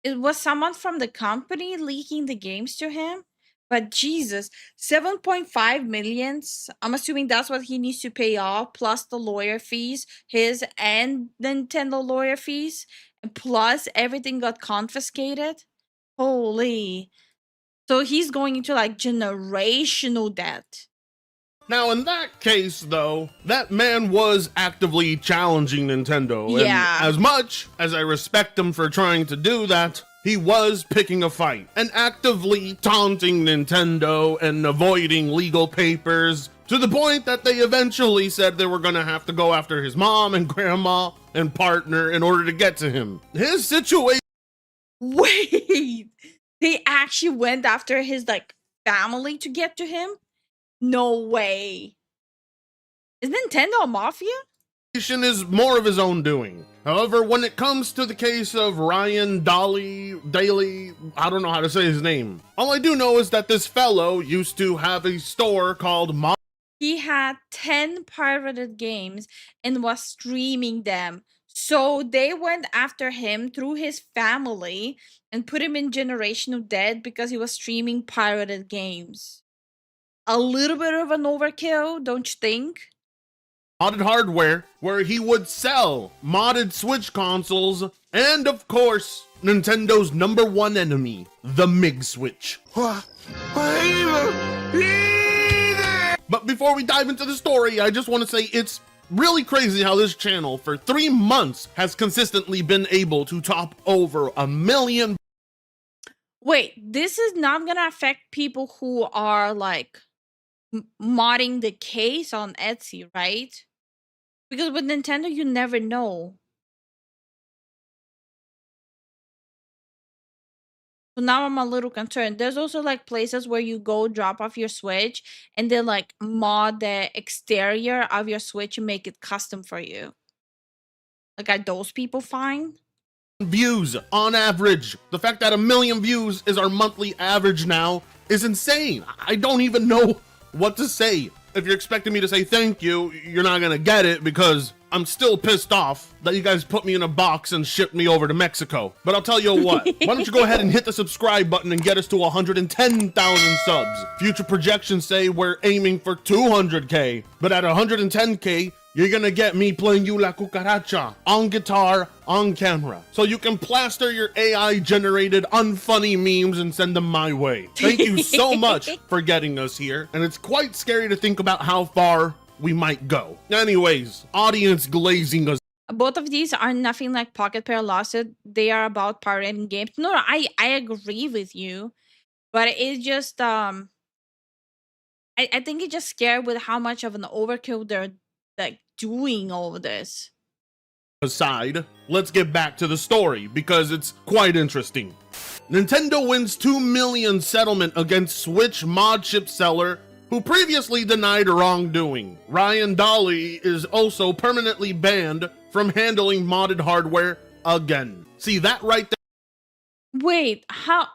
It was someone from the company leaking the games to him? But Jesus, 7.5 millions. I'm assuming that's what he needs to pay off, plus the lawyer fees, his and Nintendo lawyer fees, and plus everything got confiscated. Holy. So he's going into like generational debt. Now, in that case, though, that man was actively challenging Nintendo. Yeah. And as much as I respect him for trying to do that, he was picking a fight and actively taunting Nintendo and avoiding legal papers to the point that they eventually said they were going to have to go after his mom and grandma and partner in order to get to him. His situation... Wait, they actually went after his like family to get to him? No way. Is Nintendo a mafia? Is more of his own doing. However, when it comes to the case of Ryan Daly, I don't know how to say his name. All I do know is that this fellow used to have a store called He had 10 pirated games and was streaming them So they went after him through his family and put him in generational debt because he was streaming pirated games. A little bit of an overkill, don't you think? Modded hardware where he would sell modded Switch consoles and, of course, Nintendo's #1 enemy, the MiG Switch. But before we dive into the story, I just want to say it's really crazy how this channel for 3 months has consistently been able to top over 1 million. Wait, this is not gonna affect people who are like modding the case on Etsy, right? Because with Nintendo, you never know. So now I'm a little concerned. There's also like places where you go drop off your Switch and they like mod the exterior of your Switch and make it custom for you. Like, are those people fine? Views on average. The fact that 1 million views is our monthly average now is insane. I don't even know what to say. If you're expecting me to say thank you, you're not gonna get it because I'm still pissed off that you guys put me in a box and shipped me over to Mexico. But I'll tell you what, why don't you go ahead and hit the subscribe button and get us to 110,000 subs. Future projections say we're aiming for 200K, but at 110K, you're gonna get me playing you La Cucaracha on guitar, on camera. So you can plaster your AI-generated unfunny memes and send them my way. Thank you so much for getting us here. And it's quite scary to think about how far we might go. Anyways, audience glazing us. Both of these are nothing like Pocket Pair Lawsuit. They are about pirating games. No, I agree with you. But it's just, I think it's just scary with how much of an overkill they're like doing all of this. Aside, let's get back to the story because it's quite interesting. Nintendo wins 2 million settlement against Switch mod chip seller who previously denied wrongdoing. Ryan Dolly is also permanently banned from handling modded hardware again. See that right there? Wait, how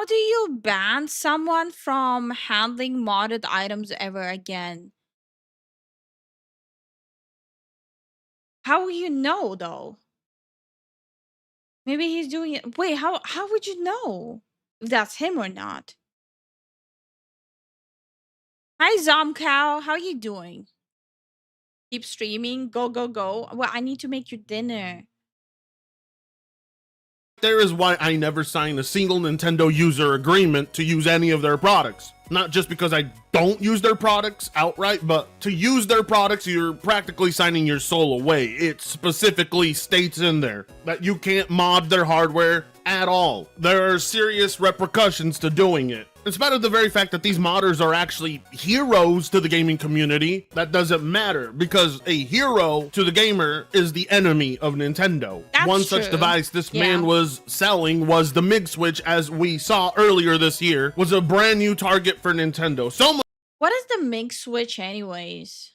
do you ban someone from handling modded items ever again? How will you know though? Maybe he's doing it. Wait, how would you know if that's him or not? Hi Zomcow, how you doing? Keep streaming, go go go. Well, I need to make you dinner. There is why I never signed a single Nintendo user agreement to use any of their products. Not just because I don't use their products outright, but to use their products, you're practically signing your soul away. It specifically states in there that you can't mod their hardware at all. There are serious repercussions to doing it. In spite of the very fact that these modders are actually heroes to the gaming community, that doesn't matter because a hero to the gamer is the enemy of Nintendo. That's One true. such device this Yeah. man was selling was the MiG Switch, as we saw earlier this year, was a brand new target for Nintendo. So What is the MiG Switch anyways?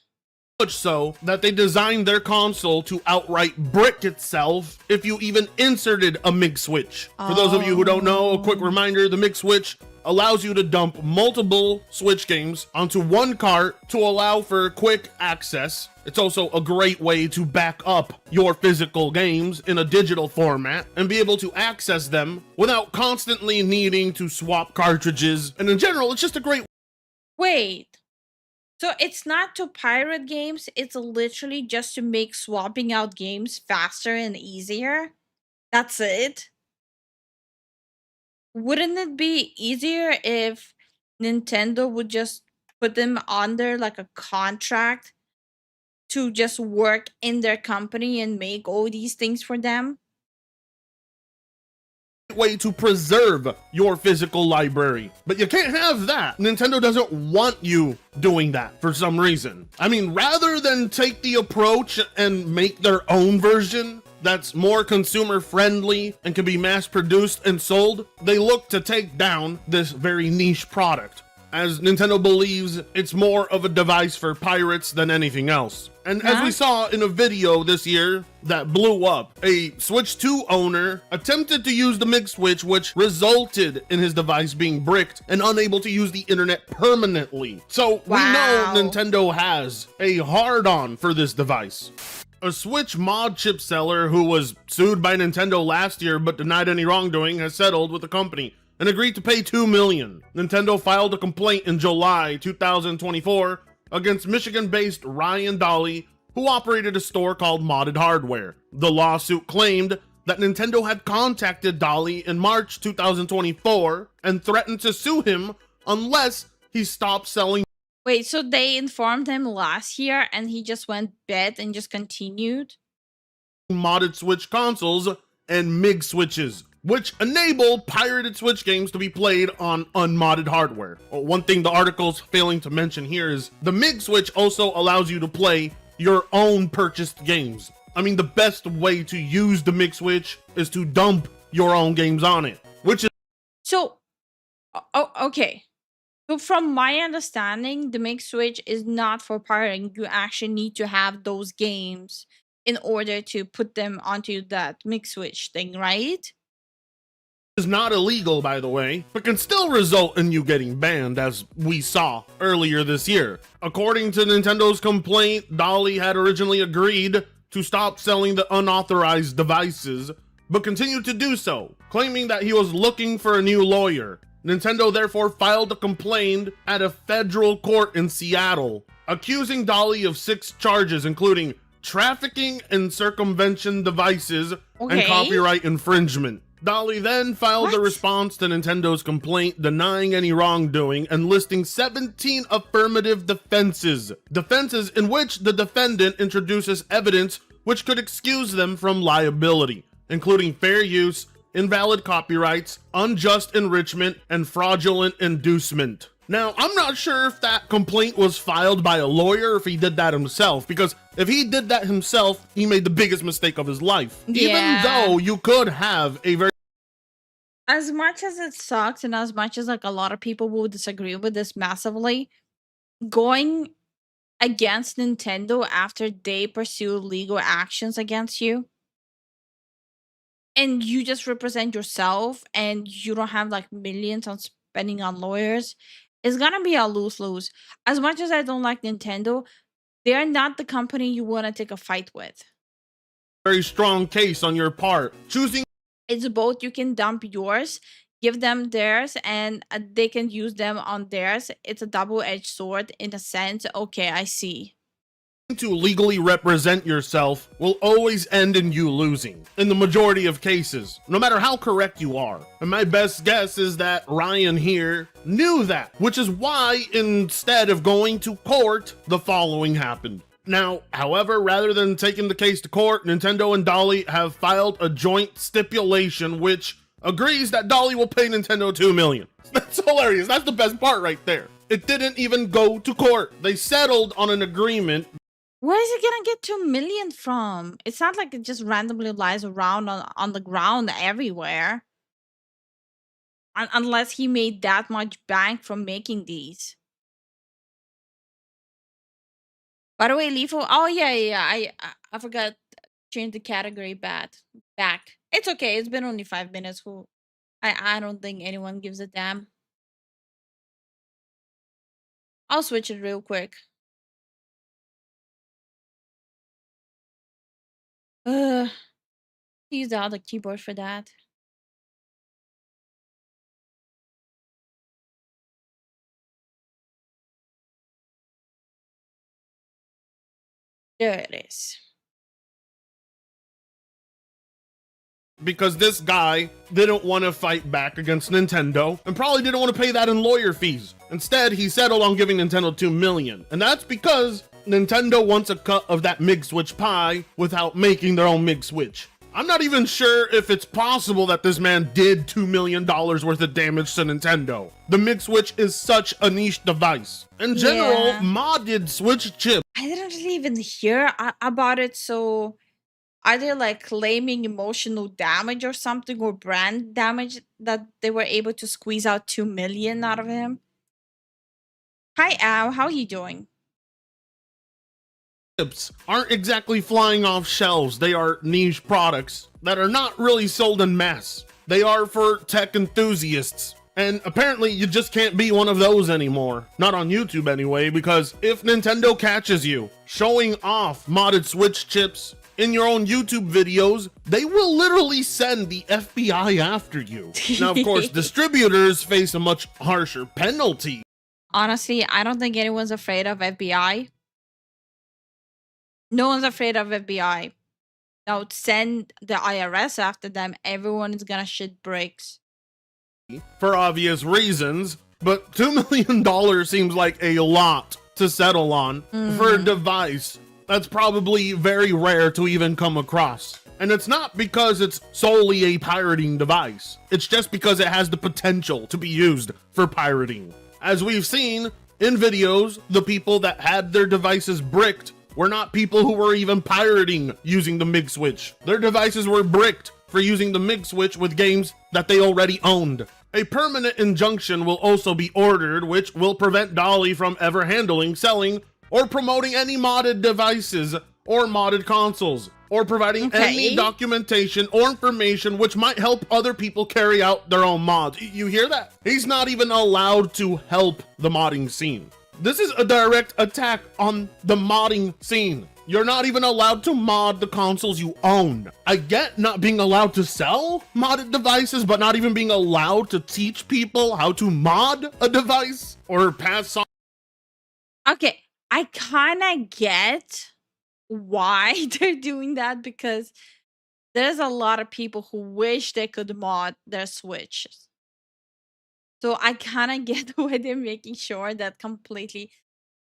much so that they designed their console to outright brick itself if you even inserted a MiG Switch. For those of you who don't know, a quick reminder, the MiG Switch allows you to dump multiple Switch games onto one cart to allow for quick access. It's also a great way to back up your physical games in a digital format and be able to access them without constantly needing to swap cartridges. And in general, it's just a great... Wait. So it's not to pirate games, it's literally just to make swapping out games faster and easier? That's it? Wouldn't it be easier if Nintendo would just put them under like a contract to just work in their company and make all these things for them? way to preserve your physical library. But you can't have that. Nintendo doesn't want you doing that for some reason. I mean, rather than take the approach and make their own version that's more consumer friendly and can be mass produced and sold, they look to take down this very niche product, as Nintendo believes it's more of a device for pirates than anything else. And as we saw in a video this year that blew up, a Switch 2 owner attempted to use the MiG Switch, which resulted in his device being bricked and unable to use the internet permanently. So we know Nintendo has a hard-on for this device. A Switch mod chip seller who was sued by Nintendo last year but denied any wrongdoing has settled with the company and agreed to pay $2 million. Nintendo filed a complaint in July 2024 against Michigan-based Ryan Dolly, who operated a store called Modded Hardware. The lawsuit claimed that Nintendo had contacted Dolly in March 2024 and threatened to sue him unless he stopped selling. Wait, so they informed him last year and he just went bed and just continued? Modded Switch consoles and MIG switches, which enable pirated Switch games to be played on unmodded hardware. One thing the article's failing to mention here is the MIG switch also allows you to play your own purchased games. I mean, the best way to use the MIG switch is to dump your own games on it, which is... So, okay. So from my understanding, the MIG switch is not for pirating. You actually need to have those games in order to put them onto that MIG switch thing, right? Is not illegal, by the way, but can still result in you getting banned, as we saw earlier this year. According to Nintendo's complaint, Dolly had originally agreed to stop selling the unauthorized devices, but continued to do so, claiming that he was looking for a new lawyer. Nintendo therefore filed a complaint at a federal court in Seattle, accusing Dolly of 6 charges, including trafficking and circumvention devices and copyright infringement. Dolly then filed a response to Nintendo's complaint, denying any wrongdoing and listing 17 affirmative defenses. Defenses in which the defendant introduces evidence which could excuse them from liability, including fair use, invalid copyrights, unjust enrichment, and fraudulent inducement. Now, I'm not sure if that complaint was filed by a lawyer or if he did that himself, because if he did that himself, he made the biggest mistake of his life. Yeah. Even though you could have a very... As much as it sucks and as much as like a lot of people will disagree with this massively, going against Nintendo after they pursue legal actions against you, and you just represent yourself and you don't have like millions on spending on lawyers, it's gonna be a lose-lose. As much as I don't like Nintendo, they're not the company you want to take a fight with. very strong case on your part. Choosing... It's both. You can dump yours, give them theirs, and they can use them on theirs. It's a double-edged sword in a sense. Okay, I see. To legally represent yourself will always end in you losing, in the majority of cases, no matter how correct you are. And my best guess is that Ryan here knew that, which is why instead of going to court, the following happened. Now, however, rather than taking the case to court, Nintendo and Dolly have filed a joint stipulation which agrees that Dolly will pay Nintendo $2 million. That's hilarious. That's the best part right there. It didn't even go to court. They settled on an agreement. Where is it gonna get 2 million from? It's not like it just randomly lies around on the ground everywhere. Unless he made that much bank from making these. By the way, Lifu. Oh yeah. I forgot to change the category back. It's okay. It's been only 5 minutes. I don't think anyone gives a damn. I'll switch it real quick. Use the other keyboard for that. There it is. Because this guy didn't want to fight back against Nintendo and probably didn't want to pay that in lawyer fees. Instead, he settled on giving Nintendo $2 million. And that's because Nintendo wants a cut of that MIG switch pie without making their own MIG switch. I'm not even sure if it's possible that this man did $2 million worth of damage to Nintendo. The MIG switch is such a niche device. In general, modded switch chips. I didn't really even hear about it, so are they like claiming emotional damage or something, or brand damage, that they were able to squeeze out 2 million out of him? Hi Al, how are you doing? Chips aren't exactly flying off shelves. They are niche products that are not really sold in mass. They are for tech enthusiasts And apparently you just can't be one of those anymore. Not on YouTube anyway, because if Nintendo catches you showing off modded Switch chips in your own YouTube videos, they will literally send the FBI after you. Now, of course, distributors face a much harsher penalty. Honestly, I don't think anyone's afraid of FBI. No one's afraid of FBI. Now send the IRS after them. Everyone is gonna shit bricks. For obvious reasons, but $2 million seems like a lot to settle on for a device that's probably very rare to even come across. And it's not because it's solely a pirating device. It's just because it has the potential to be used for pirating. As we've seen in videos, the people that had their devices bricked were not people who were even pirating using the MIG switch. Their devices were bricked for using the MIG switch with games that they already owned. A permanent injunction will also be ordered, which will prevent Dolly from ever handling, selling, or promoting any modded devices or modded consoles, or providing any documentation or information which might help other people carry out their own mods. You hear that? He's not even allowed to help the modding scene. This is a direct attack on the modding scene. You're not even allowed to mod the consoles you own. I get not being allowed to sell modded devices, but not even being allowed to teach people how to mod a device or pass on. Okay, I kind of get why they're doing that, because there's a lot of people who wish they could mod their Switches. So I kind of get why they're making sure that completely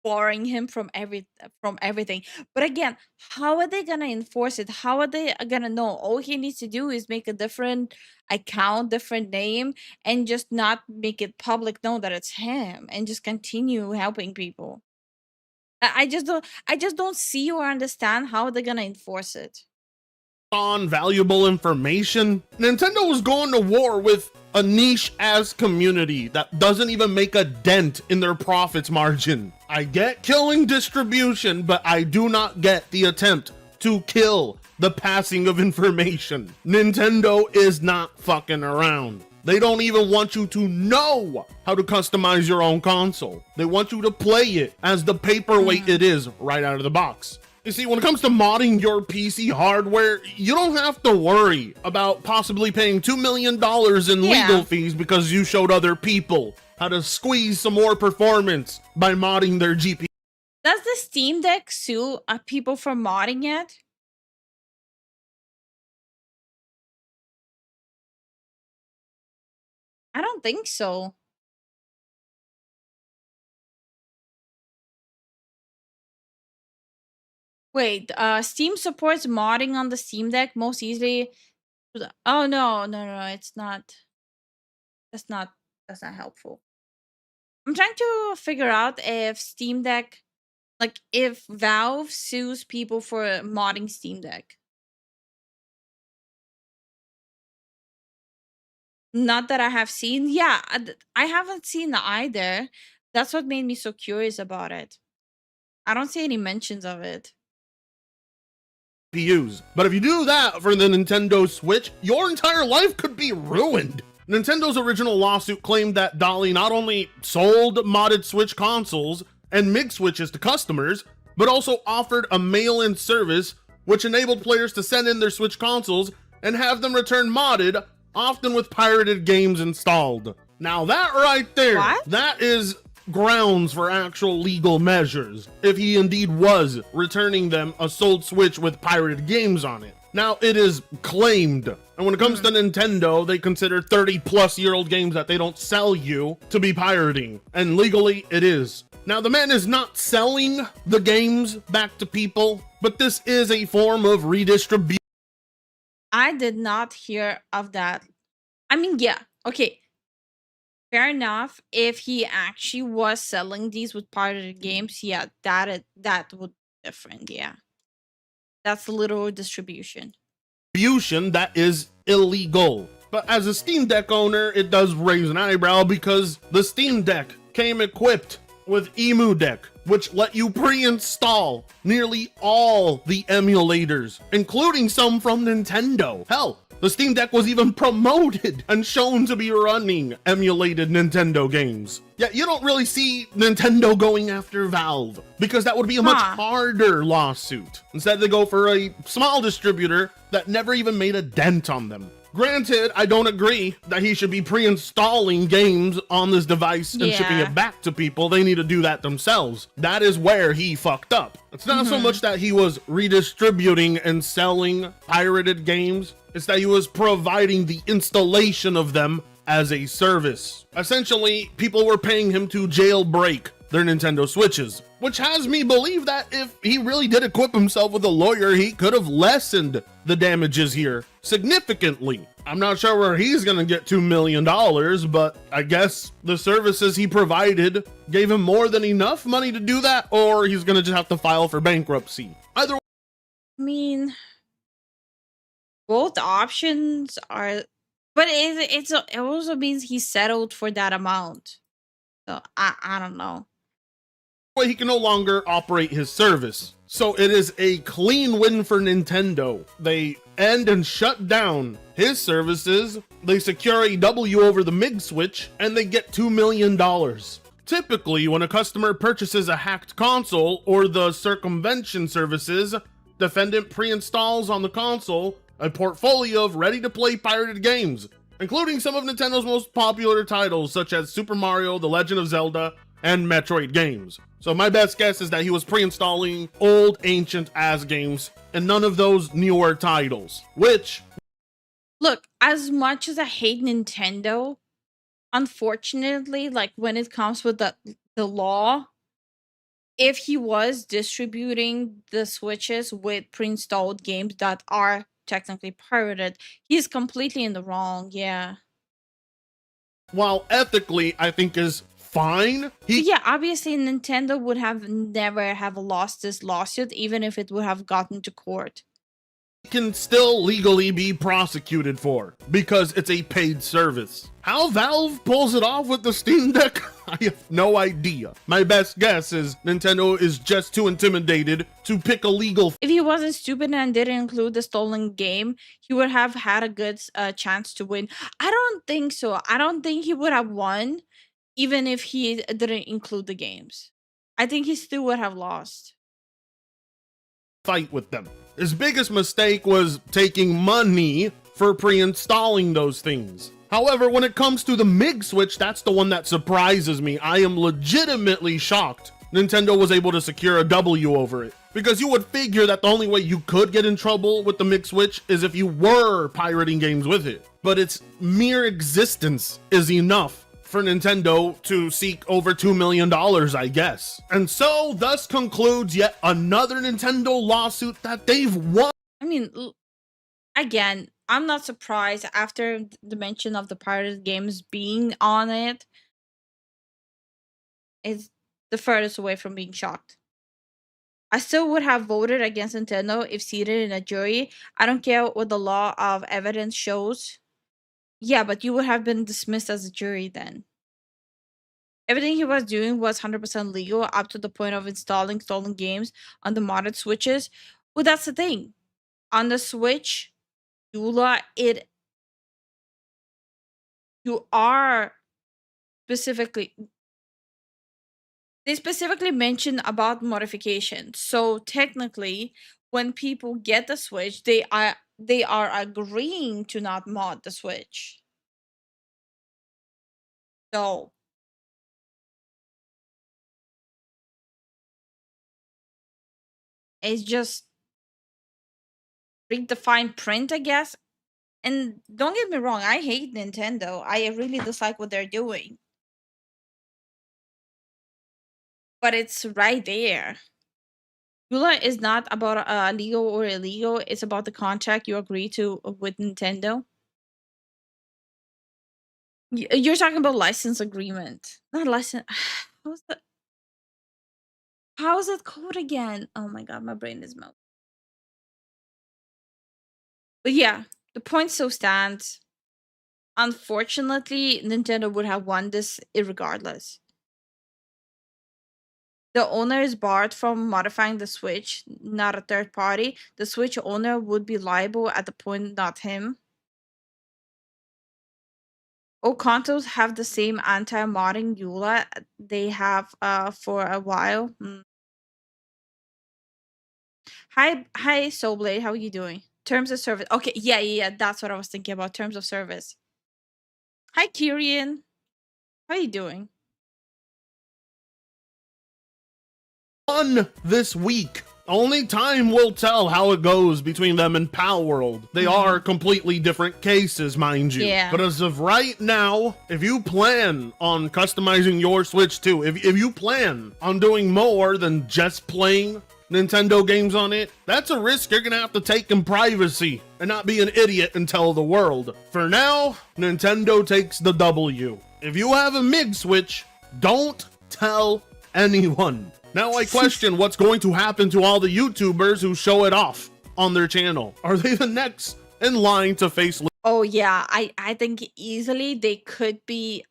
barring him from everything. But again, how are they gonna enforce it? How are they gonna know? All he needs to do is make a different account, different name, and just not make it public know that it's him, and just continue helping people. I just don't see or understand how they're gonna enforce it. On valuable information. Nintendo was going to war with a niche ass community that doesn't even make a dent in their profits margin. I get killing distribution, but I do not get the attempt to kill the passing of information. Nintendo is not fucking around. They don't even want you to know how to customize your own console. They want you to play it as the paperweight it is right out of the box. You see, when it comes to modding your PC hardware, you don't have to worry about possibly paying $2 million in legal fees because you showed other people how to squeeze some more performance by modding their GPU. Does the Steam Deck sue people for modding it? I don't think so. Wait, Steam supports modding on the Steam Deck most easily. Oh no, it's not. That's not helpful. I'm trying to figure out if Steam Deck, like if Valve sues people for modding Steam Deck. Not that I have seen. Yeah, I haven't seen either. That's what made me so curious about it. I don't see any mentions of it. But if you do that for the Nintendo Switch, your entire life could be ruined. Nintendo's original lawsuit claimed that Dolly not only sold modded Switch consoles and MIG switches to customers, but also offered a mail-in service which enabled players to send in their Switch consoles and have them return modded, often with pirated games installed. Now that right there, that is grounds for actual legal measures, if he indeed was returning them a sold Switch with pirated games on it. Now, it is claimed, and when it comes to Nintendo, they consider 30-plus-year-old games that they don't sell you to be pirating, and legally, it is. Now, the man is not selling the games back to people, but this is a form of redistribution. I did not hear of that. I mean, yeah, okay. Fair enough. If he actually was selling these with pirated games, yeah, that would be different, yeah. That's literal distribution. That is illegal. But as a Steam Deck owner, it does raise an eyebrow because the Steam Deck came equipped with Emu Deck, which let you pre-install nearly all the emulators, including some from Nintendo. Hell, The Steam Deck was even promoted and shown to be running emulated Nintendo games. Yet you don't really see Nintendo going after Valve, because that would be a much harder lawsuit. Instead, they go for a small distributor that never even made a dent on them. Granted, I don't agree that he should be pre-installing games on this device and shipping it back to people. They need to do that themselves. That is where he fucked up. It's not so much that he was redistributing and selling pirated games. It's that he was providing the installation of them as a service. Essentially, people were paying him to jailbreak their Nintendo Switches, which has me believe that if he really did equip himself with a lawyer, he could have lessened the damages here significantly. I'm not sure where he's gonna get $2 million, but I guess the services he provided gave him more than enough money to do that, or he's gonna just have to file for bankruptcy. Either way, I mean, both options are, but it also means he settled for that amount. So I don't know. he can no longer operate his service. So it is a clean win for Nintendo. They end and shut down his services, they secure a W over the MIG switch, and they get $2 million. Typically, when a customer purchases a hacked console or the circumvention services, defendant pre-installs on the console a portfolio of ready-to-play pirated games, including some of Nintendo's most popular titles such as Super Mario, The Legend of Zelda, and Metroid games. So my best guess is that he was pre-installing old, ancient-ass games and none of those newer titles, which... Look, as much as I hate Nintendo, unfortunately, like when it comes with the law, if he was distributing the Switches with pre-installed games that are technically pirated, he's completely in the wrong, yeah. While ethically, I think is fine. Yeah, obviously Nintendo would have never have lost this lawsuit, even if it would have gotten to court. Can still legally be prosecuted for because it's a paid service. How Valve pulls it off with the Steam Deck, I have no idea. My best guess is Nintendo is just too intimidated to pick a legal... If he wasn't stupid and didn't include the stolen game, he would have had a good chance to win. I don't think so. I don't think he would have won even if he didn't include the games. I think he still would have lost. Fight with them. His biggest mistake was taking money for pre-installing those things. However, when it comes to the MIG switch, that's the one that surprises me. I am legitimately shocked Nintendo was able to secure a W over it. Because you would figure that the only way you could get in trouble with the MIG switch is if you were pirating games with it. But its mere existence is enough for Nintendo to seek over $2 million, I guess. And so, thus concludes yet another Nintendo lawsuit that they've won. I mean, again, I'm not surprised after the mention of the pirated games being on it. It's the furthest away from being shocked. I still would have voted against Nintendo if seated in a jury. I don't care what the law of evidence shows. Yeah, but you would have been dismissed as a jury then. Everything he was doing was 100% legal up to the point of installing stolen games on the modded Switches. Well, that's the thing. On the Switch, you are specifically... They specifically mention about modifications. So technically, when people get the Switch, they are agreeing to not mod the Switch. So it's just read the fine print, I guess. And don't get me wrong, I hate Nintendo. I really dislike what they're doing. But it's right there. EULA is not about legal or illegal. It's about the contract you agree to with Nintendo. You're talking about license agreement, not license. How is it called again? Oh my god, my brain is melting. But yeah, the point still stands. Unfortunately, Nintendo would have won this irregardless. The owner is barred from modifying the Switch, not a third party. The Switch owner would be liable at the point, not him. All consoles have the same anti-modding EULA they have for a while. Hi, Soulblade. How are you doing? Terms of service. Okay, yeah. That's what I was thinking about. Terms of service. Hi, Kyrian. How are you doing? On this week. Only time will tell how it goes between them and Pal World. They are completely different cases, mind you. Yeah. But as of right now, if you plan on customizing your Switch 2, if you plan on doing more than just playing Nintendo games on it, that's a risk you're gonna have to take in privacy and not be an idiot and tell the world. For now, Nintendo takes the W. If you have a MIG Switch, don't tell anyone. Now I question what's going to happen to all the YouTubers who show it off on their channel. Are they the next in line to face? Oh yeah, I think easily they could be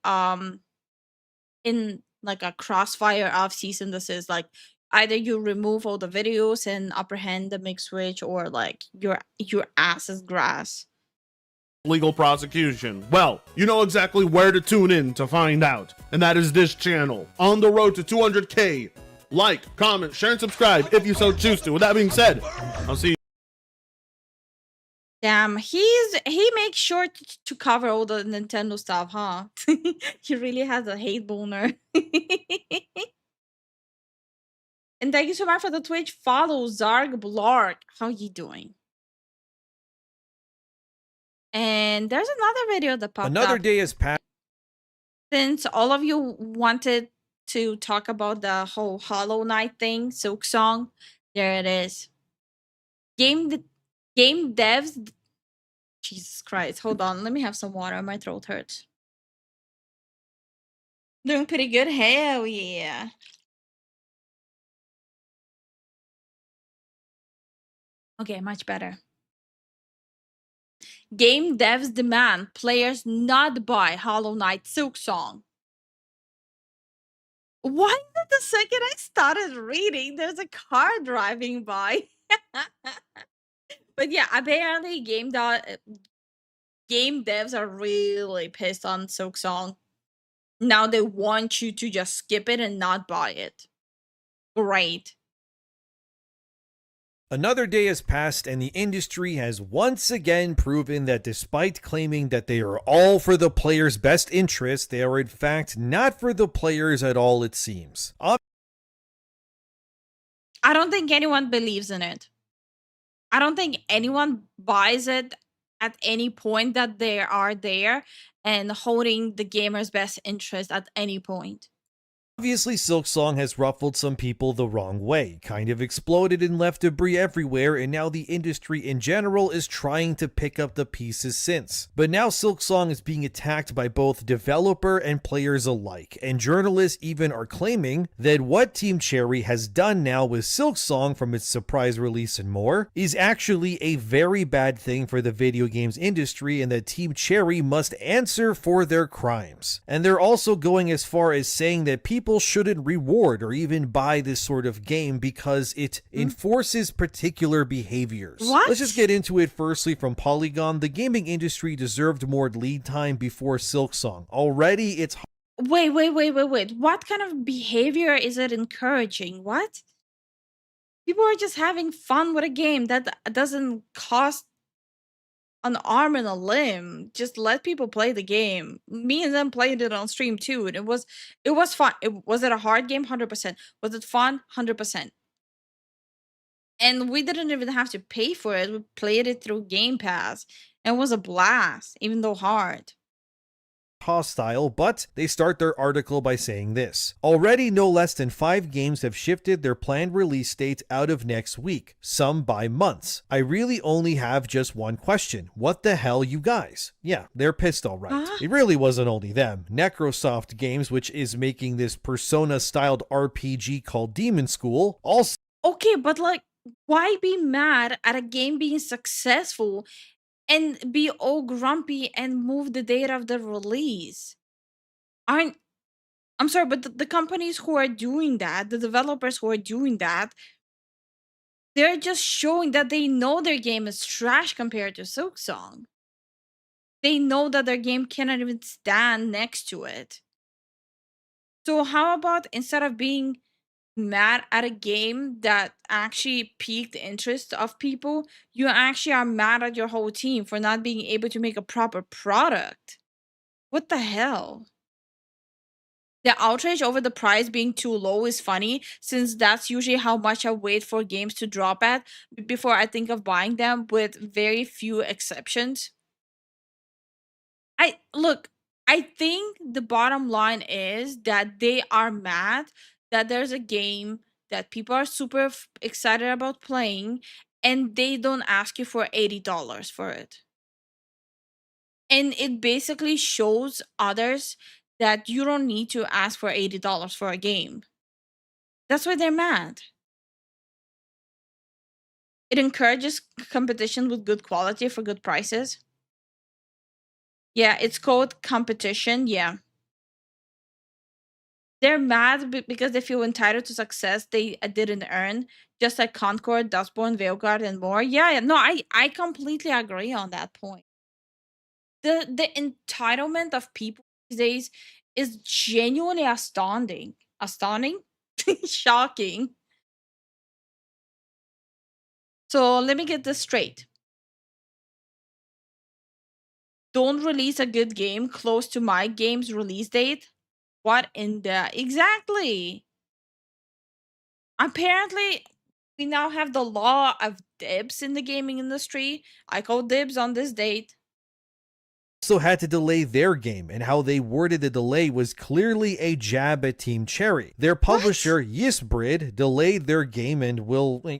in like a crossfire of cease and desist. Like either you remove all the videos and apprehend the mixed switch, or like your ass is grass. Legal prosecution. Well, you know exactly where to tune in to find out, and that is this channel. On the road to 200K. Like, comment, share, and subscribe if you so choose to. With that being said, I'll see you. Damn, he makes sure to cover all the Nintendo stuff, huh? He really has a hate boner. And thank you so much for the Twitch follow, Zarg Blark. How you doing? And there's another video that popped Another up. day is past. Since all of you wanted to talk about the whole Hollow Knight thing, Silk Song, there it is. Game devs. Jesus Christ. Hold on. Let me have some water. My throat hurts. Doing pretty good. Hell yeah. Okay, much better. Game devs demand players not buy Hollow Knight Silk Song. Why did the second I started reading, there's a car driving by? But yeah, apparently game devs are really pissed on Silk Song. Now they want you to just skip it and not buy it. Great. Another day has passed, and the industry has once again proven that despite claiming that they are all for the player's best interest, they are in fact not for the players at all, it seems. I don't think anyone believes in it. I don't think anyone buys it at any point that they are there and holding the gamer's best interest at any point. Obviously, Silk Song has ruffled some people the wrong way, kind of exploded and left debris everywhere, and now the industry in general is trying to pick up the pieces since. But now Silk Song is being attacked by both developer and players alike, and journalists even are claiming that what Team Cherry has done now with Silk Song from its surprise release and more is actually a very bad thing for the video games industry, and that Team Cherry must answer for their crimes. And they're also going as far as saying that people shouldn't reward or even buy this sort of game because it enforces particular behaviors. What? Let's just get into it. Firstly, from Polygon, the gaming industry deserved more lead time before Silk Song. Already, it's Wait. What kind of behavior is it encouraging? What? People are just having fun with a game that doesn't cost an arm and a limb. Just let people play the game. Me and them played it on stream too, and it was fun. Was it a hard game? 100%. Was it fun? 100%. And we didn't even have to pay for it. We played it through Game Pass. And it was a blast, even though hard. hostile, but they start their article by saying this. Already no less than 5 games have shifted their planned release dates out of next week, some by months. I really only have just one question. What the hell, you guys? Yeah, they're pissed all right. It really wasn't only them. Necrosoft Games, which is making this Persona-styled RPG called Demon School, also... Okay, but like, why be mad at a game being successful and be all grumpy and move the date of the release? I'm sorry, but the companies who are doing that, the developers who are doing that, they're just showing that they know their game is trash compared to Silksong. They know that their game cannot even stand next to it. So how about instead of being mad at a game that actually piqued the interest of people, you actually are mad at your whole team for not being able to make a proper product? What the hell? The outrage over the price being too low is funny, since that's usually how much I wait for games to drop at before I think of buying them, with very few exceptions. I think the bottom line is that they are mad that there's a game that people are super excited about playing, and they don't ask you for $80 for it. And it basically shows others that you don't need to ask for $80 for a game. That's why they're mad. It encourages competition with good quality for good prices. Yeah, it's called competition. Yeah. They're mad because they feel entitled to success they didn't earn, just like Concord, Dustborn, Veilguard, and more. Yeah, no, I completely agree on that point. The entitlement of people these days is genuinely astounding. Astounding? Shocking. So let me get this straight. Don't release a good game close to my game's release date? What in the... Exactly. Apparently, we now have the law of dibs in the gaming industry. I call dibs on this date. Also had to delay their game, and how they worded the delay was clearly a jab at Team Cherry. Their publisher, Yisbrid, delayed their game, and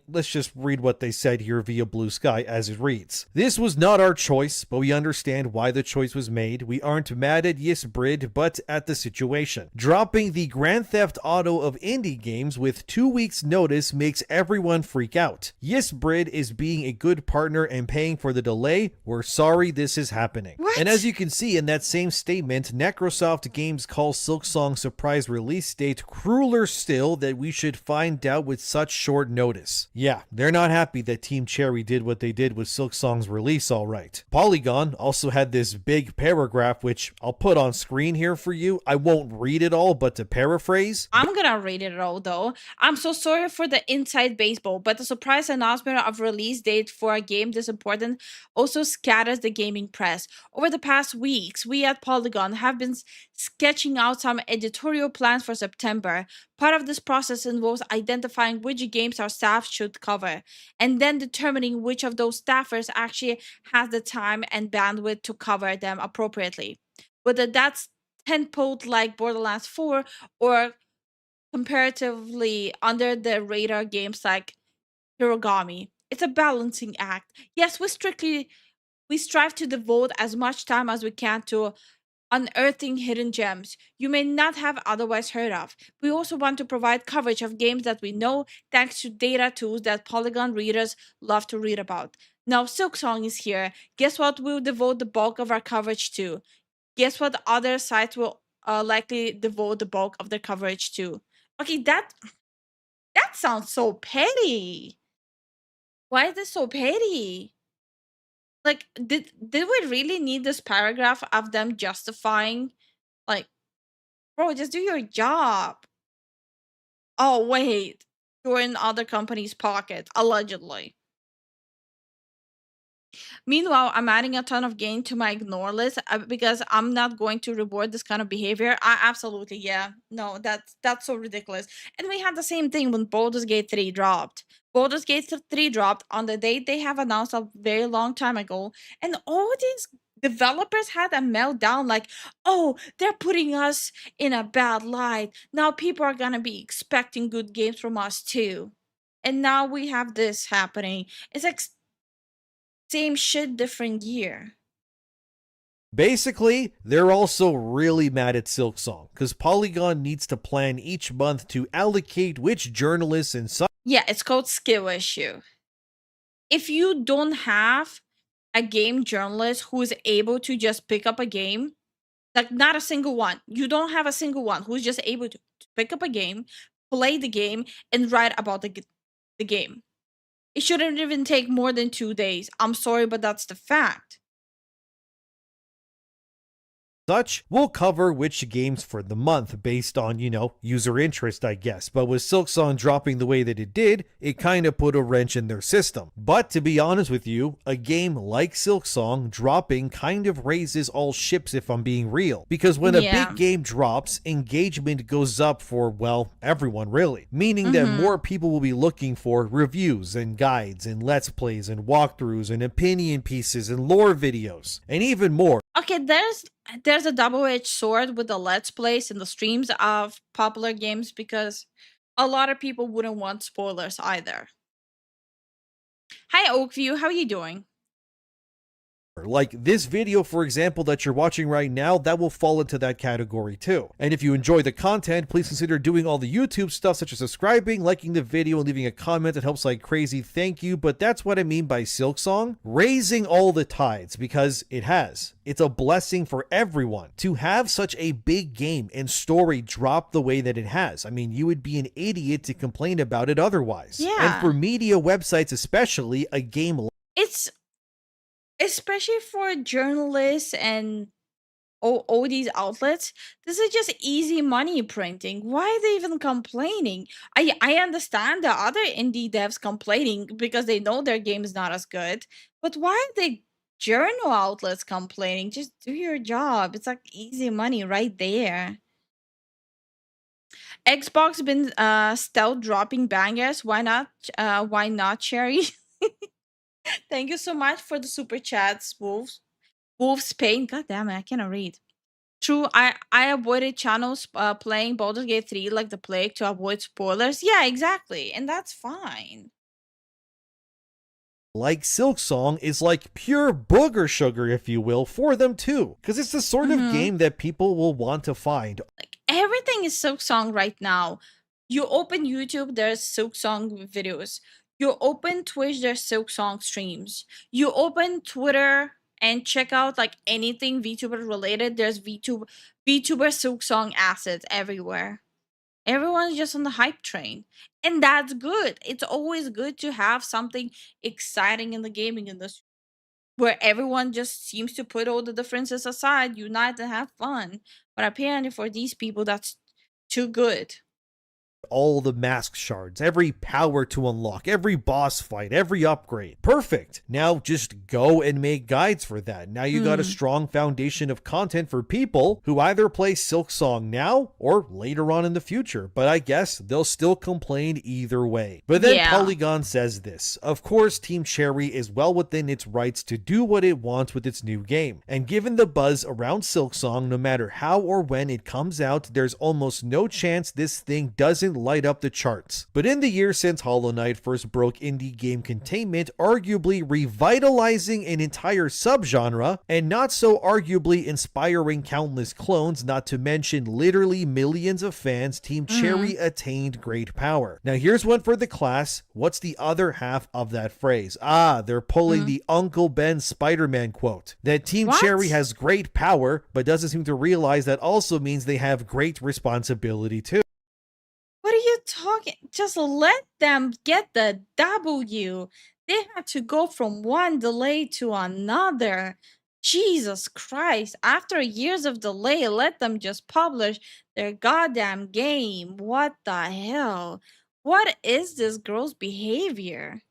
let's just read what they said here via Blue Sky as it reads. This was not our choice, but we understand why the choice was made. We aren't mad at Yisbrid, but at the situation. Dropping the Grand Theft Auto of indie games with 2 weeks notice makes everyone freak out. Yisbrid is being a good partner and paying for the delay. We're sorry this is happening. And as you can see in that same statement, Necrosoft Games calls Silksong's surprise release date crueler still that we should find out with such short notice. Yeah, they're not happy that Team Cherry did what they did with Silksong's release, alright. Polygon also had this big paragraph, which I'll put on screen here for you. I won't read it all, but to paraphrase... I'm gonna read it all though. I'm so sorry for the inside baseball, but the surprise announcement of release date for a game this important also scatters the gaming press. Over the past weeks, we at Polygon have been sketching out some editorial plans for September. Part of this process involves identifying which games our staff should cover, and then determining which of those staffers actually has the time and bandwidth to cover them appropriately. Whether that's tentpole like Borderlands 4 or comparatively under the radar games like Hirogami. It's a balancing act. Yes, we strive to devote as much time as we can to unearthing hidden gems you may not have otherwise heard of. We also want to provide coverage of games that we know thanks to data tools that Polygon readers love to read about. Now Silksong is here. Guess what we'll devote the bulk of our coverage to? Guess what other sites will likely devote the bulk of their coverage to? Okay, that sounds so petty. Why is this so petty? Like, did we really need this paragraph of them justifying, like, bro, just do your job. Oh wait, you're in other companies' pockets, allegedly. Meanwhile, I'm adding a ton of gain to my ignore list because I'm not going to reward this kind of behavior. Absolutely, yeah. No, that's so ridiculous. And we had the same thing when Baldur's Gate 3 dropped. Baldur's Gate 3 dropped on the date they have announced a very long time ago, and all these developers had a meltdown like, oh, they're putting us in a bad light. Now people are gonna be expecting good games from us too. And now we have this happening. It's like same shit, different year. Basically, they're also really mad at Silksong, because Polygon needs to plan each month to allocate which journalists and such. Yeah, it's called skill issue. If you don't have a game journalist who is able to just pick up a game, like not a single one, you don't have a single one who's just able to pick up a game, play the game, and write about the game. It shouldn't even take more than 2 days. I'm sorry, but that's the fact. such, we'll cover which games for the month based on, user interest, I guess. But with Silksong dropping the way that it did, it kind of put a wrench in their system. But to be honest with you, a game like Silksong dropping kind of raises all ships if I'm being real. Because when a big game drops, engagement goes up for, well, everyone really. Meaning that more people will be looking for reviews and guides and let's plays and walkthroughs and opinion pieces and lore videos. And even more. Okay, there's a double-edged sword with the let's plays and the streams of popular games because a lot of people wouldn't want spoilers either. Hi Oakview, how are you doing? Like this video, for example, that you're watching right now, that will fall into that category too. And if you enjoy the content, please consider doing all the YouTube stuff such as subscribing, liking the video, and leaving a comment. It helps like crazy. Thank you. But that's what I mean by Silksong raising all the tides, because it has. It's a blessing for everyone to have such a big game and story drop the way that it has. I mean, you would be an idiot to complain about it otherwise. Yeah. And for media websites especially, a game It's especially for journalists and all these outlets, this is just easy money printing. Why are they even complaining? I understand the other indie devs complaining because they know their game is not as good, but why are they journal outlets complaining? Just do your job. It's like easy money right there. Xbox been stealth dropping bangers. Why not? Why not, Cherry? Thank you so much for the super chats, Wolf's Pain. God damn it, I cannot read. True, I avoided channels playing Baldur's Gate 3 like the plague to avoid spoilers. Yeah, exactly. And that's fine. like Silksong is like pure booger sugar, if you will, for them too. Because it's the sort of game that people will want to find. Like everything is Silksong right now. You open YouTube, there's Silksong videos. You open Twitch, there's Silksong streams. You open Twitter and check out like anything VTuber related, there's VTuber Silksong assets everywhere. Everyone's just on the hype train. And that's good. It's always good to have something exciting in the gaming industry where everyone just seems to put all the differences aside, unite and have fun. But apparently for these people, that's too good. All the mask shards, every power to unlock, every boss fight, every upgrade. Perfect. Now just go and make guides for that. Now you got a strong foundation of content for people who either play Silksong now or later on in the future. But I guess they'll still complain either way. But then Polygon says this. Of course, Team Cherry is well within its rights to do what it wants with its new game. And given the buzz around Silksong, no matter how or when it comes out, there's almost no chance this thing doesn't light up the charts. But in the years since Hollow Knight first broke indie game containment, arguably revitalizing an entire subgenre, and not so arguably inspiring countless clones, not to mention literally millions of fans, Team Cherry attained great power. Now here's one for the class. What's the other half of that phrase? They're pulling the Uncle Ben Spider-Man quote. That Team Cherry has great power, but doesn't seem to realize that also means they have great responsibility too. What are you talking? Just let them get the W. They had to go from one delay to another. Jesus Christ. After years of delay, let them just publish their goddamn game. What the hell? What is this girl's behavior?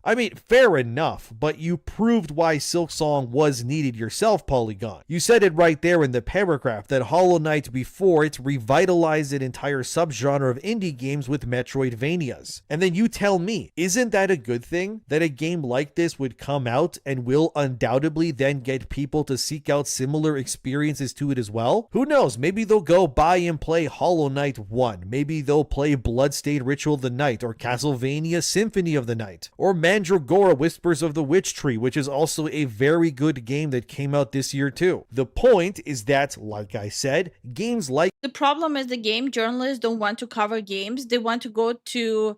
I mean, fair enough, but you proved why Silksong was needed yourself, Polygon. You said it right there in the paragraph that Hollow Knight before it revitalized an entire subgenre of indie games with Metroidvanias. And then you tell me, isn't that a good thing? That a game like this would come out and will undoubtedly then get people to seek out similar experiences to it as well? Who knows? Maybe they'll go buy and play Hollow Knight 1. Maybe they'll play Bloodstained Ritual of the Night or Castlevania Symphony of the Night. Or Mandragora Whispers of the Witch Tree, which is also a very good game that came out this year too. The point is that, like I said, games like... The problem is the game journalists don't want to cover games. They want to go to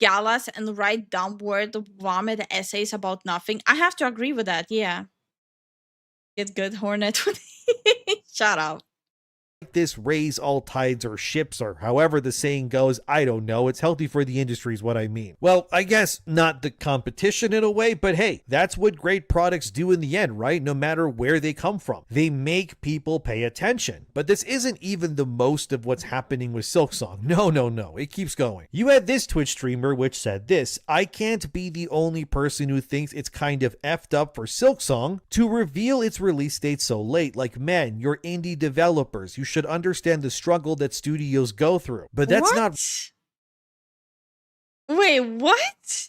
galas and write dumb word vomit essays about nothing. I have to agree with that, yeah. Get good, Hornet. Shut up. this raise all tides or ships, or however the saying goes. I don't know. It's healthy for the industry is what I mean. Well, I guess not the competition in a way, but hey, that's what great products do in the end, right? No matter where they come from. They make people pay attention. But this isn't even the most of what's happening with Silksong. No. It keeps going. You had this Twitch streamer which said this: I can't be the only person who thinks it's kind of effed up for Silksong to reveal its release date so late. Like, man, you're indie developers. You should understand the struggle that studios go through. But that's What? not. Wait, what?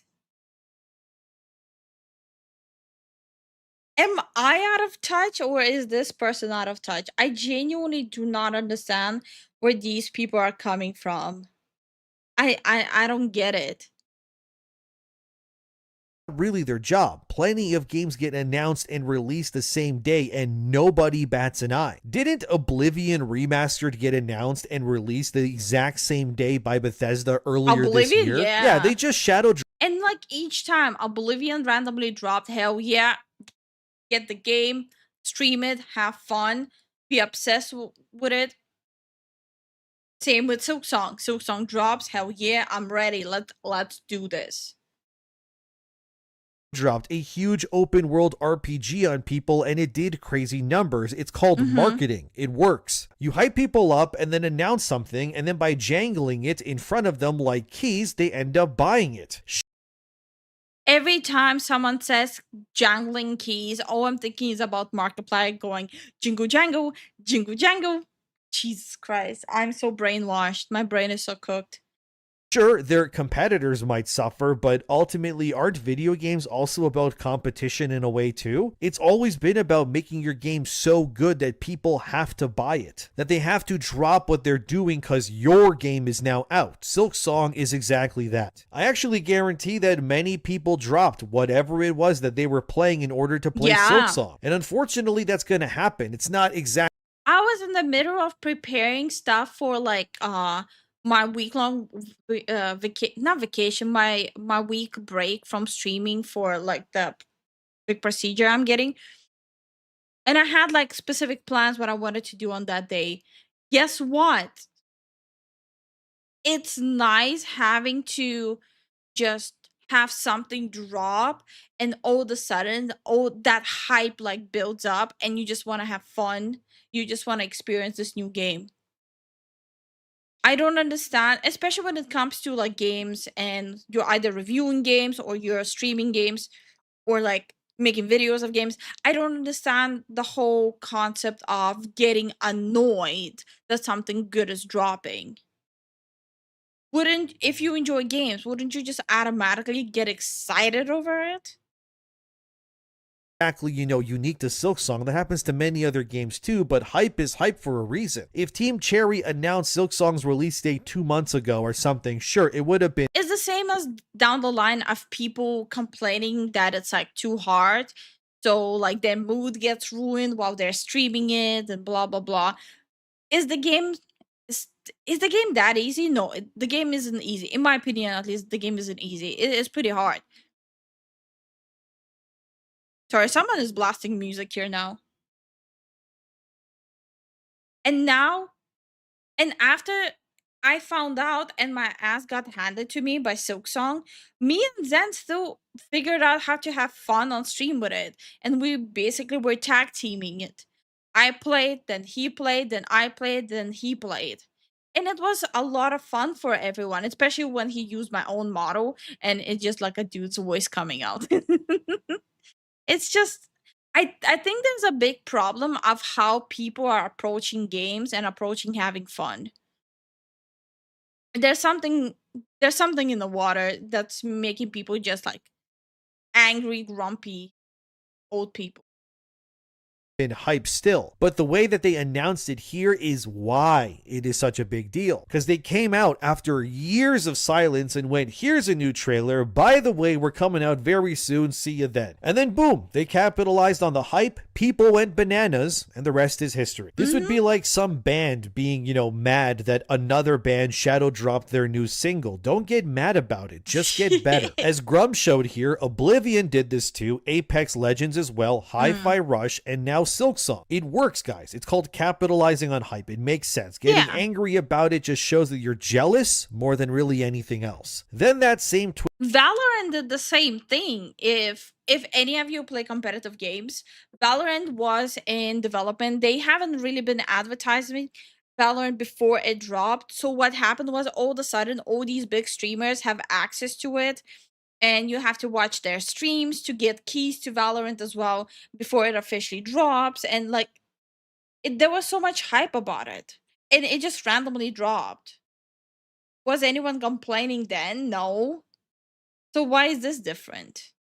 Am I out of touch or is this person out of touch? I genuinely do not understand where these people are coming from. I don't get it. Really their job. Plenty of games get announced and released the same day and nobody bats an eye. Didn't Oblivion Remastered get announced and released the exact same day by Bethesda earlier this Oblivion, year? yeah. They just shadow And like each time Oblivion randomly dropped, hell yeah, get the game, stream it, have fun, be obsessed with it. Same with Silksong. Silksong drops, hell yeah, I'm ready. Let's do this. dropped a huge open world RPG on people and it did crazy numbers. It's called marketing. It works. You hype people up and then announce something, and then by jangling it in front of them like keys, they end up buying it. Every time someone says jangling keys, all I'm thinking is about Markiplier going jingle jangle, jingle jangle. Jesus Christ, I'm so brainwashed. My brain is so cooked. Sure, their competitors might suffer, but ultimately aren't video games also about competition in a way too? It's always been about making your game so good that people have to buy it, that they have to drop what they're doing because your game is now out. Silksong is exactly that. I actually guarantee that many people dropped whatever it was that they were playing in order to play Silksong. And unfortunately, that's going to happen. It's not exactly. I was in the middle of preparing stuff for like my week-long my week break from streaming for like the big procedure I'm getting, and I had like specific plans what I wanted to do on that day. Guess what? It's nice having to just have something drop and all of a sudden all that hype like builds up and you just want to have fun, you just want to experience this new game. I don't understand, especially when it comes to like games and you're either reviewing games or you're streaming games or like making videos of games. I don't understand the whole concept of getting annoyed that something good is dropping. Wouldn't, if you enjoy games, wouldn't you just automatically get excited over it? Exactly, unique to Silksong. That happens to many other games too, but hype is hype for a reason. If Team Cherry announced Silksong's release date 2 months ago or something, sure, it would have been. It's the same as down the line of people complaining that it's like too hard. So like their mood gets ruined while they're streaming it and blah, blah, blah. Is the game that easy? No, the game isn't easy. In my opinion, at least, the game isn't easy. It's pretty hard. Sorry, someone is blasting music here now. And after I found out and my ass got handed to me by Silksong, me and Zen still figured out how to have fun on stream with it. And we basically were tag teaming it. I played, then he played, then I played, then he played. And it was a lot of fun for everyone, especially when he used my own model and it's just like a dude's voice coming out. It's just, I think there's a big problem of how people are approaching games and approaching having fun. There's something in the water that's making people just like angry, grumpy old people. Been hype still, but the way that they announced it here is why it is such a big deal, because they came out after years of silence and went, here's a new trailer, by the way, we're coming out very soon, see you then. And then boom, they capitalized on the hype, people went bananas, and the rest is history. This would be like some band being, mad that another band shadow dropped their new single. Don't get mad about it, just get better. As Grum showed here, Oblivion did this too, Apex Legends as well, Hi-Fi Rush, and now Silksong. It works, guys. It's called capitalizing on hype. It makes sense. Getting angry about it just shows that you're jealous more than really anything else. Then that same Valorant did the same thing. If any of you play competitive games, Valorant was in development. They haven't really been advertising Valorant before it dropped. So what happened was all of a sudden all these big streamers have access to it, and you have to watch their streams to get keys to Valorant as well before it officially drops. And like there was so much hype about it, and it just randomly dropped. Was anyone complaining then? No. So why is this different?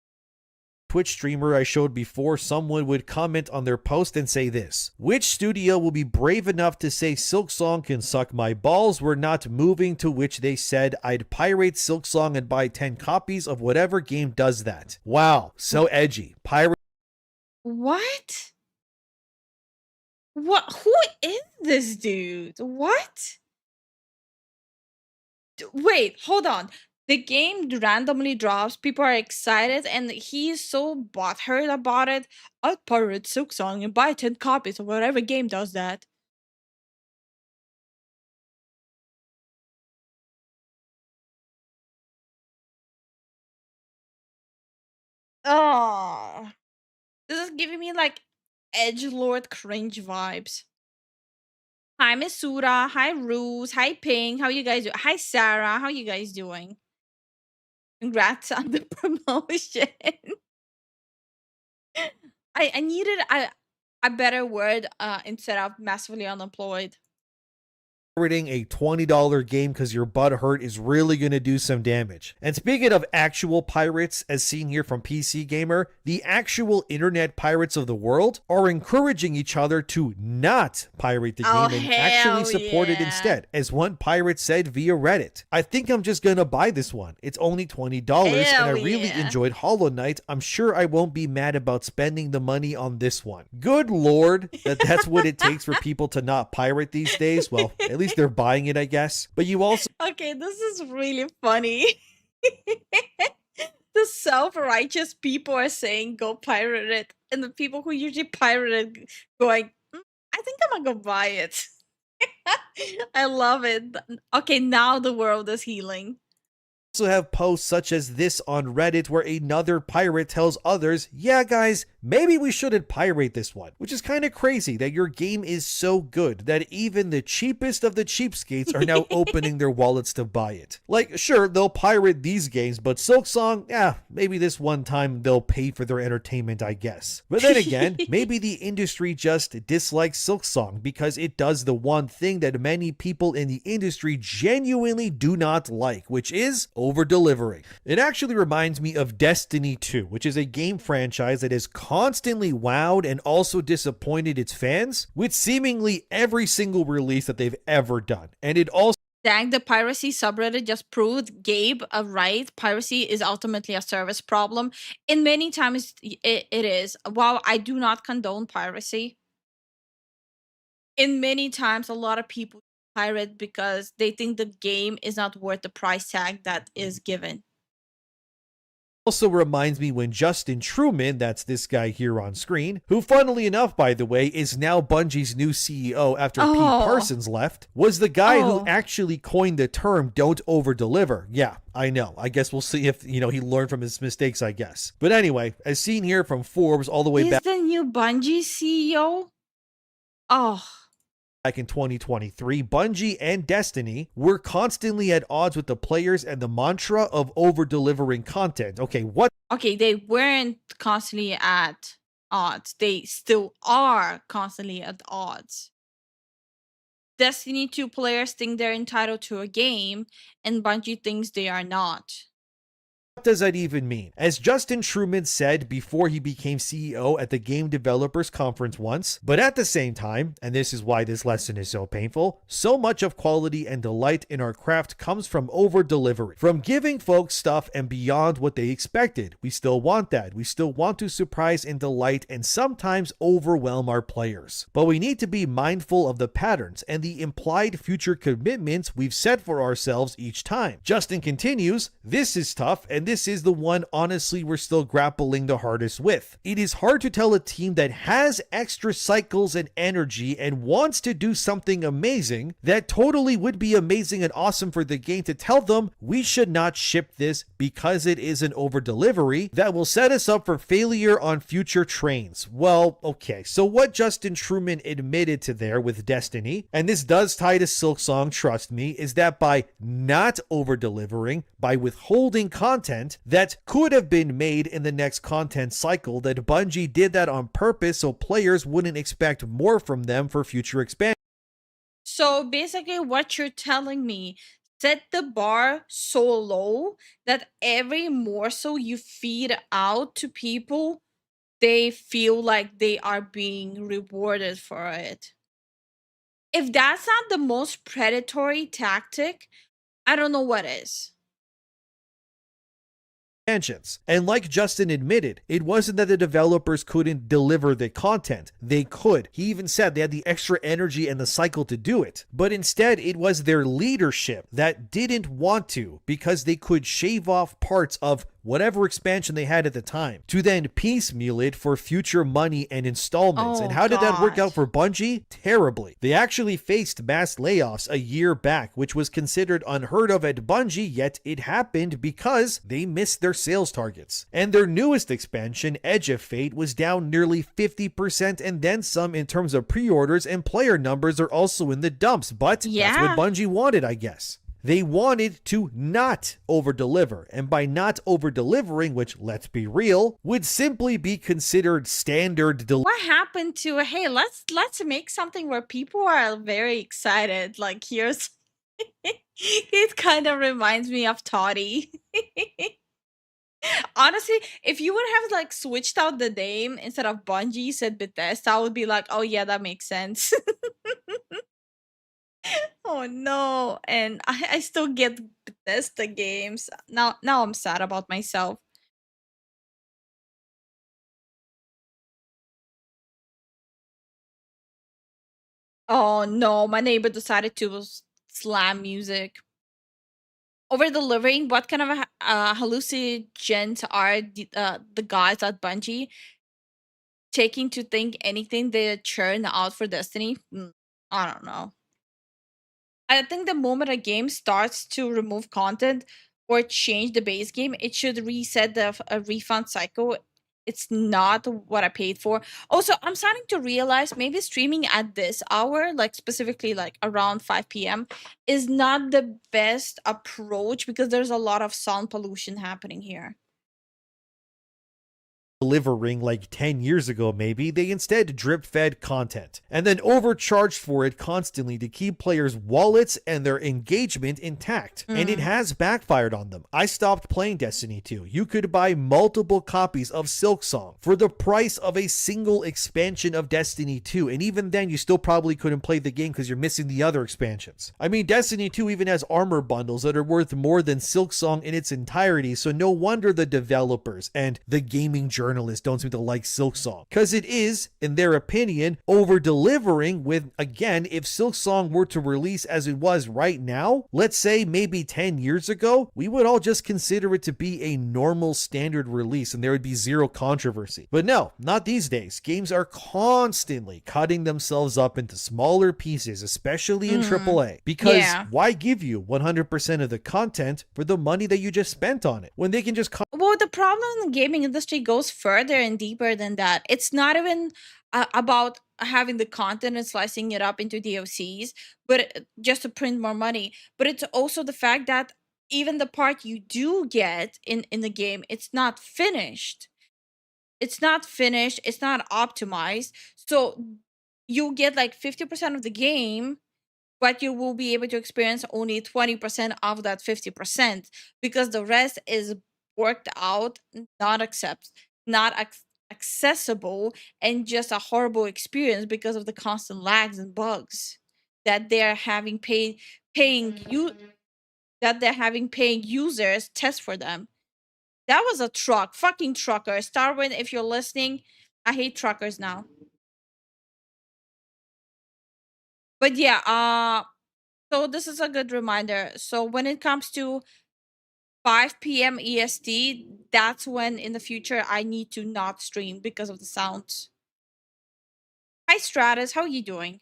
Twitch streamer I showed before, someone would comment on their post and say this: which studio will be brave enough to say Silksong can suck my balls? We're not moving. To which they said, I'd pirate Silksong and buy 10 copies of whatever game does that. Wow, so edgy. Pirate. What? What? Who is this dude? What? Wait, hold on. The game randomly drops, people are excited, and he's so butthurt about it. I'd pirate Silksong and buy 10 copies of whatever game does that. Oh, this is giving me like edgelord cringe vibes. Hi Misura, hi Ruse, hi Ping, how you guys doing? Hi Sarah, how you guys doing? Congrats on the promotion. I needed a better word instead of massively unemployed. Pirating a $20 game because your butt hurt is really going to do some damage. And speaking of actual pirates, as seen here from PC Gamer, the actual internet pirates of the world are encouraging each other to not pirate the game and actually support it instead, as one pirate said via Reddit. I think I'm just going to buy this one. It's only $20 and I really enjoyed Hollow Knight. I'm sure I won't be mad about spending the money on this one. Good lord, that's what it takes for people to not pirate these days. Well, at least they're buying it, I guess. But you also... Okay, this is really funny. The self-righteous people are saying go pirate it, and the people who usually pirate it going, I think I'm gonna go buy it. I love it. Okay, now the world is healing. Also have posts such as this on Reddit where another pirate tells others, yeah guys, maybe we shouldn't pirate this one, which is kind of crazy that your game is so good that even the cheapest of the cheapskates are now opening their wallets to buy it. Like, sure, they'll pirate these games, but Silksong, yeah, maybe this one time they'll pay for their entertainment, I guess. But then again, maybe the industry just dislikes Silksong because it does the one thing that many people in the industry genuinely do not like, which is over-delivering. It actually reminds me of Destiny 2, which is a game franchise that has constantly wowed and also disappointed its fans with seemingly every single release that they've ever done. And it also... Dang, the piracy subreddit just proved Gabe right. Piracy is ultimately a service problem. And many times it is. While I do not condone piracy, in many times a lot of people pirate because they think the game is not worth the price tag that is given. Also reminds me when Justin Truman, that's this guy here on screen, who funnily enough, by the way, is now Bungie's new CEO after Pete Parsons left, was the guy who actually coined the term don't over-deliver. Yeah, I know. I guess we'll see if, he learned from his mistakes, I guess. But anyway, as seen here from Forbes all the way back... Is the new Bungie CEO? Oh... Back in 2023, Bungie and Destiny were constantly at odds with the players and the mantra of over-delivering content. Okay, what? Okay, they weren't constantly at odds. They still are constantly at odds. Destiny 2 players think they're entitled to a game, and Bungie thinks they are not. What does that even mean? As Justin Truman said before he became CEO at the Game Developers Conference once, but at the same time, and this is why this lesson is so painful, so much of quality and delight in our craft comes from over-delivery, from giving folks stuff and beyond what they expected. We still want that. We still want to surprise and delight and sometimes overwhelm our players. But we need to be mindful of the patterns and the implied future commitments we've set for ourselves each time. Justin continues, this is tough, and and this is the one honestly we're still grappling the hardest with. It is hard to tell a team that has extra cycles and energy and wants to do something amazing that totally would be amazing and awesome for the game, to tell them we should not ship this because it is an over delivery that will set us up for failure on future trains. Well, okay, so what Justin Truman admitted to there with Destiny, and this does tie to Silksong, trust me, is that by not over delivering, by withholding content that could have been made in the next content cycle, that Bungie did that on purpose so players wouldn't expect more from them for future expansion. So basically, what you're telling me, set the bar so low that every morsel you feed out to people, they feel like they are being rewarded for it. If that's not the most predatory tactic, I don't know what is. Expansions. And like Justin admitted, it wasn't that the developers couldn't deliver the content. They could. He even said they had the extra energy and the cycle to do it. But instead, it was their leadership that didn't want to, because they could shave off parts of whatever expansion they had at the time to then piecemeal it for future money and installments. And how did that work out for Bungie? Terribly. They actually faced mass layoffs a year back, which was considered unheard of at Bungie, yet it happened because they missed their sales targets. And their newest expansion, Edge of Fate, was down nearly 50% and then some in terms of pre-orders, and player numbers are also in the dumps. But that's what Bungie wanted, I guess. They wanted to not over-deliver, and by not over-delivering, which, let's be real, would simply be considered standard delivery. What happened to, hey, let's make something where people are very excited? Like, here's it kind of reminds me of Toddy. Honestly, if you would have like switched out the name, instead of Bungie said Bethesda, I would be like, oh yeah, that makes sense. Oh no, and I still get Bethesda games. Now I'm sad about myself. Oh no, my neighbor decided to slam music. Over delivering, what kind of hallucinogens are the guys at Bungie taking to think anything they churn out for Destiny? I don't know. I think the moment a game starts to remove content or change the base game, it should reset the refund cycle. It's not what I paid for. Also, I'm starting to realize maybe streaming at this hour, like specifically like around 5 p.m., is not the best approach because there's a lot of sound pollution happening here. Delivering like 10 years ago maybe, they instead drip-fed content and then overcharged for it constantly to keep players' wallets and their engagement intact. And it has backfired on them. I stopped playing Destiny 2. You could buy multiple copies of Silksong for the price of a single expansion of Destiny 2, and even then you still probably couldn't play the game because you're missing the other expansions. I mean, Destiny 2 even has armor bundles that are worth more than Silksong in its entirety, so no wonder the developers and the gaming journalists don't seem to like Silksong, because it is, in their opinion, over-delivering with, again, if Silksong were to release as it was right now, let's say maybe 10 years ago, we would all just consider it to be a normal standard release and there would be zero controversy. But no, not these days. Games are constantly cutting themselves up into smaller pieces, especially in AAA, because why give you 100% of the content for the money that you just spent on it when they can just Well, the problem in the gaming industry goes further and deeper than that. It's not even about having the content and slicing it up into DLCs, but just to print more money. But it's also the fact that even the part you do get in the game, it's not finished. It's not finished. It's not optimized. So you get like 50% of the game, but you will be able to experience only 20% of that 50% because the rest is worked out, not accessible, and just a horrible experience because of the constant lags and bugs that they're having paying users test for them. That was a truck, fucking trucker. Starwind, if you're listening, I hate truckers now. But yeah, so this is a good reminder. So when it comes to 5 p.m. EST, that's when in the future I need to not stream because of the sounds. Hi Stratus, how are you doing?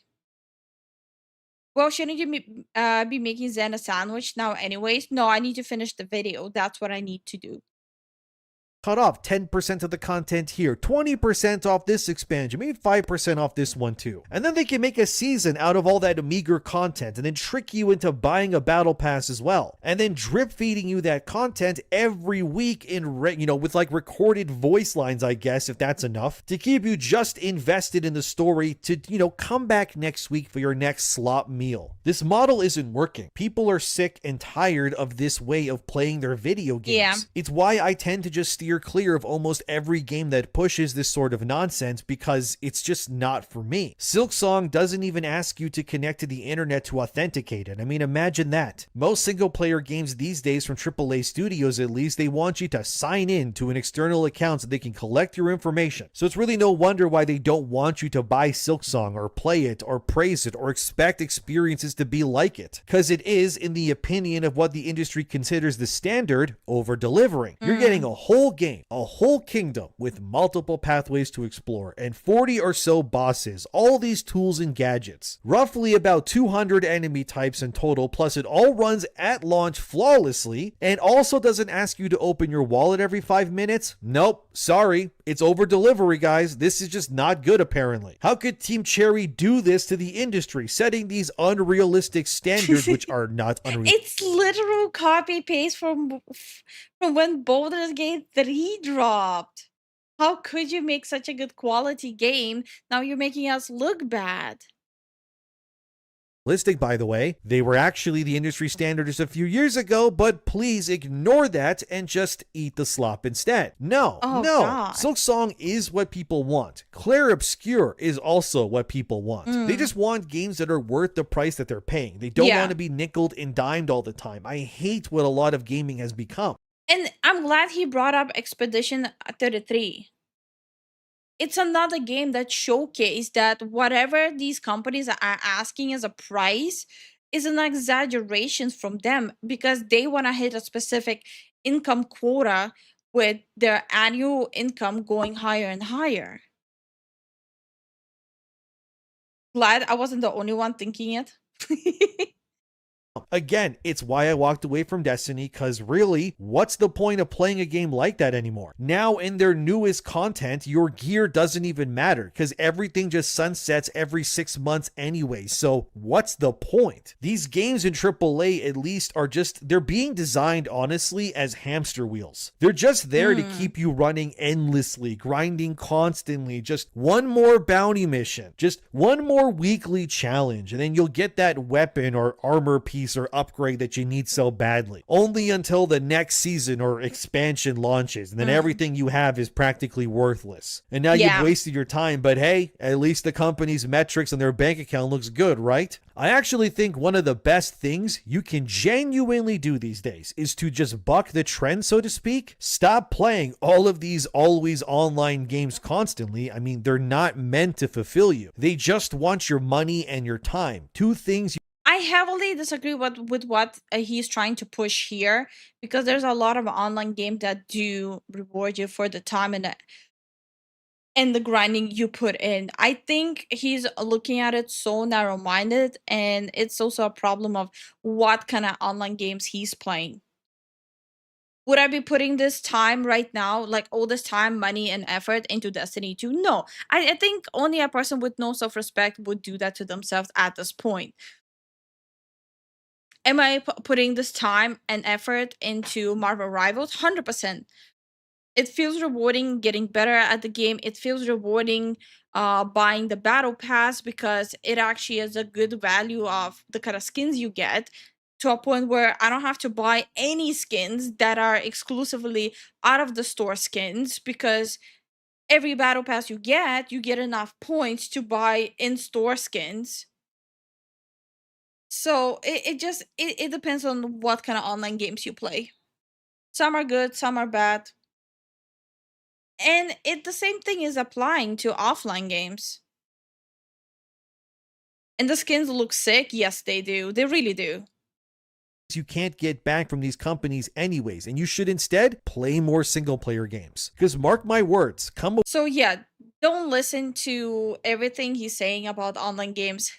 Well, shouldn't you be making Zen a sandwich now anyways? No, I need to finish the video. That's what I need to do. Cut off 10% of the content here, 20% off this expansion, maybe 5% off this one too. And then they can make a season out of all that meager content and then trick you into buying a battle pass as well. And then drip feeding you that content every week in, with like recorded voice lines, I guess, if that's enough, to keep you just invested in the story to, come back next week for your next slop meal. This model isn't working. People are sick and tired of this way of playing their video games. Yeah. It's why I tend to just steer clear of almost every game that pushes this sort of nonsense because it's just not for me. Silksong doesn't even ask you to connect to the internet to authenticate it. I mean, imagine that. Most single player games these days from AAA studios, at least, they want you to sign in to an external account so they can collect your information. So it's really no wonder why they don't want you to buy Silksong or play it or praise it or expect experiences to be like it. Because it is, in the opinion of what the industry considers the standard, over delivering. You're getting a whole game, a whole kingdom with multiple pathways to explore and 40 or so bosses, all these tools and gadgets, roughly about 200 enemy types in total, plus it all runs at launch flawlessly and also doesn't ask you to open your wallet every 5 minutes. Nope, sorry, it's over delivery, guys. This is just not good, apparently. How could Team Cherry do this to the industry, setting these unrealistic standards which are not unrealistic? It's literal copy paste from when Baldur's Gate 3 dropped. How could you make such a good quality game? Now you're making us look bad. By the way, they were actually the industry standard just a few years ago, but please ignore that and just eat the slop instead. No, God. Silksong is what people want. Clair Obscur is also what people want. They just want games that are worth the price that they're paying. They don't want to be nickeled and dimed all the time. I hate what a lot of gaming has become. And I'm glad he brought up Expedition 33. It's another game that showcased that whatever these companies are asking as a price is an exaggeration from them because they want to hit a specific income quota with their annual income going higher and higher. Glad I wasn't the only one thinking it. Again, it's why I walked away from Destiny, because really, what's the point of playing a game like that anymore? Now, in their newest content, your gear doesn't even matter, because everything just sunsets every 6 months anyway, so what's the point? These games in AAA, at least, they're being designed, honestly, as hamster wheels. They're just there to keep you running endlessly, grinding constantly, just one more bounty mission, just one more weekly challenge, and then you'll get that weapon or armor piece or upgrade that you need so badly, only until the next season or expansion launches, and then everything you have is practically worthless. And now you've wasted your time, but hey, at least the company's metrics on their bank account looks good, right? I actually think one of the best things you can genuinely do these days is to just buck the trend, so to speak. Stop playing all of these always online games constantly. I mean, they're not meant to fulfill you. They just want your money and your time. Two things I heavily disagree with what he's trying to push here, because there's a lot of online games that do reward you for the time and the grinding you put in. I think he's looking at it so narrow-minded, and it's also a problem of what kind of online games he's playing. Would I be putting this time right now, like all this time, money, and effort into Destiny 2? No. I think only a person with no self-respect would do that to themselves at this point. Am I putting this time and effort into Marvel Rivals? 100%. It feels rewarding getting better at the game. It feels rewarding buying the battle pass, because it actually is a good value of the kind of skins you get, to a point where I don't have to buy any skins that are exclusively out of the store skins, because every battle pass you get enough points to buy in-store skins. So it depends on what kind of online games you play. Some are good, some are bad. And the same thing is applying to offline games. And the skins look sick? Yes, they do. They really do. you can't get back from these companies anyways, and you should instead play more single player games. Because mark my words, So yeah, don't listen to everything he's saying about online games.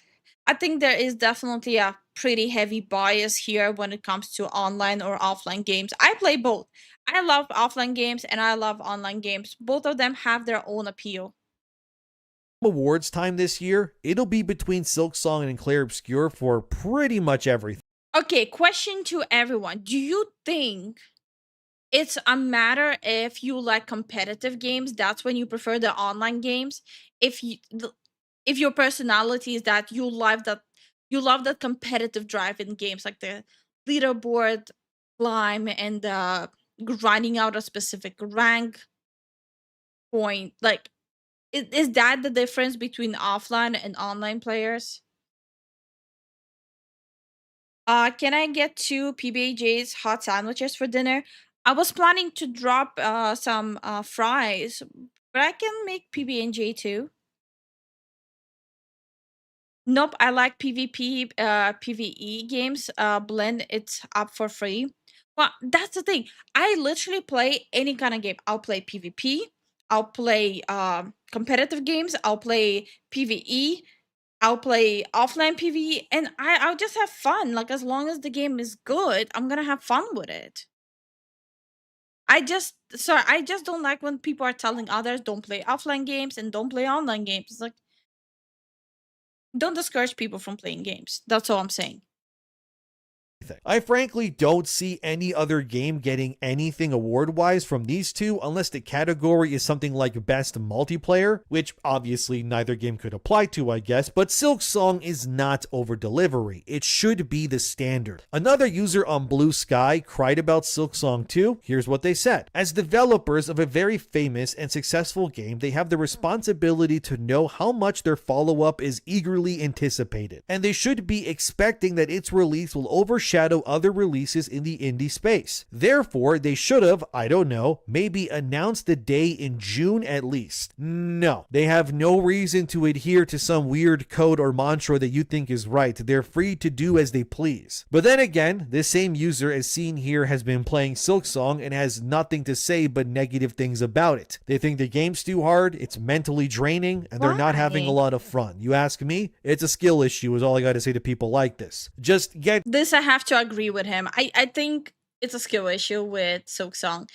I think there is definitely a pretty heavy bias here when it comes to online or offline games. I play both. I love offline games and I love online games. Both of them have their own appeal. awards time this year, it'll be between Silksong and Clair Obscur for pretty much everything. Okay, question to everyone. Do you think it's a matter if you like competitive games, that's when you prefer the online games? If your personality is that you love that competitive drive in games, like the leaderboard climb and grinding out a specific rank point, like is that the difference between offline and online players? Can I get 2 PBJ's hot sandwiches for dinner? I was planning to drop some fries, but I can make PB&J too. Nope, I like PvP, PvE games. Blend it's up for free. Well, that's the thing. I literally play any kind of game. I'll play PvP. I'll play competitive games. I'll play PvE. I'll play offline PvE, and I'll just have fun. Like as long as the game is good, I'm gonna have fun with it. I just don't like when people are telling others don't play offline games and don't play online games. It's like don't discourage people from playing games. That's all I'm saying. I frankly don't see any other game getting anything award-wise from these two unless the category is something like Best Multiplayer, which obviously neither game could apply to, I guess, but Silksong is not over-delivery. It should be the standard. Another user on Blue Sky cried about Silksong 2. Here's what they said. As developers of a very famous and successful game, they have the responsibility to know how much their follow-up is eagerly anticipated, and they should be expecting that its release will overshadow other releases in the indie space. Therefore, they should have, I don't know, maybe announced the day in June at least. No, they have no reason to adhere to some weird code or mantra that you think is right. They're free to do as they please. But then again, this same user as seen here has been playing Silksong and has nothing to say but negative things about it. They think the game's too hard, it's mentally draining, and they're not having a lot of fun. You ask me, it's a skill issue is all I gotta say to people like this. Just get this. I have to agree with him. I think it's a skill issue with Silksong.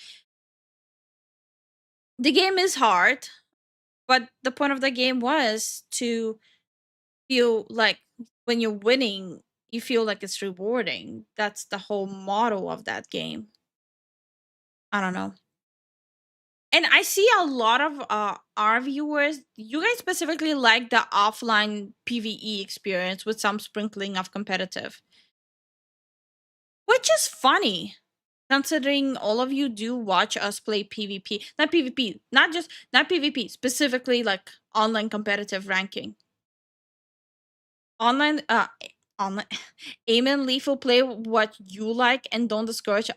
The game is hard, but the point of the game was to feel like when you're winning, you feel like it's rewarding. That's the whole motto of that game. I don't know. And I see a lot of our viewers, you guys specifically like the offline PvE experience with some sprinkling of competitive. Which is funny, considering all of you do watch us play PvP. Not PvP, not PvP, specifically like online competitive ranking. Online, Aim and Lifu play what you like and don't discourage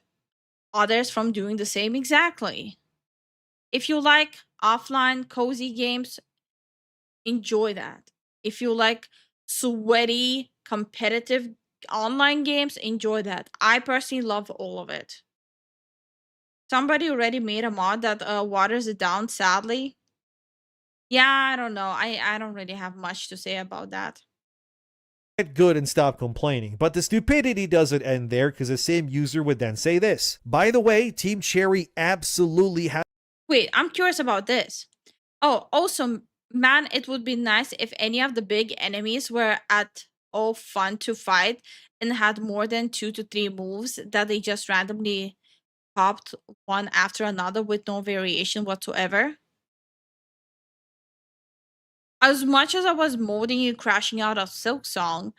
others from doing the same exactly. If you like offline cozy games, enjoy that. If you like sweaty competitive online games, enjoy that. I personally love all of it. Somebody already made a mod that waters it down, sadly. Yeah, I don't know. I don't really have much to say about that. Get good and stop complaining. But the stupidity doesn't end there, because the same user would then say this. By the way, Team Cherry absolutely has... Wait, I'm curious about this. Oh, also, man, it would be nice if any of the big enemies were at all fun to fight and had more than 2 to 3 moves that they just randomly popped one after another with no variation whatsoever. As much as I was modding and crashing out of Silksong,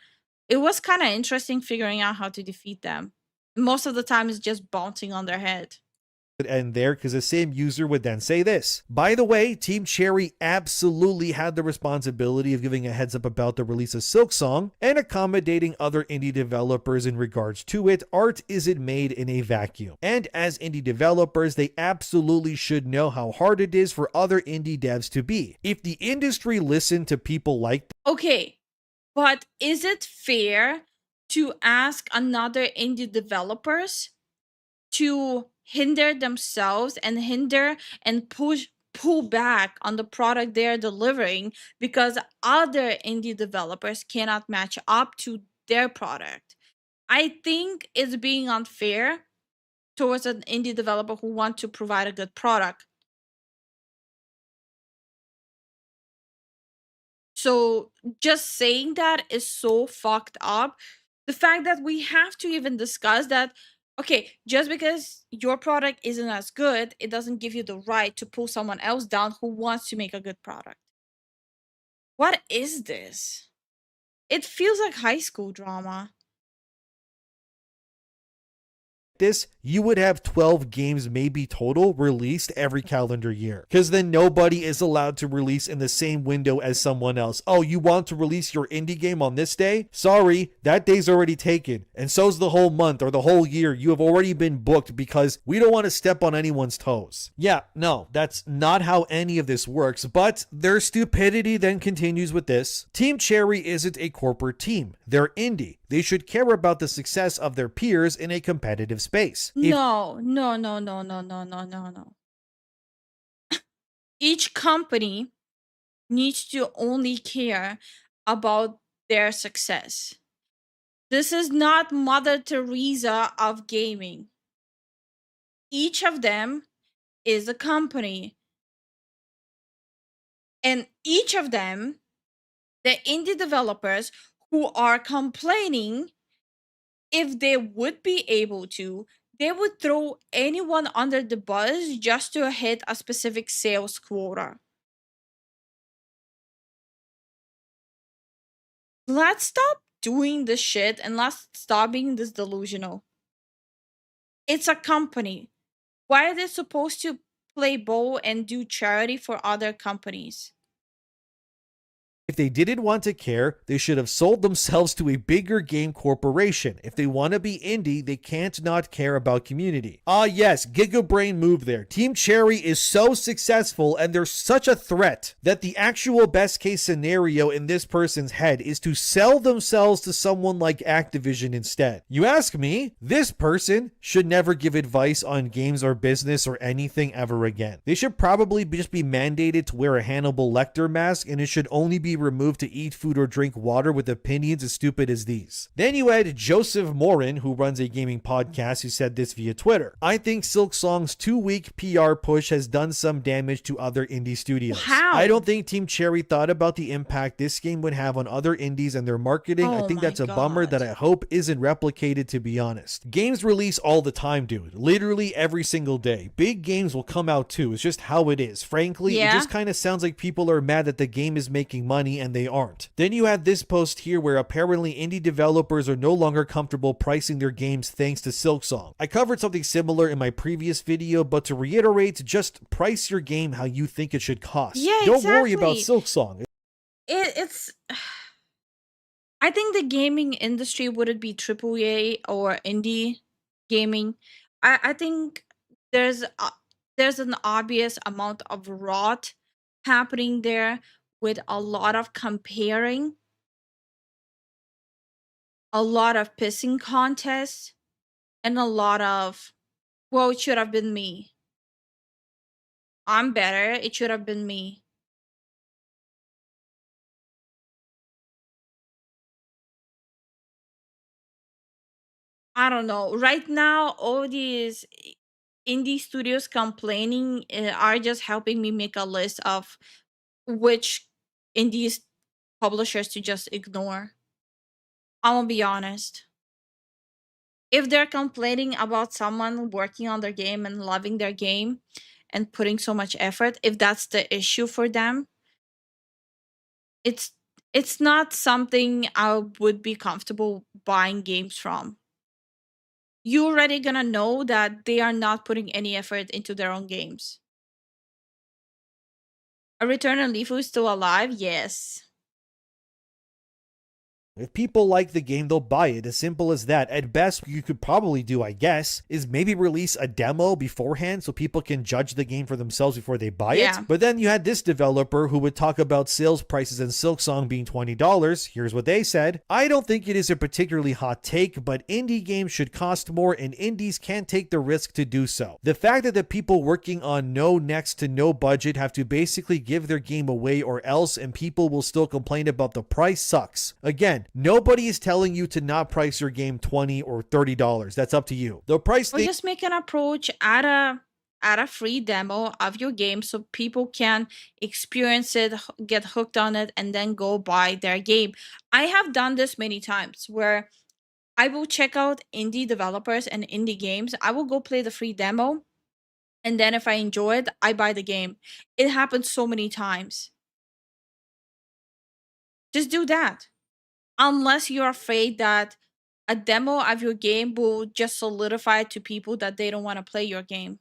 it was kind of interesting figuring out how to defeat them. Most of the time it's just bouncing on their head. end there, because the same user would then say this. By the way, Team Cherry absolutely had the responsibility of giving a heads up about the release of Silksong and accommodating other indie developers in regards to it. Art isn't made in a vacuum. And as indie developers, they absolutely should know how hard it is for other indie devs to be. If the industry listened to people like... Okay, but is it fair to ask another indie developers to hinder themselves and hinder and pull back on the product they're delivering because other indie developers cannot match up to their product. I think it's being unfair towards an indie developer who want to provide a good product. So just saying that is so fucked up. The fact that we have to even discuss that, okay, just because your product isn't as good, it doesn't give you the right to pull someone else down who wants to make a good product. What is this? It feels like high school drama. This, you would have 12 games maybe total released every calendar year. Because then nobody is allowed to release in the same window as someone else. Oh, you want to release your indie game on this day? Sorry, that day's already taken. And so's the whole month or the whole year. You have already been booked because we don't want to step on anyone's toes. Yeah, no, that's not how any of this works. But their stupidity then continues with this. Team Cherry isn't a corporate team. They're indie. They should care about the success of their peers in a competitive space. No. Each company needs to only care about their success. This is not Mother Teresa of gaming. Each of them is a company. And each of them, the indie developers who are complaining, if they would be able to, they would throw anyone under the bus just to hit a specific sales quota. Let's stop doing this shit and let's stop being this delusional. It's a company. Why are they supposed to play ball and do charity for other companies? If they didn't want to care, they should have sold themselves to a bigger game corporation. If they want to be indie, they can't not care about community. Ah yes, Gigabrain move there. Team Cherry is so successful and they're such a threat that the actual best case scenario in this person's head is to sell themselves to someone like Activision instead. You ask me, this person should never give advice on games or business or anything ever again. They should probably just be mandated to wear a Hannibal Lecter mask, and it should only be removed to eat food or drink water with opinions as stupid as these. Then you had Joseph Morin, who runs a gaming podcast, who said this via Twitter. I think Silk Song's 2-week PR push has done some damage to other indie studios. How? I don't think Team Cherry thought about the impact this game would have on other indies and their marketing. I think that's a bummer that I hope isn't replicated, to be honest. Games release all the time, dude. Literally every single day. Big games will come out too. It's just how it is. Frankly, it just kind of sounds like people are mad that the game is making money and they aren't. Then you had this post here where apparently indie developers are no longer comfortable pricing their games thanks to Silksong. I covered something similar in my previous video, but to reiterate, just price your game how you think it should cost. Yeah, Don't worry about exactly. Silksong. It's I think the gaming industry, would it be AAA or indie gaming, I think there's an obvious amount of rot happening there with a lot of comparing, a lot of pissing contests, and a lot of, well, it should have been me. I'm better. It should have been me. I don't know. Right now, all these indie studios complaining are just helping me make a list of which indie publishers to just ignore. I'm gonna be honest. If they're complaining about someone working on their game and loving their game and putting so much effort, if that's the issue for them, it's it's not something I would be comfortable buying games from. You're already gonna know that they are not putting any effort into their own games. A Return on Lifu is still alive? Yes. If people like the game, they'll buy it. As simple as that. At best, you could probably do, I guess, is maybe release a demo beforehand so people can judge the game for themselves before they buy Yeah. it. But then you had this developer who would talk about sales prices and Silksong being $20. Here's what they said. I don't think it is a particularly hot take, but indie games should cost more and indies can't take the risk to do so. The fact that the people working on no next to no budget have to basically give their game away or else and people will still complain about the price sucks. Again, nobody is telling you to not price your game $20 or $30. That's up to you. The price Or just make an approach, add a free demo of your game so people can experience it, get hooked on it, and then go buy their game. I have done this many times where I will check out indie developers and indie games. I will go play the free demo, and then if I enjoy it, I buy the game. It happens so many times. Just do that. Unless you're afraid that a demo of your game will just solidify to people that they don't want to play your game.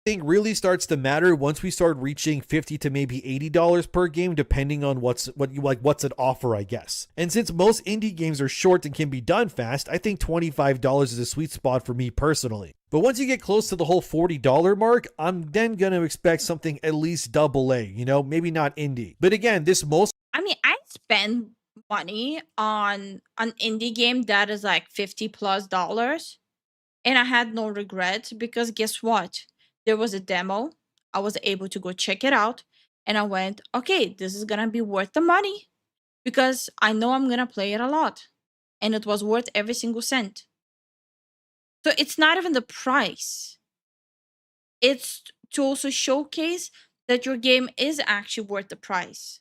thing really starts to matter once we start reaching $50 to maybe $80 per game, depending on what's an offer, I guess. And since most indie games are short and can be done fast, I think $25 is a sweet spot for me personally. But once you get close to the whole $40 mark, I'm then gonna expect something at least AA, you know, maybe not indie. But again, I mean, I spend money on an indie game that is like $50+, and I had no regrets because guess what? There was a demo. I was able to go check it out, and I went, okay, this is gonna be worth the money because I know I'm gonna play it a lot, and it was worth every single cent. So it's not even the price. It's to also showcase that your game is actually worth the price.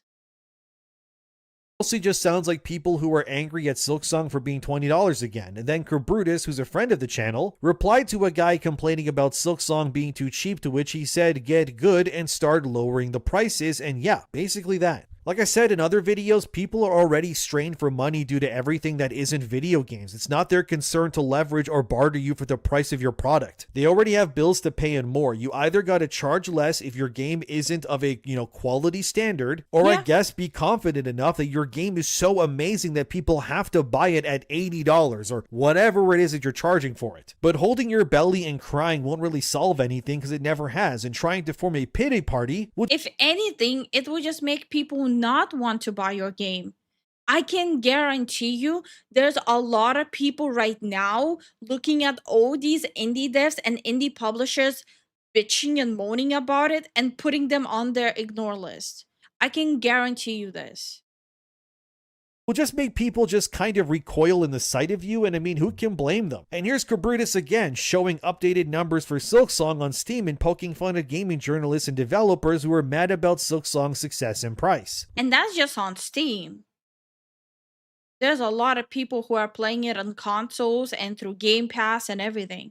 mostly just sounds like people who are angry at Silksong for being $20 again. And then Kerbrutus, who's a friend of the channel, replied to a guy complaining about Silksong being too cheap, to which he said, get good and start lowering the prices. And yeah, basically that. Like I said in other videos, people are already strained for money due to everything that isn't video games. It's not their concern to leverage or barter you for the price of your product. They already have bills to pay and more. You either got to charge less if your game isn't of a, quality standard, or I guess be confident enough that your game is so amazing that people have to buy it at $80 or whatever it is that you're charging for it. But holding your belly and crying won't really solve anything because it never has, and trying to form a pity party would, if anything, it will just make people not want to buy your game. I can guarantee you there's a lot of people right now looking at all these indie devs and indie publishers bitching and moaning about it and putting them on their ignore list. I can guarantee you this. will just make people just kind of recoil in the sight of you, and I mean, who can blame them? And here's Kerbrutus again, showing updated numbers for Silksong on Steam and poking fun at gaming journalists and developers who are mad about Silksong's success and price. And that's just on Steam. There's a lot of people who are playing it on consoles and through Game Pass and everything.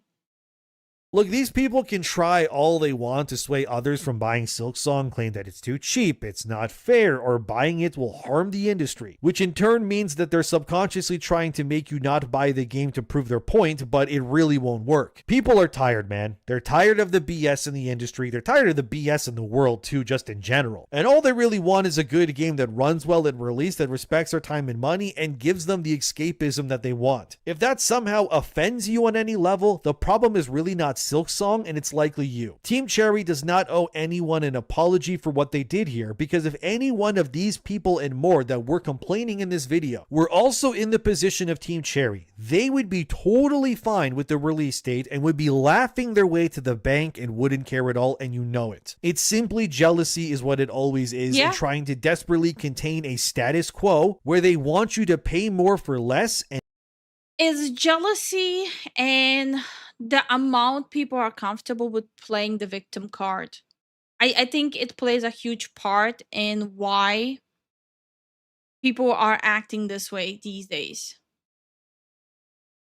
Look, these people can try all they want to sway others from buying Silksong, claim that it's too cheap, it's not fair, or buying it will harm the industry, which in turn means that they're subconsciously trying to make you not buy the game to prove their point, but it really won't work. People are tired, man. They're tired of the BS in the industry. They're tired of the BS in the world too, just in general. And all they really want is a good game that runs well at release, that respects their time and money, and gives them the escapism that they want. If that somehow offends you on any level, the problem is really not Silksong, and it's likely you. Team Cherry does not owe anyone an apology for what they did here, because if any one of these people and more that were complaining in this video were also in the position of Team Cherry, they would be totally fine with the release date and would be laughing their way to the bank and wouldn't care at all, and you know it. It's simply jealousy is what it always is, and trying to desperately contain a status quo where they want you to pay more for less. And is jealousy and the amount people are comfortable with playing the victim card. I think it plays a huge part in why people are acting this way these days.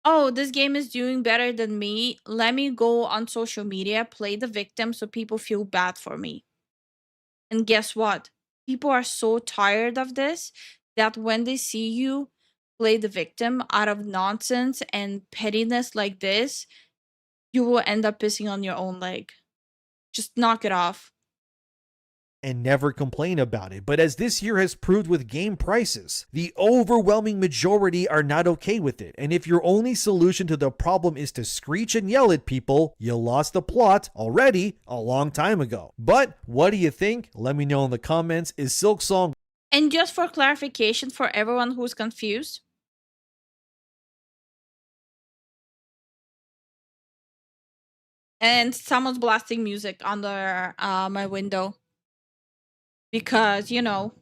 Oh, this game is doing better than me. Let me go on social media, play the victim so people feel bad for me. And guess what? People are so tired of this that when they see you play the victim out of nonsense and pettiness like this, you will end up pissing on your own leg. Just knock it off. and never complain about it. But as this year has proved with game prices, the overwhelming majority are not okay with it. And if your only solution to the problem is to screech and yell at people, you lost the plot already a long time ago. But what do you think? Let me know in the comments. Is Silksong... And just for clarification for everyone who's confused, and someone's blasting music under my window because, you know,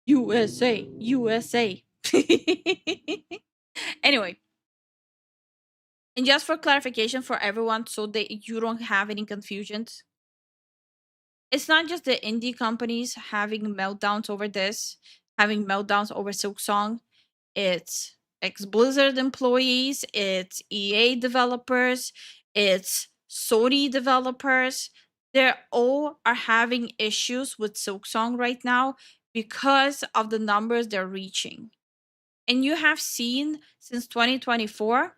USA, USA. Anyway, and just for clarification for everyone so that you don't have any confusions, it's not just the indie companies having meltdowns over this, having meltdowns over Silksong. It's ex-Blizzard employees, it's EA developers, it's Sony developers. They all are having issues with Silksong right now because of the numbers they're reaching. And you have seen since 2024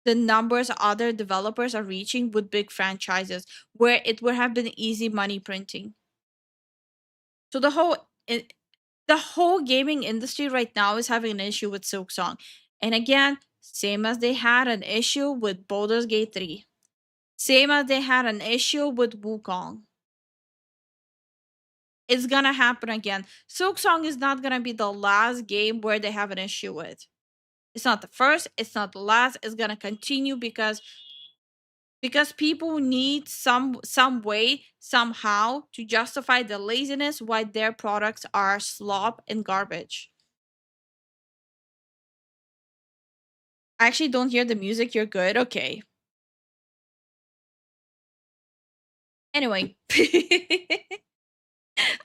the numbers other developers are reaching with big franchises where it would have been easy money printing. So the whole gaming industry right now is having an issue with Silksong. And again, same as they had an issue with Baldur's Gate 3. Same as they had an issue with Wukong. It's gonna happen again. Silksong is not gonna be the last game where they have an issue with. It's not the first, it's not the last, it's gonna continue because people need some way, somehow, to justify the laziness why their products are slop and garbage. I actually don't hear the music. You're good. Okay. Anyway,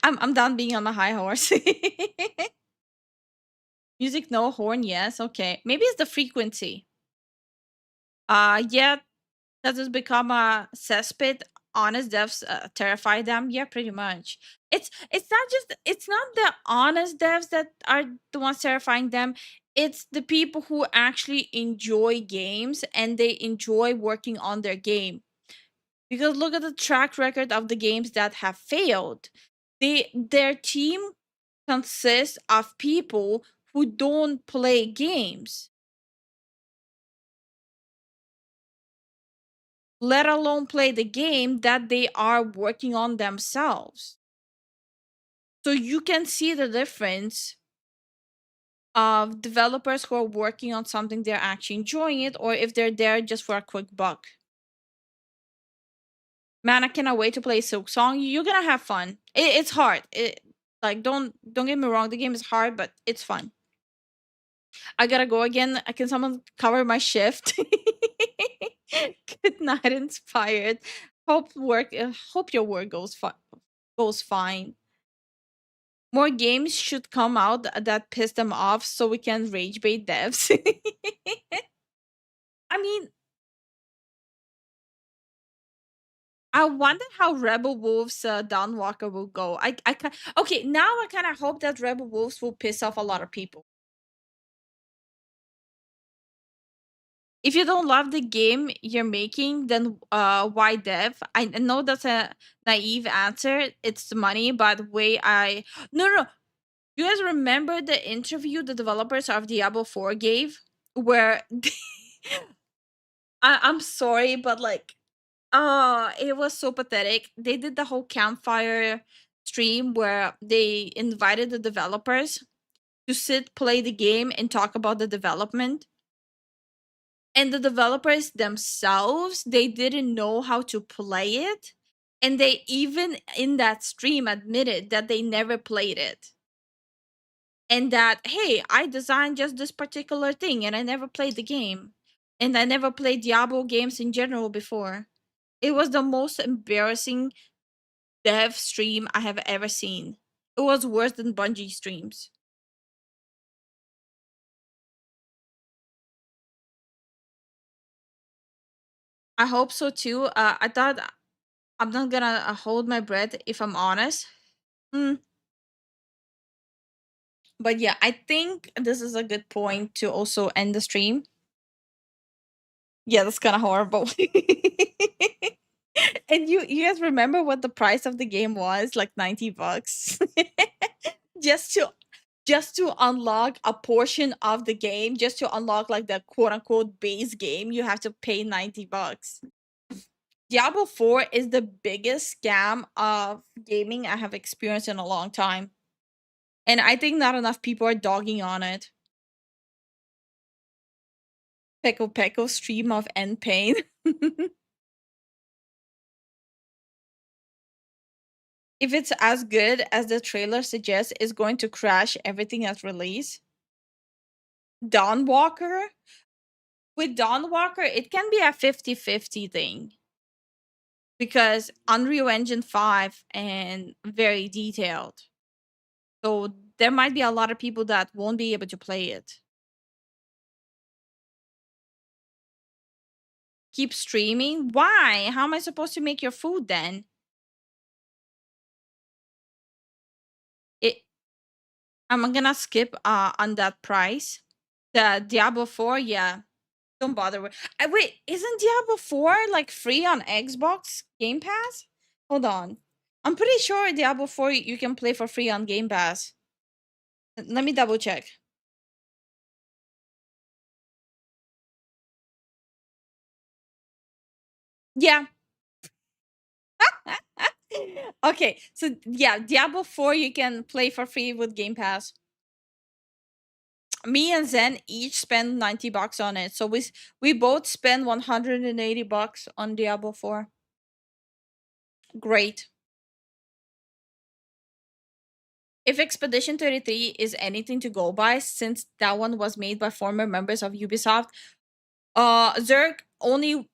I'm done being on the high horse. Music, no horn. Yes. Okay. Maybe it's the frequency. Yeah. Does this become a cesspit? Honest devs terrify them. Yeah, pretty much. It's not the honest devs that are the ones terrifying them. It's the people who actually enjoy games and they enjoy working on their game. Because look at the track record of the games that have failed. Their team consists of people who don't play games, let alone play the game that they are working on themselves. So you can see the difference of developers who are working on something they're actually enjoying it, or if they're there just for a quick buck. Man, I cannot wait to play Silksong. You're gonna have fun. It's hard. Like don't get me wrong, the game is hard, but it's fun. I gotta go again. Can someone cover my shift? Good night, inspired. Hope your work goes fine. More games should come out that piss them off so we can rage bait devs. I mean, I wonder how Rebel Wolves Dawn Walker will go. Okay, now I kind of hope that Rebel Wolves will piss off a lot of people. If you don't love the game you're making, then why dev? I know that's a naive answer. It's the money, but the way no. You guys remember the interview the developers of Diablo 4 gave, where I'm sorry, but like, it was so pathetic. They did the whole campfire stream where they invited the developers to sit, play the game, and talk about the development. And the developers themselves, they didn't know how to play it. And they even in that stream admitted that they never played it. And that, hey, I designed just this particular thing and I never played the game. And I never played Diablo games in general before. It was the most embarrassing dev stream I have ever seen. It was worse than Bungie streams. I hope so too. I thought I'm not gonna hold my breath if I'm honest. But yeah, I think this is a good point to also end the stream. Yeah, that's kind of horrible. And you guys remember what the price of the game was? Like $90. just to just to unlock a portion of the game, just to unlock like the quote unquote base game, you have to pay $90. Diablo 4 is the biggest scam of gaming I have experienced in a long time. And I think not enough people are dogging on it. Peko Peko stream of end pain. If it's as good as the trailer suggests, it's going to crash everything at release. Dawn Walker? With Dawn Walker, it can be a 50-50 thing. Because Unreal Engine 5 and very detailed. So there might be a lot of people that won't be able to play it. Keep streaming? Why? How am I supposed to make your food then? I'm gonna skip on that price. The Diablo 4, yeah. Don't bother with. Wait, isn't Diablo 4 like free on Xbox Game Pass? Hold on. I'm pretty sure Diablo 4 you can play for free on Game Pass. Let me double check. Yeah. Okay, so yeah, Diablo 4 you can play for free with Game Pass. Me and Zen each spend $90 on it. So we both spend $180 on Diablo 4. Great. If Expedition 33 is anything to go by, since that one was made by former members of Ubisoft, Zerg only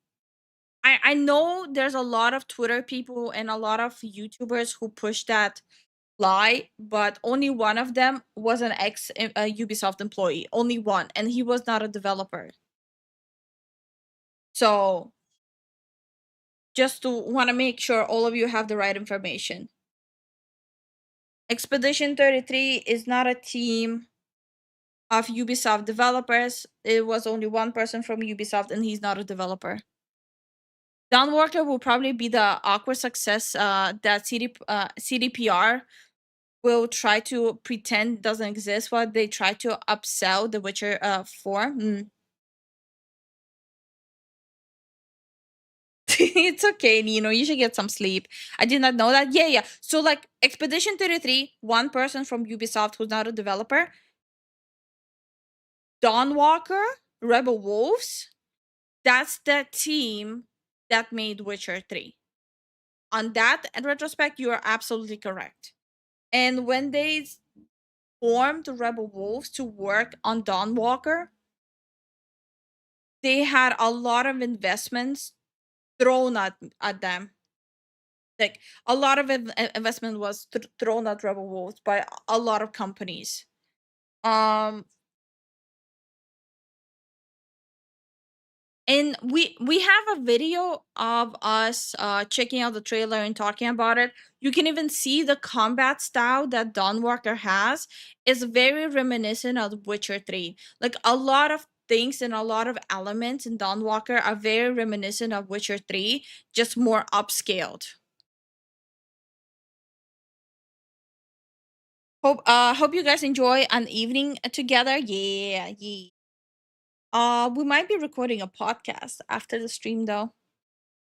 I know there's a lot of Twitter people and a lot of YouTubers who push that lie, but only one of them was an ex Ubisoft employee. Only one, and he was not a developer. So just to want to make sure all of you have the right information. Expedition 33 is not a team of Ubisoft developers. It was only one person from Ubisoft, and he's not a developer. Dawn Walker will probably be the awkward success that CDPR will try to pretend doesn't exist while they try to upsell The Witcher 4. It's okay, Nino. You should get some sleep. I did not know that. Yeah. So, like, Expedition 33, one person from Ubisoft who's not a developer. Dawn Walker, Rebel Wolves, that's the team that made Witcher 3. On that, in retrospect, you are absolutely correct. And when they formed Rebel Wolves to work on Dawn Walker, they had a lot of investments thrown at them. Like, a lot of investment was thrown at Rebel Wolves by a lot of companies. And we have a video of us checking out the trailer and talking about it. You can even see the combat style that Dawn Walker has is very reminiscent of Witcher 3. Like, a lot of things and a lot of elements in Dawn Walker are very reminiscent of Witcher 3, just more upscaled. Hope you guys enjoy an evening together. Yeah. We might be recording a podcast after the stream though.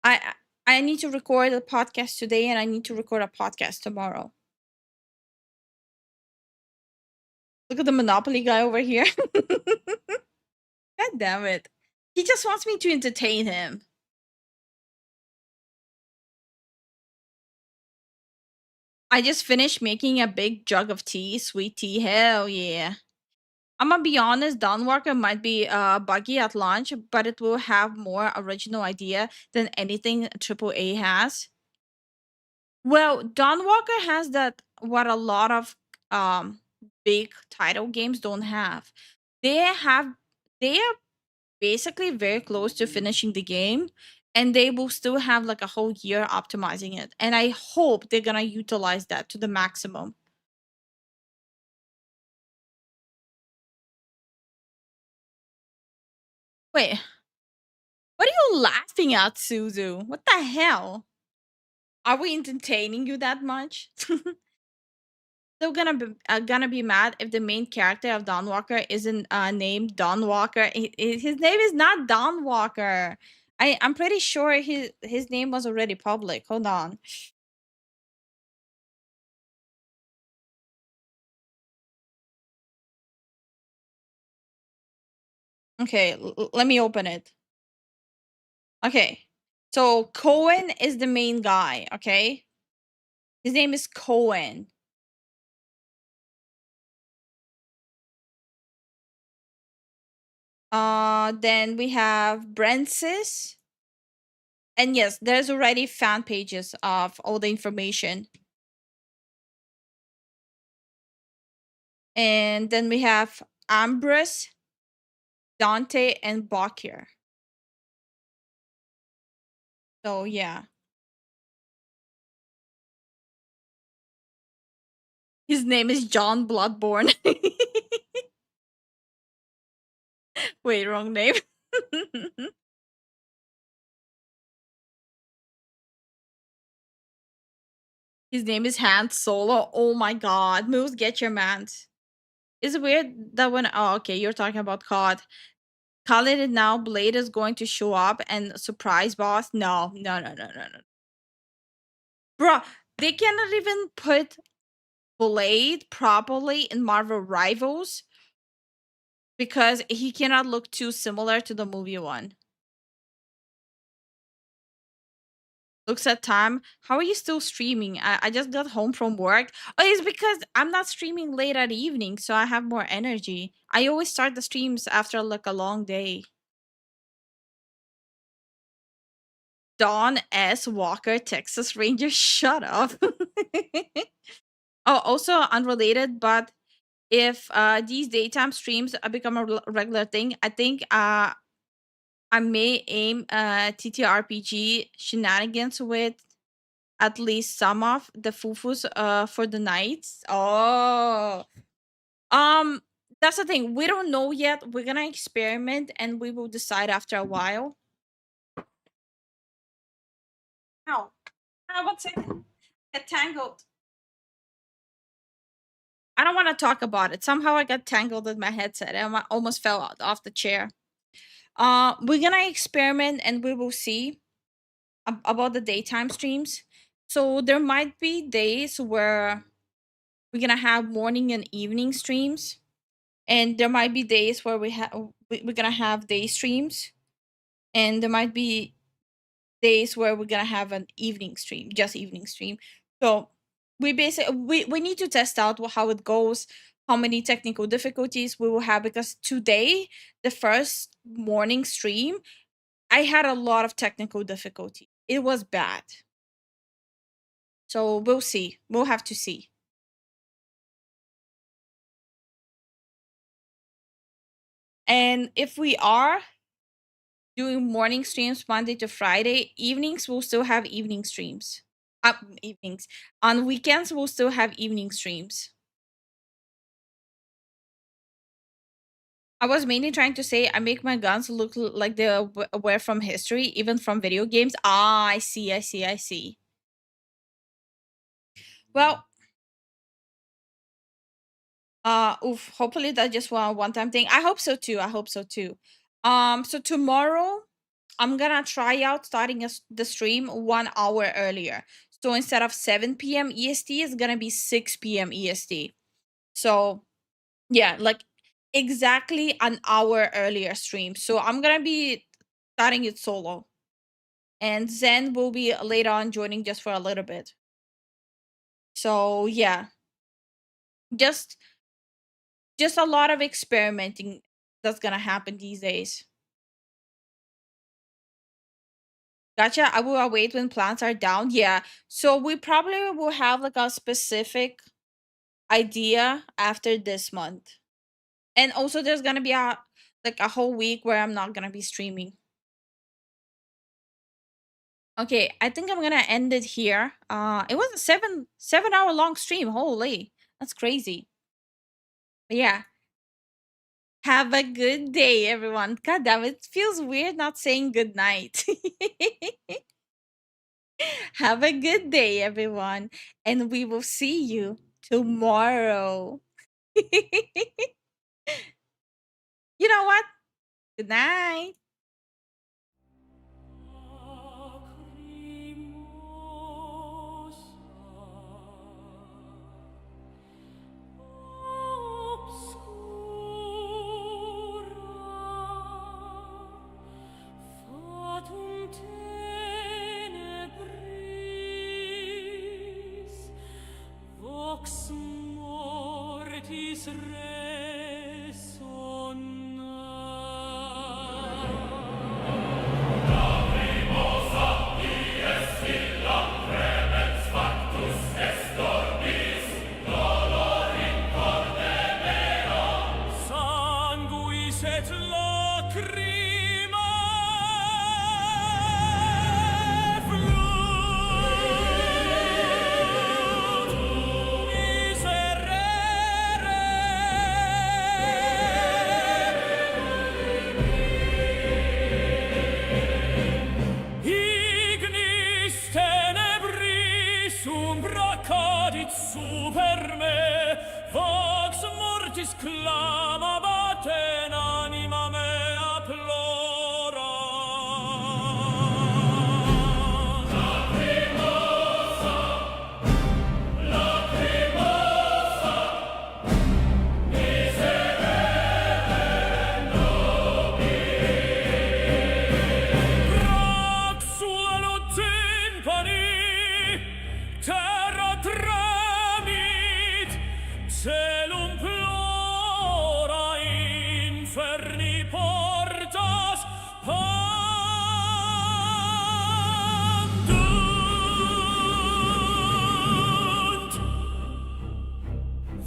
I need to record a podcast today and I need to record a podcast tomorrow. Look at the Monopoly guy over here. God damn it. He just wants me to entertain him. I just finished making a big jug of tea, sweet tea. Hell yeah. I'm gonna be honest, Dawn Walker might be buggy at launch, but it will have more original idea than anything AAA has. Well, Dawn Walker has that what a lot of big title games don't have. They are basically very close to finishing the game, and they will still have like a whole year optimizing it. And I hope they're gonna utilize that to the maximum. Wait, what are you laughing at, Suzu? What the hell? Are we entertaining you that much? Still gonna be mad if the main character of Dawn Walker isn't named Dawn Walker. His name is not Dawn Walker. I'm pretty sure his name was already public. Hold on. Okay, let me open it. Okay, so Cohen is the main guy. Okay, his name is Cohen. Then we have Brensis. And yes, there's already fan pages of all the information. And then we have Ambrose, Dante, and Bakir. So yeah. His name is John Bloodborne. Wait, wrong name. His name is Han Solo. Oh my god. Moves, get your mans. Is it weird that when oh okay, you're talking about COD. Call it now, Blade is going to show up and surprise boss. No. Bruh, they cannot even put Blade properly in Marvel Rivals because he cannot look too similar to the movie one. Looks at time. How are you still streaming? I just got home from work. Oh, it's because I'm not streaming late at evening, so I have more energy. I always start the streams after like a long day. Don S. Walker, Texas Ranger. Shut up. Oh, also unrelated, but if these daytime streams become a regular thing, I think I may aim TTRPG shenanigans with at least some of the fufus for the nights. Oh. Um that's the thing. We don't know yet. We're gonna experiment and we will decide after a while. Ow. Ow, 1 second. Get tangled. I don't want to talk about it. Somehow I got tangled with my headset and I almost fell out off the chair. We're gonna experiment and we will see about the daytime streams. So there might be days where we're gonna have morning and evening streams, and there might be days where we're gonna have day streams, and there might be days where we're gonna have an evening stream, just evening stream. So we need to test out how it goes, how many technical difficulties we will have, because today, the first morning stream, I had a lot of technical difficulty. It was bad. So we'll see. We'll have to see. And if we are doing morning streams Monday to Friday, evenings we'll still have evening streams. Evenings. On weekends we'll still have evening streams. I was mainly trying to say I make my guns look like they were from history, even from video games. Ah, I see. Well, hopefully that's just one time thing. I hope so too. So tomorrow I'm gonna try out starting the stream 1 hour earlier. So instead of 7 p.m. EST, it's gonna be 6 p.m. EST. So yeah, like exactly an hour earlier stream. So I'm gonna be starting it solo. And Zen will be later on joining just for a little bit. So yeah. Just a lot of experimenting that's gonna happen these days. Gotcha. I will await when plants are down. Yeah. So we probably will have like a specific idea after this month. And also there's gonna be a whole week where I'm not gonna be streaming. Okay, I think I'm gonna end it here. It was a 7 hour long stream. Holy, that's crazy. But yeah. Have a good day, everyone. God damn, it feels weird not saying good night. Have a good day, everyone, and we will see you tomorrow. You know what? Good night. Fatum tenebris, vox mortis sanguis et lacrimae flut miserere. Ignis tenebris umbra cadit super me, vox mortis clamabat in anima mea plorans. Lacrimosa, lacrimosa, miserere nobis. Raxuelo tympani, terra tremit, celum plora, inferni portas pandunt.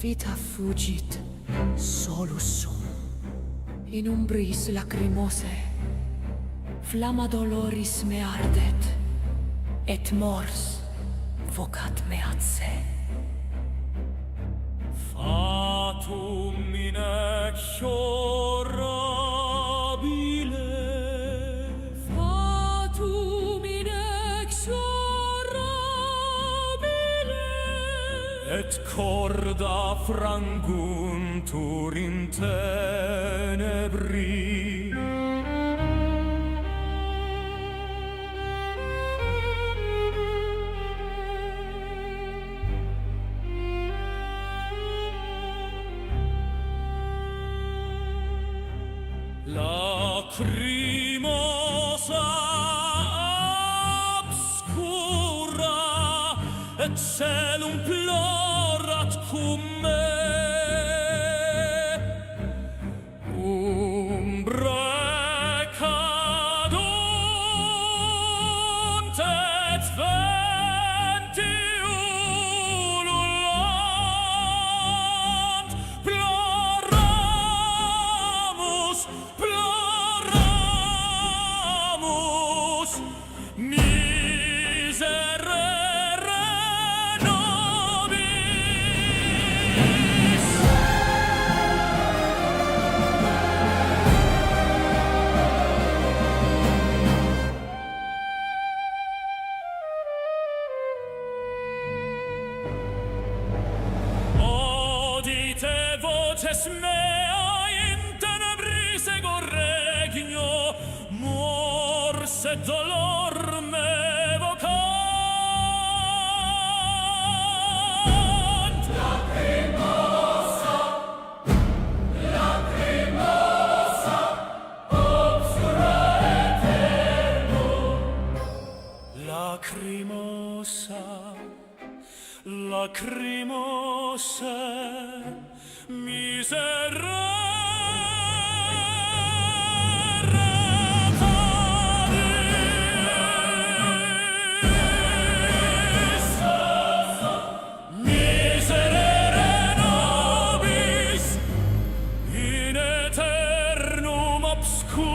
Vita fugit solus sum, in umbris lacrimose, flamma doloris me ardet, et mors vocat meat se. Fatum inexorabile, fatum inexorabile, et corda franguntur in tenebri. Lacrimosa obscura, et celum plorat cum me. Umbrae cadunt et venti ululant. Ploramus, ploramus, miserere nobis. Odite voces mea in tenebris ego regno, mors et dolor me vocant. Lacrimosa, lacrimosa, obscura eternum. Lacrimosa, lacrimosa, miserere